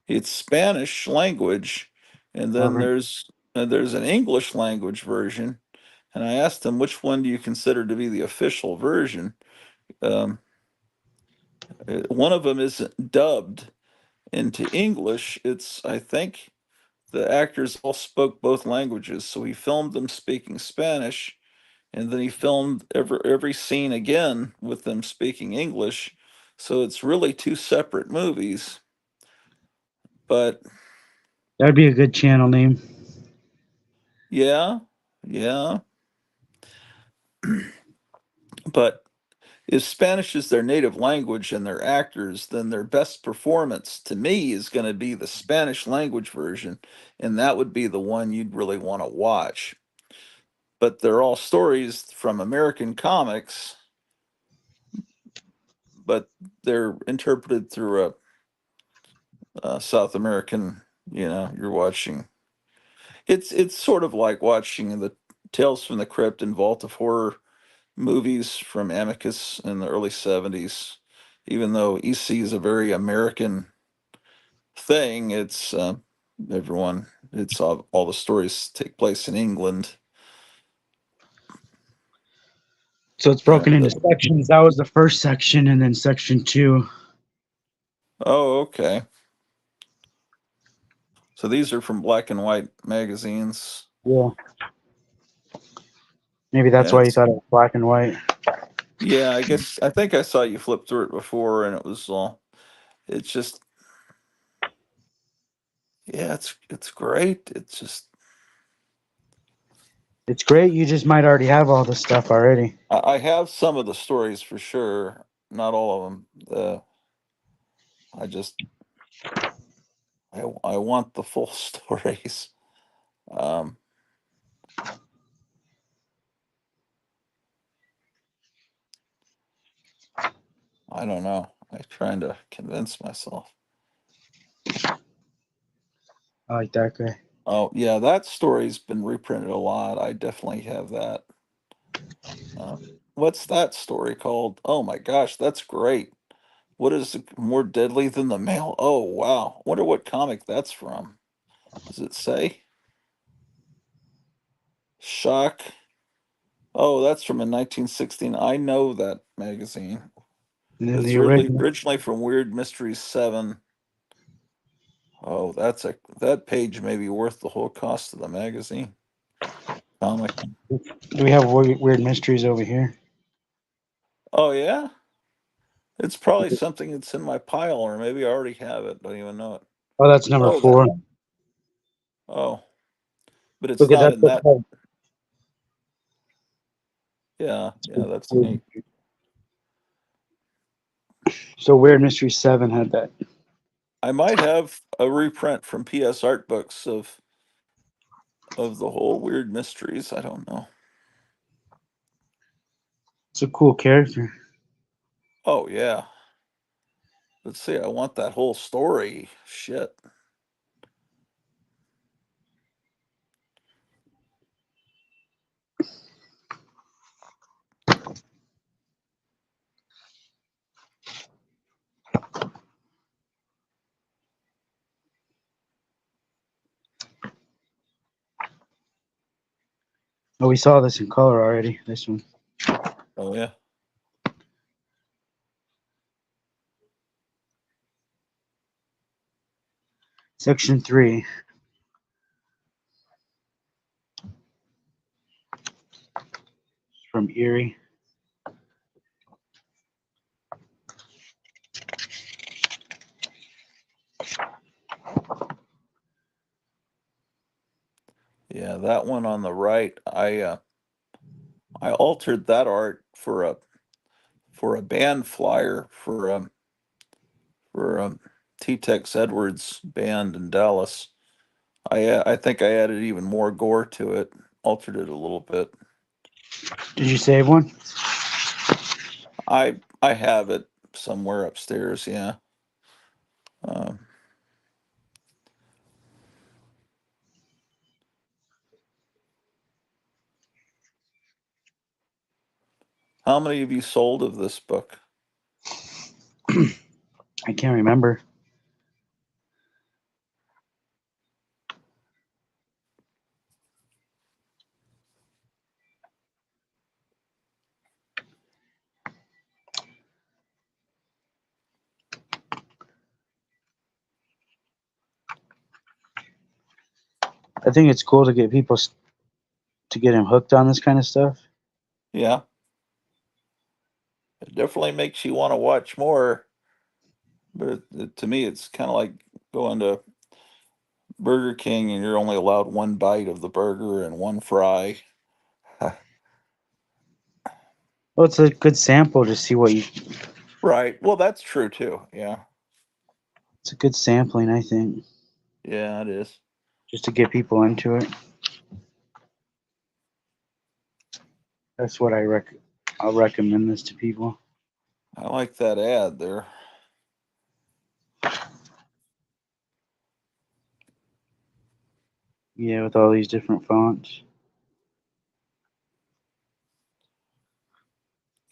it's Spanish language, and then Okay. there's an English language version. And I asked him, which one do you consider to be the official version? Um, one of them isn't dubbed into English. I think the actors all spoke both languages, so he filmed them speaking Spanish, and then he filmed every scene again with them speaking English. So it's really two separate movies. But That'd be a good channel name. yeah, yeah. But if Spanish is their native language and they're actors, then their best performance to me is going to be the Spanish language version, and that would be the one you'd really want to watch. But they're all stories from American comics, but they're interpreted through a South American. You're watching. It's sort of like watching the Tales from the Crypt and Vault of Horror movies from Amicus in the early '70s. Even though EC is a very American thing, it's everyone. It's all the stories take place in England. So it's broken And into sections. That was the first section, and then section 2. oh, okay. So these are from black and white magazines. Yeah. Maybe that's Yeah, why you thought it was black and white. yeah. I think I saw you flip through it before, and it was all. It's just yeah. It's great. It's just It's great. You just might already have all the stuff already. I have some of the stories for sure. Not all of them. I just I want the full stories. Um, I don't know. I'm trying to convince myself. I like that guy. Oh yeah, that story's been reprinted a lot. I definitely have that. What's that story called? Oh my gosh, that's great. What is more deadly than the male? Oh wow. Wonder what comic that's from. Does it say? Shock. Oh, that's from in 1916. I know that magazine. And then It's the original. originally from Weird Mysteries 7. Oh, that page may be worth the whole cost of the magazine. Comic. Do we have weird mysteries over here? Oh yeah? It's probably something that's in my pile, or maybe I already have it. Don't even know it. Oh, that's number Oh, 4. oh. But it's Look at not that. in that. Yeah, that's neat. So Weird Mystery 7 had that. I might have a reprint from PS Art Books of the whole Weird Mysteries. I don't know. It's a cool character. Oh yeah. Let's see. I want that whole story. Shit. Oh, we saw this in color already. This one. Oh yeah. Section 3. From Erie. Yeah, that one on the right. I altered that art for a band flyer for T-Tex Edwards band in Dallas. I think I added even more gore to it, altered it a little bit. Did you save one? I have it somewhere upstairs. Yeah. Um, how many have you sold of this book? I can't remember. I think it's cool to get people to get him hooked on this kind of stuff. Yeah. It definitely makes you want to watch more. But to me, it's kind of like going to Burger King and you're only allowed one bite of the burger and one fry. Well, it's a good sample to see what you. Right. Well, that's true too. Yeah. It's a good sampling, I think, Yeah, it is. just to get people into it. That's what I'll recommend this to people. I like that ad there. Yeah, with all these different fonts.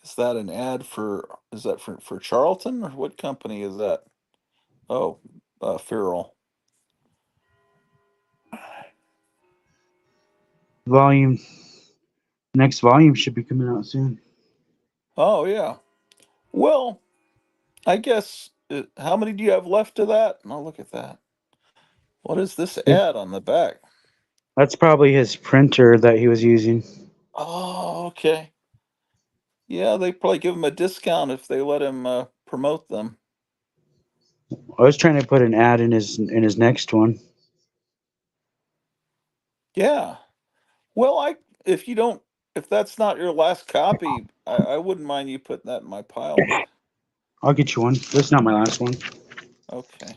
Is that an ad is that for Charlton or what company is that? Oh, Farrell. Next volume should be coming out soon. Oh, yeah. Well, I guess, how many do you have left of that? Oh, look at that. What is this ad on the back? That's probably his printer that he was using. Oh, okay. Yeah, they probably give him a discount if they let him promote them. I was trying to put an ad in his next one. Yeah. Well, if that's not your last copy, I wouldn't mind you putting that in my pile, but I'll get you one. That's not my last one. okay.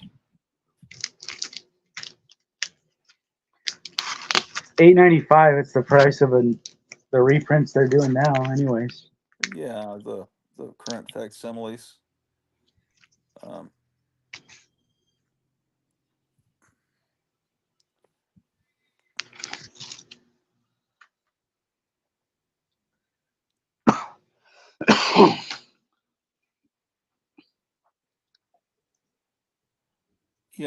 $8.95. It's the price of the reprints they're doing now, anyways. Yeah, the current facsimiles. Um,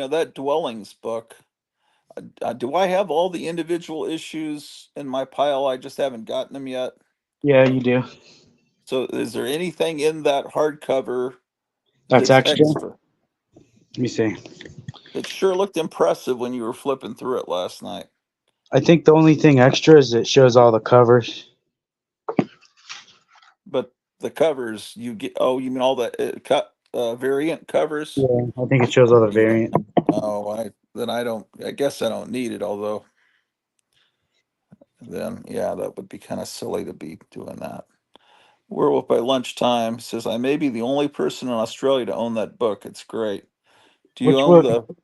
that Dwellings book. Do I have all the individual issues in my pile? I just haven't gotten them yet. Yeah, you do. So, is there anything in that hardcover That's that's extra. extra? Let me see. It sure looked impressive when you were flipping through it last night. I think the only thing extra is it shows all the covers. But the covers you get, oh, you mean all the variant covers? Yeah, I think it shows all the Yeah. variant. Oh, I guess I don't need it, although then, yeah, that would be kind of silly to be doing that. Werewolf by Lunchtime says, I may be the only person in Australia to own that book. It's great. Do you Which own book?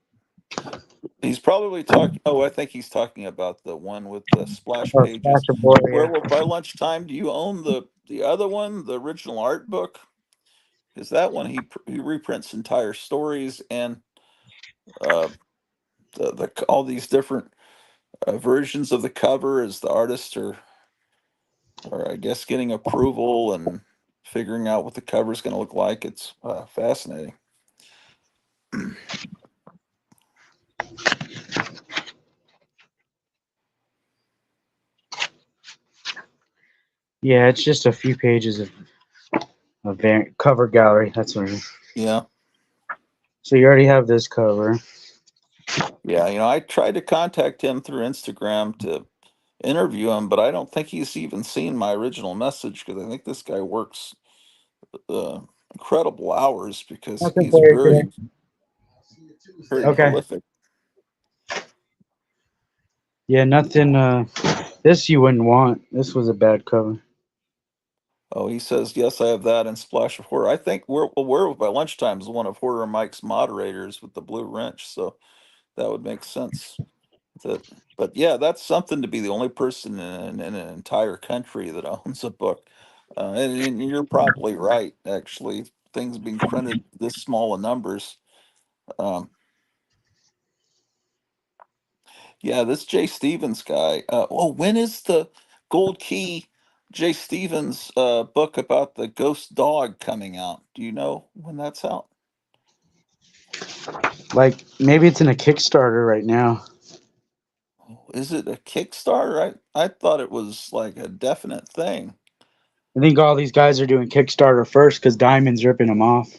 he's probably talking, oh, I think he's talking about the one with the splash Oh, pages. Splash of Warrior. Werewolf by Lunchtime. Do you own the other one, the original art book? Because that one he reprints entire stories and uh, the all these different versions of the cover as the artists are I guess getting approval and figuring out what the cover is going to look like. It's fascinating. Yeah, it's just a few pages of cover gallery. That's what it is. Yeah. So you already have this cover. Yeah, I tried to contact him through Instagram to interview him, but I don't think he's even seen my original message because I think this guy works uh, incredible hours because Nothing he's for you today. very Okay. prolific. Yeah, nothing. This you wouldn't want. This was a bad cover. Oh, he says, yes, I have that and Splash of Horror. I think Werewolf by Lunchtime is one of Horror Mike's moderators with the blue wrench, so that would make sense. But yeah, that's something to be the only person in an entire country that owns a book. And you're probably right, actually. Things being printed this small in numbers. Um, yeah, this Jay Stevens guy. When is the Gold Key Jay Stevens book about the ghost dog coming out? Do you know when that's out? Like maybe it's in a Kickstarter right now. Is it a Kickstarter? I thought it was like a definite thing. I think all these guys are doing Kickstarter first because Diamond's ripping them off.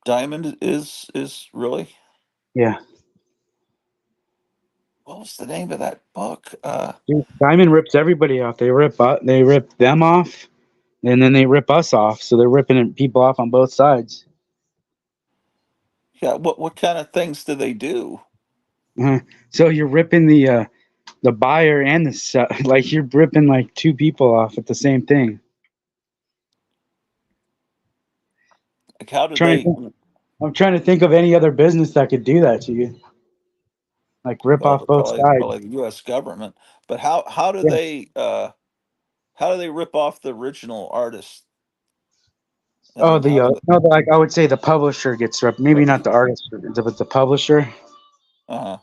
Diamond is really. Yeah. What was the name of that book? Dude, Diamond rips everybody off. They rip them off, and then they rip us off. So they're ripping people off on both sides. Yeah, what kind of things do they do? So you're ripping the buyer and the like you're ripping like two people off at the same thing. Like, how do Trying to they? think, I'm trying to think of any other business that could do that to you, like rip Well, off both sides. probably the U.S. government. But how do Yeah. they rip off the original artist? And Oh, then how do they? no, like I would say the publisher gets ripped. Maybe not the artist, but the publisher. Uh-huh.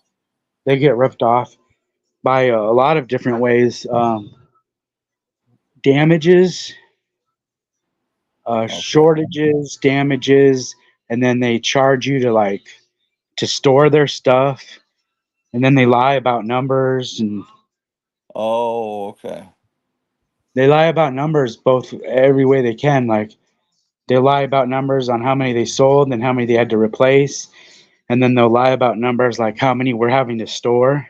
They get ripped off by a lot of different ways. Damages, Okay. shortages, damages, and then they charge you to store their stuff, and then they lie about numbers, and Oh, okay. they lie about numbers both every way they can. Like they lie about numbers on how many they sold and how many they had to replace, and then they'll lie about numbers like how many we're having to store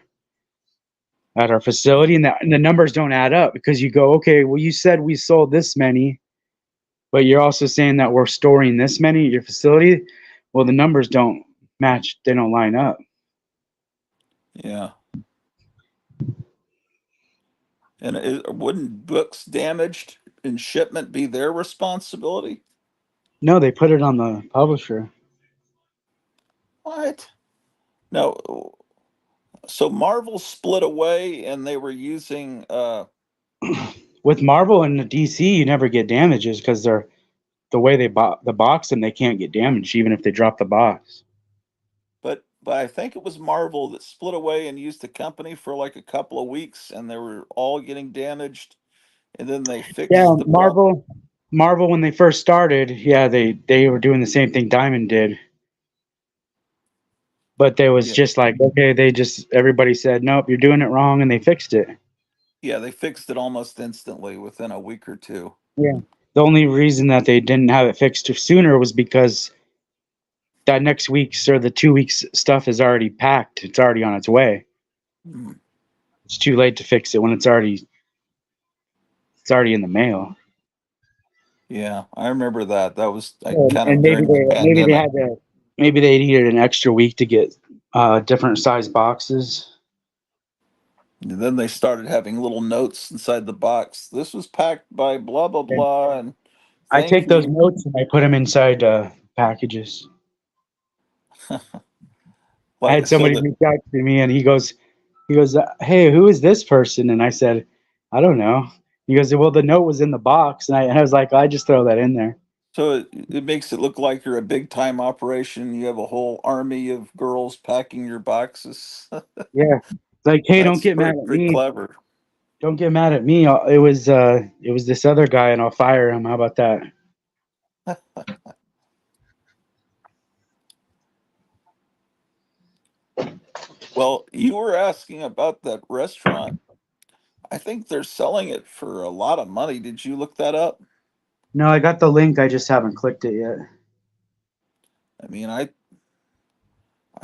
at our facility, and the numbers don't add up because you go, okay, well, you said we sold this many, but you're also saying that we're storing this many at your facility. Well, the numbers don't match; they don't line up. Yeah. And wouldn't books damaged in shipment be their responsibility? No, they put it on the publisher. What? No. So Marvel split away, and they were using. With Marvel and the DC, you never get damages because they're the way they bought the box, and they can't get damaged even if they drop the box. But I think it was Marvel that split away and used the company for like a couple of weeks, and they were all getting damaged, and then they Yeah, fixed the problem. Marvel when they first started, yeah, they were doing the same thing Diamond did. But there was Yeah, just like, okay, everybody said, nope, you're doing it wrong, and they fixed it. yeah, they fixed it almost instantly within a week or two. Yeah. The only reason that they didn't have it fixed sooner was because that next week's or the 2 weeks stuff is already packed. It's already on its way. Hmm. It's too late to fix it when it's already in the mail. Yeah, I remember that. That was kind And of during the pandemic. maybe they needed an extra week to get different size boxes. And then they started having little notes inside the box. This was packed by blah blah And blah, and I thank take those you. notes and I put them inside packages. I had So somebody that reach out to me and he goes, "Hey, who is this person?" And I said, "I don't know." He goes, "Well, the note was in the box," and I was like, "I just throw that in there." so it makes it look like you're a big time operation. You have a whole army of girls packing your boxes. Yeah, it's like, "Hey, don't That's get mad at pretty me. clever. Don't get mad at me. It was this other guy, and I'll fire him. How about that?" Well, you were asking about that restaurant. I think they're selling it for a lot of money. Did you look that up? No, I got the link. I just haven't clicked it yet. I mean, I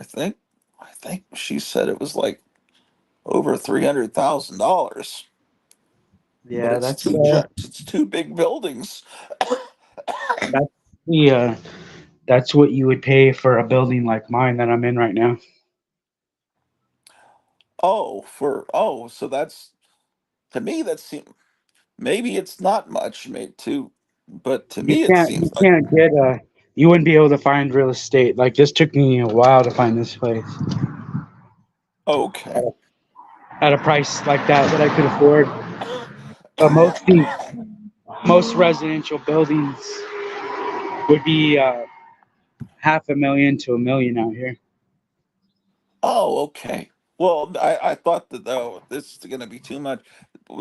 think I think she said it was like over $300,000. But Yeah, it's two big buildings. that's the that's what you would pay for a building like mine that I'm in right now. So that's, to me that seems, maybe it's not much, made too, but to me it You seems like, can't get you wouldn't be able to find real estate. Like this took me a while to find this place okay. at a price like that I could afford. But most residential buildings would be half a million to a million out here. Oh, okay. Well, I thought that, though, this is going to be too much.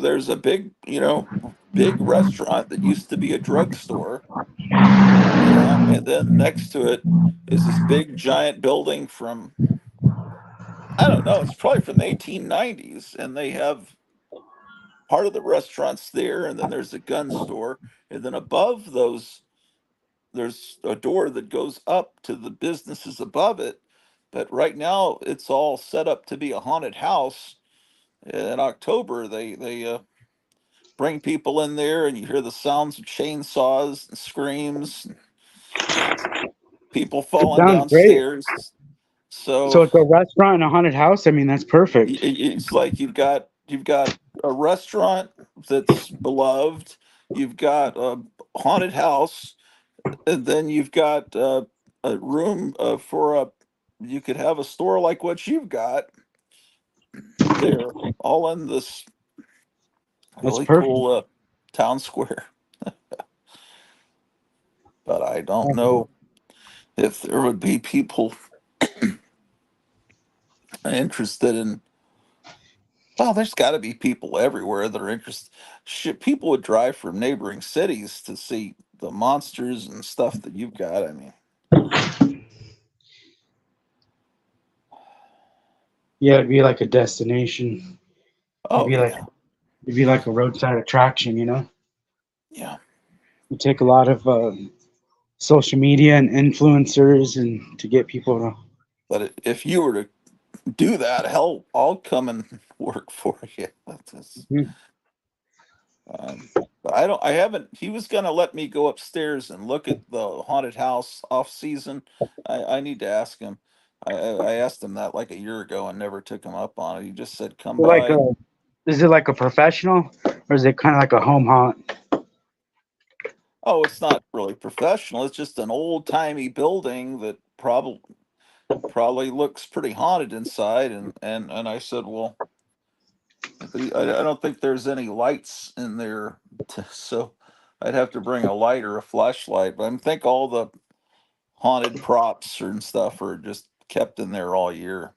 There's a big, big restaurant that used to be a drugstore. Yeah, and then next to it is this big giant building from, I don't know, it's probably from the 1890s, and they have part of the restaurants there, and then there's a gun store, and then above those there's a door that goes up to the businesses above it. But right now it's all set up to be a haunted house. In October, they bring people in there, and you hear the sounds of chainsaws and screams, people It falling sounds great. downstairs. So So it's a restaurant and a haunted house. I mean, that's perfect. it's like you've got a restaurant that's beloved, you've got a haunted house, and then you've got a room for a, you could have a store like what you've got there, all in this That's really perfect. cool town square. But I don't know if there would be people interested in. Well, there's got to be people everywhere that are interested. Shit, people would drive from neighboring cities to see the monsters and stuff that you've got. I mean, Yeah, it'd be like a destination. It'd oh be like yeah, it'd be like a roadside attraction. yeah. You take a lot of social media and influencers and to get people to. But if you were to do that, hell, I'll come and work for you. Mhm. Um, but I haven't. He was gonna let me go upstairs and look at the haunted house off season. I need to ask him. I asked him that like a year ago and never took him up on it. He just said, "Come So like by." a is it like a professional or is it kind of like a home haunt? Oh, it's not really professional. It's just an old timey building that probably looks pretty haunted inside. And I said, well, but I don't think there's any lights in there, so I'd have to bring a light or a flashlight. But I think all the haunted props and stuff are just kept in there all year.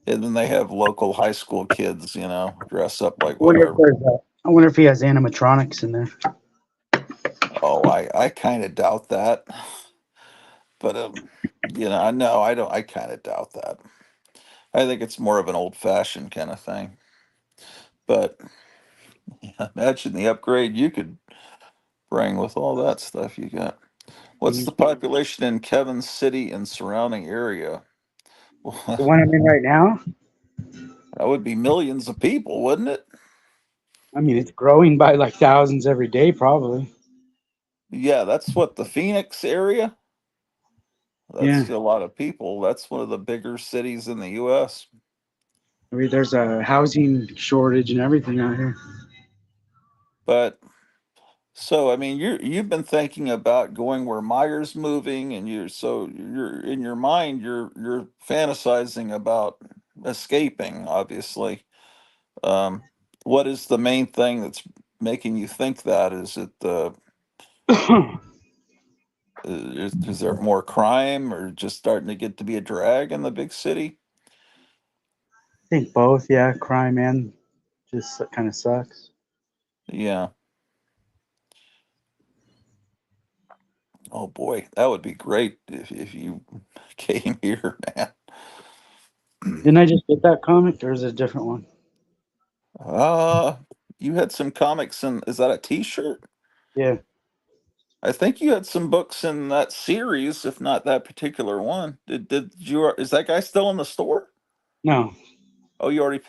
And then they have local high school kids, dress up like whatever. I wonder if he has animatronics in there. Oh, I kind of doubt that. But I know I don't. I kind of doubt that. I think it's more of an old fashioned kind of thing. But imagine the upgrade you could bring with all that stuff you got. What's Mhm. the population in Kevin City and surrounding area? Well, The one I'm in right now. that would be millions of people, wouldn't it? I mean, it's growing by like thousands every day, probably. Yeah, that's what the Phoenix area. Yeah, That's a lot of people. That's one of the bigger cities in the U.S. I mean, there's a housing shortage and everything out here. But so I mean, you've been thinking about going where Meyer's moving, and you're in your mind, you're fantasizing about escaping. Obviously, um, what is the main thing that's making you think that? Is it the is there more crime, or just starting to get to be a drag in the big city? I think both, yeah, crime and just kind of sucks. Yeah. Oh boy, that would be great if you came here, man. Didn't I just get that comic, or is it a different one? Uh, you had some comics in, is that a T-shirt? Yeah, I think you had some books in that series, if not that particular one. Did you, is that guy still in the store? no, Oh, you already,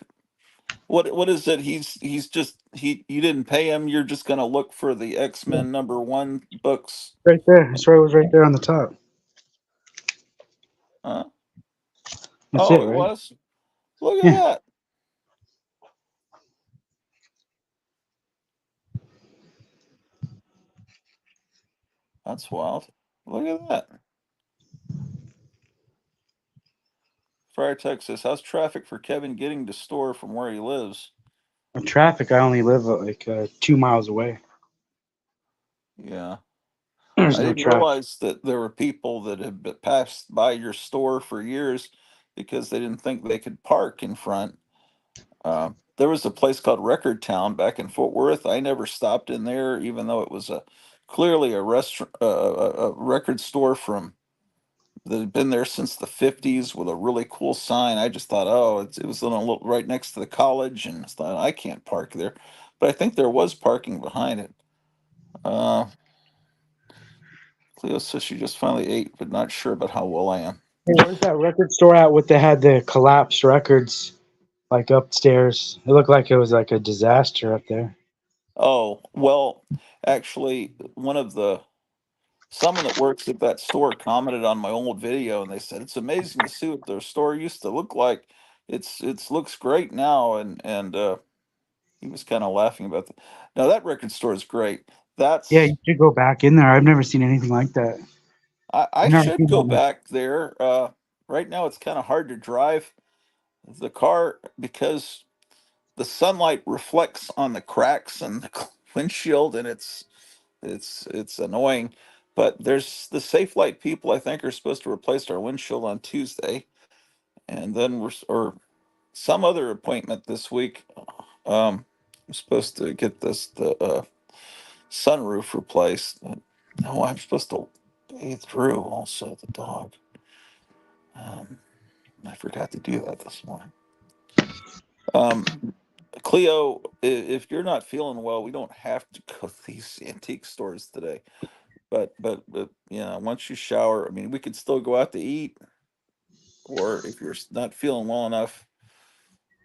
what is it? He's just, you didn't pay him, you're just gonna look for the X-Men #1 books. right there. It's right. It was right there on the top. Huh? That's it, Oh, it right? was? Look at Yeah. that. That's wild. Look at that. Friar, Texas. How's traffic for Kevin getting to store from where he lives? In traffic, I only live like 2 miles away. Yeah. There's I no didn't traffic. realize that there were people that had passed by your store for years because they didn't think they could park in front. There was a place called Record Town back in Fort Worth. I never stopped in there, even though it was a clearly a restaurant, a record store from that had been there since the '50s with a really cool sign. I just thought, oh, it was in a little right next to the college, and I thought I can't park there, but I think there was parking behind it. Uh, Cleo says she just finally ate, but not sure about how well I am. Hey, where's that record store at with had the collapsed records like upstairs? It looked like it was like a disaster up there. Oh, well, actually, someone that works at that store commented on my old video, and they said it's amazing to see what their store used to look like. It's looks great now, and he was kind of laughing about that. Now that record store is great. Yeah, That's you should go back in there. I've never seen anything like that. I I've never should seen go that much. back there. Right now it's kind of hard to drive the car because the sunlight reflects on the cracks in the windshield, and it's annoying. But there's the Safe Light people I think are supposed to replace our windshield on Tuesday, and then or some other appointment this week. I'm supposed to get the sunroof replaced. No, I'm supposed to bathe through also the dog. Um, I forgot to do that this morning. Um, Cleo, if you're not feeling well, we don't have to go to these antique stores today. But once you shower, I mean, we could still go out to eat, or if you're not feeling well enough,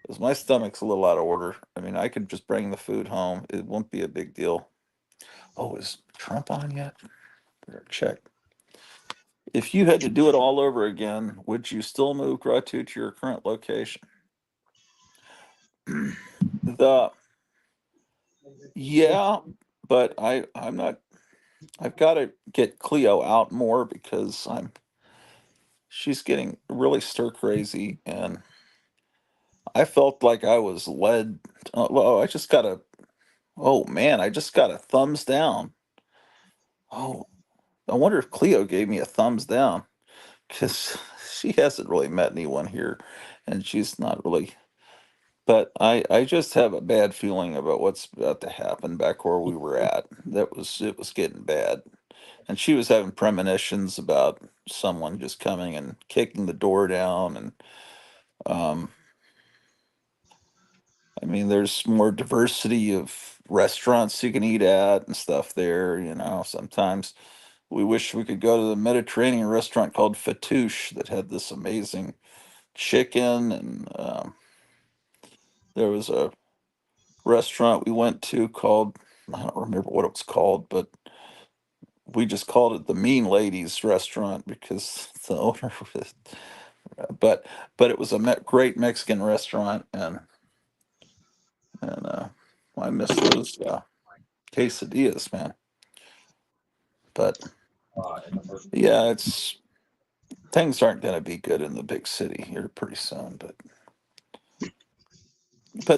because my stomach's a little out of order. I mean, I could just bring the food home. It won't be a big deal. Oh, is Trump on yet? Better check. If you had to do it all over again, would you still move Gratu to your current location? the Yeah, but I'm not. I've got to get Cleo out more because she's getting really stir crazy, and I felt like I was led. Well, I just got a. Oh man, I just got a thumbs down. Oh, I wonder if Cleo gave me a thumbs down because she hasn't really met anyone here, and she's not really. But I just have a bad feeling about what's about to happen back where we were at. It was getting bad. And she was having premonitions about someone just coming and kicking the door down, and um I mean there's more diversity of restaurants you can eat at and stuff there, sometimes we wish we could go to the Mediterranean restaurant called Fatouche that had this amazing chicken, and there was a restaurant we went to called, I don't remember what it was called, but we just called it the Mean Ladies restaurant because the owner but it was a great Mexican restaurant, and I miss those quesadillas, man. But yeah, things aren't going to be good in the big city here pretty soon, but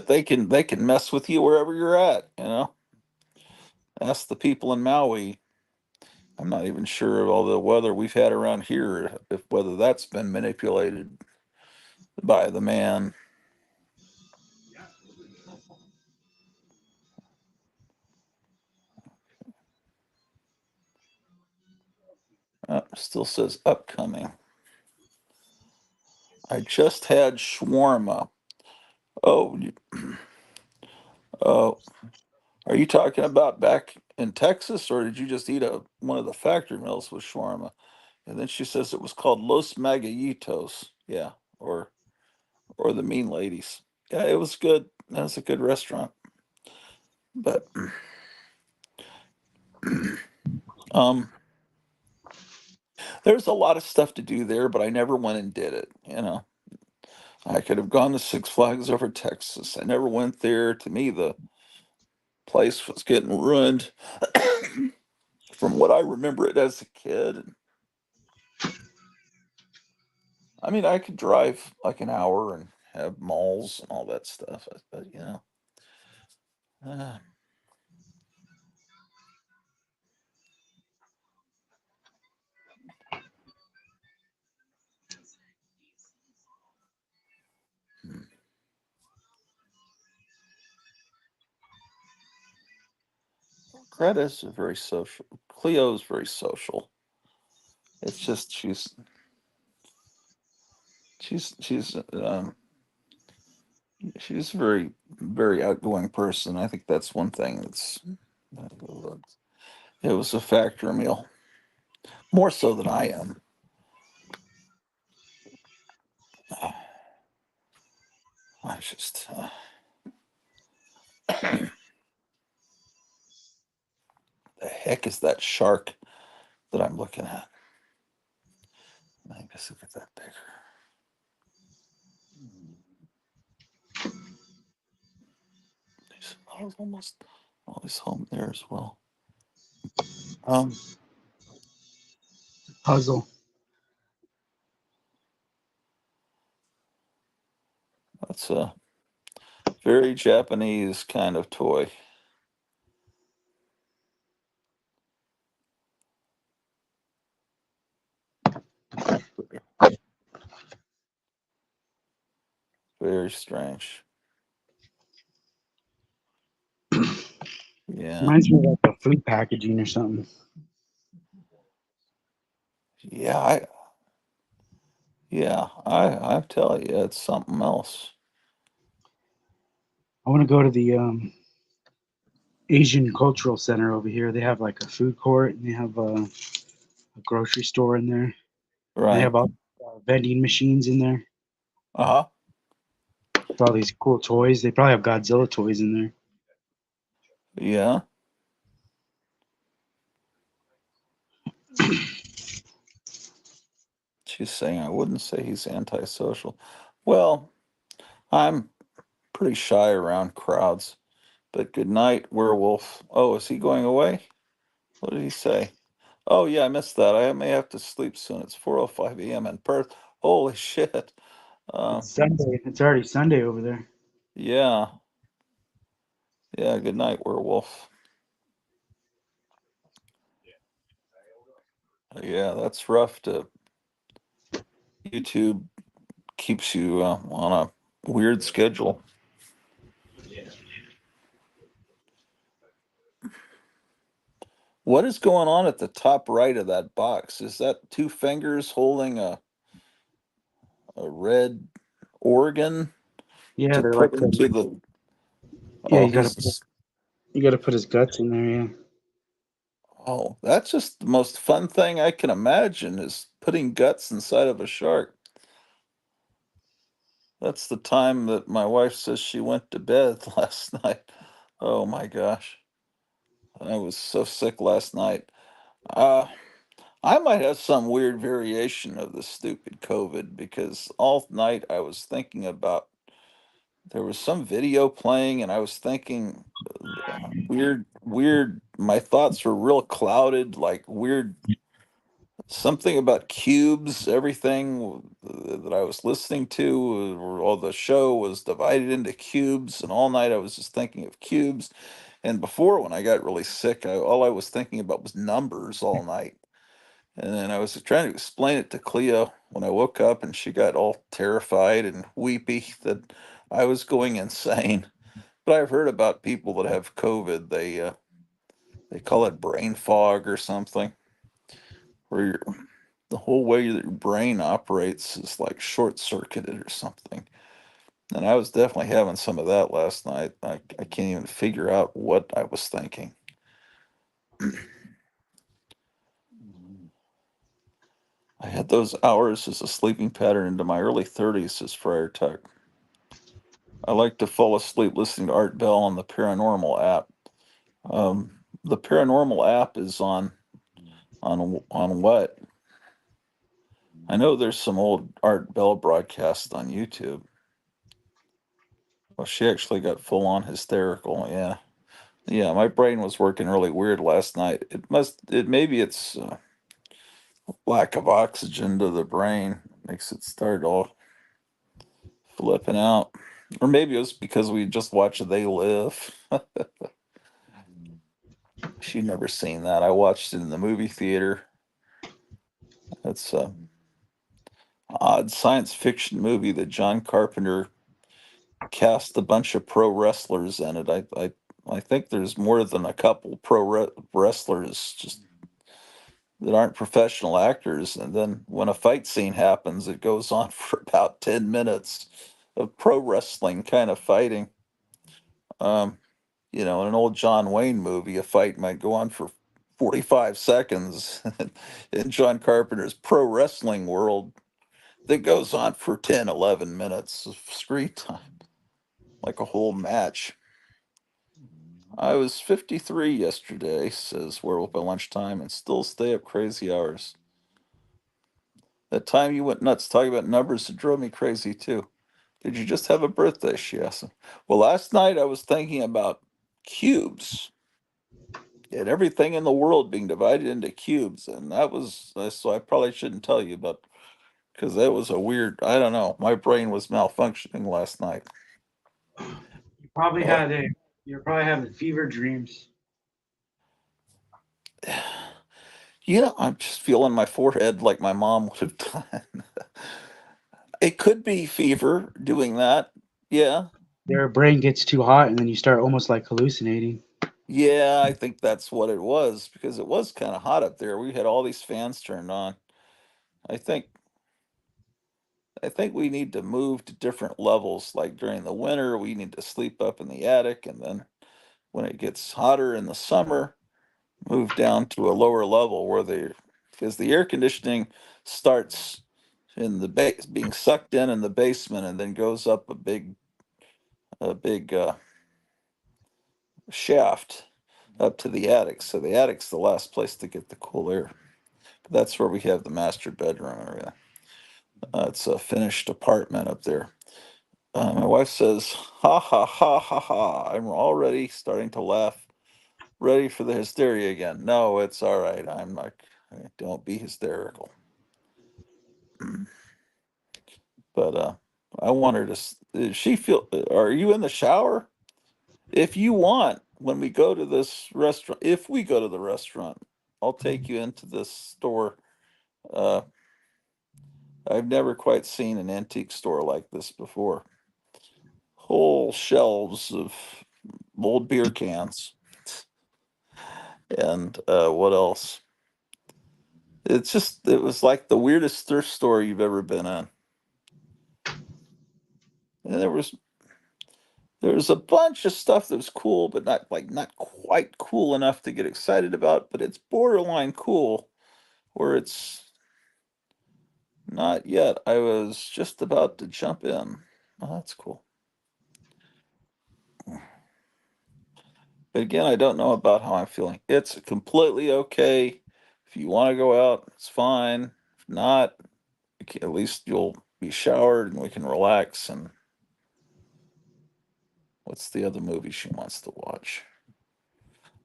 they can mess with you wherever you're at, you know. Ask the people in Maui. I'm not even sure of all the weather we've had around here, if whether that's been manipulated by the man. Still says upcoming. I just had shawarma. Oh, oh, are you talking about back in Texas, or did you just eat one of the factory meals with shawarma? And then she says it was called Los Magayitos. Yeah, or the Mean Ladies. Yeah, it was good. That was a good restaurant. But um, there's a lot of stuff to do there, but I never went and did it. You know, I could have gone to Six Flags over Texas. I never went there. To me, the place was getting ruined from what I remember it as a kid. I mean, I could drive like an hour and have malls and all that stuff, but uh, hmm. Greta's very social. Cleo's very social. It's just she's a very very outgoing person. I think that's one thing it was a factor meal more so than I am. I just the heck is that shark that I'm looking at? I guess look at that bigger. I was almost always home there as well. Um, Puzzle. that's a very Japanese kind of toy. Very strange. Yeah, Reminds me of like a food packaging or something. yeah, I tell you, it's something else. I want to go to the Asian Cultural Center over here. They have like a food court and they have a grocery store in there. They Right. have all vending machines in there. Uh-huh. With all these cool toys. They probably have Godzilla toys in there. Yeah. She's saying I wouldn't say he's antisocial. Well, I'm pretty shy around crowds. But good night, werewolf. Oh, is he going away? What did he say? Oh yeah, I missed that. I may have to sleep soon. It's 4:05 a.m. in Perth. Holy shit. It's Sunday. It's already Sunday over there. Yeah. Yeah, good night, werewolf. Yeah, that's rough to YouTube keeps you on a weird schedule. What is going on at the top right of that box? Is that two fingers holding a red organ Yeah, to they're like put into the yeah, oh you gotta put his guts in there, yeah. that's just the most fun thing I can imagine is putting guts inside of a shark. That's the time that my wife says she went to bed last night. Oh my gosh. I was so sick last night. Uh I might have some weird variation of the stupid COVID because all night I was thinking about there was some video playing and I was thinking weird. My thoughts were real clouded, like weird something about cubes. Everything that I was listening to, or all the show was divided into cubes, and all night I was just thinking of cubes. And before, when I got really sick, all I was thinking about was numbers all night. And then I was trying to explain it to Cleo when I woke up, and she got all terrified and weepy that I was going insane. But I've heard about people that have COVID. They call it brain fog or something, where the whole way that your brain operates is like short circuited or something. And I was definitely having some of that last night. I can't even figure out what I was thinking. I had those hours as a sleeping pattern into my early 30s as Friar Tuck. I like to fall asleep listening to Art Bell on the Paranormal app. The Paranormal app is on what? I know there's some old Art Bell broadcasts on YouTube. Well, she actually got full on hysterical. Yeah. Yeah, my brain was working really weird last night. Maybe it's lack of oxygen to the brain makes it start all flipping out. Or maybe it was because we just watched They Live. She'd never seen that. I watched it in the movie theater. It's a odd science fiction movie that John Carpenter cast a bunch of pro wrestlers in it. I think there's more than a couple wrestlers just that aren't professional actors. And then when a fight scene happens, it goes on for about 10 minutes of pro wrestling kind of fighting. Um, in an old John Wayne movie, a fight might go on for 45 seconds. In John Carpenter's pro wrestling world, that goes on for 10, 11 minutes of screen time, like a whole match. I was 53 yesterday, says Werewolf by lunchtime, and still stay up crazy hours. That time you went nuts talking about numbers, it drove me crazy too. Did you just have a birthday? She asked him. Well, last night I was thinking about cubes and everything in the world being divided into cubes. And so I probably shouldn't tell you, but because that was a weird, I don't know. My brain was malfunctioning last night. You probably had a. You're probably having fever dreams. I'm just feeling my forehead like my mom would have done. It could be fever doing that. Yeah. Your brain gets too hot, and then you start almost like hallucinating. Yeah, I think that's what it was because it was kind of hot up there. We had all these fans turned on. I think I think we need to move to different levels. Like during the winter, we need to sleep up in the attic, and then when it gets hotter in the summer, move down to a lower level because the air conditioning starts in the base being sucked in the basement and then goes up a big shaft up to the attic. So the attic's the last place to get the cool air. But that's where we have the master bedroom and everything. It's a finished apartment up there. My wife says, "Ha ha ha ha ha." I'm already starting to laugh, ready for the hysteria again. No, it's all right. I'm not. Don't be hysterical. But I want her to. She feel. Are you in the shower? If you want, when we go to this restaurant, if we go to the restaurant, I'll take you into this store. Uh, I've never quite seen an antique store like this before. Whole shelves of old beer cans. And what else? It was like the weirdest thrift store you've ever been in. And there was a bunch of stuff that was cool, but not quite cool enough to get excited about, but it's borderline cool where it's not yet. I was just about to jump in. Oh, that's cool. But again, I don't know about how I'm feeling. It's completely okay If you want to go out, it's fine. If not, at least you'll be showered and we can relax. And what's the other movie she wants to watch?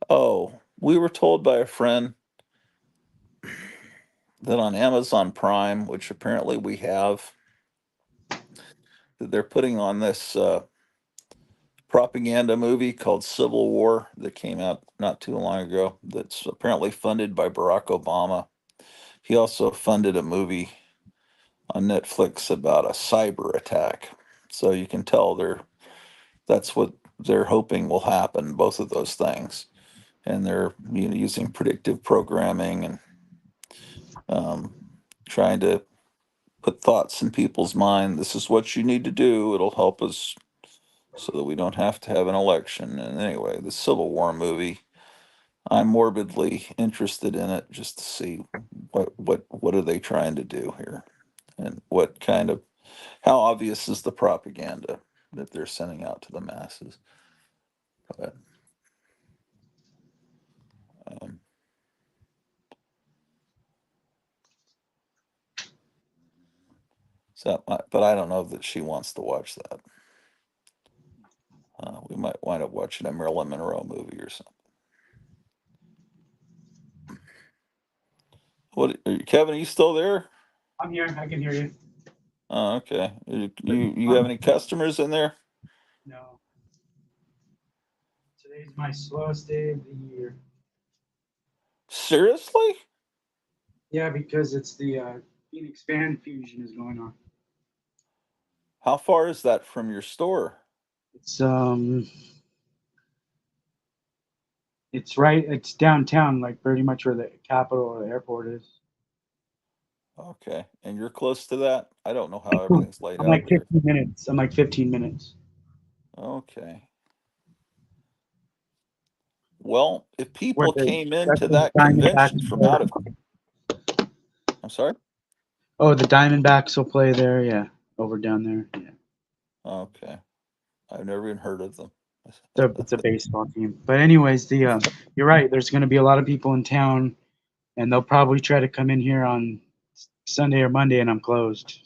Oh, we were told by a friend that on Amazon Prime, which apparently we have, that they're putting on this propaganda movie called Civil War that came out not too long ago. That's apparently funded by Barack Obama. He also funded a movie on Netflix about a cyber attack. So you can tell that's what they're hoping will happen, both of those things. And they're using predictive programming and um, trying to put thoughts in people's mind. This is what you need to do. It'll help us so that we don't have to have an election. And anyway, the Civil War movie, I'm morbidly interested in it just to see what are they trying to do here, and what kind of how obvious is the propaganda that they're sending out to the masses. But, um, but I don't know that she wants to watch that. We might wind up watching a Marilyn Monroe movie or something. Kevin? Are you still there? I'm here. I can hear you. Oh, okay. You have any customers in there? No. Today's my slowest day of the year. Seriously? Yeah, because it's the Phoenix Fan Fusion is going on. How far is that from your store? It's downtown, like pretty much where the Capitol or the airport is. Okay, and you're close to that? I don't know how everything's laid I'm out like there. 15 minutes. I'm like 15 minutes. Okay. Well, if Where people came into the that convention Diamondbacks from out play. of, I'm sorry? Oh, the Diamondbacks will play there. Yeah, over down there. Yeah, Okay. I've never even heard of them. it's a baseball team. But anyways, you're right. There's going to be a lot of people in town, and they'll probably try to come in here on Sunday or Monday, and I'm closed.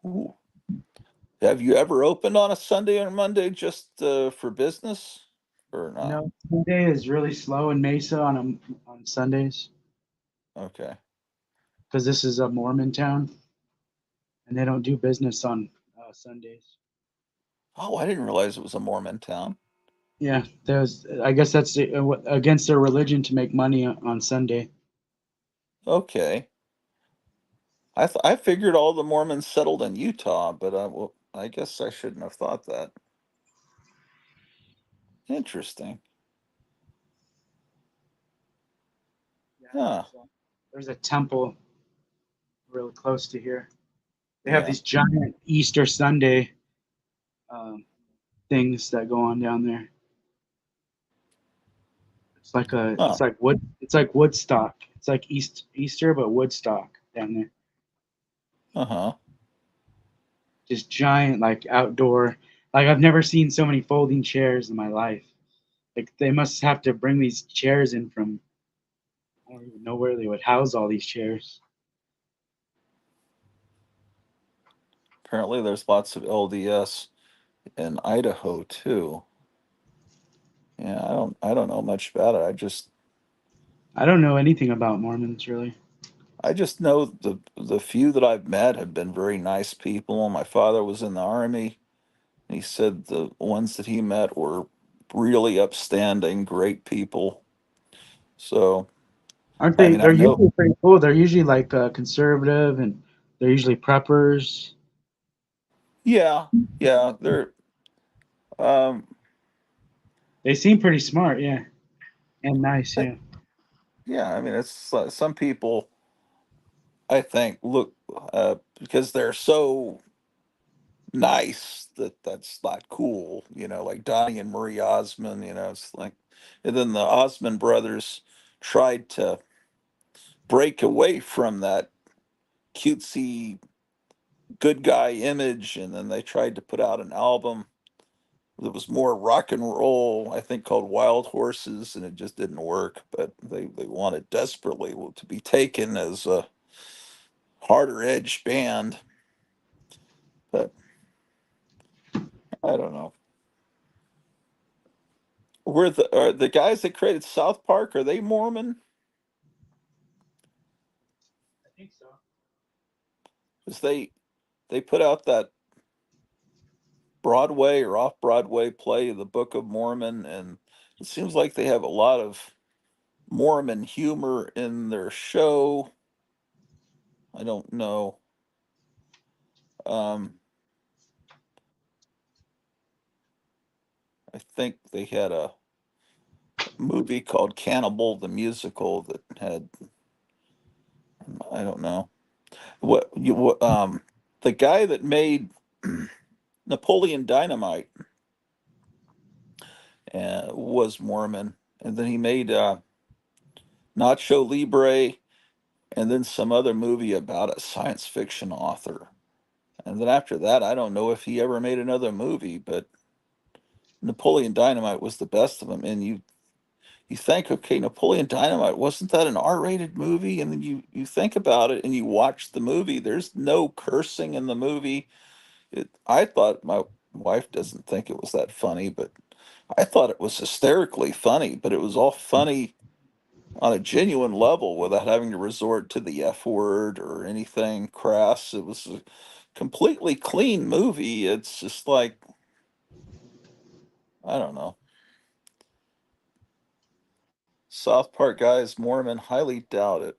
Ooh. Have you ever opened on a Sunday or Monday just for business or not? No, Sunday is really slow in Mesa on Sundays Okay. because this is a Mormon town, and they don't do business on Sundays. Oh, I didn't realize it was a Mormon town. Yeah, I guess that's against their religion to make money on Sunday. Okay. I figured all the Mormons settled in Utah, but well, I guess I shouldn't have thought that. Interesting. Yeah, Huh. there's a temple really close to here. They have Yeah. these giant Easter Sunday um, things that go on down there. Huh. It's like Woodstock. It's like Easter, but Woodstock down there. Uh-huh. Just giant, like outdoor. Like I've never seen so many folding chairs in my life. Like they must have to bring these chairs in from I don't even know where they would house all these chairs. Apparently there's lots of LDS in Idaho too. Yeah, I don't know much about it. I don't know anything about Mormons really. I just know the few that I've met have been very nice people. My father was in the army. He said the ones that he met were really upstanding, great people. So, Aren't I they? mean, I They're know, usually pretty cool. They're usually like conservative, and they're usually preppers. yeah, yeah, um, They seem pretty smart, yeah, and nice, I- yeah. yeah, I mean, it's some people, I think, look, because they're so nice that's not cool, like Donnie and Marie Osmond, it's like, and then the Osmond brothers tried to break away from that cutesy good guy image, and then they tried to put out an album There was more rock and roll, I think, called Wild Horses, and it just didn't work. But they wanted desperately to be taken as a harder edge band. But I don't know. Were the guys that created South Park, are they Mormon? I think so. Because they put out that Broadway or off Broadway play, The Book of Mormon, and it seems like they have a lot of Mormon humor in their show. I don't know. Um, I think they had a movie called Cannibal the Musical that had, I don't know the guy that made Napoleon Dynamite was Mormon, and then he made Nacho Libre, and then some other movie about a science fiction author. And then after that, I don't know if he ever made another movie, but Napoleon Dynamite was the best of them. And you think, okay, Napoleon Dynamite, wasn't that an R-rated movie? And then you think about it and you watch the movie. There's no cursing in the movie. I thought, my wife doesn't think it was that funny, but I thought it was hysterically funny. But it was all funny on a genuine level without having to resort to the F word or anything crass. It was a completely clean movie. It's just like, I don't know. South Park guys, Mormon, highly doubt it.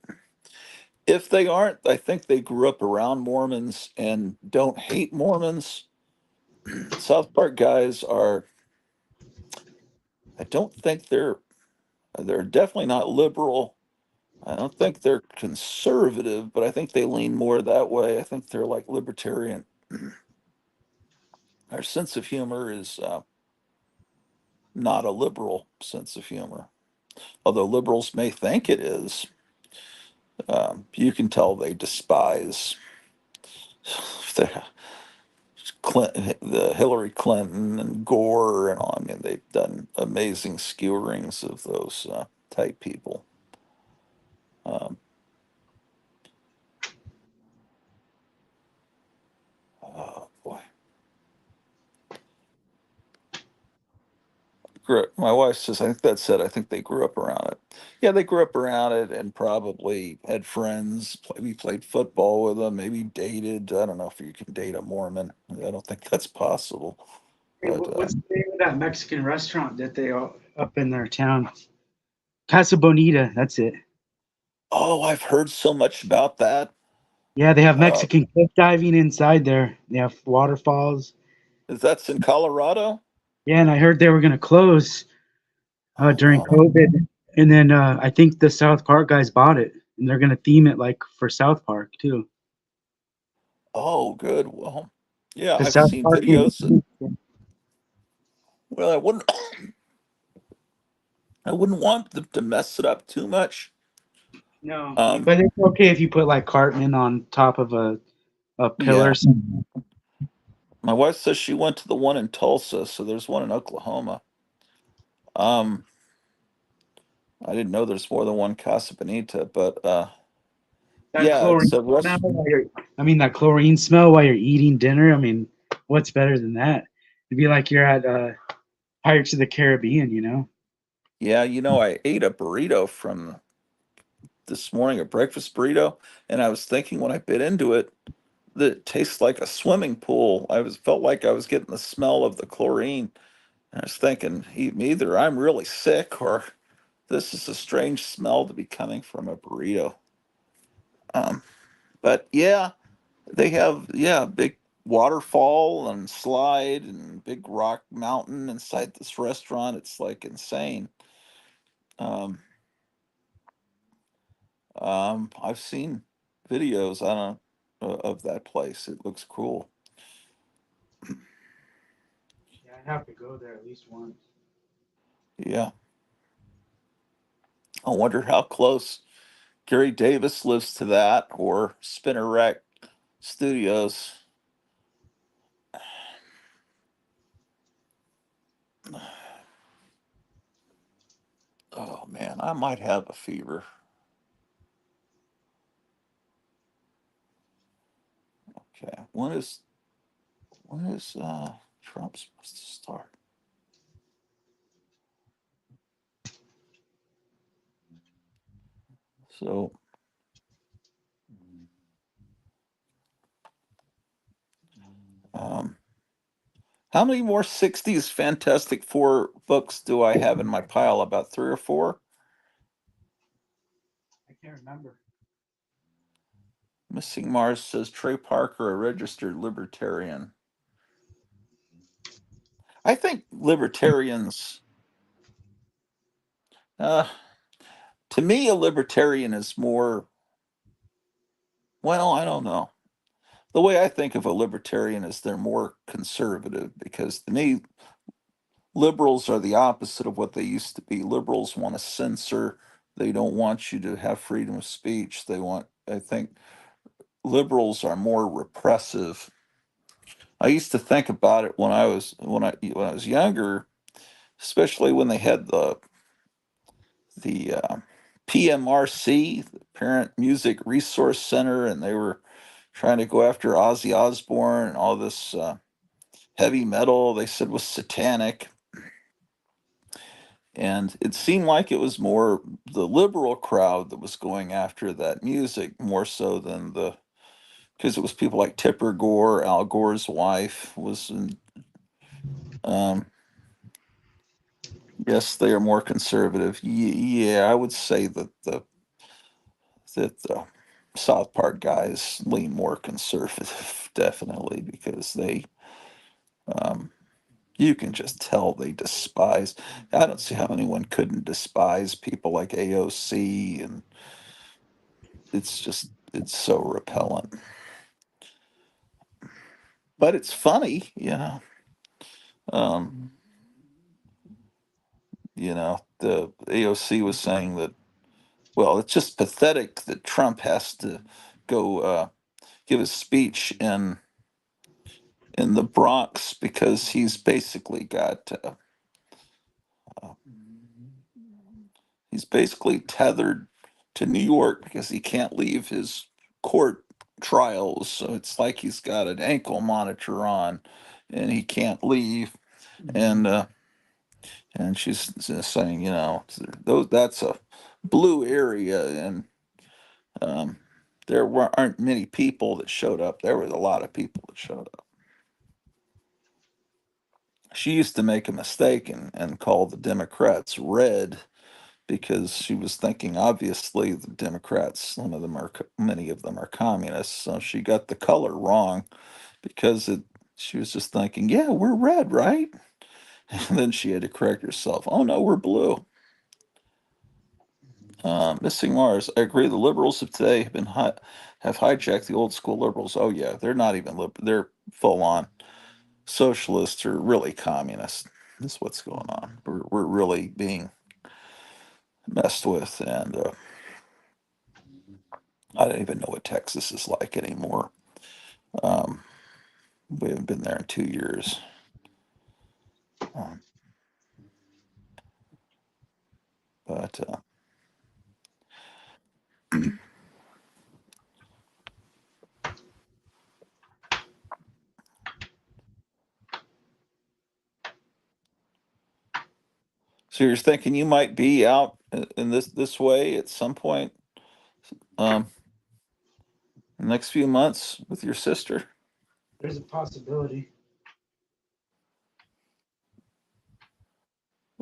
If they aren't, I think they grew up around Mormons and don't hate Mormons. South Park guys are, I don't think they're definitely not liberal. I don't think they're conservative, but I think they lean more that way. I think they're like libertarian. Our sense of humor is not a liberal sense of humor, although liberals may think it is. You can tell they despise the the Hillary Clinton and Gore and all. I mean, they've done amazing skewerings of those type people. Um, oh boy. My wife says, I think that's it. I think they grew up around it. Yeah, they grew up around it and probably had friends. Maybe played football with them, maybe dated. I don't know if you can date a Mormon. I don't think that's possible. Hey, But what's the name of that Mexican restaurant that they all up in their town? Casa Bonita. That's it. oh, I've heard so much about that. Yeah, they have Uh, Mexican cliff diving inside there. They have waterfalls. that's in Colorado? Yeah, and I heard they were going to close Oh, during no. COVID, and then I think the South Park guys bought it, and they're going to theme it like for South Park too. Oh, good. Well, yeah, Because I've South seen Park is videos. Well, I wouldn't want them to mess it up too much. no, Um, but it's okay if you put like Cartman on top of a pillar. yeah, my wife says she went to the one in Tulsa, so there's one in Oklahoma. Um, I didn't know there's more than one Casa Bonita, but That yeah, it's chlorine a smell rest. I mean, that chlorine smell while you're eating dinner. I mean, what's better than that? It'd be like you're at Pirates of the Caribbean, you know? Yeah, I ate a burrito from this morning, a breakfast burrito, and I was thinking when I bit into it that it tastes like a swimming pool. Felt like I was getting the smell of the chlorine. And I was thinking, either I'm really sick or this is a strange smell to be coming from a burrito. Um, but yeah, they have big waterfall and slide and big rock mountain inside this restaurant. It's like insane. Um, I've seen videos on of that place. It looks cool. Yeah, I have to go there at least once. Yeah, I wonder how close Gary Davis lives to that or Spinner Rack Studios. Oh man, I might have a fever. Okay, when is Trump supposed to start? So, um, how many more '60s Fantastic Four books do I have in my pile? About 3 or 4. I can't remember. Missing Mars says Trey Parker, a registered libertarian. I think libertarians, uh, to me, a libertarian is more, well, I don't know. The way I think of a libertarian is they're more conservative because to me, liberals are the opposite of what they used to be. Liberals want to censor, they don't want you to have freedom of speech. I think liberals are more repressive. I used to think about it when I was younger, especially when they had the PMRC, the Parent Music Resource Center, and they were trying to go after Ozzy Osbourne and all this heavy metal they said was satanic. And it seemed like it was more the liberal crowd that was going after that music more so than because it was people like Tipper Gore, Al Gore's wife was in, um, yes, they are more conservative. Yeah, I would say that the South Park guys lean more conservative, definitely, because um, you can just tell they despise. I don't see how anyone couldn't despise people like AOC, and it's so repellent. But it's funny, Um, the AOC was saying that, well, it's just pathetic that Trump has to go give a speech in the Bronx because uh, he's basically tethered to New York because he can't leave his court trials. So it's like he's got an ankle monitor on, and he can't leave. And she's just saying, that's a blue area, and um, aren't many people that showed up. There was a lot of people that showed up. She used to make a mistake and call the Democrats red because she was thinking obviously the Democrats, many of them are communists. So she got the color wrong because she was just thinking, yeah, we're red, right? And then she had to correct herself. Oh no, we're blue. Missing Mars. I agree. The liberals of today have hijacked the old school liberals. Oh yeah, they're not even they're full on socialists or really communists. This is what's going on. We're really being messed with, and I don't even know what Texas is like anymore. Um, we haven't been there in 2 years. Um, but so you're thinking you might be out in this way at some point, um, the next few months with your sister? There's a possibility.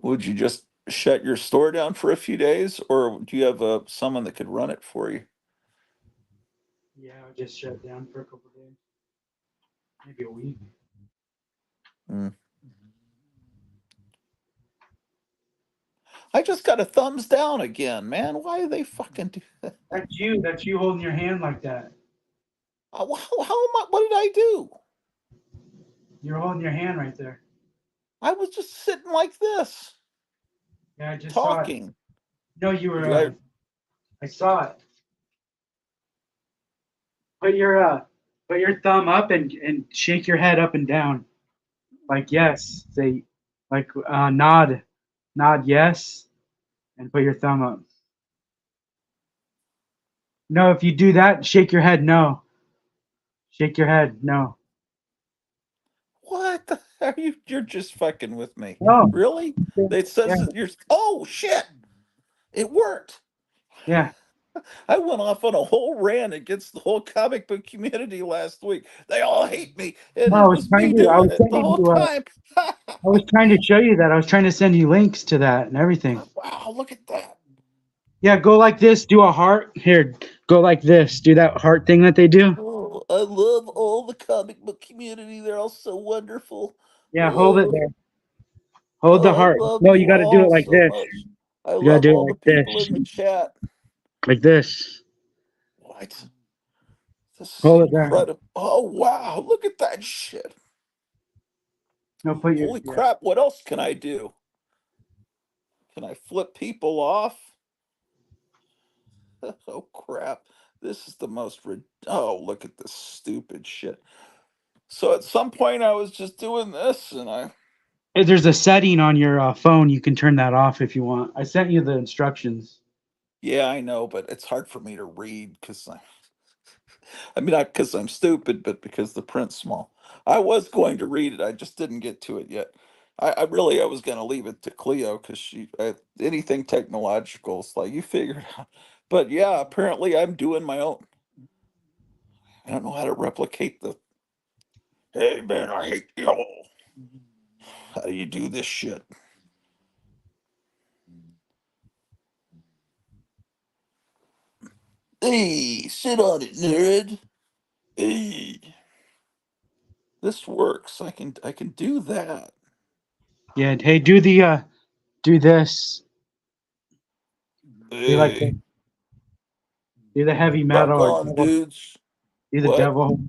Would you just shut your store down for a few days, or do you have someone that could run it for you? Yeah, I'll just shut down for a couple days, maybe a week. Mm. I just got a thumbs down again, man. Why do they fucking do that? That's you. That's you holding your hand like that. How am I? What did I do? You're holding your hand right there. I was just sitting like this, Yeah, I just saw it. talking. No, you were. Did I? I saw it. Put your thumb up and shake your head up and down, like yes. Say, like nod yes. and put your thumb up. No, if you do that, shake your head. No. Shake your head. No. What the heck? You're just fucking with me. No. Really? It Yeah. says that you're. Oh shit! It worked. Yeah. I went off on a whole rant against the whole comic book community last week. They all hate me, and No, I it was was trying me to. I doing was it the sending whole you. time. I was trying to show you that. I was trying to send you links to that and everything. Wow, look at that. Yeah, go like this. Do a heart. Here, go like this. Do that heart thing that they do. Oh, I love all the comic book community. They're all so wonderful. Yeah, hold it Oh, there. Hold the oh, I heart. love No, you you got to do it all like so this. much. I You got to love do it all the like people this. in the chat. Like this. What? This is Hold it there. incredible. Oh, wow. Look at that shit. No, put your. Holy Yeah. crap. What else can I do? Can I flip people off? Oh, crap. This is the most. Oh, look at this stupid shit. So at some point, I was just doing this and I. There's a setting on your phone. You can turn that off if you want. I sent you the instructions. Yeah, I know, but it's hard for me to read because I mean, not because I'm stupid, but because the print's small. I was going to read it, I just didn't get to it yet. I was going to leave it to Cleo because anything technological, it's like you figure it out. But yeah, apparently I'm doing my own. I don't know how to replicate the. Hey man, I hate you all. How do you do this shit? Hey, sit on it, nerd. Hey, this works. I can do that. Yeah. Hey, do the. Do this. Do like Hey, the. Do the heavy rock metal or on, devil. dudes. Do the What? devil.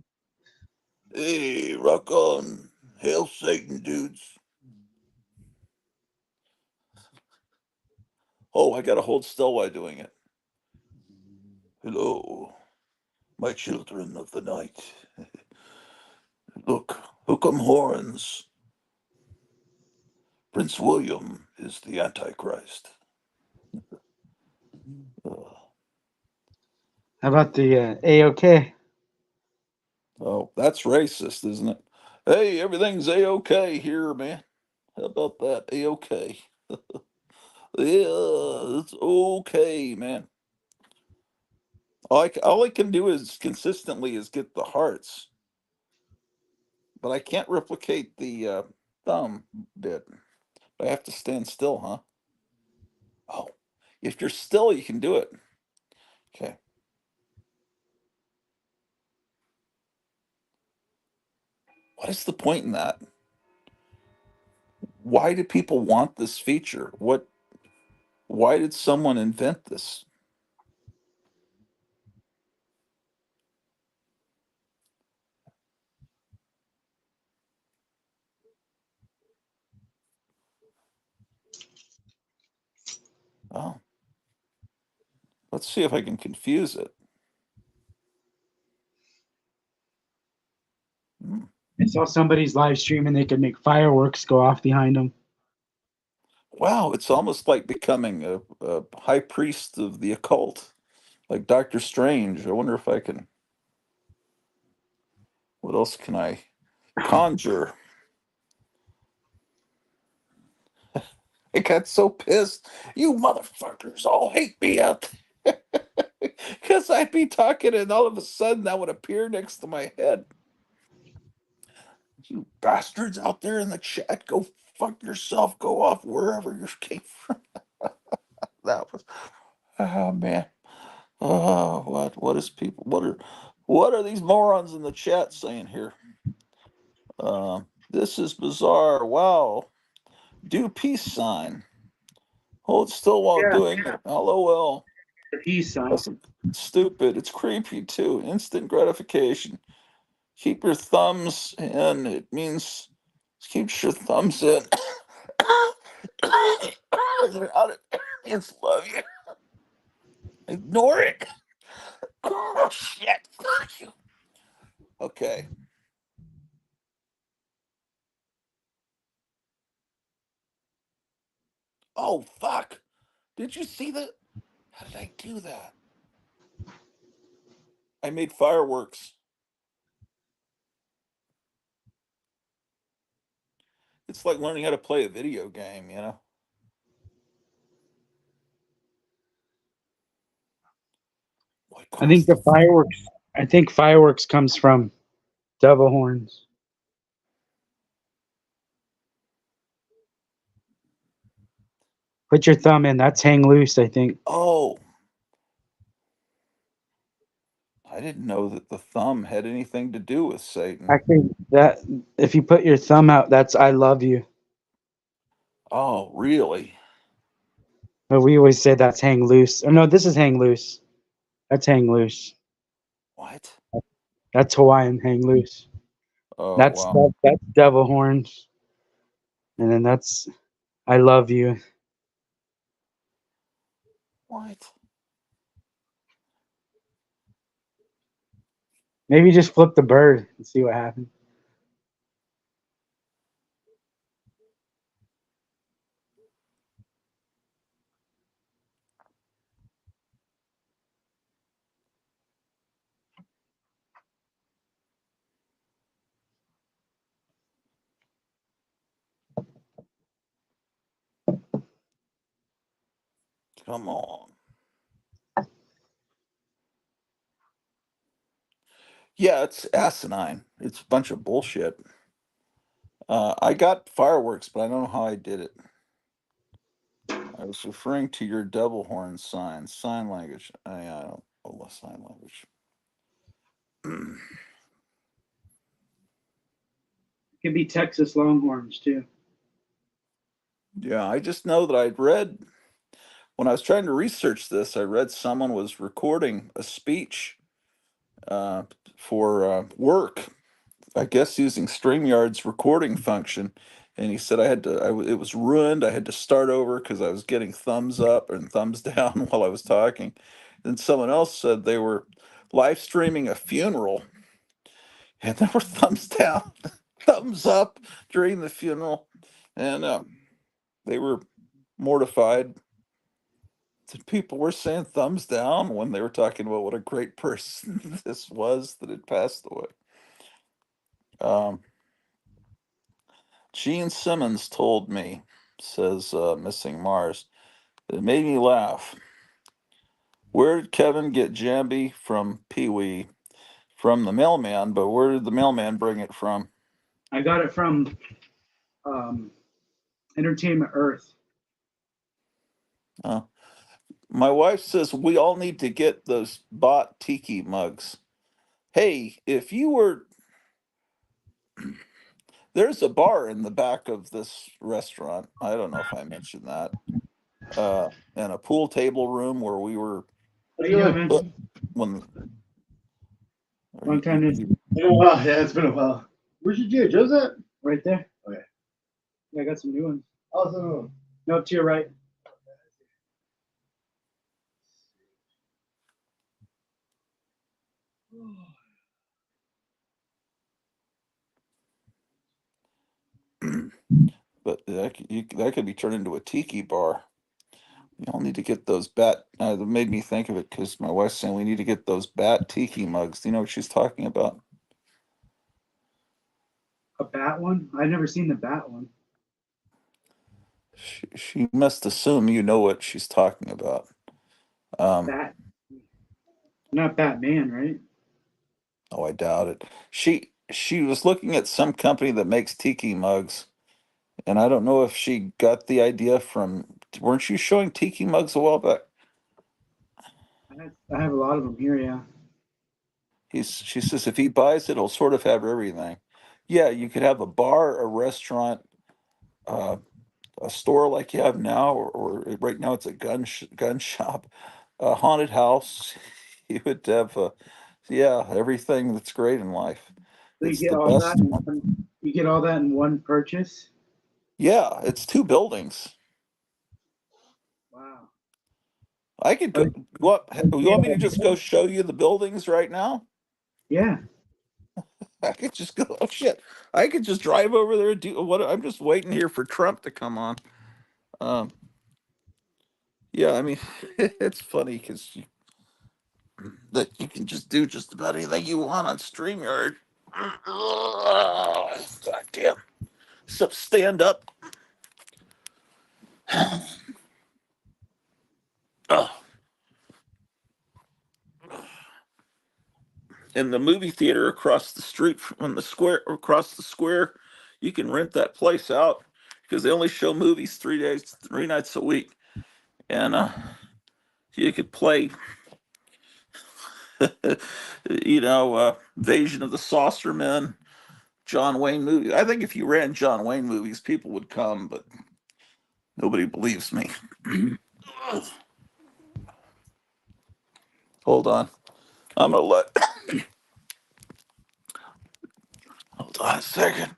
Hey, rock on. Hail Satan, dudes. Oh, I gotta hold still while doing it. Hello, my children of the night. Look, hook 'em horns. Prince William is the Antichrist. How about the A-OK? Oh, that's racist, isn't it? Hey, everything's A-OK here, man. How about that? A-OK. Yeah, it's okay, man. All I can do is consistently is get the hearts, but I can't replicate the thumb bit. I have to stand still, huh? Oh, if you're still, you can do it. Okay. What is the point in that? Why do people want this feature? Why did someone invent this? Oh, let's see if I can confuse it. Hmm. I saw somebody's live stream and they could make fireworks go off behind them. Wow, it's almost like becoming a high priest of the occult, like Doctor Strange. I wonder if I can. What else can I conjure? I got so pissed. You motherfuckers all hate me out there. Because I'd be talking and all of a sudden that would appear next to my head. You bastards out there in the chat, go fuck yourself. Go off wherever you came from. That was, oh man. Oh, what is people, what are these morons in the chat saying here? This is bizarre. Wow. Do peace sign. Hold still while Yeah, doing it. LOL. the peace sign. That's stupid. It's creepy too. Instant gratification. Keep your thumbs in. It means keeps your thumbs in. They're out of it's love you. Ignore it. Oh shit. Fuck you. Okay. Oh fuck. Did you see that? How did I do that? I made fireworks. It's like learning how to play a video game, you know? What I think caused the the fireworks. I think fireworks comes from devil horns. Put your thumb in. That's hang loose. I think. Oh, I didn't know that the thumb had anything to do with Satan. Actually, that if you put your thumb out, that's I love you. Oh, really? But we always say that's hang loose. Or no, this is hang loose. That's hang loose. What? That's Hawaiian hang loose. Oh, That's wow. that's devil horns, and then that's I love you. What? Maybe just flip the bird and see what happens. Come on. Yeah, it's asinine. It's a bunch of bullshit. I got fireworks, but I don't know how I did it. I was referring to your devil horn sign language. I don't know the sign language. It could be Texas Longhorns too. Yeah, I just know that I'd read when I was trying to research this. I read someone was recording a speech uh, for work, I guess using StreamYard's recording function, and he said I had to. It was ruined. I had to start over because I was getting thumbs up and thumbs down while I was talking. Then someone else said they were live streaming a funeral, and there were thumbs down, thumbs up during the funeral, and they were mortified. People were saying thumbs down when they were talking about what a great person this was that had passed away. Um, Gene Simmons told me, says Missing Mars, it made me laugh. Where did Kevin get Jambi from Pee Wee? From the mailman, but where did the mailman bring it from? I got it from um, Entertainment Earth. Uh, my wife says we all need to get those bot tiki mugs. Hey, if you were, there's a bar in the back of this restaurant. I don't know if I mentioned that. And a pool table room where we were What are you doing, man? when Long time no see. Been a while. Yeah, it's been a while. Where's your gear? Joe's at? Right there. Okay. Yeah, I got some new ones. Awesome. No, to your right. but that could be turned into a tiki bar. You all need to get those bat. That made me think of it because my wife's saying we need to get those bat tiki mugs. Do you know what she's talking about? A bat one? I've never seen the bat one. She must assume you know what she's talking about. Bat. Not Batman, right? Oh, I doubt it. She was looking at some company that makes tiki mugs, and I don't know if she got the idea from. Weren't you showing tiki mugs a while back? I have a lot of them here, yeah. She says if he buys it, he'll sort of have everything. Yeah, you could have a bar, a restaurant, uh, a store like you have now, or right now it's a gun shop, a haunted house. You would have, yeah, everything that's great in life. So you It's get the all that best in one. one, you get all that in one purchase? Yeah, it's two buildings. Wow. I could Oh, go. You want me to just go show you the buildings right now? yeah. I could just go. Oh shit! I could just drive over there and do what? I'm just waiting here for Trump to come on. Um, Yeah, I mean, it's funny because that you can just do just about anything you want on StreamYard. God damn. Except stand up. Oh, in the movie theater across the street from the square, across the square, you can rent that place out because they only show movies 3 days, 3 nights a week. And you could play, Invasion of the Saucer Men, John Wayne movie. I think if you ran John Wayne movies, people would come, but nobody believes me. Hold on. I'm gonna let. Hold on a second.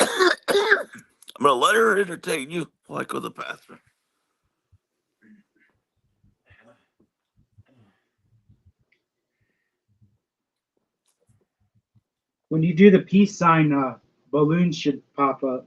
I'm gonna let her entertain you while I go to the bathroom. When you do the peace sign, balloons should pop up.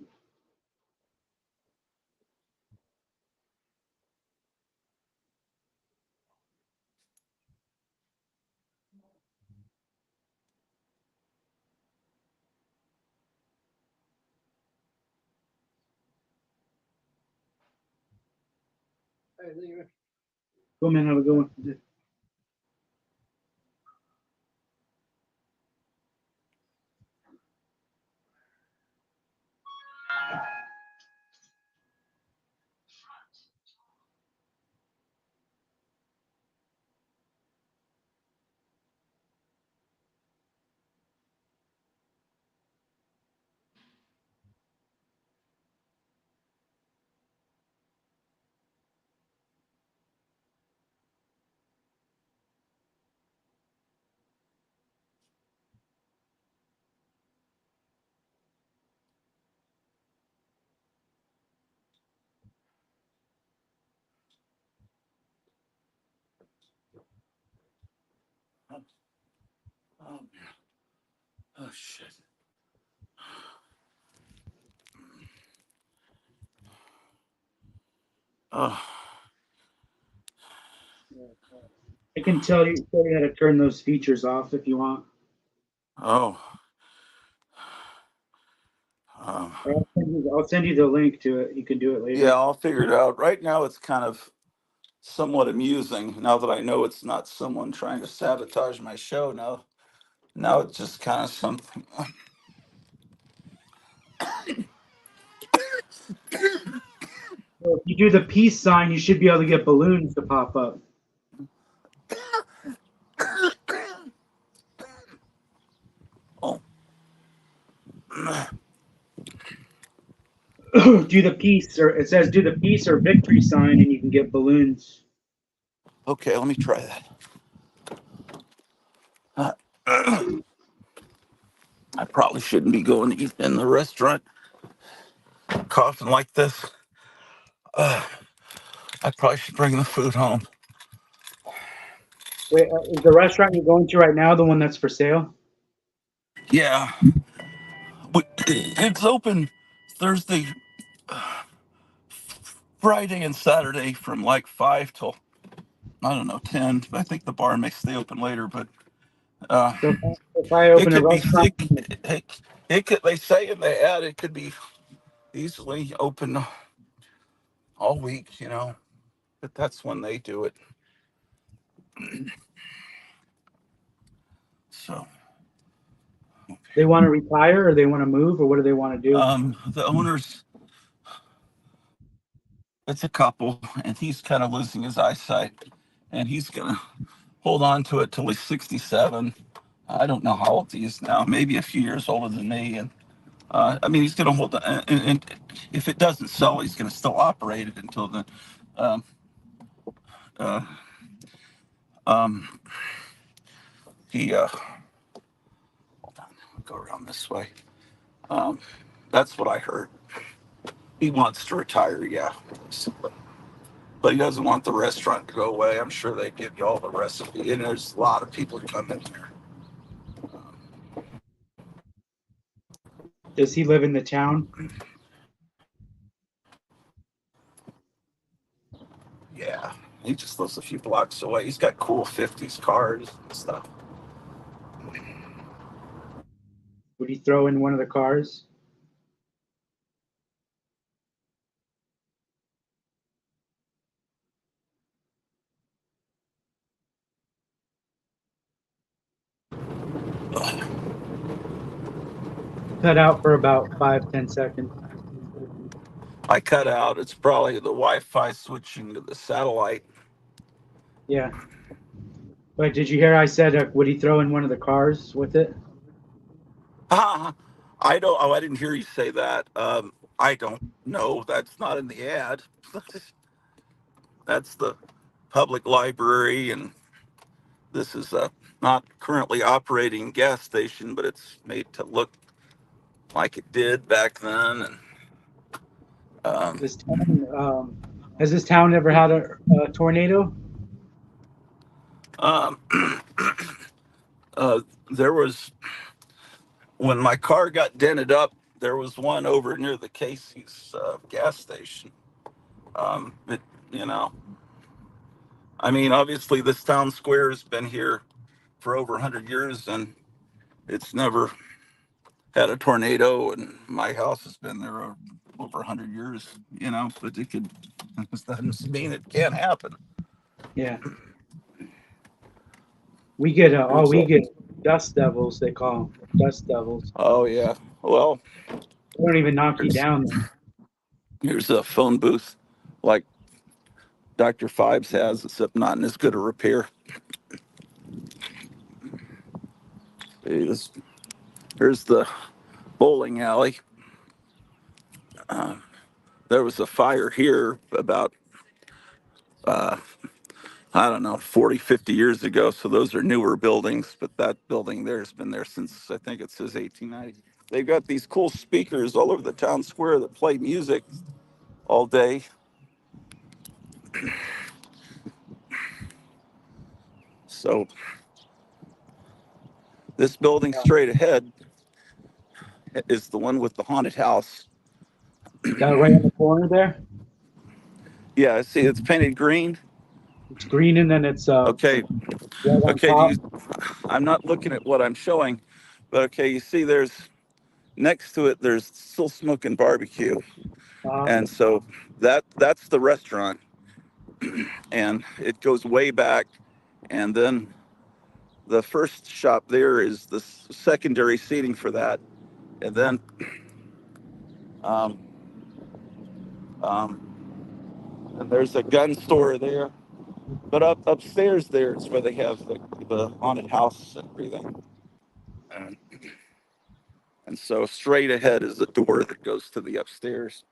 Go, man, have a good one. Oh, oh shit. Oh, I can tell you how to turn those features off if you want. oh. I'll send you the link to it. You can do it later. Yeah, I'll figure it out. Right now, it's kind of somewhat amusing now that I know it's not someone trying to sabotage my show. Now it's just kind of something. So if you do the peace sign, you should be able to get balloons to pop up. Oh. Do the peace, or it says do the peace or victory sign, and you can get balloons. Okay, let me try that. I probably shouldn't be going to eat in the restaurant coughing like this. I probably should bring the food home. Wait, is the restaurant you're going to right now the one that's for sale? Yeah, it's open Thursday, Friday, and Saturday from like 5 till, I don't know, 10. I think the bar may stay open later, but So if I it open a could be restaurant, thick. It could. They say in the ad it could be easily open all week. But that's when they do it. So they want to retire or they want to move or what do they want to do? the owners, it's a couple, and he's kind of losing his eyesight, and he's gonna hold on to it till he's 67. I don't know how old he is now. Maybe a few years older than me, and I mean, he's going to hold, and if it doesn't sell, he's going to still operate it until the, um, uh, um, he, hold on, I'll go around this way. Um, that's what I heard. He wants to retire, yeah. But he doesn't want the restaurant to go away. I'm sure they give you all the recipe, and there's a lot of people who come in here. Does he live in the town? Yeah, he just lives a few blocks away. He's got cool 50s cars and stuff. Would he throw in one of the cars? Cut out for about 5-10 seconds. I cut out. It's probably the Wi-Fi switching to the satellite. Yeah. But did you hear I said, would he throw in one of the cars with it? I don't. Oh, I didn't hear you say that. I don't know. That's not in the ad. That's the public library, and this is a not currently operating gas station, but it's made to look like it did back then. And This town, has this town ever had a tornado? um, there was when my car got dented up. There was one over near the Casey's gas station. It, you know, I mean, obviously, this town square has been here for over 100 years, and it's never had a tornado. And my house has been there over 100 years. But it could. That doesn't mean it can't happen. Yeah. We get dust devils. They call them dust devils. Oh yeah. Well, They don't even knock you down. here's a phone booth, like Dr. Fibes has, except not in as good a repair. Here's the bowling alley. There was a fire here about, I don't know, 40, 50 years ago. So those are newer buildings, but that building there has been there since, I think it says 1890. They've got these cool speakers all over the town square that play music all day. So this building straight ahead is the one with the haunted house. That right in the corner there? Yeah, see, it's painted green. It's green and then it's Okay. red on Okay. top. I'm not looking at what I'm showing, but okay, you see, there's next to it. There's still smoking barbecue, and so that's the restaurant, and it goes way back, and then the first shop there is the secondary seating for that, and then um, um, and there's a gun store there. But upstairs there is where they have the haunted house and everything. And so straight ahead is a door that goes to the upstairs.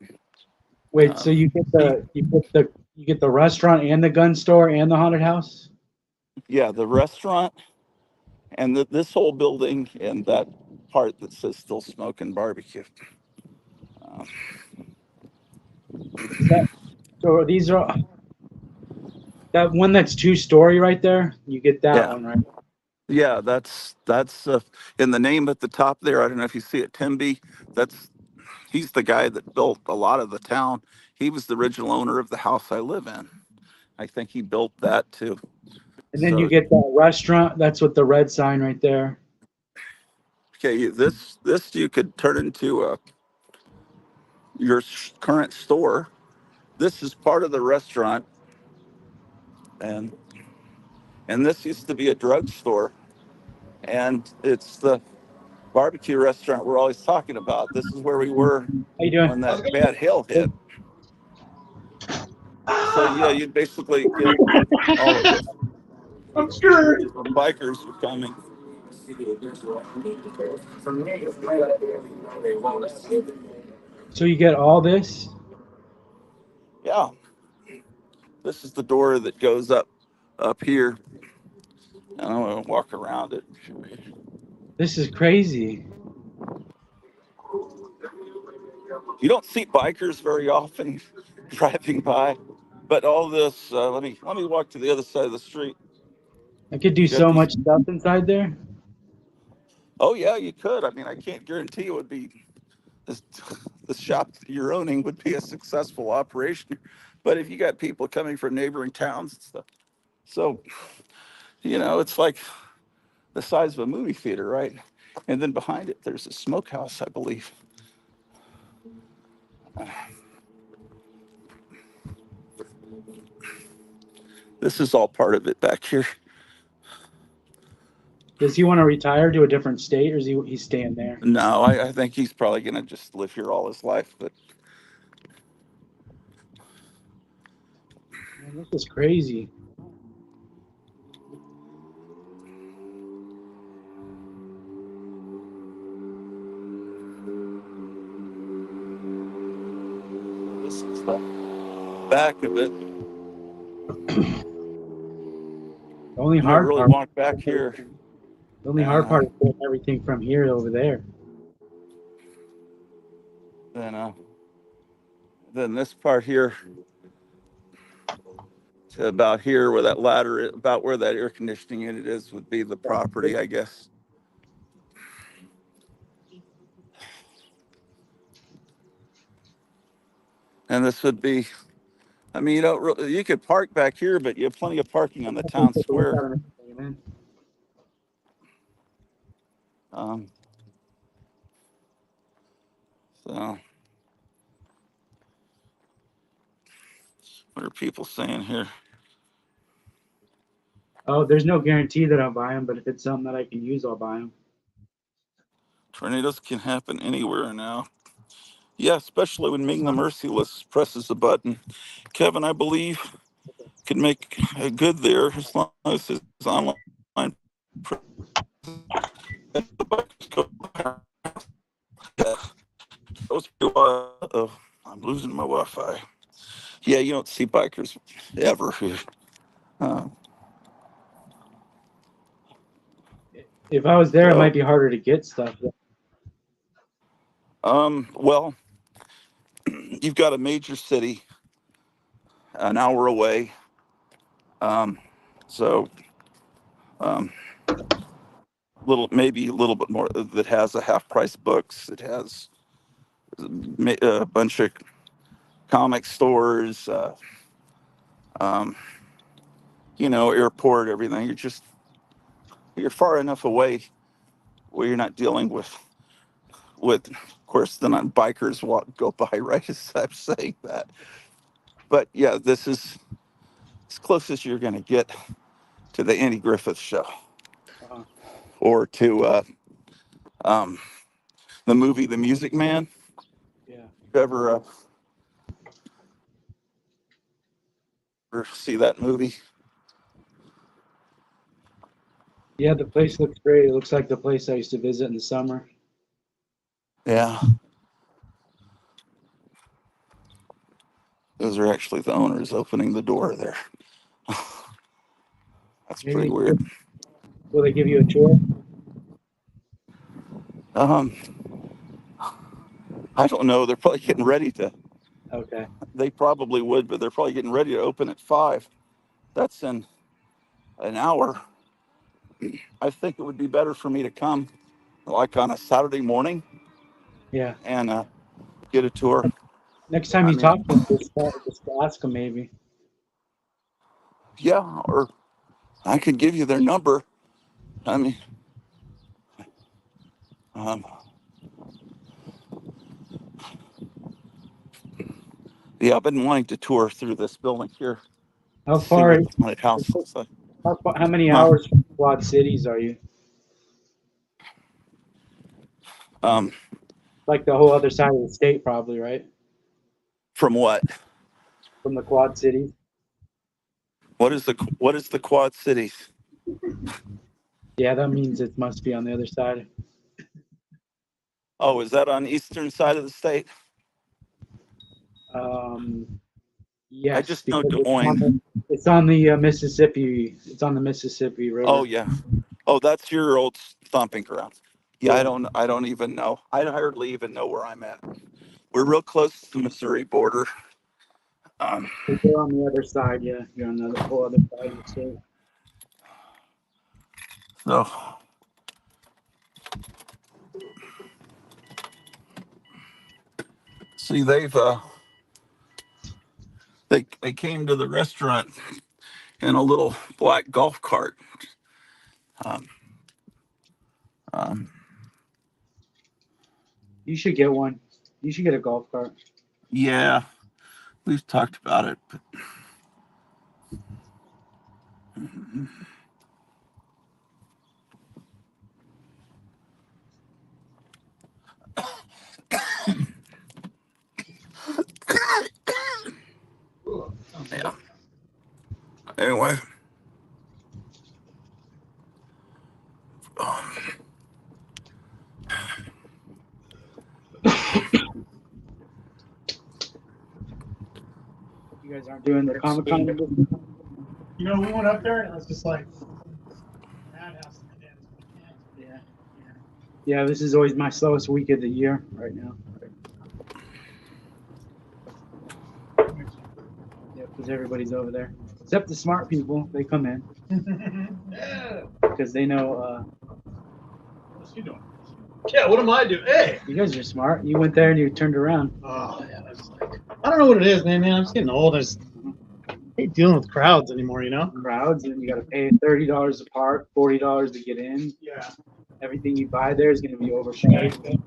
Wait, so you get the restaurant and the gun store and the haunted house? Yeah, the restaurant and this whole building and that part that says still smoking barbecue. So these are that one that's 2-story right there. You get that Yeah. one, right? Yeah, that's in the name at the top there. I don't know if you see it, Timby. He's the guy that built a lot of the town. He was the original owner of the house I live in. I think he built that too. And then you get that restaurant. That's with the red sign right there. Okay, this you could turn into your current store. This is part of the restaurant, and this used to be a drugstore, and it's the barbecue restaurant we're always talking about. This is where we were How you doing? when that bad hail hit. So yeah, you'd basically get all of this. I'm scared. The bikers were coming. So you get all this? Yeah. This is the door that goes up here. And I'm gonna walk around it. This is crazy. You don't see bikers very often driving by, but all this. Let me walk to the other side of the street. I could do so much stuff inside there. Oh yeah, you could. I mean, I can't guarantee it would be this, the shop that you're owning would be a successful operation. But if you got people coming from neighboring towns and stuff, so it's like the size of a movie theater, right? And then behind it, there's a smokehouse, I believe. This is all part of it back here. Does he want to retire to a different state, or is he's staying there? No, I think he's probably going to just live here all his life. But Man, this is crazy. this is the back of it. The only You never hard really part. walk back here. The only hard part is getting everything from here to over there. Then this part here to about here where that ladder is, about where that air conditioning unit is, would be the property, I guess. And this would be, I mean, you could park back here, but you have plenty of parking on the town square. So what are people saying here? Oh, there's no guarantee that I'll buy them, but if it's something that I can use, I'll buy them. Tornadoes can happen anywhere now. Yeah, especially when Ming the Merciless presses the button. Kevin, I believe, could make a good there as long as his online. Oh, I'm losing my Wi-Fi. Yeah, you don't see bikers ever here. If I was there, it So, might be harder to get stuff. well, you've got a major city an hour away. So, maybe a little bit more that has a half price books. It has a bunch of comic stores, airport, everything. You're far enough away where you're not dealing with, of course, the bikers go by, right? As I'm saying that. But yeah, this is as close as you're going to get to the Andy Griffith Show, or to the movie The Music Man. Yeah. Ever see that movie? Yeah, the place looks great. It looks like the place I used to visit in the summer. Yeah. Those are actually the owners opening the door there. That's pretty weird. Will they give you a tour? I don't know. They're probably getting ready to. Okay. They probably would, but they're probably getting ready to open at 5. That's in an hour. I think it would be better for me to come like on a Saturday morning. Yeah. And get a tour. Next time you talk to them, just ask them maybe. Yeah, or I could give you their number. I mean, yeah, I've been wanting to tour through this building here. How See far? what my house looks like. How many hours from Quad Cities are you? Like the whole other side of the state, probably, right? From what? From the Quad Cities. What is the Quad Cities? Yeah, that means it must be on the other side. Oh, is that on the eastern side of the state? Yes, I just know Des because Moines. it's on the Mississippi. It's on the Mississippi River. Oh yeah. Oh, that's your old stomping grounds. Yeah, Yeah. I don't even know. I hardly even know where I'm at. We're real close to the Missouri border. You're on the other side, yeah. You're on the whole other side of the state. So See, they came to the restaurant in a little black golf cart. Um, um, You should get one. You should get a golf cart. yeah, we've talked about it, but yeah. Anyway, um, You guys aren't doing the Comic Con. You know, we went up there and it was just like madhouse. Yeah. Yeah, this is always my slowest week of the year right now. Yeah, because everybody's over there. Except the smart people, they come in Yeah. because they know What's she doing? Yeah, what am I doing? Hey. you guys are smart. You went there and you turned around. Oh, yeah. I don't know what it is, man. I'm just getting old. I just hate dealing with crowds anymore, you know? Crowds, and you got to pay $30 a park, $40 to get in. Yeah. Everything you buy there is going to be overpriced.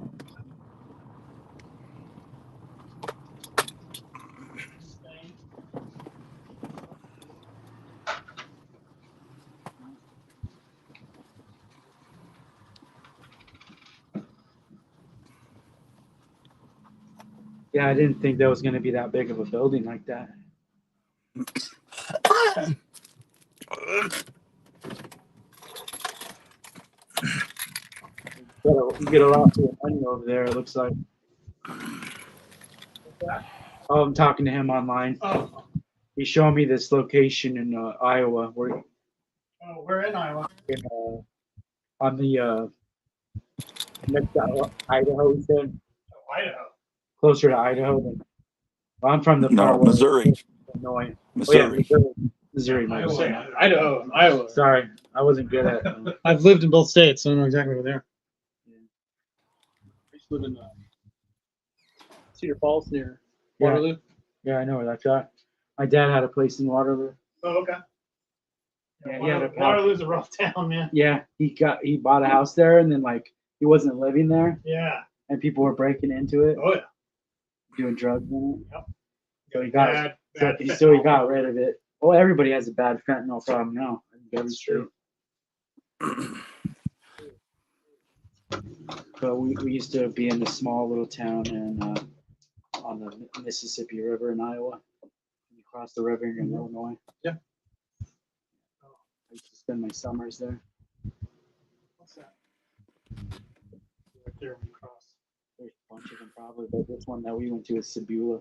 Yeah, I didn't think that was going to be that big of a building like that. You get a lot for your money over there, it looks like. Oh, I'm talking to him online. Oh, He's showing me this location in Iowa. Where we're in Iowa. on the next to Idaho, he said. Oh, Idaho. Closer to Idaho than. Well, I'm from the no, part where Missouri. Illinois. Missouri. Oh, yeah, Missouri. my bad. Idaho. Iowa. Sorry, I wasn't good at. I've lived in both states, so I know exactly where they are. I used to live in Cedar Falls near Waterloo. Yeah, I know where that's at. My dad had a place in Waterloo. Oh, okay. Yeah, he had a Waterloo's a rough town, man. Yeah, he bought a house there, and then like he wasn't living there, Yeah. and people were breaking into it, Oh, yeah. doing drugs in it. Yep. So he got so he got rid of it. Well, everybody has a bad fentanyl problem now. That's true. But we used to be in this small little town and on the Mississippi River in Iowa. You cross the river, you're in Illinois. Yeah. I used to spend my summers there. What's that? Right there when you cross. There's a bunch of them probably, but this one that we went to is Sebula.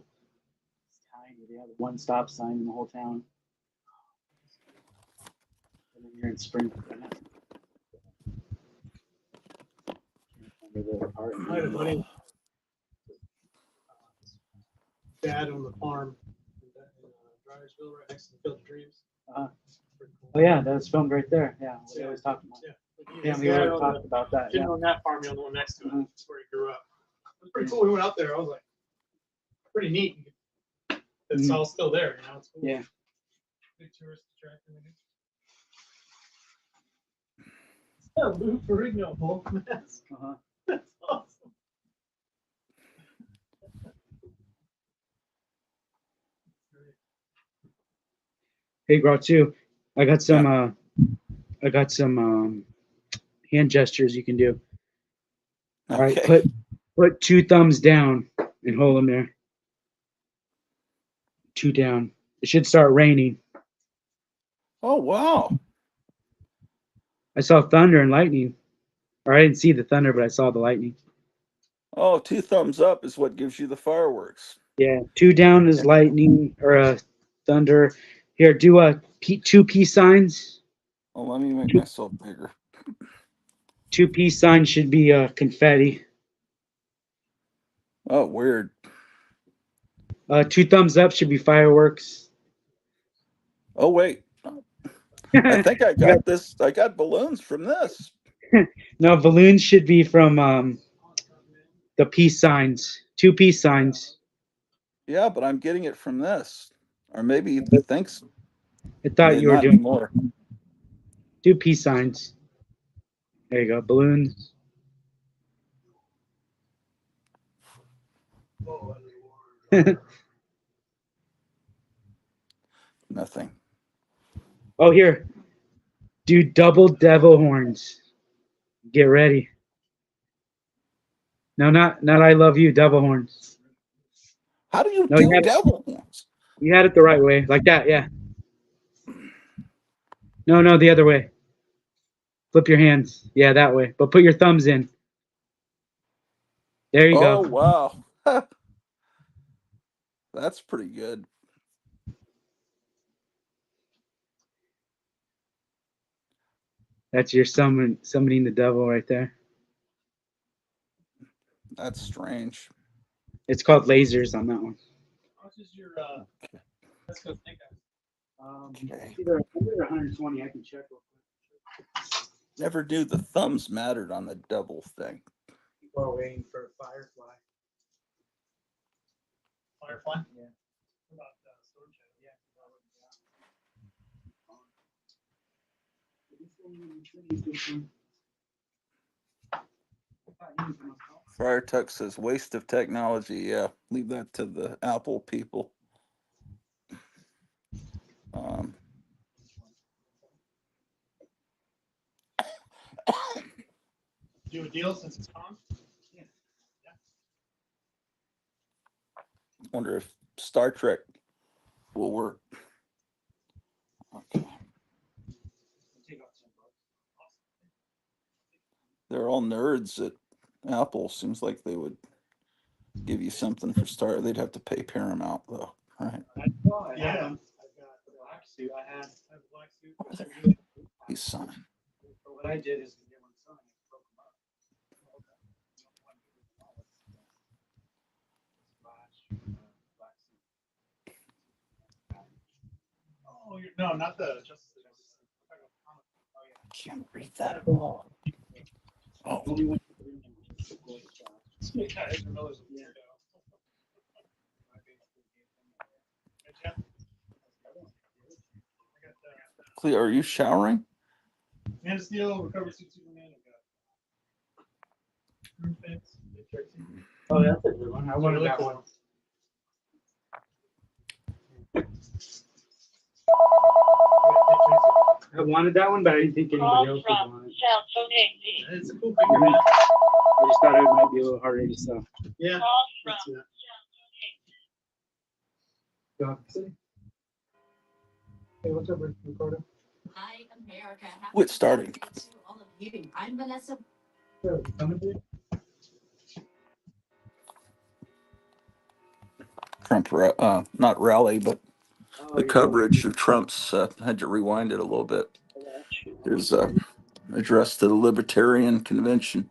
It's tiny. They have one stop sign in the whole town. And then you're in Springfield. I had a buddy, dad owned the farm in Dryersville, right next to the Field of Dreams. Oh yeah, that's filmed right there. Yeah, we always talk about. Yeah, we always talked about that. Didn't Yeah. own that farm, he owned the one next to it. That's where he grew up. It was pretty cool. We went out there. I was like, pretty neat. It's all still there, you know. It's cool. Yeah. Big tourist attraction. Yeah, Lou Ferrigno Hulk mask. That's awesome. Hey, Grotsu, I got some. I got some hand gestures you can do. All right, put 2 thumbs down and hold them there. 2 down. It should start raining. Oh wow! I saw thunder and lightning. Or I didn't see the thunder, but I saw the lightning. Oh, 2 thumbs up is what gives you the fireworks. Yeah, 2 down is lightning or thunder. Here, do 2 peace signs. Oh, let me make myself bigger. 2 peace signs should be confetti. Oh, weird. 2 thumbs up should be fireworks. Oh wait, I think I got this. I got balloons from this. No, balloons should be from the peace signs. 2 peace signs. Yeah, but I'm getting it from this. Or maybe he thinks I thought you were not doing anymore. do peace signs. There you go. Balloons. Nothing. Oh, here. Do double devil horns. Get ready. No, not I love you, devil horns. How do you No, do devil horns? you had it the right way. Like that, yeah. No, the other way. Flip your hands. Yeah, that way. But put your thumbs in. There you Oh, go. wow. That's pretty good. That's your summoning the devil right there. That's strange. It's called lasers on that one. How much is your let's go snake eyes? Okay. Either 100 or 120. I can check real quick. Never knew the thumbs mattered on the double thing. People are waiting for a firefly. Firefly? Yeah. What about storage shed? Yeah. Friar Tuck says waste of technology. Yeah, leave that to the Apple people. Do a deal since it's gone? Wonder if Star Trek will work. Okay. They're all nerds at Apple. Seems like they would give you something for Star. They'd have to pay Paramount though, right? Yeah. I've got the black suit. I have a black suit. What are they? He's signing. But what I did is get one signed and broke them up. Oh, no, not the Justice League. Oh, yeah. I can't read that at all. Oh, Snake Eyes or Miller's a weirdo. Clea, are you showering? Man of Steel, Recovery Suit Superman. Oh, that's a good one. I wanted Really that cool. one. I wanted that one, but I didn't think anybody else would want it. It's a cool figure, man. I just thought it might be a little harder to sell. Yeah. Let's see that. Hey, what's up, Ricardo? Hi, America. Happy Quit starting. Saturday to all of you. I'm Vanessa. Trump, not rally, but the coverage of Trump's had to rewind it a little bit. There's a address to the Libertarian Convention.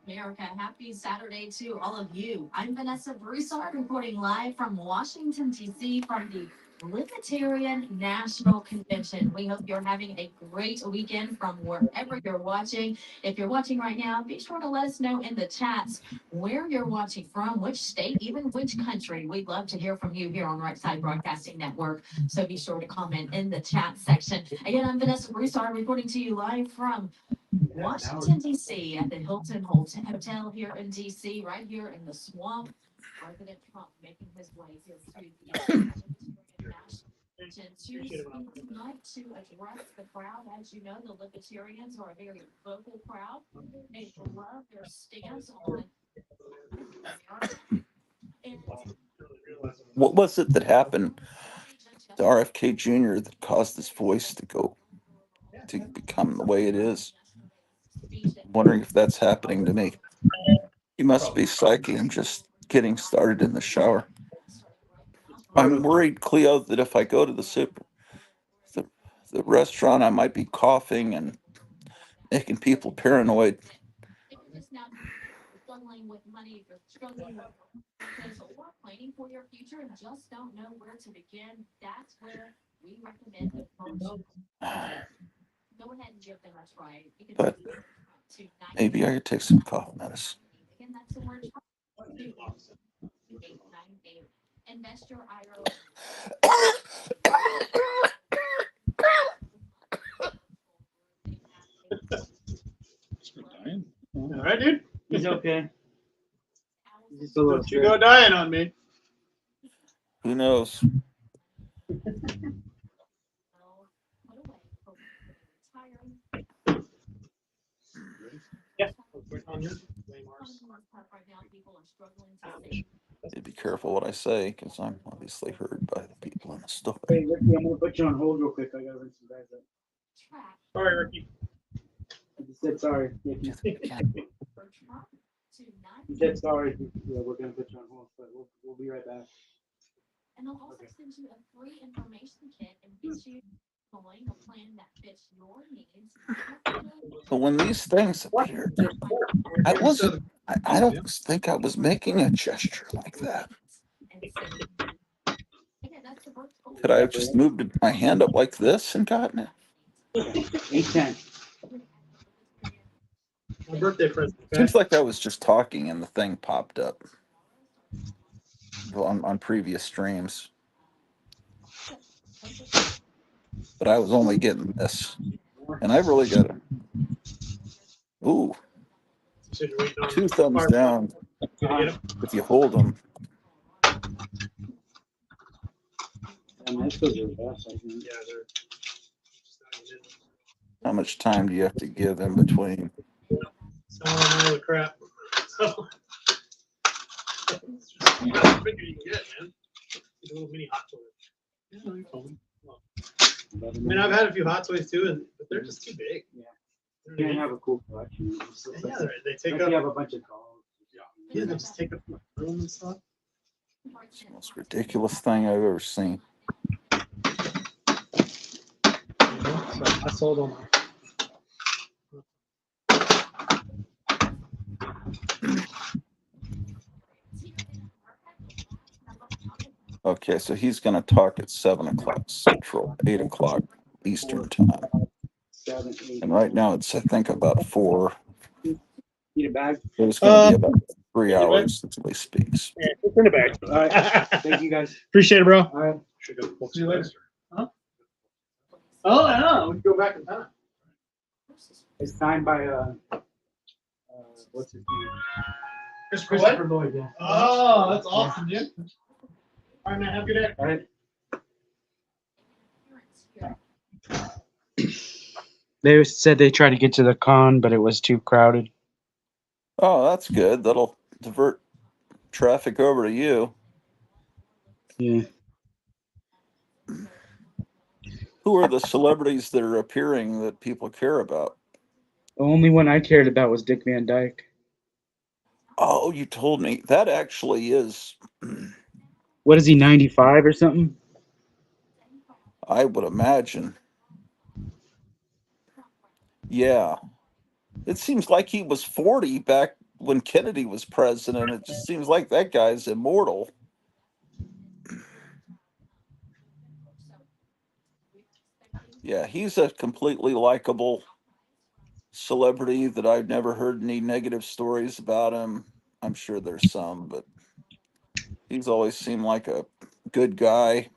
America, happy Saturday to all of you. I'm Vanessa Broussard reporting live from Washington, D.C. from the Libertarian National Convention. We hope you're having a great weekend from wherever you're watching. If you're watching right now, be sure to let us know in the chats where you're watching from, which state, even which country. We'd love to hear from you here on Right Side Broadcasting Network. So be sure to comment in the chat section. Again, I'm Vanessa Broussard reporting to you live from Washington, D.C. at the Hilton Hotel here in D.C., right here in the swamp. President Trump making his way here to the to speak tonight to address the crowd. As you know, the Libertarians are a very vocal crowd. They love their stance on and What was it that happened to RFK Jr. that caused his voice to become the way it is? I'm wondering if that's happening to me. You must be psyche. I'm just getting started in the shower. I'm worried, Cleo, that if I go to the restaurant, I might be coughing and making people paranoid. if you're just now struggling with money, if you're struggling with finances or planning for your future and just don't know where to begin, that's where we recommend the first. Go ahead and give them a try. You can But to maybe I could take some cough medicine. again, that's the word Invest your IRA. All right, dude. He's okay. He's just a little Don't you go dying on me. Who knows? Yeah. On your Be careful what I say because I'm obviously heard by the people in the store. Hey, Ricky, I'm gonna put you on hold real quick. I gotta rinse some guys up. Sorry, Ricky. I just said sorry. Ricky. He said sorry. Yeah, we're gonna put you on hold, but we'll be right back. And they'll also send you a free information kit and get you going a plan that fits your needs. But when these things appeared, I don't think I was making a gesture like that. Could I have just moved my hand up like this and gotten it? 8:10. My birthday present. Seems like I was just talking and the thing popped up on previous streams. But I was only getting this. And I really got it. Ooh. 2 thumbs down if you hold them. How much time do you have to give in between? Selling all the crap. So, that's the bigger you can get, man. Get a little mini hot toy. Yeah, no, you told me. Well, I mean, I've had a few hot toys too, but they're just too big. Yeah. You can have a cool collection. Yeah, they take like up. you have a bunch of dolls. Yeah, they just take up my room and stuff. It's the most ridiculous thing I've ever seen. So I sold all my. Okay, so he's going to talk at 7 o'clock Central, 8 o'clock Eastern time. 7, 8. And right now it's, I think, about 4. Need a bag? It's going to be about 3 hours until he speaks. Yeah, it's in the bag. All right. Thank you guys. Appreciate it, bro. All right. See you later. Huh? Oh, I know. We can go back in time. It's signed by what's his name? Christopher Lloyd. Yeah. Oh, that's awesome, dude. All right, man. Have a good day. All right. They said they tried to get to the con, but it was too crowded. Oh, that's good. That'll divert traffic over to you. Yeah. Who are the celebrities that are appearing that people care about? The only one I cared about was Dick Van Dyke. Oh, you told me. That actually is, What is he, 95 or something? I would imagine. Yeah. It seems like he was 40 back when Kennedy was president. It just seems like that guy's immortal. Yeah, he's a completely likable celebrity that I've never heard any negative stories about him. I'm sure there's some, but he's always seemed like a good guy.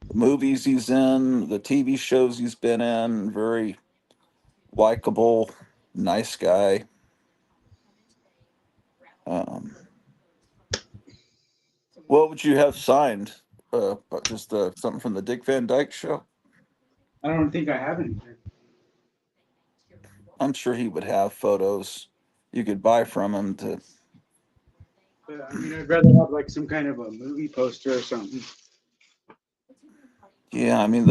The movies he's in, the TV shows he's been in, very likable, nice guy. What would you have signed? Just something from the Dick Van Dyke Show? I don't think I have anything. I'm sure he would have photos you could buy from him to. But, I mean, I'd rather have like some kind of a movie poster or something. Yeah, I mean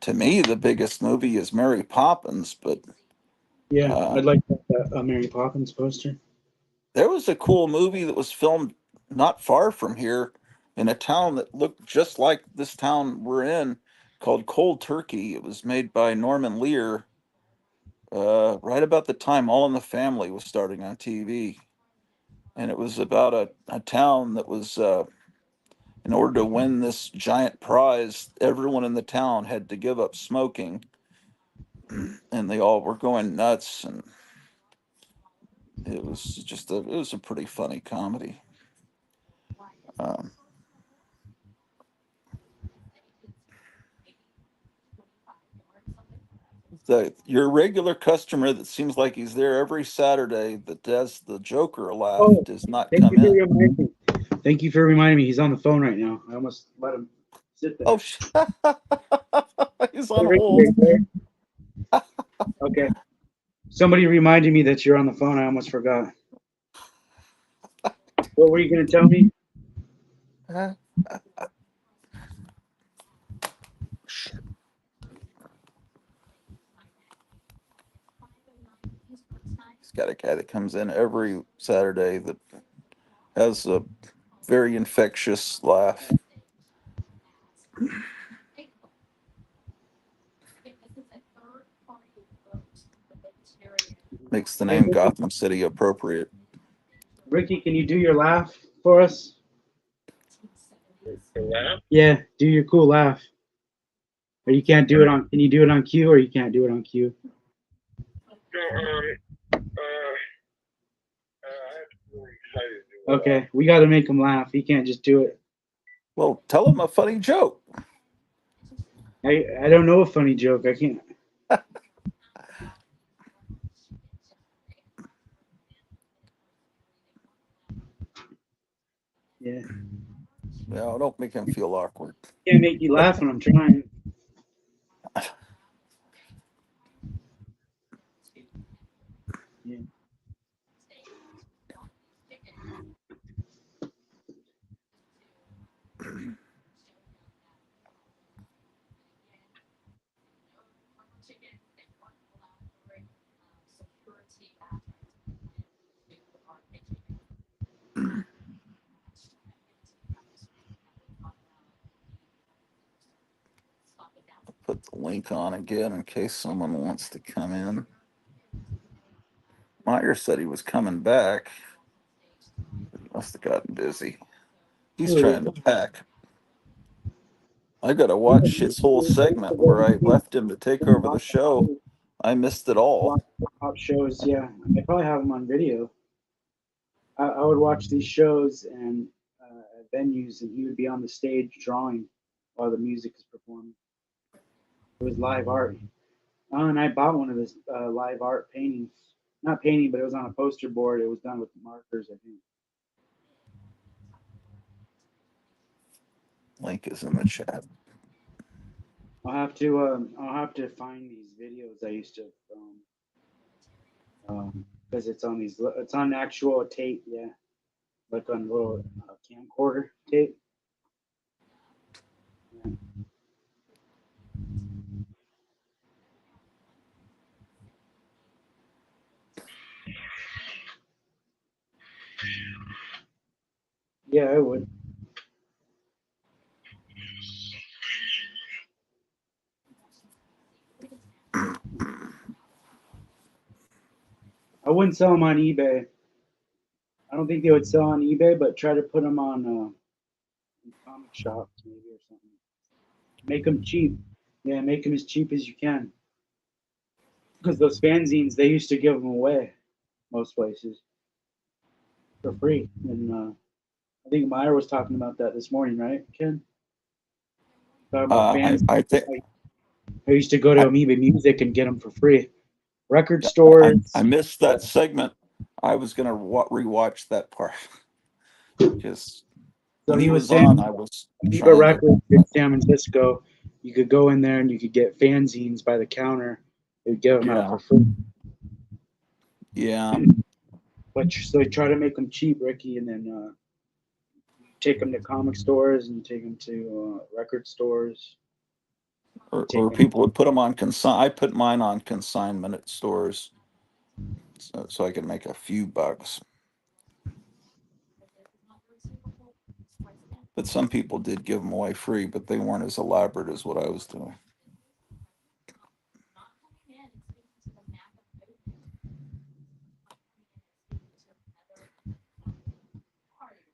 to me the biggest movie is Mary Poppins, but yeah, I'd like a Mary Poppins poster. There was a cool movie that was filmed not far from here in a town that looked just like this town we're in, called Cold Turkey. It was made by Norman Lear right about the time All in the Family was starting on TV. And it was about a town that was, in order to win this giant prize, everyone in the town had to give up smoking and they all were going nuts, and it was a pretty funny comedy. Um, your regular customer that seems like he's there every Saturday that does the Joker laugh Oh, does not thank come you for in. reminding me. Thank you for reminding me. He's on the phone right now. I almost let him sit there. Oh, he's on Hey, Ricky, hold. are you there? Okay. Somebody reminded me that you're on the phone. I almost forgot. What were you going to tell me? Shit. He's got a guy that comes in every Saturday that has a very infectious laugh. Makes the Hey, name Ricky, Gotham City appropriate. Ricky, can you do your laugh for us? Yeah, do your cool laugh. Or you can't do it on, can you do it on cue or you can't do it on cue? Okay, we got to make him laugh. He can't just do it. Well, tell him a funny joke. I don't know a funny joke. I can't. Yeah. No, don't make him feel awkward. Can't make you laugh when I'm trying. Yeah. Put the link on again in case someone wants to come in. Meyer said he was coming back. He must have gotten busy. He's trying to pack. I got to watch his whole segment where I left him to take over the show. I missed it all. Pop shows, yeah. I probably have them on video. I would watch these shows and at venues, and he would be on the stage drawing while the music is performing. It was live art. Oh, and I bought one of his live art paintings. Not painting, but it was on a poster board. It was done with markers, I think. Link is in the chat. I'll have to find these videos I used to because it's on actual tape, yeah, like on little camcorder tape. Yeah. Yeah, I would. I wouldn't sell them on eBay. I don't think they would sell on eBay, but try to put them on comic shops maybe or something. Make them cheap. Yeah, make them as cheap as you can. Because those fanzines, they used to give them away most places for free. And I think Meyer was talking about that this morning, right, Ken? Talking about fans. I think I used to go to Amoeba Music and get them for free. Record I stores. missed that segment. I was gonna rewatch that part because So when he he was was on, saying I was Amoeba trying to. Records in San Francisco, you could go in there and you could get fanzines by the counter. They would give them out Yeah, for free. yeah. But so you try to make them cheap, Ricky, and then you take them to comic stores and you take them to record stores. Or people would put them on consign. I put mine on consignment at stores, so I could make a few bucks. But some people did give them away free, but they weren't as elaborate as what I was doing.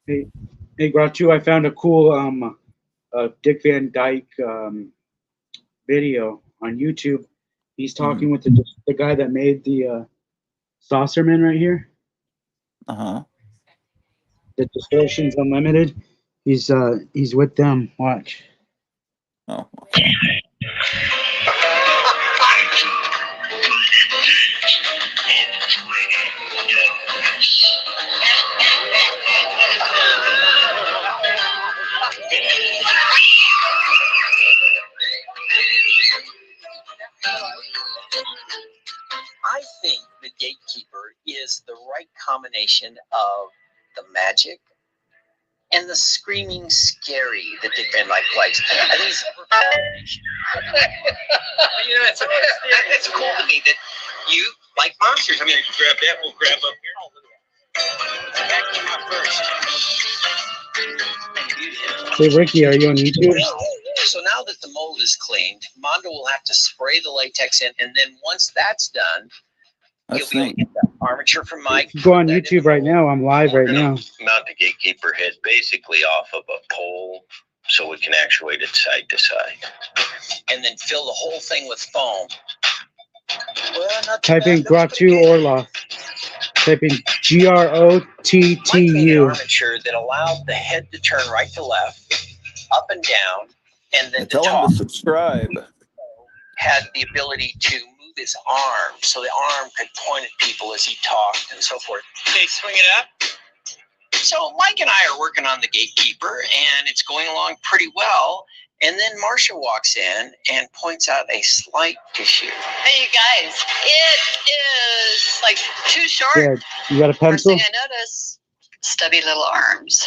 Hey, hey, Groucho, I found a cool Dick Van Dyke video on YouTube. He's talking with the guy that made the Saucerman right here. Uh-huh. The Distortions Unlimited. He's with them. Watch. Oh, okay. I think the Gatekeeper is the right combination of the magic and the screaming scary that Dick Van Dyke likes. I think it's it's cool to me that you like monsters. I mean, grab that, we'll grab up here. That came out first. Hey Ricky, are you on YouTube? So now that the mold is cleaned, Mondo will have to spray the latex in, and then once that's done, That's you'll be able to neat. get the armature from Mike. Go on YouTube right now. I'm live right now. Mount the Gatekeeper head basically off of a pole so we can actuate it side to side. And then fill the whole thing with foam. Well, not too Type bad. in Gratu Orloff. Type in GROTTU. Mike made an armature that allowed the head to turn right to left, up and down, and then the Tell him top to subscribe. had the ability to move his arm, so the arm could point at people as he talked and so forth. Okay, swing it up. So Mike and I are working on the Gatekeeper, and it's going along pretty well. And then Marcia walks in and points out a slight issue. Hey, you guys, it is like too short. Yeah, you got a First pencil? thing I notice, stubby little arms.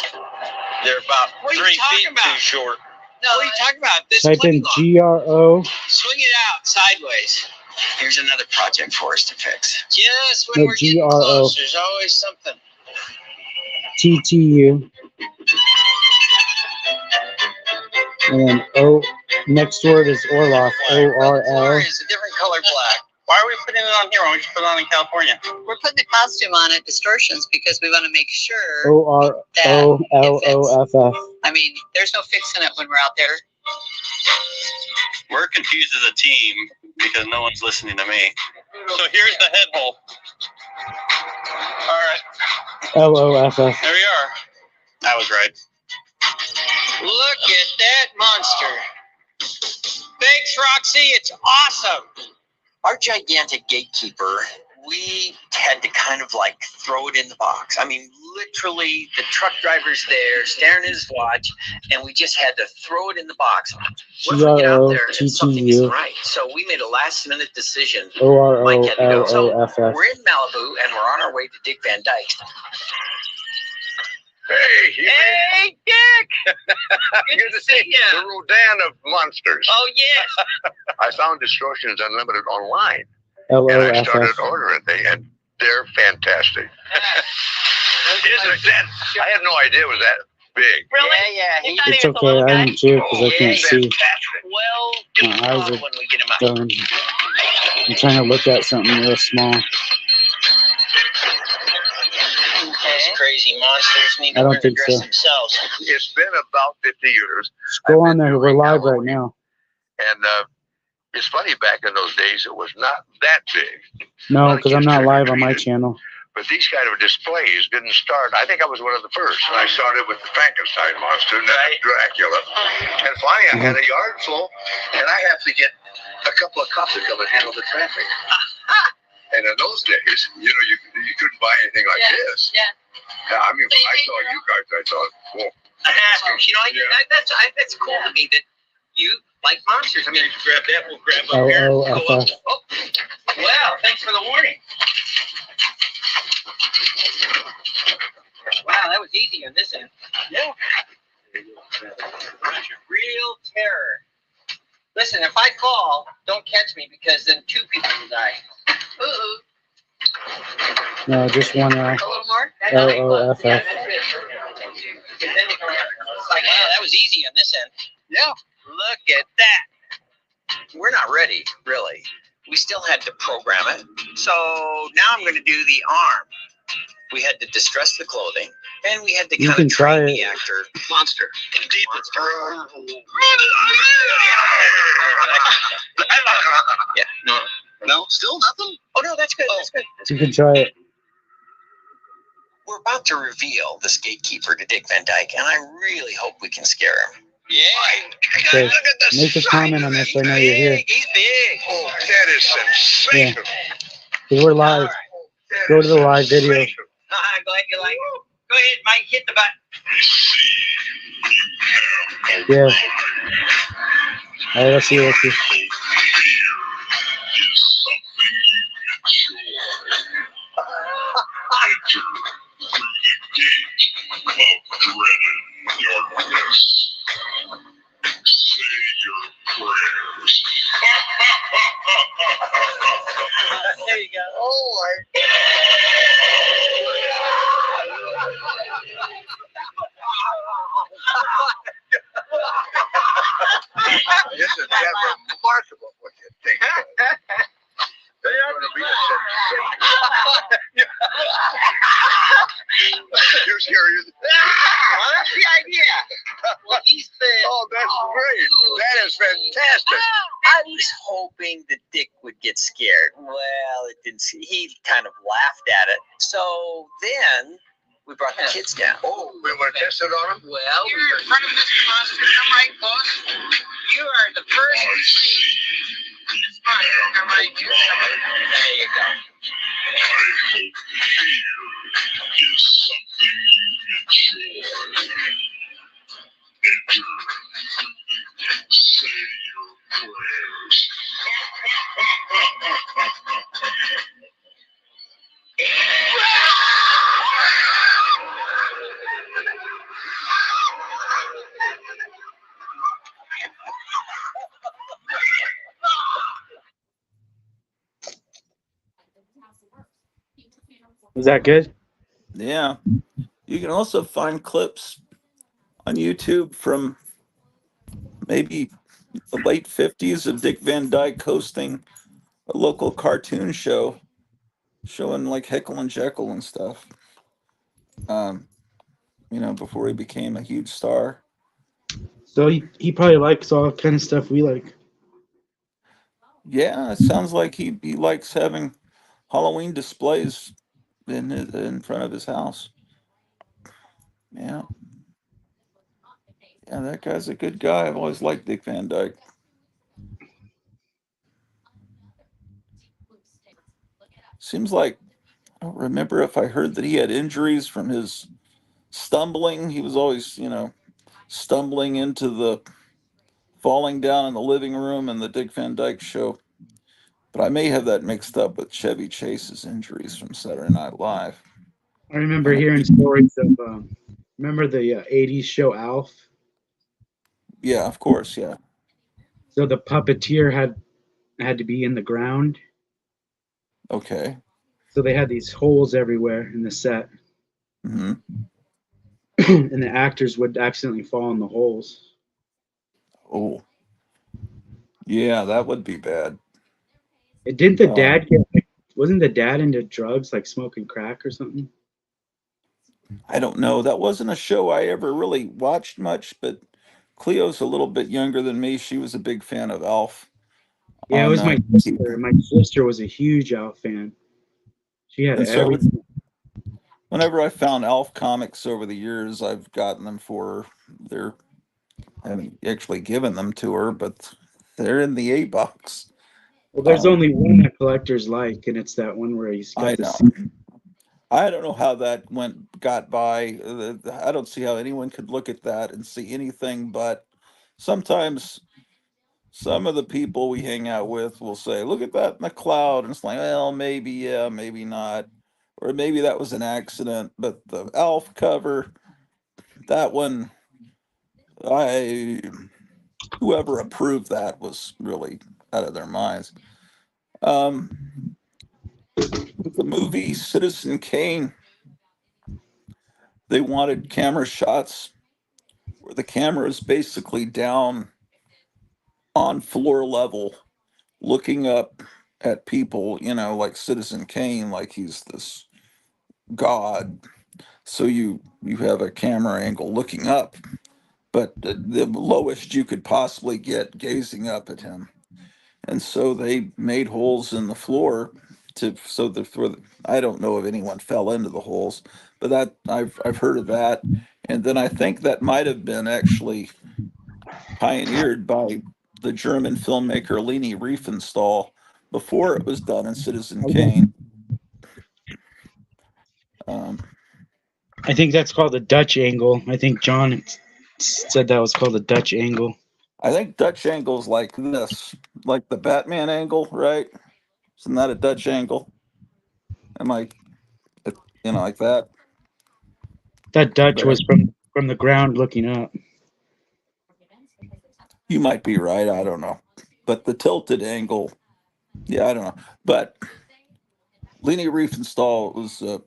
They're about What are you 3 talking feet about? too short. No, what are you talking about? This Type in GRO. Swing it out sideways. Here's another project for us to fix. Just when No, we're getting GRO. close, there's always something. TTU. And then next word is Orloff. ORL. It's a different color black. Why are we putting it on here? Why don't we just put it on in California? We're putting the costume on at Distortions because we want to make sure. ORLOFF. I mean, there's no fixing it when we're out there. We're confused as a team because no one's listening to me. So here's the head hole. All right, LOFF. there we are. I was right. Look at that monster. Thanks, Roxy. It's awesome. Our gigantic Gatekeeper, we had to kind of like throw it in the box. I mean, literally, the truck driver's there staring at his watch, and we just had to throw it in the box. What if we get out there and something isn't right? So we made a last-minute decision. Mike had to go. So ORLOFF. we're in Malibu, and we're on our way to Dick Van Dyke. Hey, Hey, Dick! Good to see you. The Rodan of monsters. Oh, yes. I found Distortions Unlimited online, and I started LOFF. ordering it, and they're fantastic. I had no idea it was that big. Really? Yeah, yeah. It's okay. I am too because I can't see. Well, My eyes are when we get him out. done. I'm trying to look at something real small. These crazy monsters need I to don't learn to think dress so. themselves. It's been about 50 years, Go on there. We're live right now. and it's funny, back in those days, it was not that big. No, because I'm not live on my channel. But these kind of displays didn't start. I think I was one of the first. I started with the Frankenstein monster, and then Dracula. And finally, I had a yard full, and I have to get a couple of cops to come and handle the traffic. And in those days, you couldn't buy anything like this. Yeah. I mean, when I saw you guys, I thought, whoa. That's cool to me that you like monsters. I mean, grab that. We'll grab up here. Go up. LOFF. Oh, well, thanks for the warning. Wow, that was easy on this end. Yeah. Real terror. Listen, if I fall, don't catch me because then 2 people will die. Ooh. No, just one L. A little more? LOFF. Yeah, that's it. And then it's like, wow, that was easy on this end. Yeah. Look at that. We're not ready, really. We still had to program it. So now I'm going to do the arm. We had to distress the clothing, and we had to You kind can of try train it. the actor. Monster. Indeed, monster. Yeah. No. No. Still nothing. Oh no, that's good. That's good. You can try it. We're about to reveal this gatekeeper to Dick Van Dyke, and I really hope we can scare him. Yeah. Okay. Look at the Make a comment on this. I know you're here. He's big. Oh, that is sensational. Yeah. We're live. Go to the live video. I'm glad you like it. Go ahead, Mike. Hit the button. Yeah. All right, let's see. Let's see. There you go. Oh, This is damn remarkable what you think. They are going to be a sensation. You're serious? Well, that's the idea. Well, he's the. Oh, that's great. That is fantastic. I was hoping that Dick would get scared. Well, it didn't. He kind of laughed at it. So then we brought the kids down. Oh, we want to test it on them? Well, you're in front of Mr. Monster. Come right close. You are the first to see. This monster. Come right here. There you go. Is something you enjoy. Enter. Say your prayers. Was that good? Yeah. You can also find clips on YouTube from maybe the late 50s of Dick Van Dyke hosting a local cartoon show showing like Heckle and Jekyll and stuff. Before he became a huge star. So he probably likes all kind of stuff we like. Yeah, it sounds like he likes having Halloween displays in front of his house. Yeah. Yeah, that guy's a good guy. I've always liked Dick Van Dyke. Seems like I don't remember if I heard that he had injuries from his stumbling. He was always, stumbling into the falling down in the living room in the Dick Van Dyke Show. But I may have that mixed up with Chevy Chase's injuries from Saturday Night Live. I remember hearing stories of, remember the 80s show Alf? Yeah, of course, yeah. So the puppeteer had to be in the ground. Okay. So they had these holes everywhere in the set. Mm-hmm. And the actors would accidentally fall in the holes. Oh. Yeah, that would be bad. Didn't the dad wasn't the dad into drugs, like smoking crack or something? I don't know. That wasn't a show I ever really watched much, but Cleo's a little bit younger than me. She was a big fan of Alf. Yeah, it was my sister. My sister was a huge Alf fan. She had And so everything. whenever I found Alf comics over the years, I've gotten them for her. I haven't actually given them to her, but they're in the A box. Well, there's only one that collectors like, and it's that one where he's got I the know. scene. I don't know how that got by. I don't see how anyone could look at that and see anything but sometimes some of the people we hang out with will say, look at that in the cloud. And it's like, well, maybe, yeah, maybe not. Or maybe that was an accident. But the Alf cover, that one, whoever approved that was really out of their minds. With the movie Citizen Kane, they wanted camera shots where the camera is basically down on floor level, looking up at people, like Citizen Kane, like he's this God. So you have a camera angle looking up, but the lowest you could possibly get gazing up at him. And so they made holes in the floor I don't know if anyone fell into the holes, but that I've heard of that. And then I think that might have been actually pioneered by the German filmmaker Leni Riefenstahl before it was done in Citizen Kane. I think that's called the Dutch angle. I think John said that was called the Dutch angle. I think Dutch angle's like this, like the Batman angle, right? Isn't that a Dutch angle? Am I, like that? That Dutch But was from the ground looking up. you might be right. I don't know. But the tilted angle, yeah, I don't know. But Leni Riefenstahl was a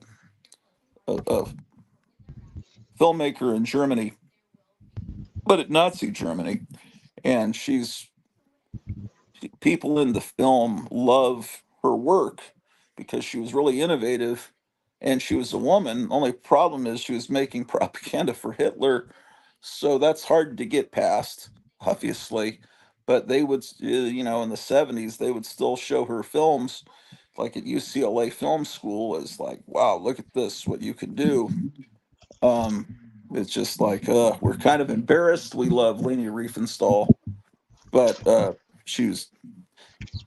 filmmaker in Germany, but at Nazi Germany, and people in the film love her work because she was really innovative, and she was a woman. Only problem is she was making propaganda for Hitler, so that's hard to get past, obviously. But they would, in the 70s, they would still show her films, like at UCLA Film School, as like, wow, look at this, what you can do. It's just like, we're kind of embarrassed. We love Leni Riefenstahl, but she was,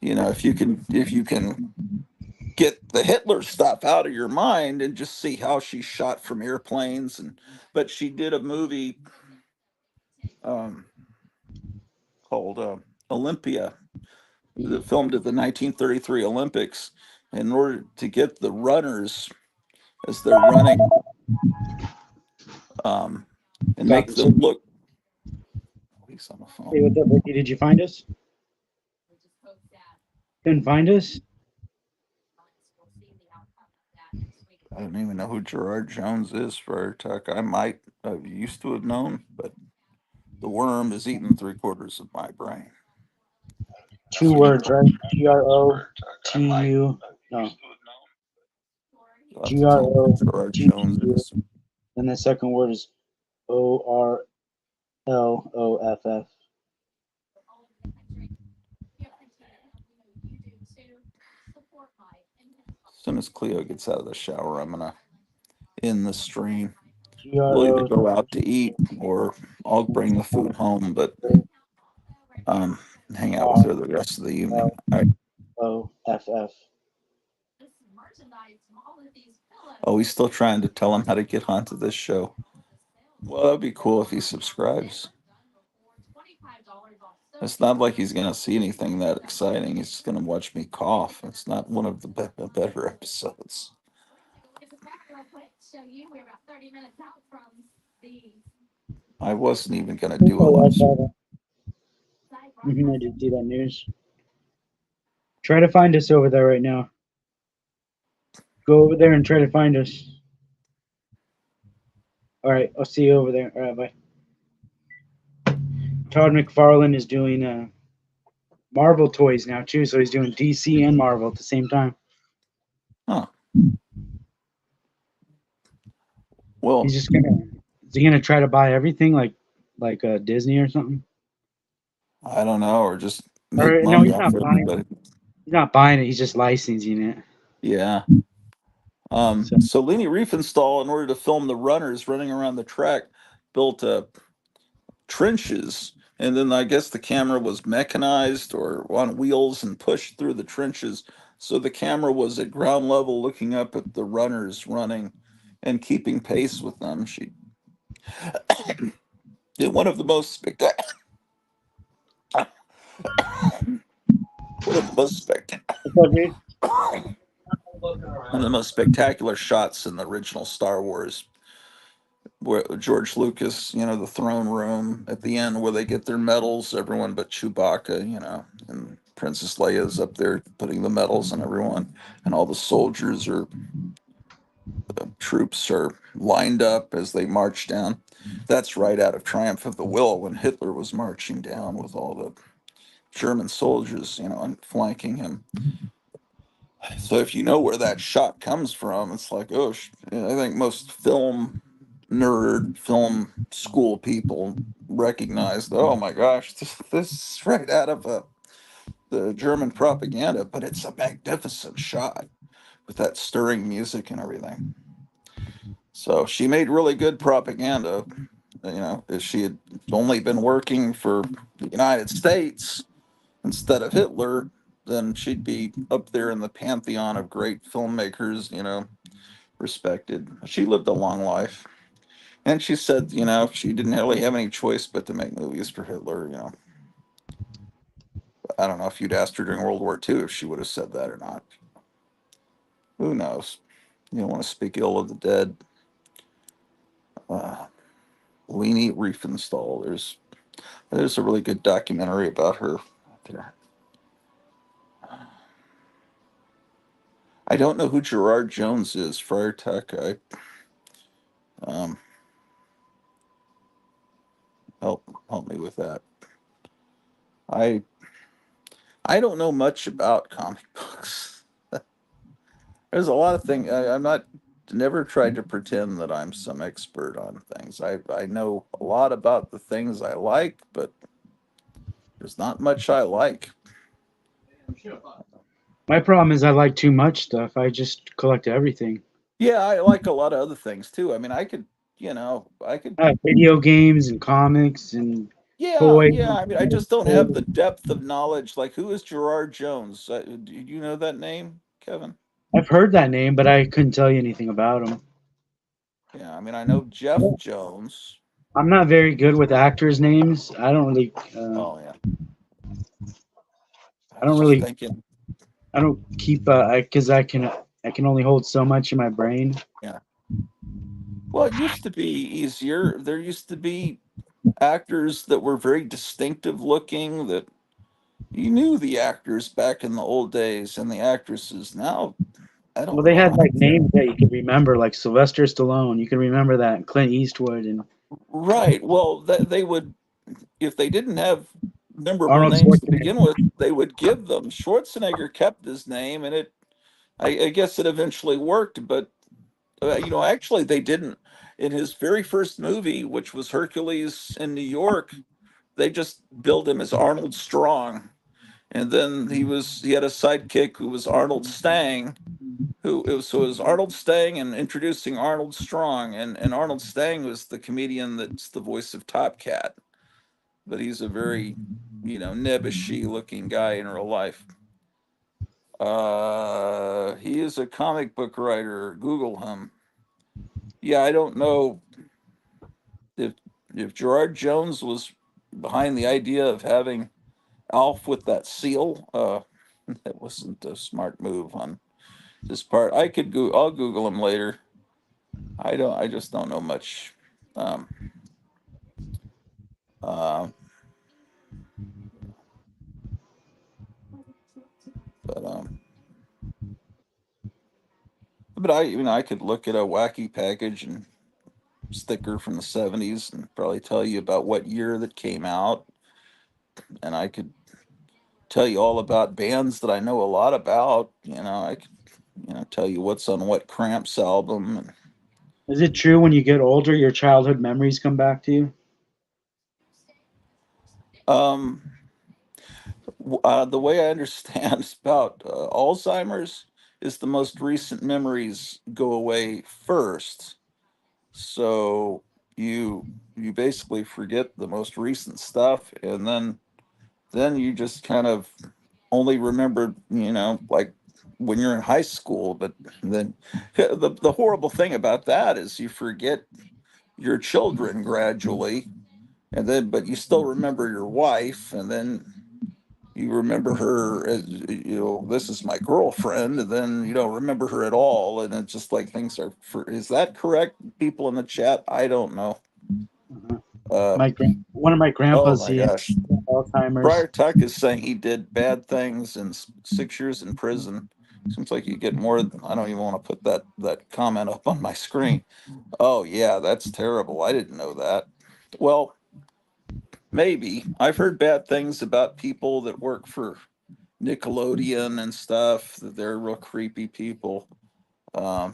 if you can get the Hitler stuff out of your mind and just see how she shot from airplanes. But she did a movie um, called Olympia, that filmed at the 1933 Olympics. In order to get the runners as they're running, and make them look. He's on the phone. Hey, what's up, Ricky? Did you find us? Couldn't find us? I don't even know who Gerard Jones is for Tech. I might have used to have known, but the worm is eating 3/4 of my brain. Two words, right? GROTU. No. Gerard Jones GROTU. is. And the second word is ORLOFF. As soon as Cleo gets out of the shower, I'm gonna end the stream. We'll either GRO. go out to eat or I'll bring the food home, but hang out with her the rest of the evening. All right. OFF. Oh, he's still trying to tell him how to get onto this show. Well, that'd be cool if he subscribes. It's not like he's gonna see anything that exciting. He's just gonna watch me cough. It's not one of the better episodes. I wasn't even gonna do it last week. I just do that news. Try to find us over there right now. Go over there and try to find us. All right, I'll see you over there. All right, bye. Todd McFarlane is doing Marvel toys now too, so he's doing DC and Marvel at the same time. Huh. Well, is he gonna try to buy everything like Disney or something? I don't know, or just make Or, no, money he's off not buying everybody. it. He's not buying it. He's just licensing it. Yeah. So Leni Riefenstahl, in order to film the runners running around the track, built trenches, and then I guess the camera was mechanized or on wheels and pushed through the trenches. So the camera was at ground level looking up at the runners running and keeping pace with them. She did one of the most spectacular shots in the original Star Wars, where George Lucas, the throne room at the end where they get their medals, everyone but Chewbacca, and Princess Leia's up there putting the medals on everyone, and all the soldiers the troops are lined up as they march down. That's right out of Triumph of the Will, when Hitler was marching down with all the German soldiers, and flanking him. So if you know where that shot comes from, it's like, oh, I think most film film school people recognize that, oh my gosh, this is right out of the German propaganda, but it's a magnificent shot with that stirring music and everything. So she made really good propaganda. If she had only been working for the United States instead of Hitler, then she'd be up there in the pantheon of great filmmakers, respected. She lived a long life. And she said, she didn't really have any choice but to make movies for Hitler. I don't know if you'd asked her during World War II if she would have said that or not. Who knows? You don't want to speak ill of the dead. Leni Riefenstahl. There's a really good documentary about her out there. I don't know who Gerard Jones is, Friar Tuck. Help me with that. I don't know much about comic books. There's a lot of things. I'm not never tried to pretend that I'm some expert on things. I know a lot about the things I like, but there's not much I like. My problem is I like too much stuff. I just collect everything. Yeah, I like a lot of other things too. I mean, I could. Video games and comics and toys. Yeah. I mean, I just don't have the depth of knowledge. Like, who is Gerard Jones? Do you know that name, Kevin? I've heard that name, but I couldn't tell you anything about him. Yeah, I mean, I know Jeff Jones. I'm not very good with actors' names. I don't really. Oh yeah. I don't really. Thinking. I don't keep because I can only hold so much in my brain. Yeah. Well, it used to be easier. There used to be actors that were very distinctive looking, that you knew the actors back in the old days, and the actresses. Now, I don't know. Well, they had like names that you could remember, like Sylvester Stallone. You can remember that, and Clint Eastwood, and right. Well, they would, if they didn't have memorable Arnold names to Schwarzenegger. begin with, they would give them. Schwarzenegger kept his name, and I guess it eventually worked, but actually they didn't. In his very first movie, which was Hercules in New York, they just billed him as Arnold Strong, and then he had a sidekick who was Arnold Stang, so it was Arnold Stang and introducing Arnold Strong, and Arnold Stang was the comedian that's the voice of Top Cat, but he's a very nebbishy looking guy in real life. He is a comic book writer. Google him. Yeah, I don't know if Gerard Jones was behind the idea of having Alf with that seal. That wasn't a smart move on his part. I'll Google him later. I just don't know much. Uh, but I could look at a wacky package and sticker from the 70s and probably tell you about what year that came out, and I could tell you all about bands that I know a lot about. I could tell you what's on what Cramps album. Is it true when you get older, your childhood memories come back to you? The way I understand about Alzheimer's is the most recent memories go away first. So you basically forget the most recent stuff, and then you just kind of only remember, like when you're in high school. But then the horrible thing about that is you forget your children gradually, but you still remember your wife, and then you remember her as, this is my girlfriend, and then you don't remember her at all, and it's just like things are. Is that correct, people in the chat? I don't know. One of my grandpas, oh my gosh, Alzheimer's. Friar Tuck is saying he did bad things and 6 years in prison. Seems like you get more. I don't even want to put that comment up on my screen. Oh yeah, that's terrible. I didn't know that. Well, maybe I've heard bad things about people that work for Nickelodeon and stuff. That they're real creepy people. I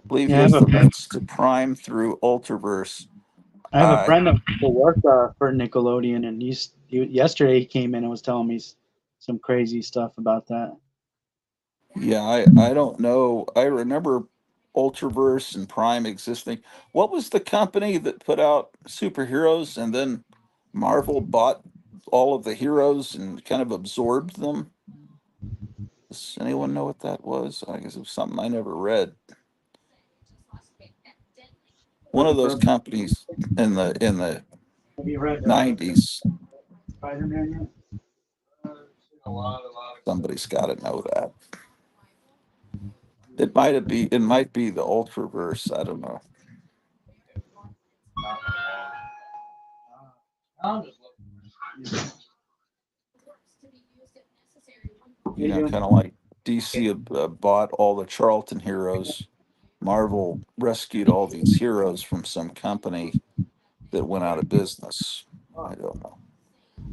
believe he Yeah, has the rights to Prime through Ultraverse. I have a friend that will work for Nickelodeon, and yesterday he came in and was telling me some crazy stuff about that. Yeah, I don't know. I remember Ultraverse and Prime existing. What was the company that put out superheroes and then Marvel bought all of the heroes and kind of absorbed them? Does anyone know what that was? I guess it was something I never read. One of those companies in the Have you read 90s. Spider-Man yet? Somebody's got to know that. It might be the Ultraverse. I don't know. You know, kind of like DC bought all the Charlton heroes. Marvel rescued all these heroes from some company that went out of business. I don't know.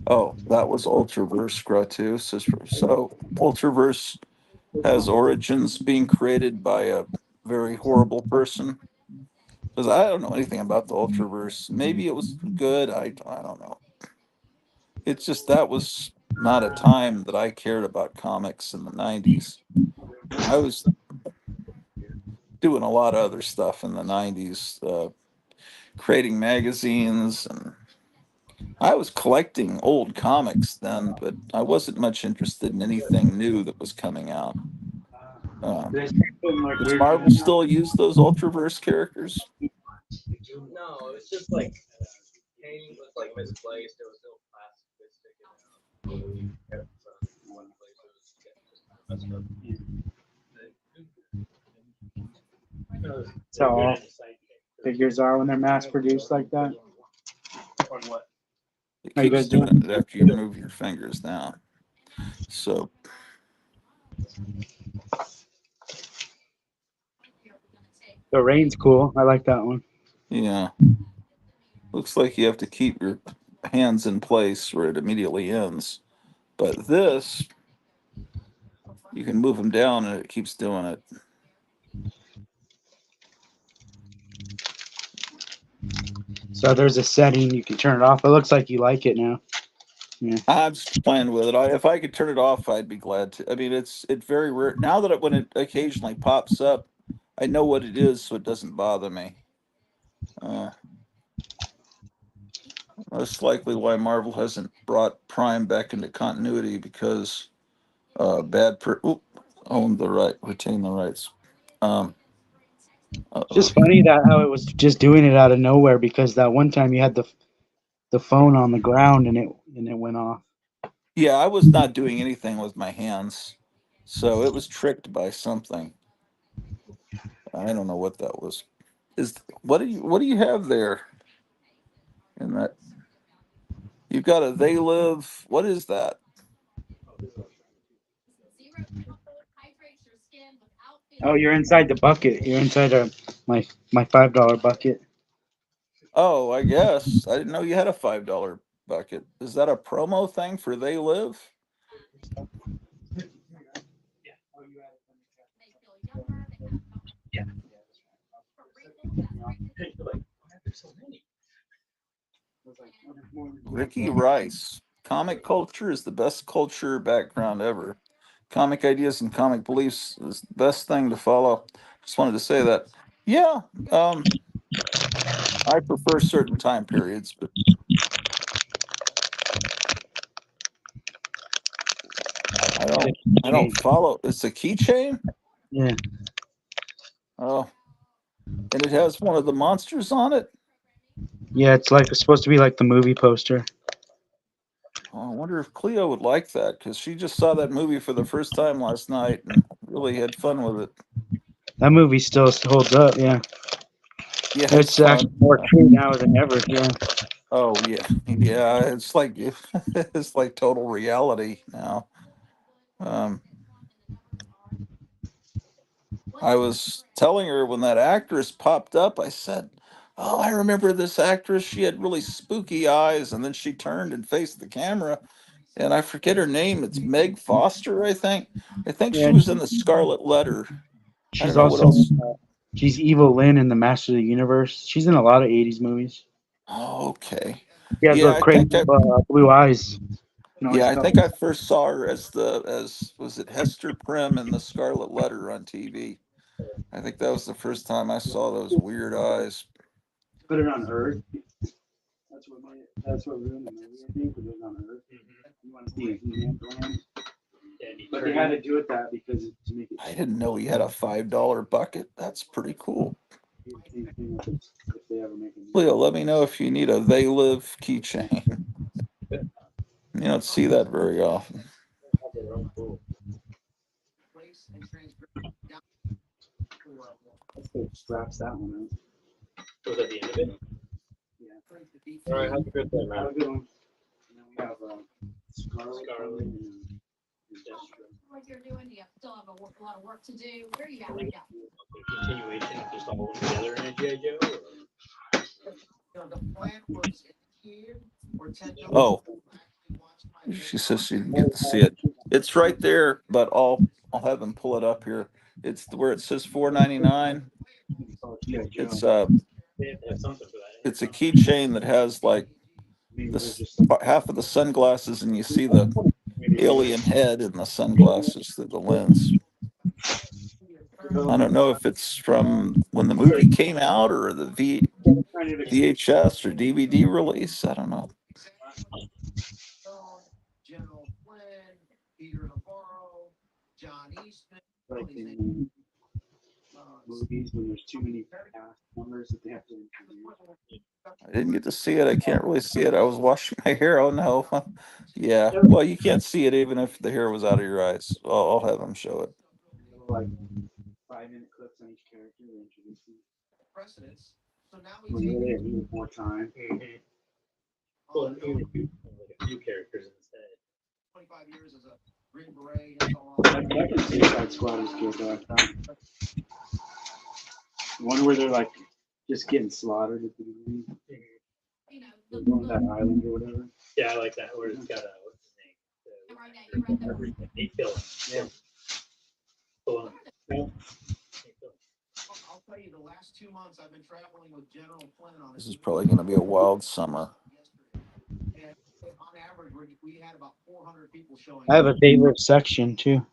Oh, that was Ultraverse Gratu. So Ultraverse has origins being created by a very horrible person. Because I don't know anything about the Ultraverse. Maybe it was good. I don't know. It's just that was not a time that I cared about comics in the 90s. I was doing a lot of other stuff in the 90s, creating magazines, and I was collecting old comics then, but I wasn't much interested in anything new that was coming out. Does Marvel still use those Ultraverse characters? No, it's just like painting was like misplaced. It was still plastic sticking out. One place it was just kind of messed up. That's how all figures are when they're mass produced like that. It How you keeps guys doing doing? it after you move your fingers down. So The rain's cool. I like that one. yeah, looks like you have to keep your hands in place where it immediately ends. But this, you can move them down and it keeps doing it. So there's a setting you can turn it off. It looks like you like it now. Yeah. I'm just playing with it. If I could turn it off, I'd be glad to. I mean, it's very rare now that when it occasionally pops up, I know what it is, so it doesn't bother me. Most likely why Marvel hasn't brought Prime back into continuity because owned the right, retained the rights. Just funny that how it was just doing it out of nowhere because that one time you had the phone on the ground and it went off. Yeah, I was not doing anything with my hands, so it was tricked by something. I don't know what that was. What do you have there? In that you've got a they live. What is that? Oh, you're inside the bucket. You're inside my $5 bucket. Oh, I guess I didn't know you had a $5 bucket. Is that a promo thing for they live? Ricky Rice. Comic culture is the best culture background ever. Comic ideas and comic beliefs is the best thing to follow. Just wanted to say that. Yeah, I prefer certain time periods, but I don't follow. It's a keychain. Yeah. Oh, and it has one of the monsters on it. Yeah, it's supposed to be like the movie poster. Oh, I wonder if Cleo would like that because she just saw that movie for the first time last night and really had fun with it. That movie still holds up. Yeah. Yeah, It's actually fun. more true now than ever. Yeah. Oh yeah, yeah. It's like it's like total reality now. Um, I was telling her when that actress popped up, I said, "Oh, I remember this actress. She had really spooky eyes, and then she turned and faced the camera, and I forget her name. It's Meg Foster, I think. I think she Yeah, was in the Scarlet Letter. I she's don't know what also else. she's Evil Lynn in the Master of the Universe. She's in a lot of '80s movies. Oh, okay. She has Yeah, those I crazy think I. blue eyes. Can always Yeah, I tell. think I first saw her as was it Hester Pym in the Scarlet Letter on TV. I think that was the first time I saw those weird eyes. Put it on Earth. That's what ruined the movie. I think put it on Earth. You want to see a He-Man gland? But they had to do it that because to make it. I didn't know he had a $5 bucket. That's pretty cool. Same thing if they ever make a movie. Leo, let me know if you need a They Live keychain. You don't see that very often. Let's go straps that one out. Was that the end of it? Yeah. All right, have a good day, man. Have a good one. And then we have Scarlet. Like you're doing, you still have a lot of work to do. Where are you at right now? Continuation of just all together in a G.I. Joe? Oh, she says she didn't get to see it. It's right there, but I'll have him pull it up here. It's where it says $4.99. It's They have to have something for that. it's a keychain that has like this half of the sunglasses, and you see the alien head in the sunglasses through the lens. I don't know if it's from when the movie came out or the VHS or DVD release. I don't know. Like in movies when there's too many cast members that they have to introduce. I didn't get to see it. I can't really see it. I was washing my hair. Oh no. Yeah. Well, you can't see it even if the hair was out of your eyes. I'll have him show it. Like 5-minute clips on each character they introduce them. When really have even more time. Well, even a few characters instead. 25 years as a Green Beret. That Suicide Squad is good though, I thought. The one where they're like just getting slaughtered at the beginning. They're going to that island or whatever. Yeah, I like that. Where it's got what's his name? They kill him. Yeah. Cool. I'll tell you, the last 2 months I've been traveling with General Flynn on This is probably going to be a wild summer. On average, we had about 400 people showing. I have a favorite section too.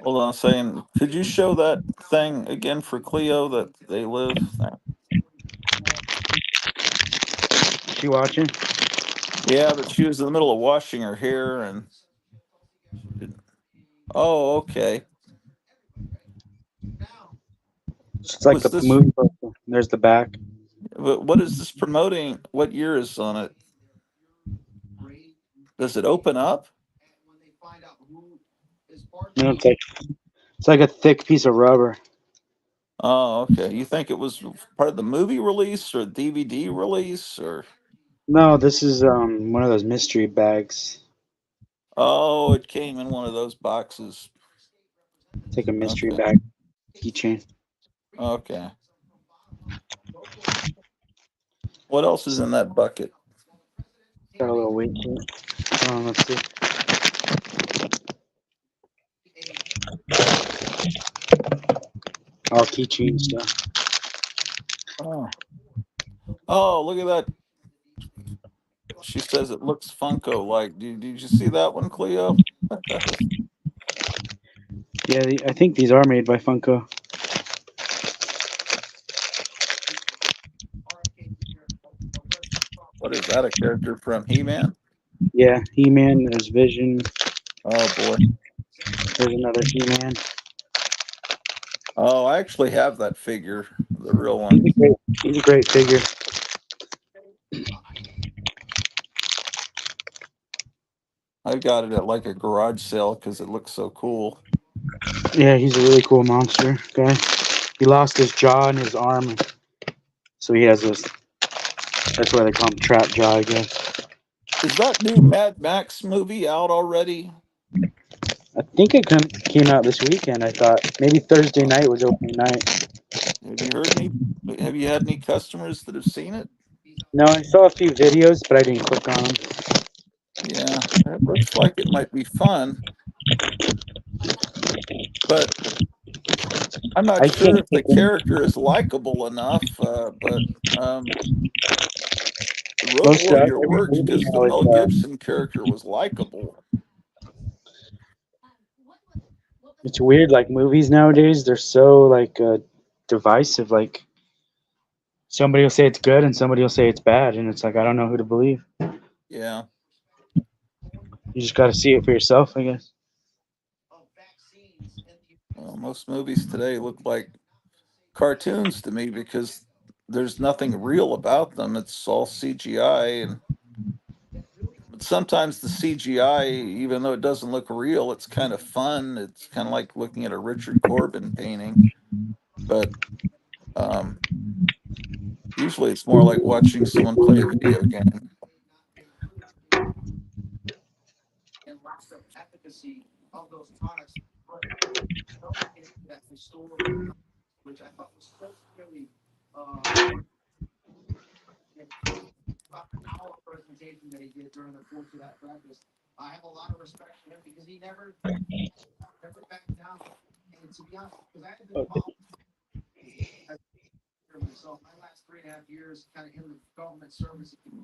Hold on a second. Could you show that thing again for Cleo that They Live thing? She watching? Yeah, but she was in the middle of washing her hair and. Oh, okay. It's like Was the this- movie poster. There's the back. What is this promoting? What year is on it? Does it open up? No, it's like a thick piece of rubber. Oh, okay. You think it was part of the movie release or DVD release or? No, this is one of those mystery bags. Oh, it came in one of those boxes. It's like a mystery Okay. bag keychain. Okay. What else is in that bucket? Got a little weight to it. Let's see. All keychain stuff. Oh, look at that. She says it looks Funko like. Did you see that one, Cleo? Yeah, I think these are made by Funko. What is that? A character from He-Man? Yeah, He-Man. There's Vision. Oh boy. There's another He-Man. Oh, I actually have that figure, the real one. He's a great figure. I got it at like a garage sale because it looks so cool. Yeah, he's a really cool monster guy. He lost his jaw and his arm, so he has this. That's why they call him Trap Jaw, I guess. Is that new Mad Max movie out already? I think it came out this weekend. I thought maybe Thursday night was opening night. Have you had any customers that have seen it? No, I saw a few videos, but I didn't click on them. Yeah, that looks like it might be fun, but I'm not I sure can't if the take it. character is likable enough. But the Road Most of Warrior every works movie because the now is Mel Gibson character was likable. it's weird. Like movies nowadays, they're so like divisive. Like somebody will say it's good and somebody will say it's bad, and it's like I don't know who to believe. Yeah. You just got to see it for yourself, I guess. Well, most movies today look like cartoons to me because there's nothing real about them. It's all CGI, and but sometimes the CGI, even though it doesn't look real, it's kind of fun. It's kind of like looking at a Richard Corbin painting, but um, usually it's more like watching someone play a video game.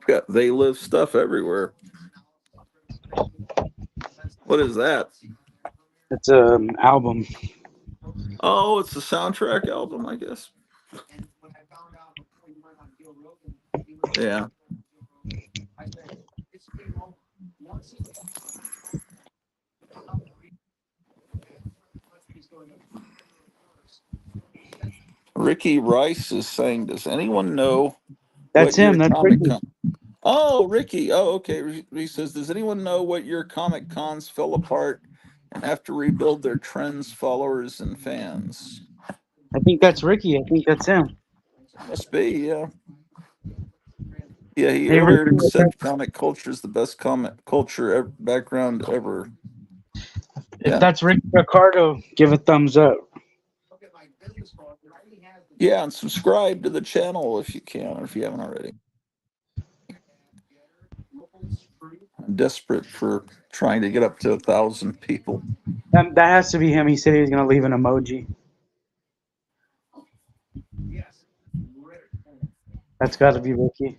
Yeah, they live stuff everywhere. What is that? It's an album. Oh, it's a soundtrack album, I guess. Yeah. Ricky Rice is saying, "Does anyone know That's what him. your That's Comic Ricky. Con?" Oh, Ricky. Oh, okay. He says, "Does anyone know what your Comic Cons fell apart and have to rebuild their trends, followers, and fans?" I think that's Ricky. I think that's him. Must be, yeah. Yeah, he Hey, Ricky. earlier said comic culture is the best comic culture background ever. If Yeah. that's Ricky Ricardo, give a thumbs up. Yeah, and subscribe to the channel if you can, or if you haven't already. I'm desperate for trying to get up to 1,000 people. That has to be him. He said he was gonna leave an emoji. That's got to be Ricky.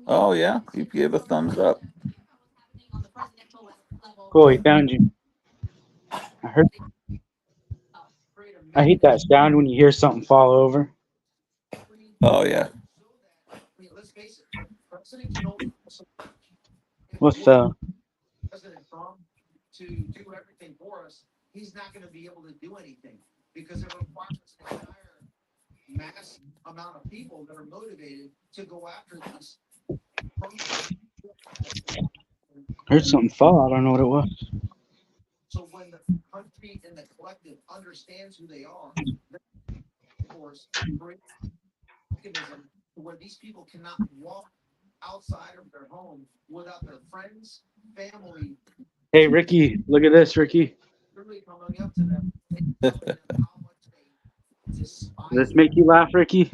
Oh yeah, you gave a thumbs up. Cool. He found you. I heard. I hate that sound when you hear something fall over. Oh yeah. What fell? Heard something fall. I don't know what it was. Hey, Ricky, look at this, Ricky. Does this make you laugh, Ricky?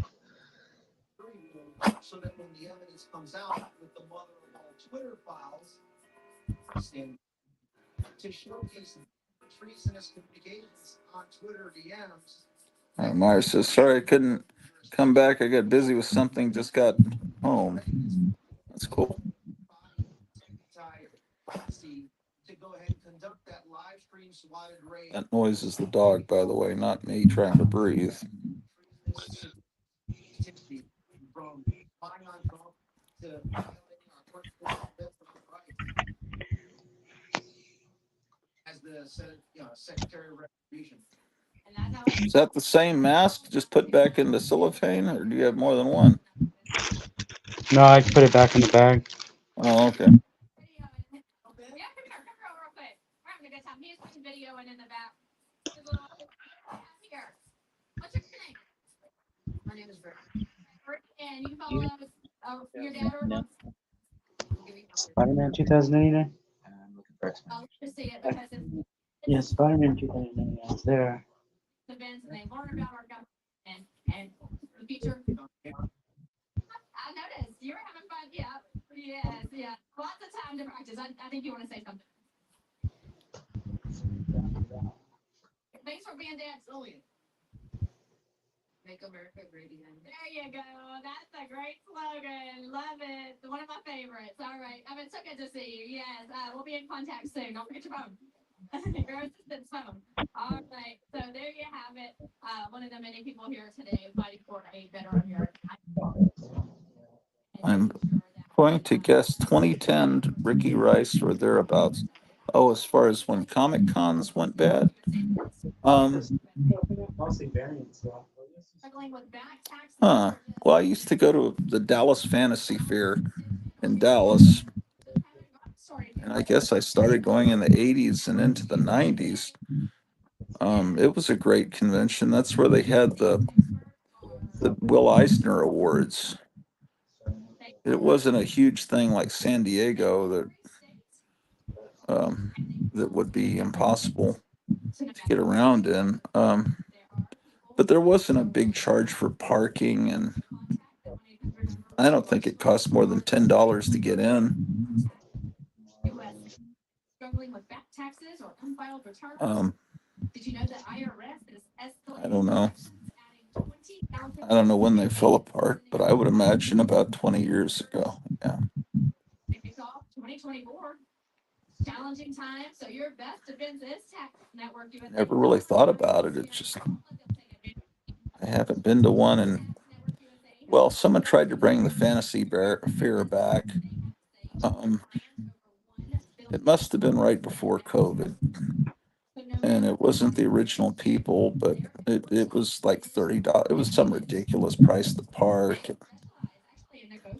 Myers says, "Sorry, I couldn't come back. I got busy with something. Just got home." That's cool. That noise is the dog, by the way, not me trying to breathe. Is that the same mask just put back into cellophane, or do you have more than one? No, I put it back in the bag. Oh, okay. Spider-Man 2099. Yeah, Spider-Man 2099 is there. time to practice. I think you want to say something. Thanks for being dads. Make America great again. There you go. That's a great slogan. Love it. One of my favorites. All right. I mean, it's so good to see you. Yes. We'll be in contact soon. Don't forget your phone. Your assistant's phone. All right. So there you have it. One of the many people here today fighting for a better America. I'm going to guess 2010 Ricky Rice or thereabouts. Oh, as far as when Comic Cons went bad. Mostly variants, though. Huh. Well, I used to go to the Dallas Fantasy Fair in Dallas. And I guess I started going in the 80s and into the 90s. It was a great convention. That's where they had the Will Eisner Awards. It wasn't a huge thing like San Diego that would be impossible to get around in. But there wasn't a big charge for parking, and I don't think it cost more than $10 to get in. Did you know that IRS is I don't know. I don't know when they fell apart, but I would imagine about 20 years ago. Yeah. It's off 2024. Challenging time. So your best defense is Tax Network. Never really thought about it. It's just I haven't been to one, and well, someone tried to bring the Fantasy Fair back. It must have been right before COVID. And it wasn't the original people, but it was like $30. It was some ridiculous price to park.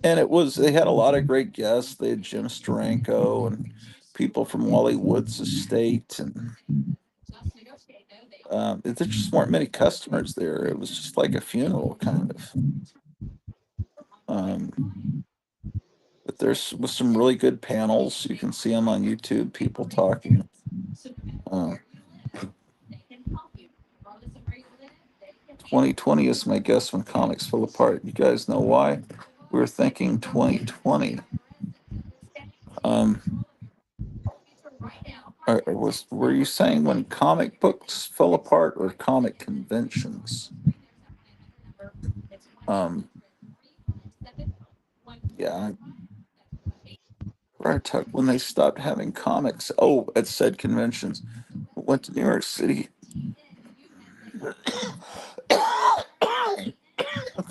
And they had a lot of great guests. They had Jim Steranko and people from Wally Woods' estate. And there just weren't many customers there. It was just like a funeral, kind of. But was some really good panels. You can see them on YouTube, people talking. 2020 is my guess when comics fell apart. You guys know why? We were thinking 2020. Were you saying when comic books fell apart or comic conventions? Yeah. When they stopped having comics. Oh, at said conventions. Went to New York City.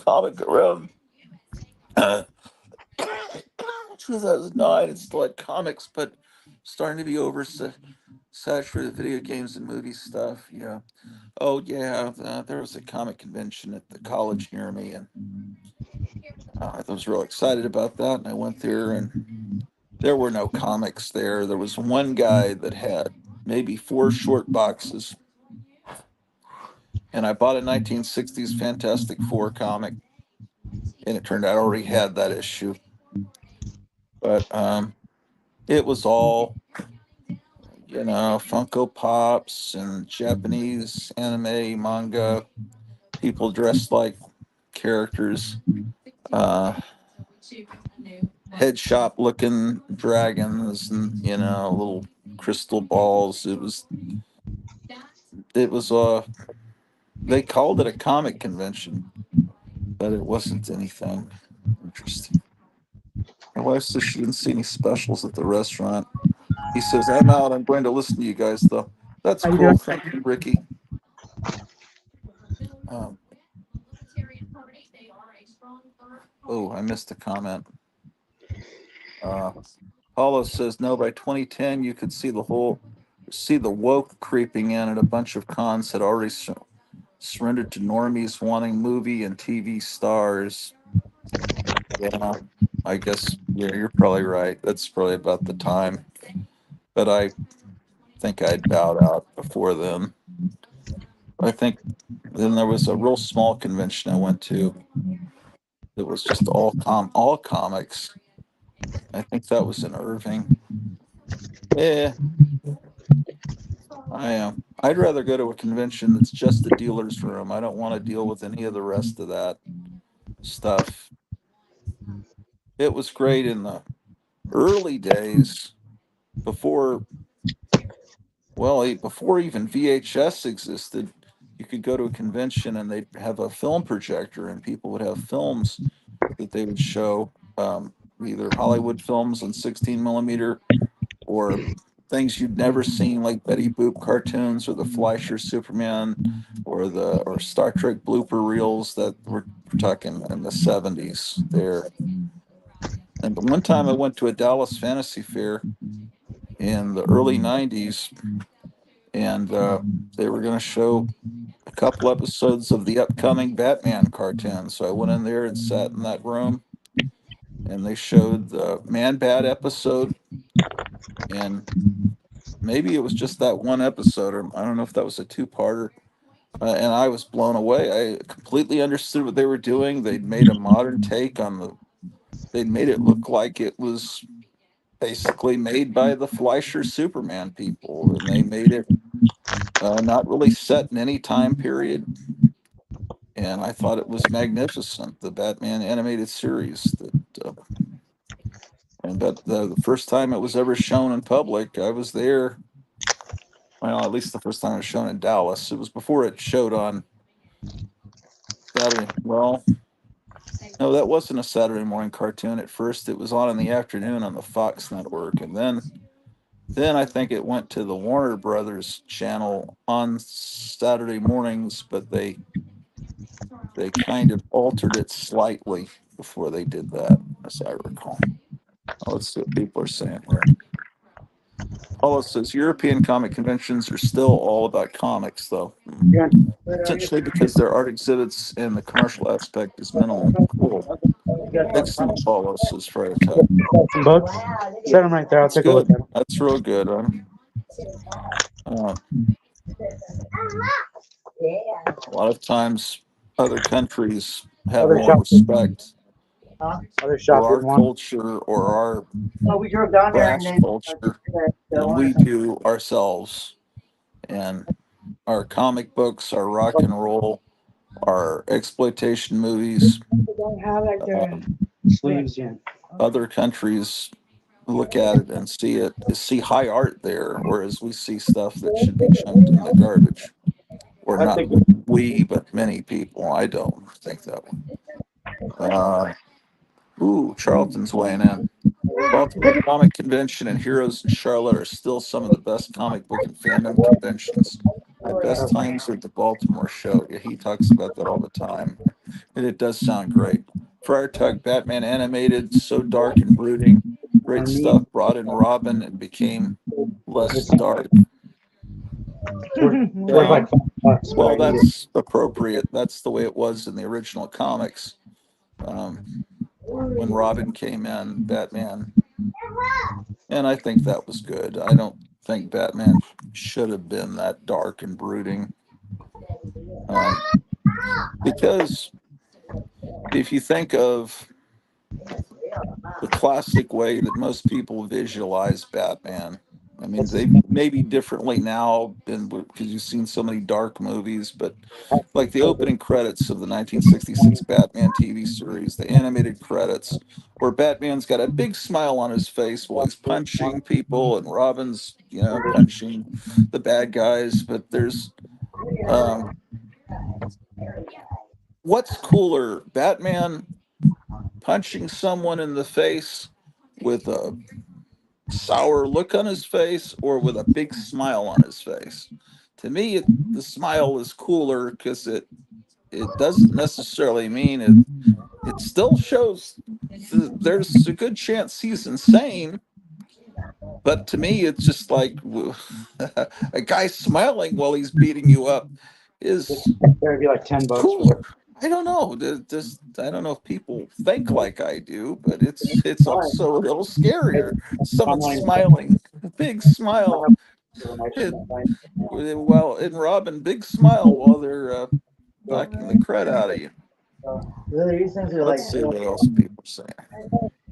Comic around 2009. It's still had comics, but starting to be saturated video games and movie stuff. Yeah. Oh yeah. There was a comic convention at the college near me, and I was real excited about that. And I went there, and there were no comics there. There was one guy that had maybe 4 short boxes, and I bought a 1960s Fantastic Four comic, and it turned out I already had that issue. But it was all, Funko Pops and Japanese anime, manga, people dressed like characters, head shop looking dragons, and little crystal balls. They called it a comic convention, but it wasn't anything interesting. My wife says she didn't see any specials at the restaurant. He says, I'm out. I'm going to listen to you guys, though. That's cool. Thank you, Ricky. I missed a comment. Paulo says, no, by 2010, you could see the woke creeping in, and a bunch of cons had already surrendered to normies wanting movie and TV stars. Yeah, I guess you're probably right. That's probably about the time. But I think I'd bowed out before then. I think then there was a real small convention I went to. It was just all comics. I think that was in Irving. Yeah, I am. I'd rather go to a convention that's just a dealer's room. I don't want to deal with any of the rest of that stuff. It was great in the early days, before even VHS existed, you could go to a convention and they'd have a film projector and people would have films that they would show, either Hollywood films on 16 millimeter or things you'd never seen, like Betty Boop cartoons or the Fleischer Superman or Star Trek blooper reels that we're talking in the 70s there. And the one time I went to a Dallas Fantasy Fair in the early 90s, and they were going to show a couple episodes of the upcoming Batman cartoon. So I went in there and sat in that room, and they showed the Man Bat episode, and maybe it was just that one episode, or I don't know if that was a two-parter. And I was blown away. I completely understood what they were doing. They'd made a modern take on they'd made it look like it was basically made by the Fleischer Superman people, and they made it not really set in any time period. And I thought it was magnificent, the Batman animated series. But the first time it was ever shown in public, I was there. Well, at least the first time it was shown in Dallas. It was before it showed on Saturday. Well, no, that wasn't a Saturday morning cartoon. At first, it was on in the afternoon on the Fox network, and then I think it went to the Warner Brothers channel on Saturday mornings, but they kind of altered it slightly before they did that, as I recall. Let's see what people are saying here. Paula says European comic conventions are still all about comics, though. Essentially because their art exhibits and the commercial aspect is minimal. Cool. Excellent, Paula says Friday Tug. Some books. Set them right there. I'll That's take a look good. at them. That's real good. A lot of times other countries have Other more shop. respect Other for shop our didn't want. culture or our Oh, we drove down there and brash then culture than we do ourselves. And our comic books, our rock and roll, our exploitation movies, Sleeves, yeah. other countries look at it and see high art there, whereas we see stuff that should be chunked in the garbage. Or not we, but many people. I don't think that way. Charlton's weighing in. Baltimore Comic Convention and Heroes in Charlotte are still some of the best comic book and fandom conventions. My best times are at the Baltimore show. Yeah, he talks about that all the time. And it does sound great. Friar Tug, Batman animated, so dark and brooding. Great stuff. Brought in Robin and became less dark. Well, that's appropriate. That's the way it was in the original comics. When Robin came in, Batman. And I think that was good. I don't think Batman should have been that dark and brooding. Because if you think of the classic way that most people visualize Batman, I mean, they maybe differently now because you've seen so many dark movies, but like the opening credits of the 1966 Batman TV series, the animated credits, where Batman's got a big smile on his face while he's punching people, and Robin's, punching the bad guys. But there's, what's cooler, Batman punching someone in the face with a sour look on his face or with a big smile on his face? To me, the smile is cooler because it doesn't necessarily mean it still shows there's a good chance he's insane, but to me it's just like a guy smiling while he's beating you up is There'd be like $10 cooler. I don't know. I don't know if people think like I do, but it's also a little scarier. Someone smiling, big smile. Well, in Robin, big smile while they're knocking the crud out of you. Let's see what else people are saying.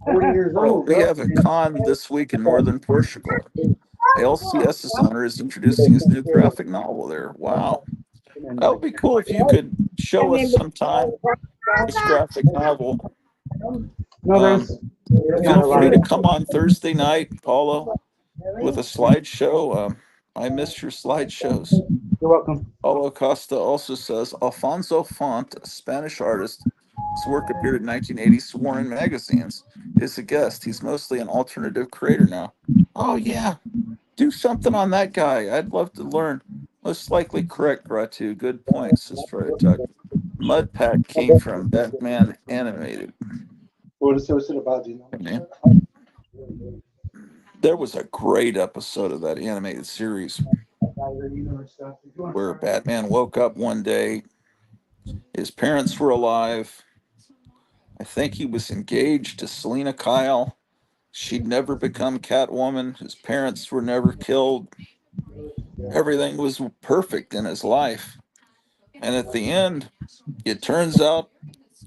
40 years Oh, old. we have a con this week in northern Portugal. LCS's owner is introducing his new graphic novel there. Wow. That would be cool if you could show us sometime this graphic novel. Feel free to come on Thursday night, Paulo, with a slideshow. I miss your slideshows. You're welcome. Paulo Costa also says Alfonso Font, a Spanish artist, his work appeared in 1980, sworn in magazines. Is a guest. He's mostly an alternative creator now. Oh yeah, do something on that guy. I'd love to learn. Most likely correct, Gratu. Good point, says Tuck. Mudpack came from Batman animated. What's it about? Do you know? Man. There was a great episode of that animated series where Batman woke up one day. His parents were alive. I think he was engaged to Selena Kyle. She'd never become Catwoman. His parents were never killed. Everything was perfect in his life. And at the end, it turns out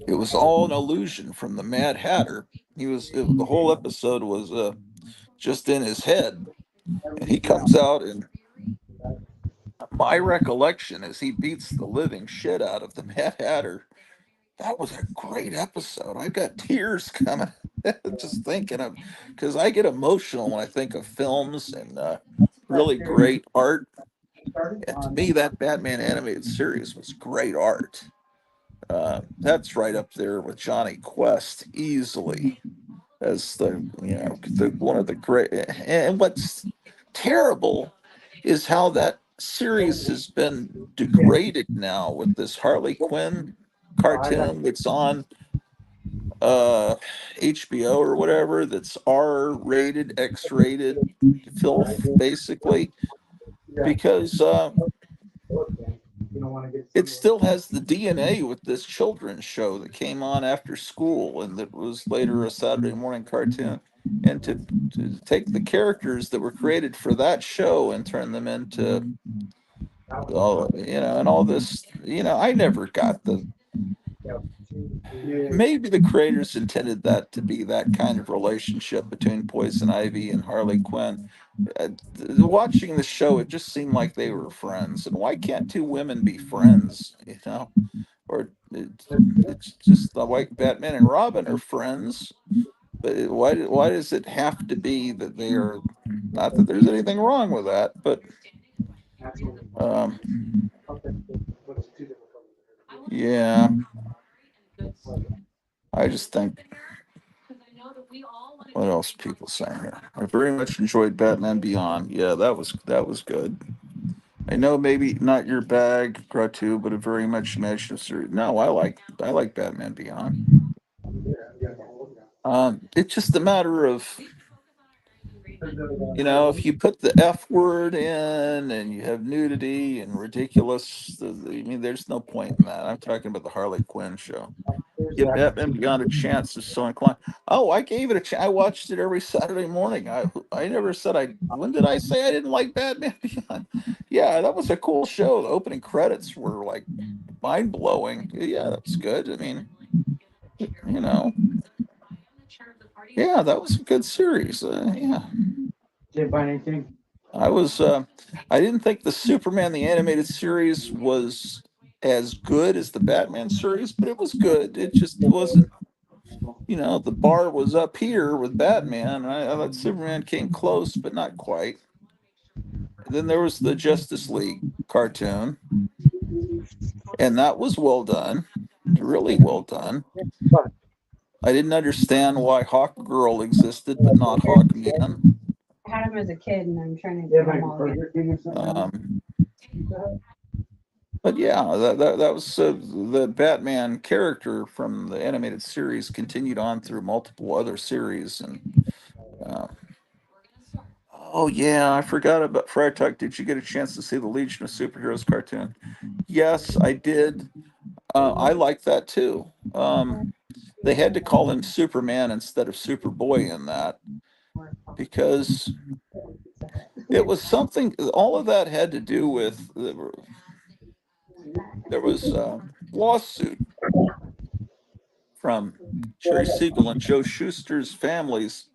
it was all an illusion from the Mad Hatter. The whole episode was just in his head. And he comes out, and my recollection is he beats the living shit out of the Mad Hatter. That was a great episode. I got tears coming just thinking of, because I get emotional when I think of films and really great art. And to me, that Batman animated series was great art. That's right up there with Johnny Quest easily as the one of the great. And what's terrible is how that series has been degraded now with this Harley Quinn cartoon that's on HBO or whatever, that's R rated, X rated filth basically, because it still has the DNA with this children's show that came on after school and that was later a Saturday morning cartoon. And to take the characters that were created for that show and turn them into and all this, I never got maybe the creators intended that to be that kind of relationship between Poison Ivy and Harley Quinn. Watching the show, it just seemed like they were friends. And why can't two women be friends? Or it's just the white Batman and Robin are friends. But why does it have to be that they are? Not that there's anything wrong with that, but yeah, I just think. What else people saying here? I very much enjoyed Batman Beyond. Yeah, that was good. I know maybe not your bag, Gratu, but a very much imaginative series. No, I like Batman Beyond. It's just a matter of if you put the F word in and you have nudity and ridiculous, I mean, there's no point in that. I'm talking about the Harley Quinn show. Give Batman Beyond a chance if so inclined. Oh, I gave it a chance. I watched it every Saturday morning. I never said when did I say I didn't like Batman Beyond? Yeah, that was a cool show. The opening credits were like mind blowing. Yeah, that was good. I mean, yeah, that was a good series. Yeah. Didn't find anything. I didn't think the Superman the animated series was as good as the Batman series, but it was good. It just wasn't, the bar was up here with Batman. I thought Superman came close, but not quite. And then there was the Justice League cartoon, and that was well done, really well done. I didn't understand why Hawk Girl existed, but not Hawk Man. I had him as a kid, and I'm trying to get him all again. But yeah, that was the Batman character from the animated series continued on through multiple other series. And oh yeah, I forgot about Freitag. Did you get a chance to see the Legion of Superheroes cartoon? Yes, I did. I like that too. They had to call him Superman instead of Superboy in that because it was something. All of that had to do with there was a lawsuit from Jerry Siegel and Joe Shuster's families,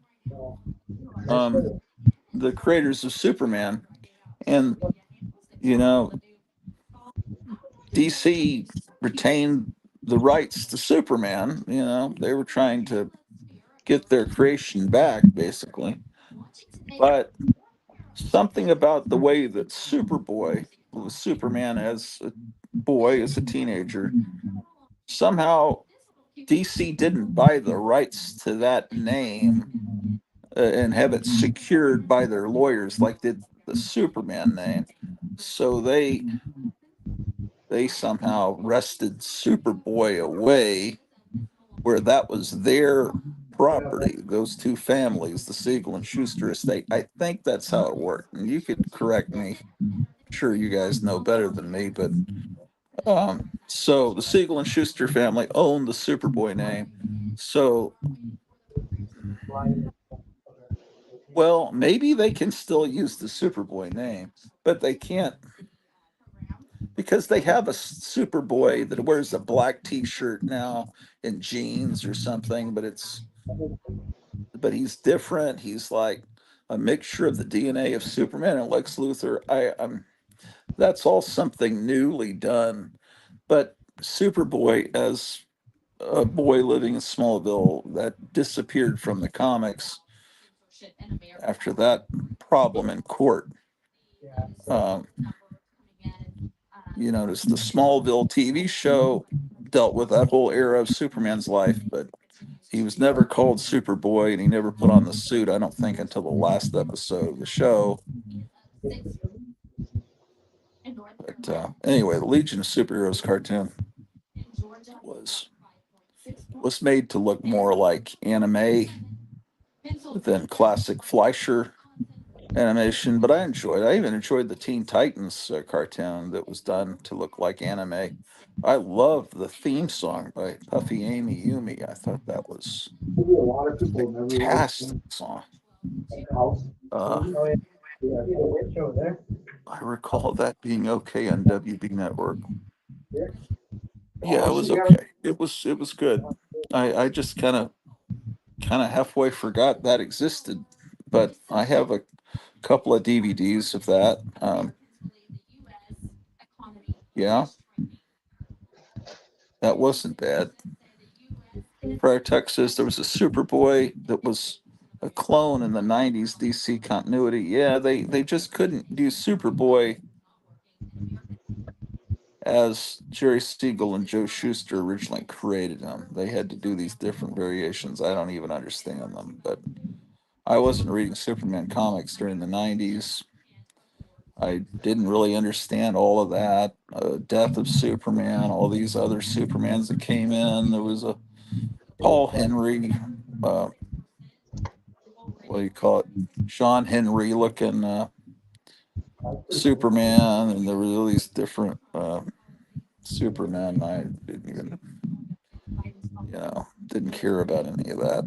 the creators of Superman, and DC retained the rights to Superman. They were trying to get their creation back, basically. But something about the way that Superboy, who was Superman as a boy, as a teenager, somehow DC didn't buy the rights to that name and have it secured by their lawyers like did the Superman name. So they somehow wrested Superboy away where that was their property, those two families, the Siegel and Schuster estate. I think that's how it worked. And you could correct me. I'm sure you guys know better than me, but so the Siegel and Schuster family owned the Superboy name. So, well, maybe they can still use the Superboy name, but they can't because they have a Superboy that wears a black T-shirt now and jeans or something, but he's different. He's like a mixture of the DNA of Superman and Lex Luthor. I'm that's all something newly done. But Superboy as a boy living in Smallville that disappeared from the comics after that problem in court. Um, you notice the Smallville TV show dealt with that whole era of Superman's life, but he was never called Superboy and he never put on the suit, I don't think, until the last episode of the show. But anyway, the Legion of Superheroes cartoon was made to look more like anime than classic Fleischer animation, but I even enjoyed the Teen Titans cartoon that was done to look like anime. I love the theme song by Puffy Amy Yumi. I thought that was a fantastic song. I recall that being okay on WB Network. Yeah, it was okay. It was good. I just kind of halfway forgot that existed, but I have a couple of DVDs of that. Yeah, that wasn't bad. Prior Texas, there was a Superboy that was a clone in the 90s DC continuity. Yeah, they just couldn't do Superboy as Jerry Siegel and Joe Shuster originally created him. They had to do these different variations. I don't even understand them, but I wasn't reading Superman comics during the 90s. I didn't really understand all of that. Death of Superman, all these other Supermans that came in. There was a Paul Henry, what do you call it? John Henry looking Superman, and there were all these different Superman. I didn't even, didn't care about any of that.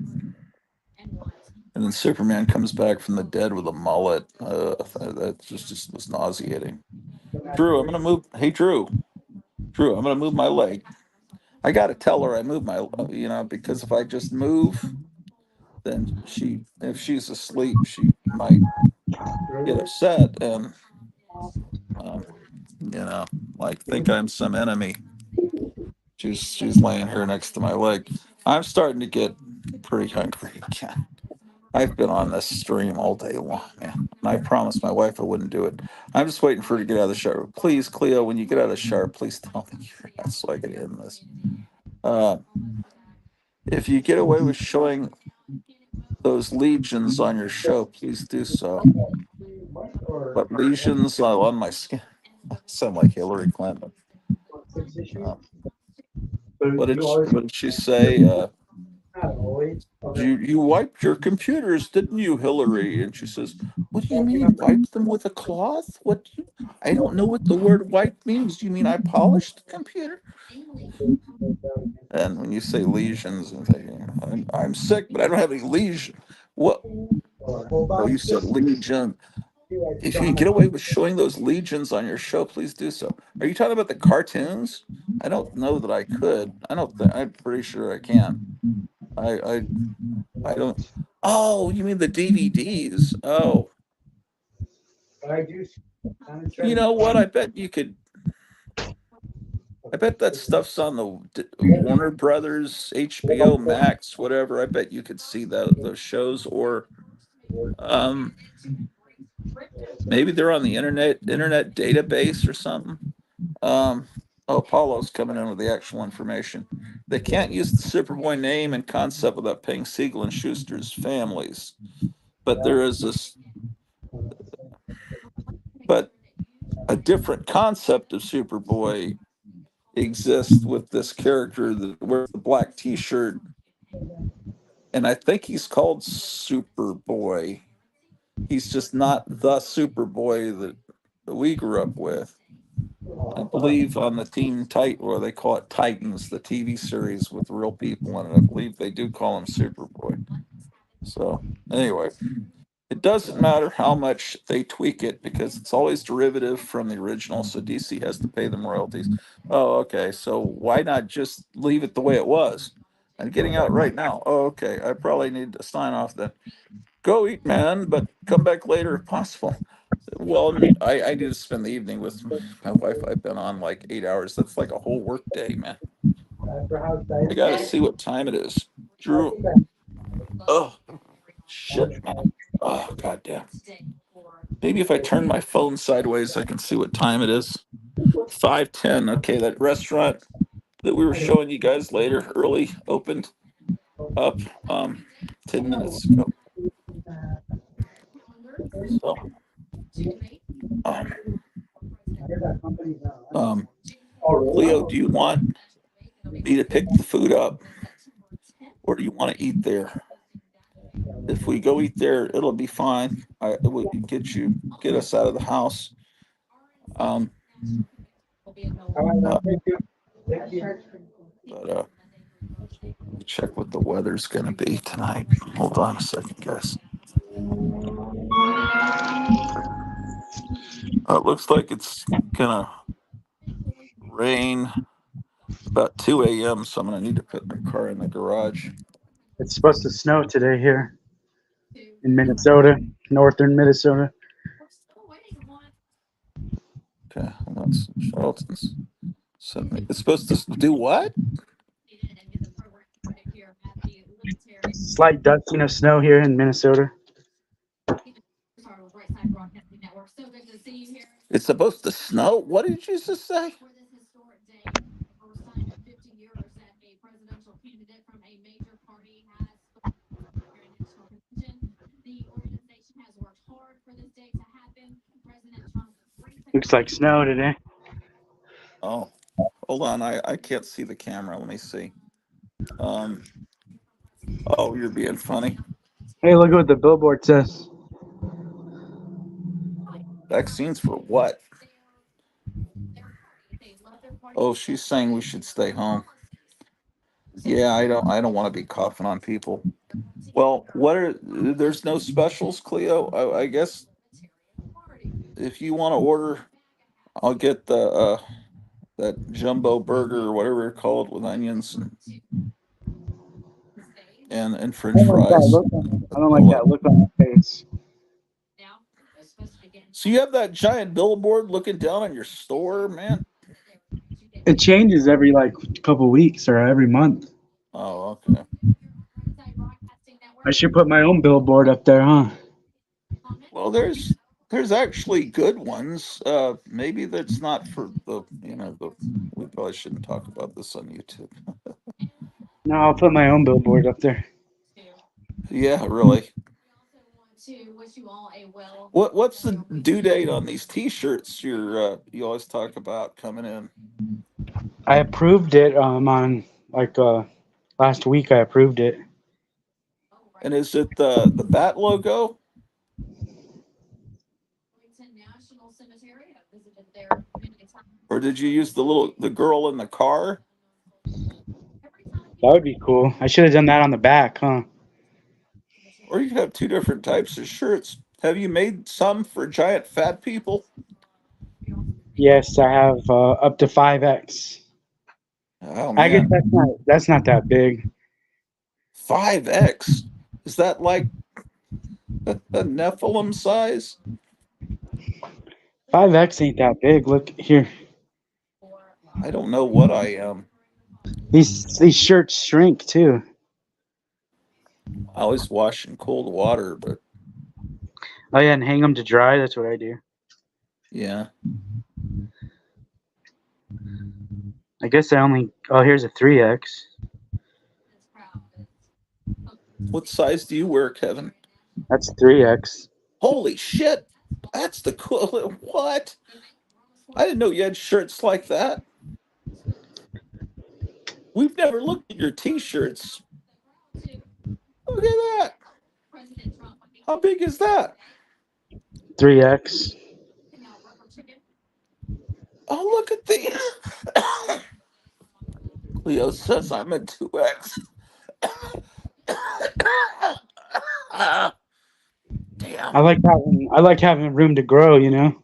And then Superman comes back from the dead with a mullet. That just was nauseating. Drew, I'm gonna move. Hey, Drew, I'm gonna move my leg. I gotta tell her I move my, because if I just move, then if she's asleep, she might get upset and, like think I'm some enemy. She's laying here next to my leg. I'm starting to get pretty hungry again. I've been on this stream all day long, man. And I promised my wife I wouldn't do it. I'm just waiting for her to get out of the shower. Please, Cleo, when you get out of the shower, please tell me you're out so I can end this. If you get away with showing those legions on your show, please do so. But lesions on my skin, I sound like Hillary Clinton. What did she say? You wiped your computers, didn't you, Hillary? And she says, "What do you mean, wipe them with a cloth? I don't know what the word wipe means. You mean I polished the computer?" And when you say lesions, I'm sick, but I don't have any lesion. What? Oh, you said legion. If you can get away with showing those legions on your show, please do so. Are you talking about the cartoons? I don't know that I could. I don't think. I'm pretty sure I can. I don't. Oh, you mean the DVDs? Oh. You know what? I bet you could. I bet that stuff's on the Warner Brothers, HBO Max, whatever. I bet you could see those shows, or um, maybe they're on the internet database or something. Oh, Paulo's coming in with the actual information. They can't use the Superboy name and concept without paying Siegel and Schuster's families. But there is this, but a different concept of Superboy exists with this character that wears the black T-shirt, and I think he's called Superboy. He's just not the Superboy that we grew up with. I believe on the Teen Titan, or they call it Titans, the TV series with real people in it. I believe they do call him Superboy. So anyway, it doesn't matter how much they tweak it because it's always derivative from the original. So DC has to pay them royalties. Oh, okay. So why not just leave it the way it was? I'm getting out right now. Oh, okay. I probably need to sign off then. Go eat, man, but come back later if possible. Well, I need to spend the evening with my wife. I've been on like 8 hours. That's like a whole work day, man. I gotta see what time it is. Drew. Oh, shit, man. Oh, goddamn. Maybe if I turn my phone sideways, I can see what time it is. 5:10. Okay, that restaurant that we were showing you guys later early opened up 10 minutes ago. So Leo, do you want me to pick the food up, or do you want to eat there? If we go eat there, it'll be fine. It will get us out of the house. But check what the weather's gonna be tonight. Hold on a second, guys. It looks like it's gonna rain about 2 a.m. So I'm gonna need to put my car in the garage. It's supposed to snow today here in Minnesota, northern Minnesota. Okay, hold on. Charlton's sent me. It's supposed to do what? Slight dusting of snow here in Minnesota. It's supposed to snow? What did you just say? Looks like snow today. Oh, hold on. I can't see the camera. Let me see. Oh, you're being funny. Hey, look at what the billboard says. Vaccines for what? Oh, she's saying we should stay home. Yeah, I don't want to be coughing on people. Well, there's no specials, Cleo? I guess if you want to order, I'll get the that jumbo burger or whatever it's called with onions and French fries. I don't like that look on my face. So you have that giant billboard looking down on your store, man? It changes every like couple weeks or every month. Oh, okay. I should put my own billboard up there, huh? Well, there's actually good ones. Maybe that's not for we probably shouldn't talk about this on YouTube. No, I'll put my own billboard up there. Yeah, really. What's the due date on these T-shirts you always talk about coming in? I approved it on like last week. I approved it. And is it the bat logo? Or did you use the girl in the car? That would be cool. I should have done that on the back, huh? Or you could have two different types of shirts. Have you made some for giant fat people? Yes, I have up to 5X. Oh I guess man, that's not that big. 5X. Is that like a Nephilim size? 5X ain't that big. Look here. I don't know what I am. These shirts shrink too. I always wash in cold water, but Oh yeah, and hang them to dry. That's what I do. yeah. I guess I only. Oh, here's a 3X. What size do you wear, Kevin? That's 3X. Holy shit! That's the cool. What? I didn't know you had shirts like that. We've never looked at your T-shirts. Look at that. How big is that? 3X. Oh, look at the. Leo says I'm a 2X. Damn. I like having room to grow. You know.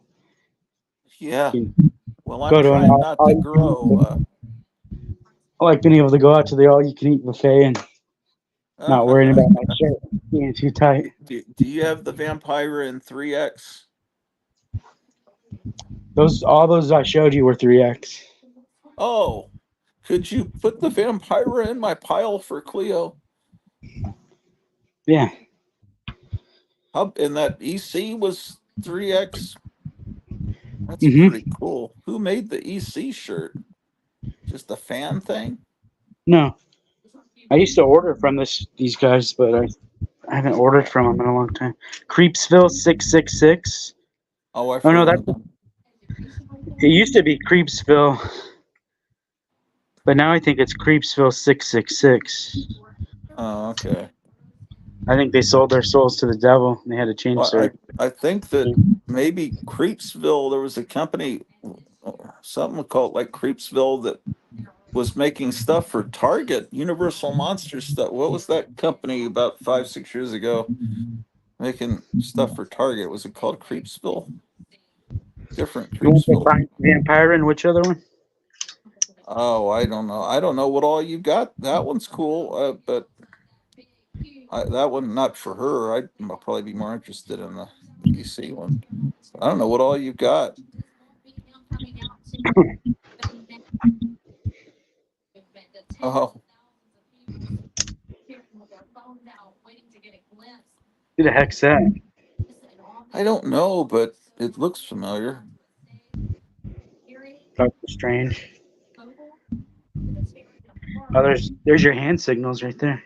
Yeah. Well, I'm Go to an trying not to grow. I like being able to go out to the all-you-can-eat buffet and not worrying about my shirt being too tight. Do you have the Vampira in 3X? All those I showed you were 3X. Oh, could you put the Vampira in my pile for Cleo? Yeah. And that EC was 3X. That's pretty cool. Who made the EC shirt? Just a fan thing? No. I used to order from these guys, but I haven't ordered from them in a long time. Creepsville 666. Oh, I've Oh no, heard of them. it used to be Creepsville, but now I think it's Creepsville 666. Oh, okay. I think they sold their souls to the devil. And they had to change Well, their. I think that maybe Creepsville, there was a company, something called like Creepsville, that was making stuff for Target, Universal Monster stuff. What was that company about 5-6 years ago making stuff for Target? Was it called Creepsville? Different You want to Creepsville. find Vampire and which other one? Oh, I don't know. I don't know what all you got. That one's cool, but that one not for her. I'd probably be more interested in the EC one. I don't know what all you got. Oh, Who the heck's that? I don't know, but it looks familiar. Doctor Strange. Oh, there's your hand signals right there.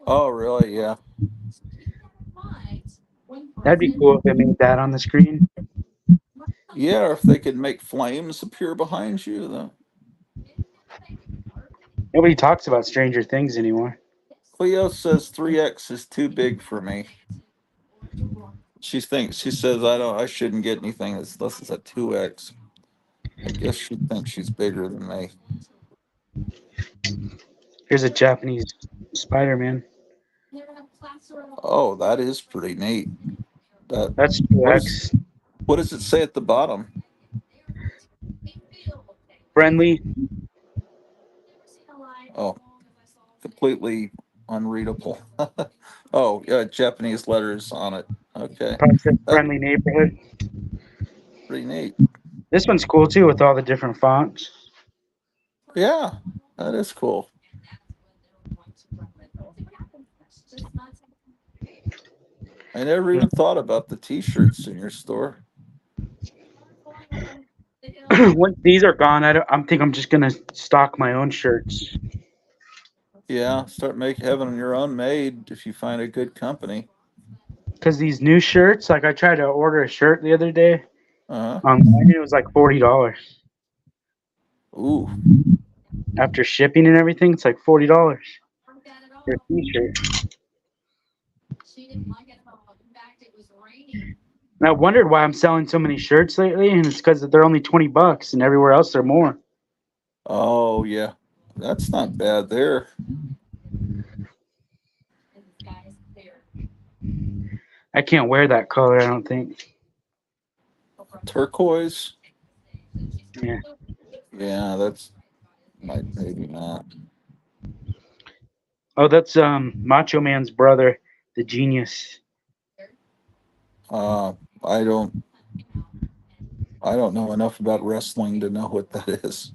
Oh, really? Yeah. That'd be cool if they made that on the screen. Yeah, if they could make flames appear behind you, then. Nobody talks about Stranger Things anymore. Cleo says 3X is too big for me. She says I shouldn't get anything unless it's a 2X. I guess she thinks she's bigger than me. Here's a Japanese Spider-Man. Oh, that is pretty neat. That's 2X. What does it say at the bottom? Friendly. Oh, completely unreadable. Oh, yeah, Japanese letters on it. Okay. Friendly neighborhood. Pretty neat. This one's cool too with all the different fonts. Yeah, that is cool. I never even thought about the T-shirts in your store. Once these are gone, I'm just gonna stock my own shirts. Yeah, start having your own made if you find a good company. Because these new shirts, like I tried to order a shirt the other day Uh-huh. online, it was like $40. Ooh. After shipping and everything, it's like $40 for a T-shirt. And I wondered why I'm selling so many shirts lately, and it's because they're only $20, and everywhere else they're more. Oh yeah, that's not bad there. I can't wear that color, I don't think. Turquoise. Yeah. Yeah, that's maybe not. Oh, that's Macho Man's brother, the Genius. I don't know enough about wrestling to know what that is.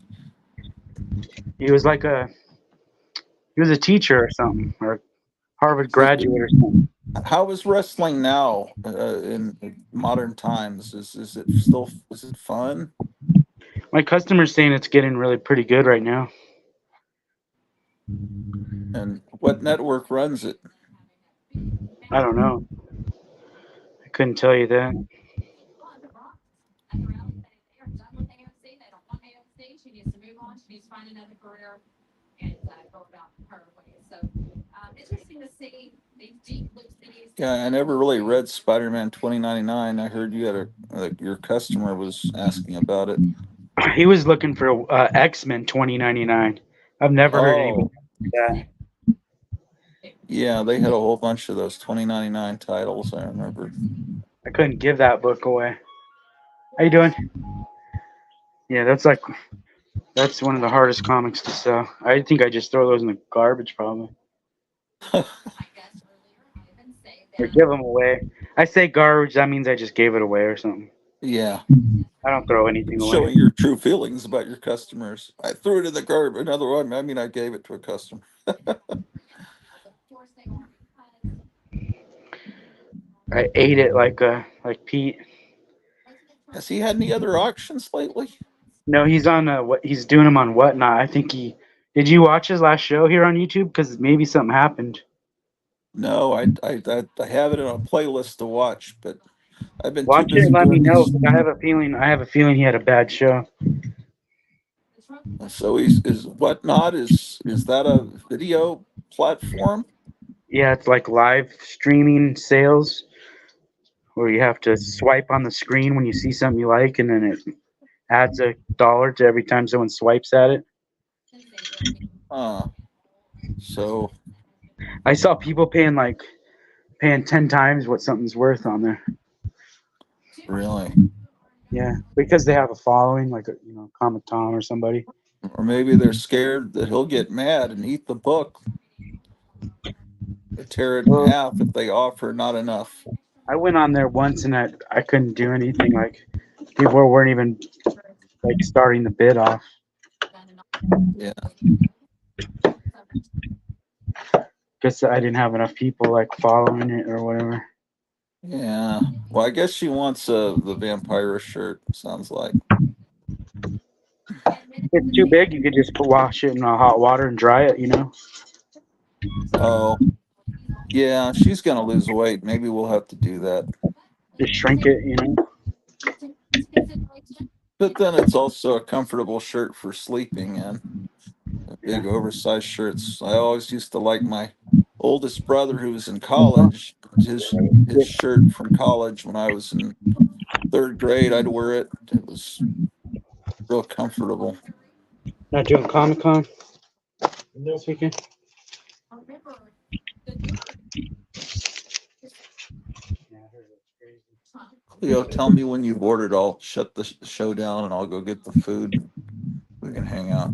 He was like he was a teacher or something, or Harvard graduate or something. How is wrestling now in modern times? Is it still is it fun? My customer's saying it's getting really pretty good right now. And what network runs it? I don't know. I couldn't tell you that. Yeah, I never really read Spider-Man 2099. I heard you had your customer was asking about it. He was looking for X-Men 2099. I've never heard anybody do that. Yeah, they had a whole bunch of those 2099 titles, I remember. I couldn't give that book away. How you doing? Yeah, that's one of the hardest comics to sell. I think I just throw those in the garbage probably. Or give them away. I say garbage, that means I just gave it away or something. Yeah. I don't throw anything away. Showing your true feelings about your customers. I threw it in the garbage. Another one, I mean, I gave it to a customer. I ate it like Pete. Has he had any other auctions lately? No, he's on he's doing them on Whatnot. I think did you watch his last show here on YouTube? Because maybe something happened. No, I have it on a playlist to watch, but I've been Watch too it busy and let me doing know. these. 'Cause I have a feeling he had a bad show. So is Whatnot is that a video platform? Yeah, it's like live streaming sales where you have to swipe on the screen when you see something you like, and then it adds $1 to every time someone swipes at it. So I saw people paying 10 times what something's worth on there. Really? Yeah, because they have a following, like Comic Tom or somebody. Or maybe they're scared that he'll get mad and eat the book. They tear it in half if they offer not enough. I went on there once and I couldn't do anything. Like people weren't even like starting the bid off. Yeah. Guess I didn't have enough people like following it or whatever. Yeah. Well, I guess she wants the vampire shirt, sounds like. If it's too big, you could just wash it in hot water and dry it, Oh. Yeah, she's gonna lose weight. Maybe we'll have to do that. Just shrink it, But then it's also a comfortable shirt for sleeping in. Big oversized shirts. I always used to like my oldest brother who was in college. His shirt from college when I was in 3rd grade, I'd wear it. It was real comfortable. Not doing Comic Con this weekend. Cleo, tell me when you've ordered. I'll shut the show down and I'll go get the food. We can hang out.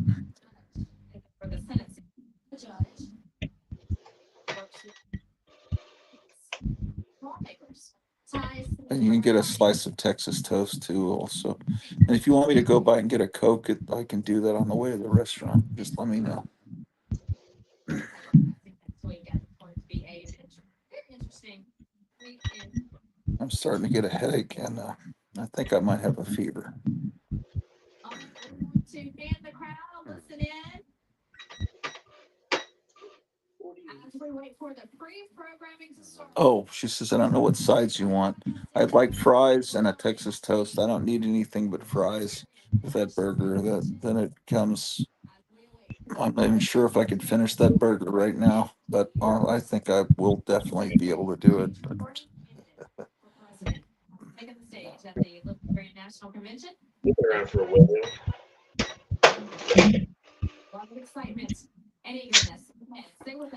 And you can get a slice of Texas toast too, also. And if you want me to go by and get a Coke, I can do that on the way to the restaurant. Just let me know. I'm starting to get a headache, and I think I might have a fever. Oh, she says, I don't know what sides you want. I'd like fries and a Texas toast. I don't need anything but fries with that burger. Then it comes. I'm not even sure if I could finish that burger right now, but I think I will definitely be able to do it. Been around for a while.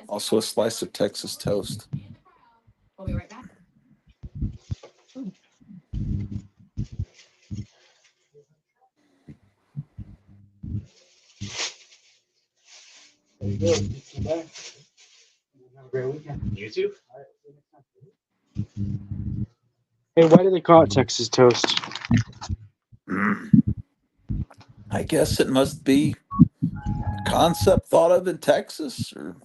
Also, a slice of Texas toast. We'll be right back. There you go. Have a great weekend. You too. Hey, why do they call it Texas toast? I guess it must be concept thought of in Texas, or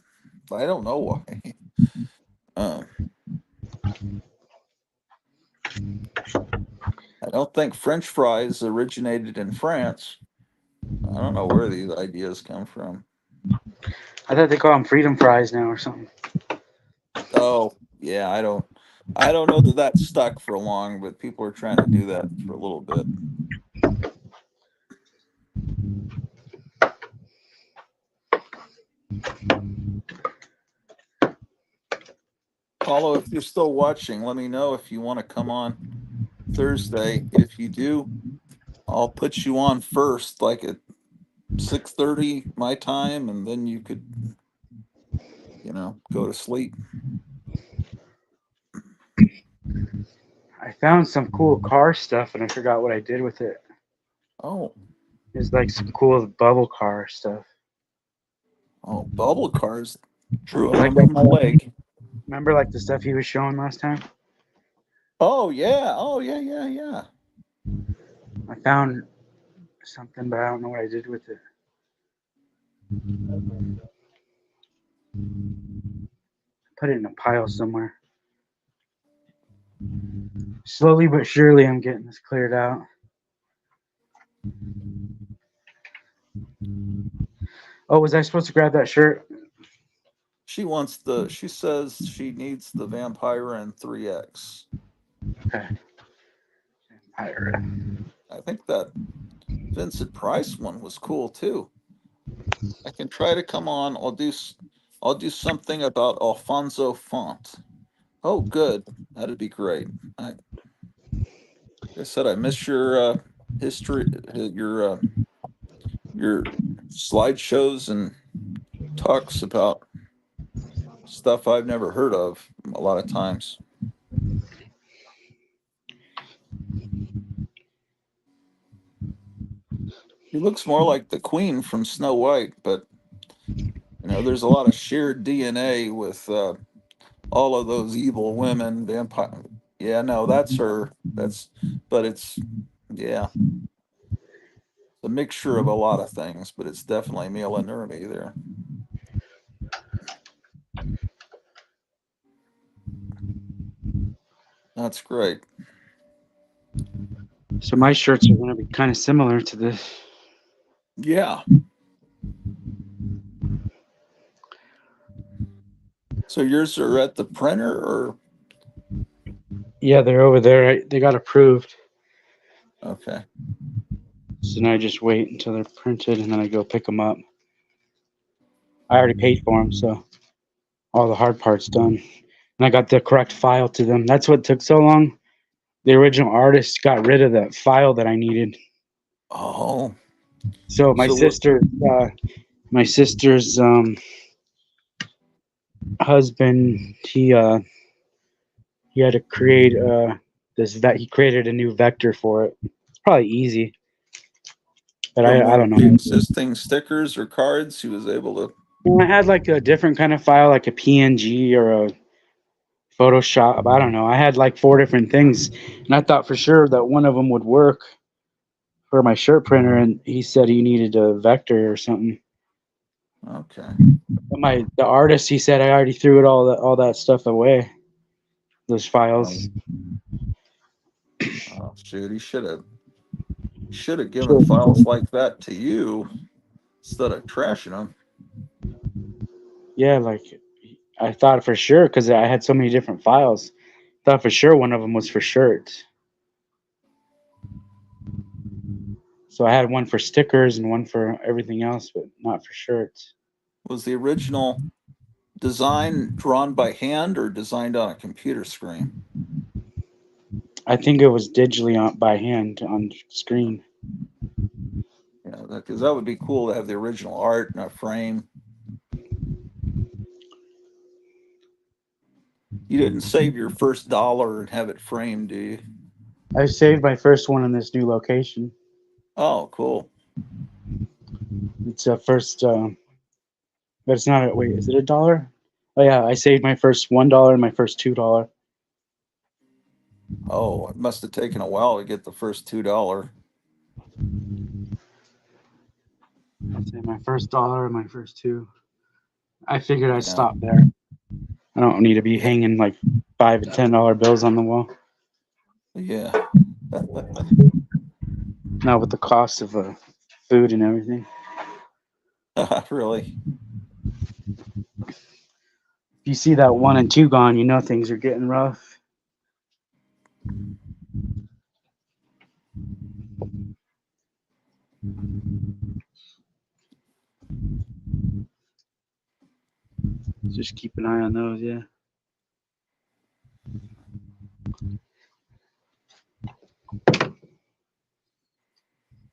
I don't know why. I don't think French fries originated in France. I don't know where these ideas come from. I thought they call them freedom fries now or something. Oh, yeah, I don't know that stuck for long, but people are trying to do that for a little bit. Paulo, if you're still watching, let me know if you want to come on Thursday. If you do, I'll put you on first, like at 6:30 my time, and then you could, go to sleep. I found some cool car stuff and I forgot what I did with it. Oh. There's like some cool bubble car stuff. Oh, bubble cars. Drew Like on my leg. Remember like the stuff he was showing last time? Oh yeah. Oh yeah, yeah, yeah. I found something, but I don't know what I did with it. Put it in a pile somewhere. Slowly but surely, I'm getting this cleared out. Oh, was I supposed to grab that shirt? She says she needs the Vampire in 3X. Okay. Vampire. I think that Vincent Price one was cool too. I can try to come on. I'll do something about Alfonso Font. Oh, good. That'd be great. Like I said, I miss your history, your slideshows and talks about stuff I've never heard of a lot of times. He looks more like the Queen from Snow White, but there's a lot of shared DNA with all of those evil women, vampire. Yeah, no, that's her. But it's yeah, a mixture of a lot of things, but it's definitely Mila Nurmi there. That's great. So my shirts are going to be kind of similar to this. Yeah. So yours are at the printer, or? Yeah, they're over there. They got approved. Okay. So now I just wait until they're printed and then I go pick them up. I already paid for them, so all the hard parts done. And I got the correct file to them. That's what took so long. The original artist got rid of the file that I needed. Oh. So my sister's husband, he had to create he created a new vector for it. It's probably easy, but I don't know. Existing stickers or cards, he was able to. I had like a different kind of file, like a PNG or a Photoshop. I don't know. I had like 4 different things, and I thought for sure that one of them would work for my shirt printer, and he said he needed a vector or something. Okay. But the artist, he said I already threw all that stuff away. Those files. Oh shoot! He should have given files like that to you instead of trashing them. Yeah, like I thought for sure because I had so many different files. Thought for sure one of them was for shirts. So I had one for stickers and one for everything else, but not for shirts. Was the original design drawn by hand or designed on a computer screen? I think it was digitally by hand on screen. Yeah, because that would be cool to have the original art in a frame. You didn't save your first $1 and have it framed, do you? I saved my first one in this new location. Oh, cool. It's a first, but it's not a, wait, is it $1? Oh yeah, I saved my first $1 and my first $2. Oh, it must have taken a while to get the first $2. I'd say my first dollar and my first two. I figured I'd Yeah. stop there. I don't need to be hanging like $5 and $10 bills on the wall. Yeah. Not with the cost of food and everything. Really? If you see that 1 and 2 gone, you know things are getting rough. Just keep an eye on those, yeah.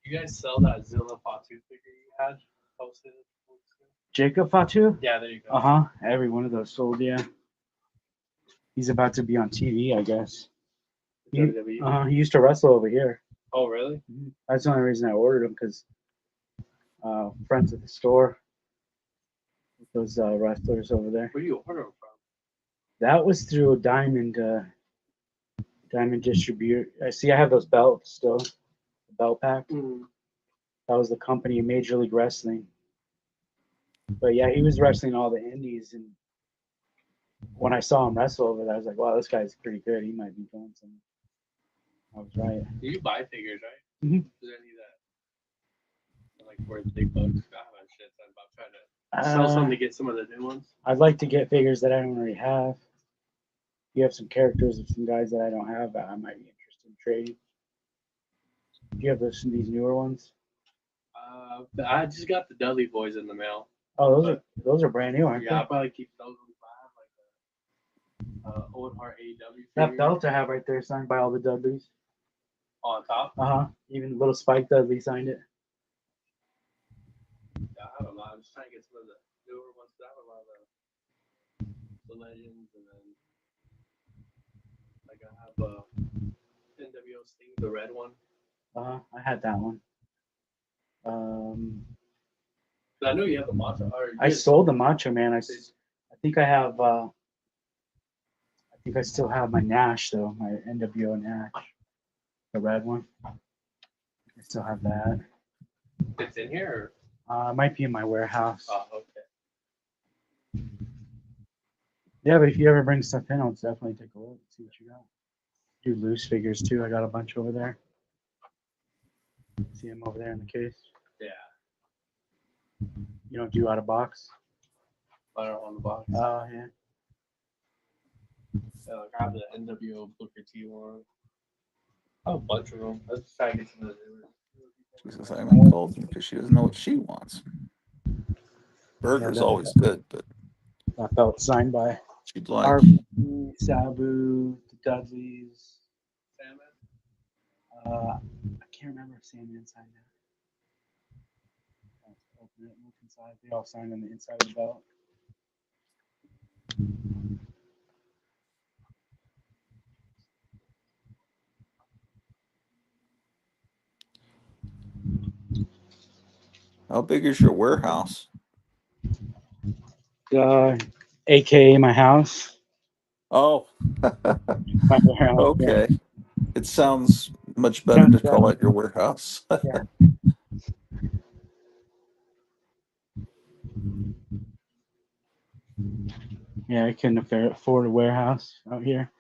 You guys sell that Zilla Fatu figure you had posted? Jacob Fatu? Yeah, there you go. Uh-huh. Every one of those sold, yeah. He's about to be on TV, I guess. WWE? He used to wrestle over here. Oh, really? That's the only reason I ordered him, because friends at the store with those wrestlers over there. Where do you order them from? That was through Diamond Distributor. I see. I have those belts still. The belt pack. That was the company, Major League Wrestling. But yeah, he was wrestling all the indies, and when I saw him wrestle over there, I was like, "Wow, this guy's pretty good. He might be doing something." I was right. You buy figures, right? Mhm. Does any of that like worth big bucks? I haven't shit. I'm about trying to sell some to get some of the new ones. I'd like to get figures that I don't already have. You have some characters of some guys that I don't have that I might be interested in trading. Do you have these newer ones? I just got the Dudley Boys in the mail. Oh, those are brand new, aren't Yeah, they? I'll probably keep those ones like Old Heart AEW. That belt I have right there, signed by all the Dudleys. On top. Even little Spike Dudley signed it. Yeah, I have a lot. I'm just trying to get some of the newer ones. I have a lot of the Legends, and then like I have NWO Sting, the red one. I had that one. I know you have the Macho. I sold the Macho Man. I think I have. I think I still have my Nash though, my NWO Nash, the red one. I still have that. It's in here. It might be in my warehouse. Oh, okay. Yeah, but if you ever bring stuff in, I'll definitely take a look, see what you got. Do loose figures too. I got a bunch over there. See them over there in the case. Yeah. You don't do out of box? I don't on the box. Oh yeah. Yeah, like I have the NWO Booker T one. I have a bunch of them. Let's try to get some of the Jesus, I haven't called her because she doesn't know what she wants. Burger's always good, but that belt signed by she'd like. RP, Sabu, the Dudleys. I can't remember if Sandman signed that. Open it and look inside. They all signed on the inside of the belt. How big is your warehouse? AKA my house. Oh. My warehouse. Okay. Yeah. It sounds much better to call it your warehouse. Yeah. Yeah, I couldn't afford a warehouse out here.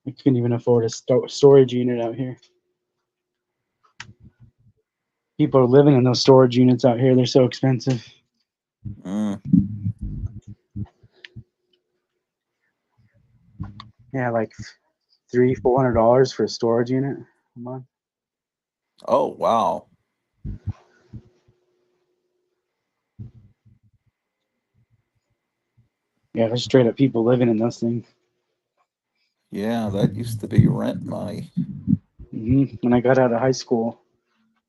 I couldn't even afford a storage unit out here. People are living in those storage units out here. They're so expensive. Yeah, like $300-$400 for a storage unit a month. Oh wow. Yeah, there's straight up people living in those things. Yeah, that used to be rent money. When I got out of high school,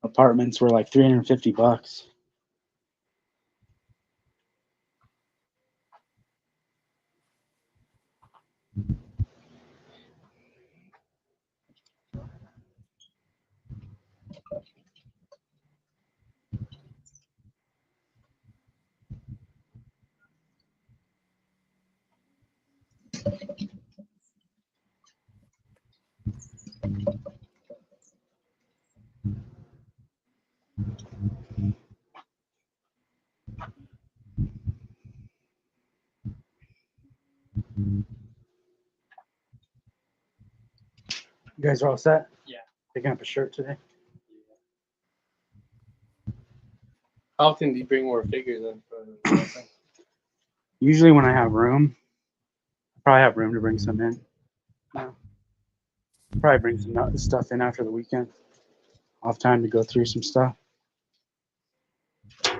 apartments were like $350. You guys are all set? Yeah. Picking up a shirt today? How often do you bring more figures in? Usually when I have room. I probably have room to bring some in. Yeah. Probably bring some stuff in after the weekend. I'll have time to go through some stuff. You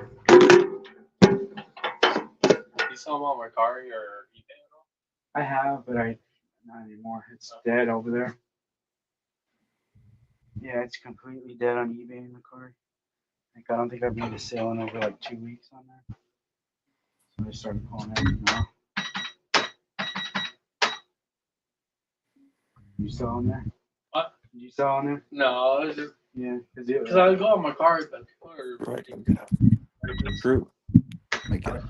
saw them on Mercari or eBay at all? I have, but not anymore. It's dead over there. Yeah, it's completely dead on eBay and Mercari. I don't think I've made a sale in over like 2 weeks on there. So I started calling everything off. You sell on there? What? Did you sell on there? No, it was just Yeah, because I go on Mercari, but people are Right. True. Make it.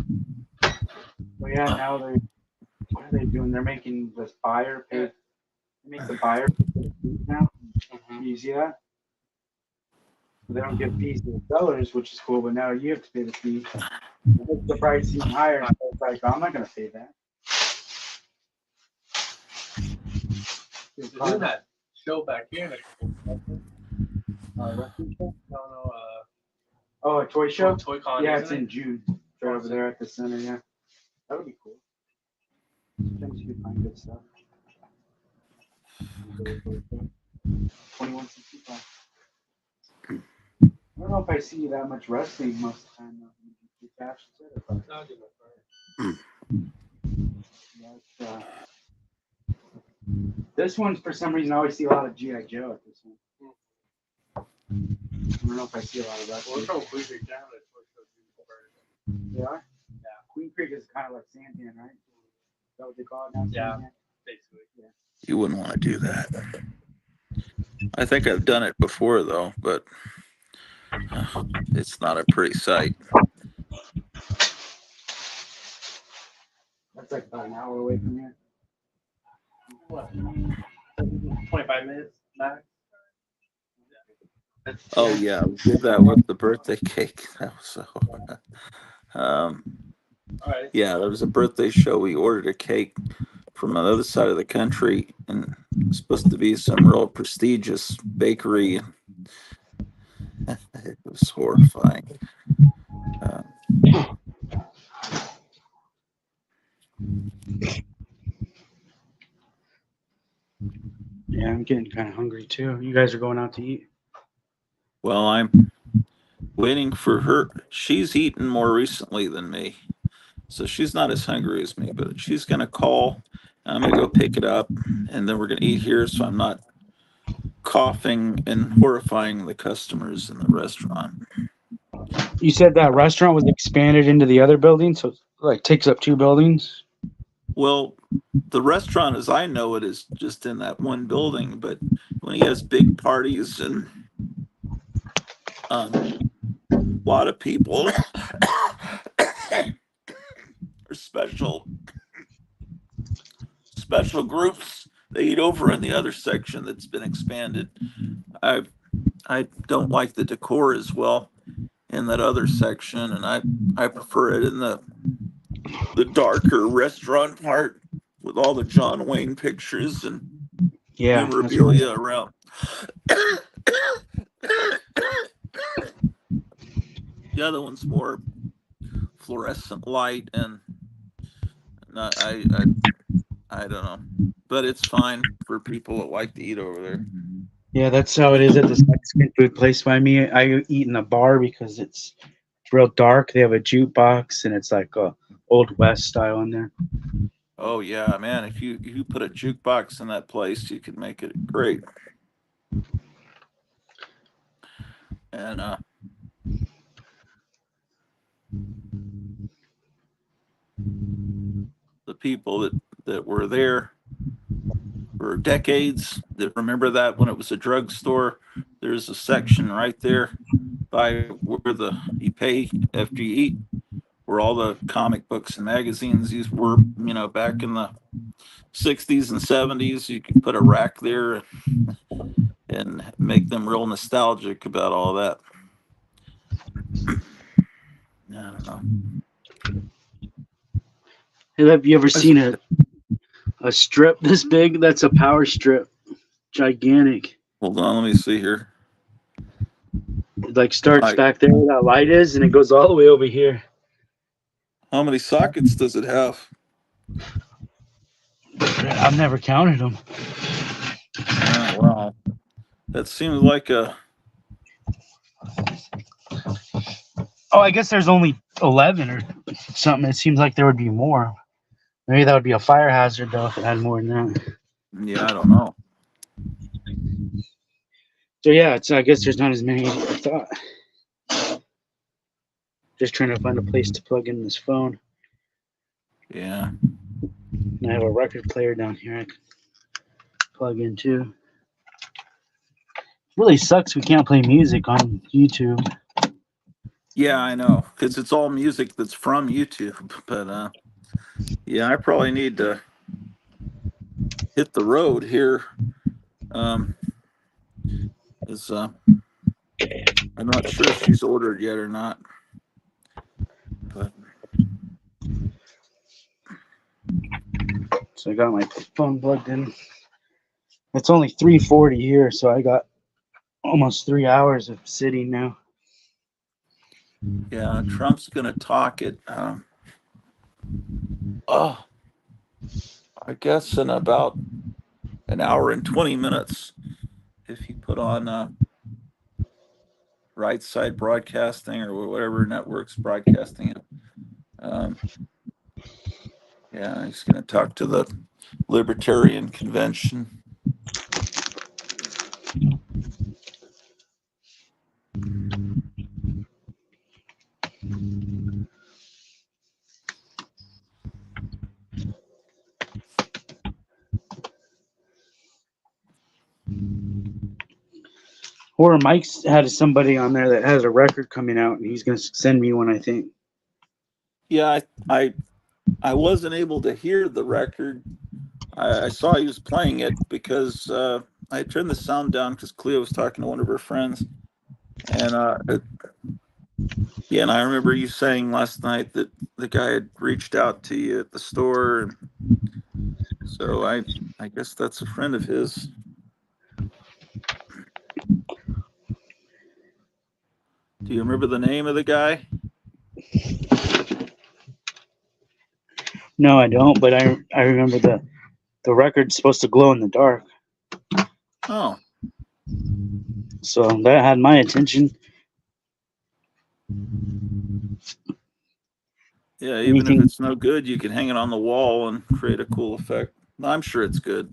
Well, yeah, now what are they doing? They're making this buyer pay. They make the buyer pay now. You see that? So they don't give fees to the sellers, which is cool, but now you have to pay the fee. It makes the price even higher. So it's like, I'm not going to pay that. They're doing that show back here. Wrestling show? No. Oh, a toy show? Toy Con. Yeah, it's in June. Right over there at the center, yeah. That would be cool. Sometimes you can find good stuff. 2165. I don't know if I see that much wrestling most of the time though. I'll give my Yeah, this one's for some reason I always see a lot of G.I. Joe at this one. I don't know if I see a lot of wrestling. We're from Queen Creek down at They are? Yeah. Queen Creek is kind of like Sandan, right? Is that what they call it now? Yeah, Sandan? basically. Yeah. You wouldn't want to do that. I think I've done it before though, but it's not a pretty sight. That's like about an hour away from here. What? 25 minutes max. Oh yeah, we did that with the birthday cake. That was so. Alright. Yeah, there was a birthday show. We ordered a cake from the other side of the country, and it was supposed to be some real prestigious bakery. It was horrifying. Yeah, I'm getting kind of hungry too. You guys are going out to eat? Well, I'm waiting for her. She's eaten more recently than me, so she's not as hungry as me, but she's going to call. I'm going to go pick it up, and then we're going to eat here, so I'm not coughing and horrifying the customers in the restaurant. You said that restaurant was expanded into the other building, so it like takes up 2 buildings? Well, the restaurant, as I know it, is just in that one building, but when he has big parties and a lot of people or special groups, they eat over in the other section that's been expanded. I don't like the decor as well in that other section, and I prefer it in the darker restaurant part with all the John Wayne pictures and memorabilia around. The other one's more fluorescent light, and I don't know, but it's fine for people that like to eat over there. Yeah, that's how it is at this Mexican food place by me. I eat in the bar because it's real dark. They have a jukebox, and it's like a Old West style in there. Oh yeah, man! If you put a jukebox in that place, you could make it great. And the people that were there for decades that remember that when it was a drugstore, there's a section right there by where you pay after you eat, where all the comic books and magazines were, back in the 60s and 70s. You could put a rack there and make them real nostalgic about all that. I don't know. Have you ever seen a strip this big? That's a power strip. gigantic. Hold on, let me see here. It like starts back there where that light is, and it goes all the way over here. How many sockets does it have? I've never counted them. Oh, wow. That seems like a... Oh, I guess there's only 11 or something. It seems like there would be more. Maybe that would be a fire hazard, though, if it had more than that. Yeah, I don't know. So, yeah, I guess there's not as many as I thought. Just trying to find a place to plug in this phone. Yeah. And I have a record player down here I can plug in, too. Really sucks we can't play music on YouTube. Yeah, I know, because it's all music that's from YouTube. But yeah, I probably need to hit the road here. Is I'm not sure if she's ordered yet or not. But So I got my phone plugged in. It's only 3:40 here, so I got almost 3 hours of sitting now. yeah, Trump's gonna talk it. Oh, I guess in about an hour and 20 minutes, if you put on Right Side Broadcasting or whatever network's broadcasting it. Yeah, he's going to talk to the Libertarian Convention. Or Mike's had somebody on there that has a record coming out, and he's going to send me one, I think. Yeah, I wasn't able to hear the record. I saw he was playing it because I turned the sound down because Cleo was talking to one of her friends. And yeah, and I remember you saying last night that the guy had reached out to you at the store. And so I guess that's a friend of his. Do you remember the name of the guy? No, I don't, but I remember the record's supposed to glow in the dark. Oh. So that had my attention. Yeah, even if it's no good, you can hang it on the wall and create a cool effect. I'm sure it's good.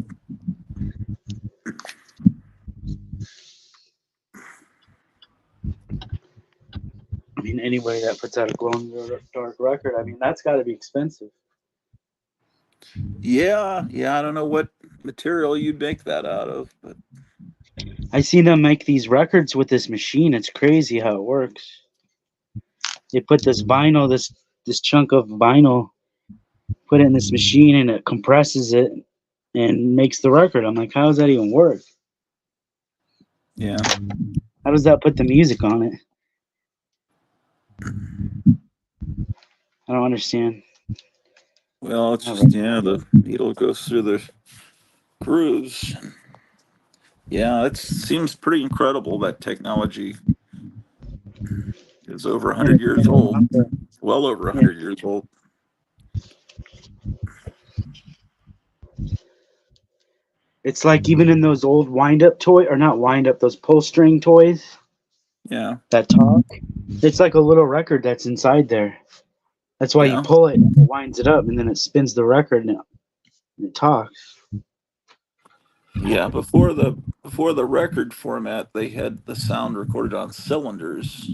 I mean, anybody that puts out a glow in the dark record, I mean, that's got to be expensive. Yeah, I don't know what material you'd make that out of, but I seen them make these records with this machine. It's crazy how it works. They put this vinyl, this chunk of vinyl, put it in this machine, and it compresses it and makes the record. I'm like, how does that even work? Yeah. How does that put the music on it? I don't understand. Well, it's just, the needle goes through the grooves. Yeah, it seems pretty incredible, that technology. It's over 100 years old. Well over 100 years old. It's like even in those old wind-up toy, or not wind-up, those pull string toys. Yeah. That talk. It's like a little record that's inside there. That's why you pull it, it winds it up, and then it spins the record and it talks. Yeah, before the record format, they had the sound recorded on cylinders,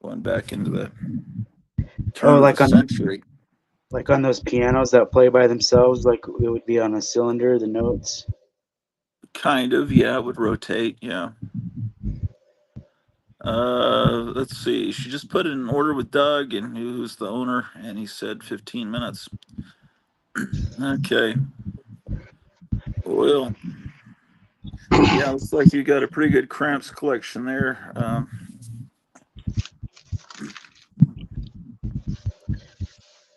going back into the turn of the century. Like on those pianos that play by themselves, like it would be on a cylinder, the notes. Kind of, yeah, it would rotate, yeah. Let's see. She just put in an order with Doug, and who's the owner, and he said 15 minutes. Okay. Well, yeah, looks like you got a pretty good Cramps collection there.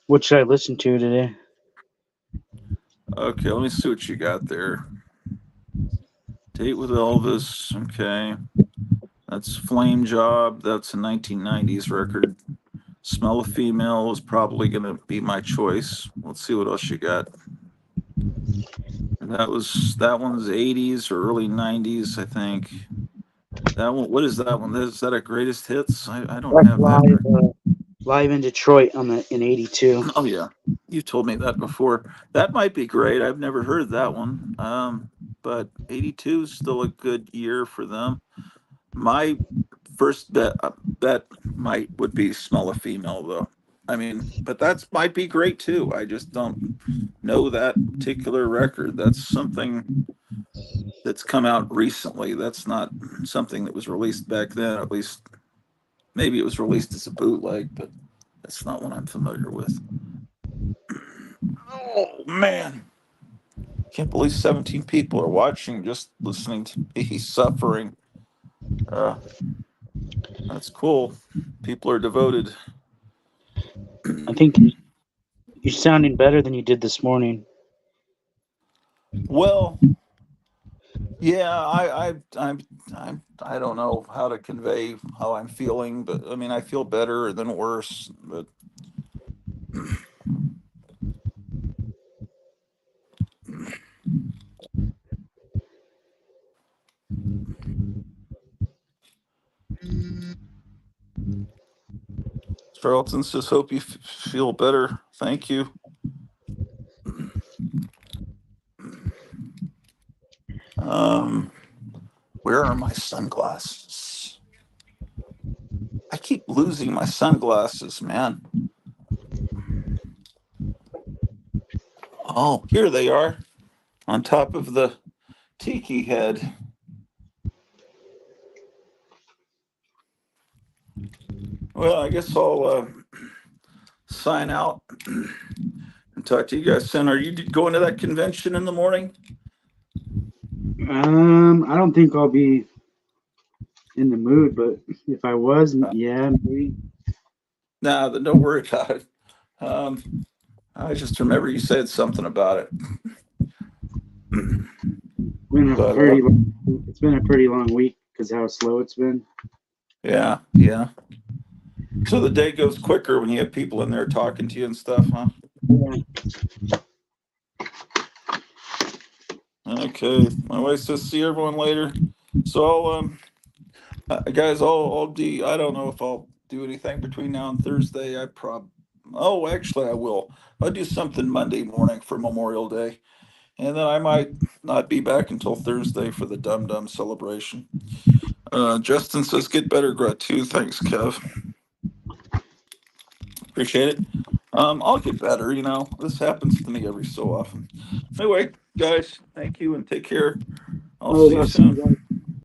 What should I listen to today? Okay, let me see what you got there. Date with Elvis. Okay. That's Flame Job. That's a 1990s record. Smell a Female is probably going to be my choice. Let's see what else you got. That one's 80s or early 90s, I think. That one, what is that one? Is that a greatest hits? I don't That's have that. live in Detroit in '82. Oh yeah, you told me that before. That might be great. I've never heard that one. But '82 is still a good year for them. My first bet would be Smell a Female though. I mean, but that's might be great too. I just don't know that particular record. That's something that's come out recently. That's not something that was released back then. At least maybe it was released as a bootleg, but that's not one I'm familiar with. Oh man, can't believe 17 people are watching, just listening to me suffering. That's cool. People are devoted. I think you're sounding better than you did this morning. Well, yeah, I don't know how to convey how I'm feeling, but I mean I feel better than worse. But Charlton says, "Hope you feel better." Thank you. Where are my sunglasses? I keep losing my sunglasses, man. Oh, here they are, on top of the tiki head. Well, I guess I'll sign out and talk to you guys soon. Are you going to that convention in the morning? I don't think I'll be in the mood, but if I was, yeah, maybe. Nah, don't worry about it. I just remember you said something about it. It's been a pretty long week because how slow it's been. Yeah, yeah. So the day goes quicker when you have people in there talking to you and stuff, huh? Yeah. Okay. My wife says see everyone later. So guys, I don't know if I'll do anything between now and Thursday. Actually I will. I'll do something Monday morning for Memorial Day. And then I might not be back until Thursday for the Dum Dum celebration. Justin says get better, Grat, too. Thanks, Kev. Appreciate it. I'll get better, this happens to me every so often. Anyway, guys, thank you and take care. I'll see you soon.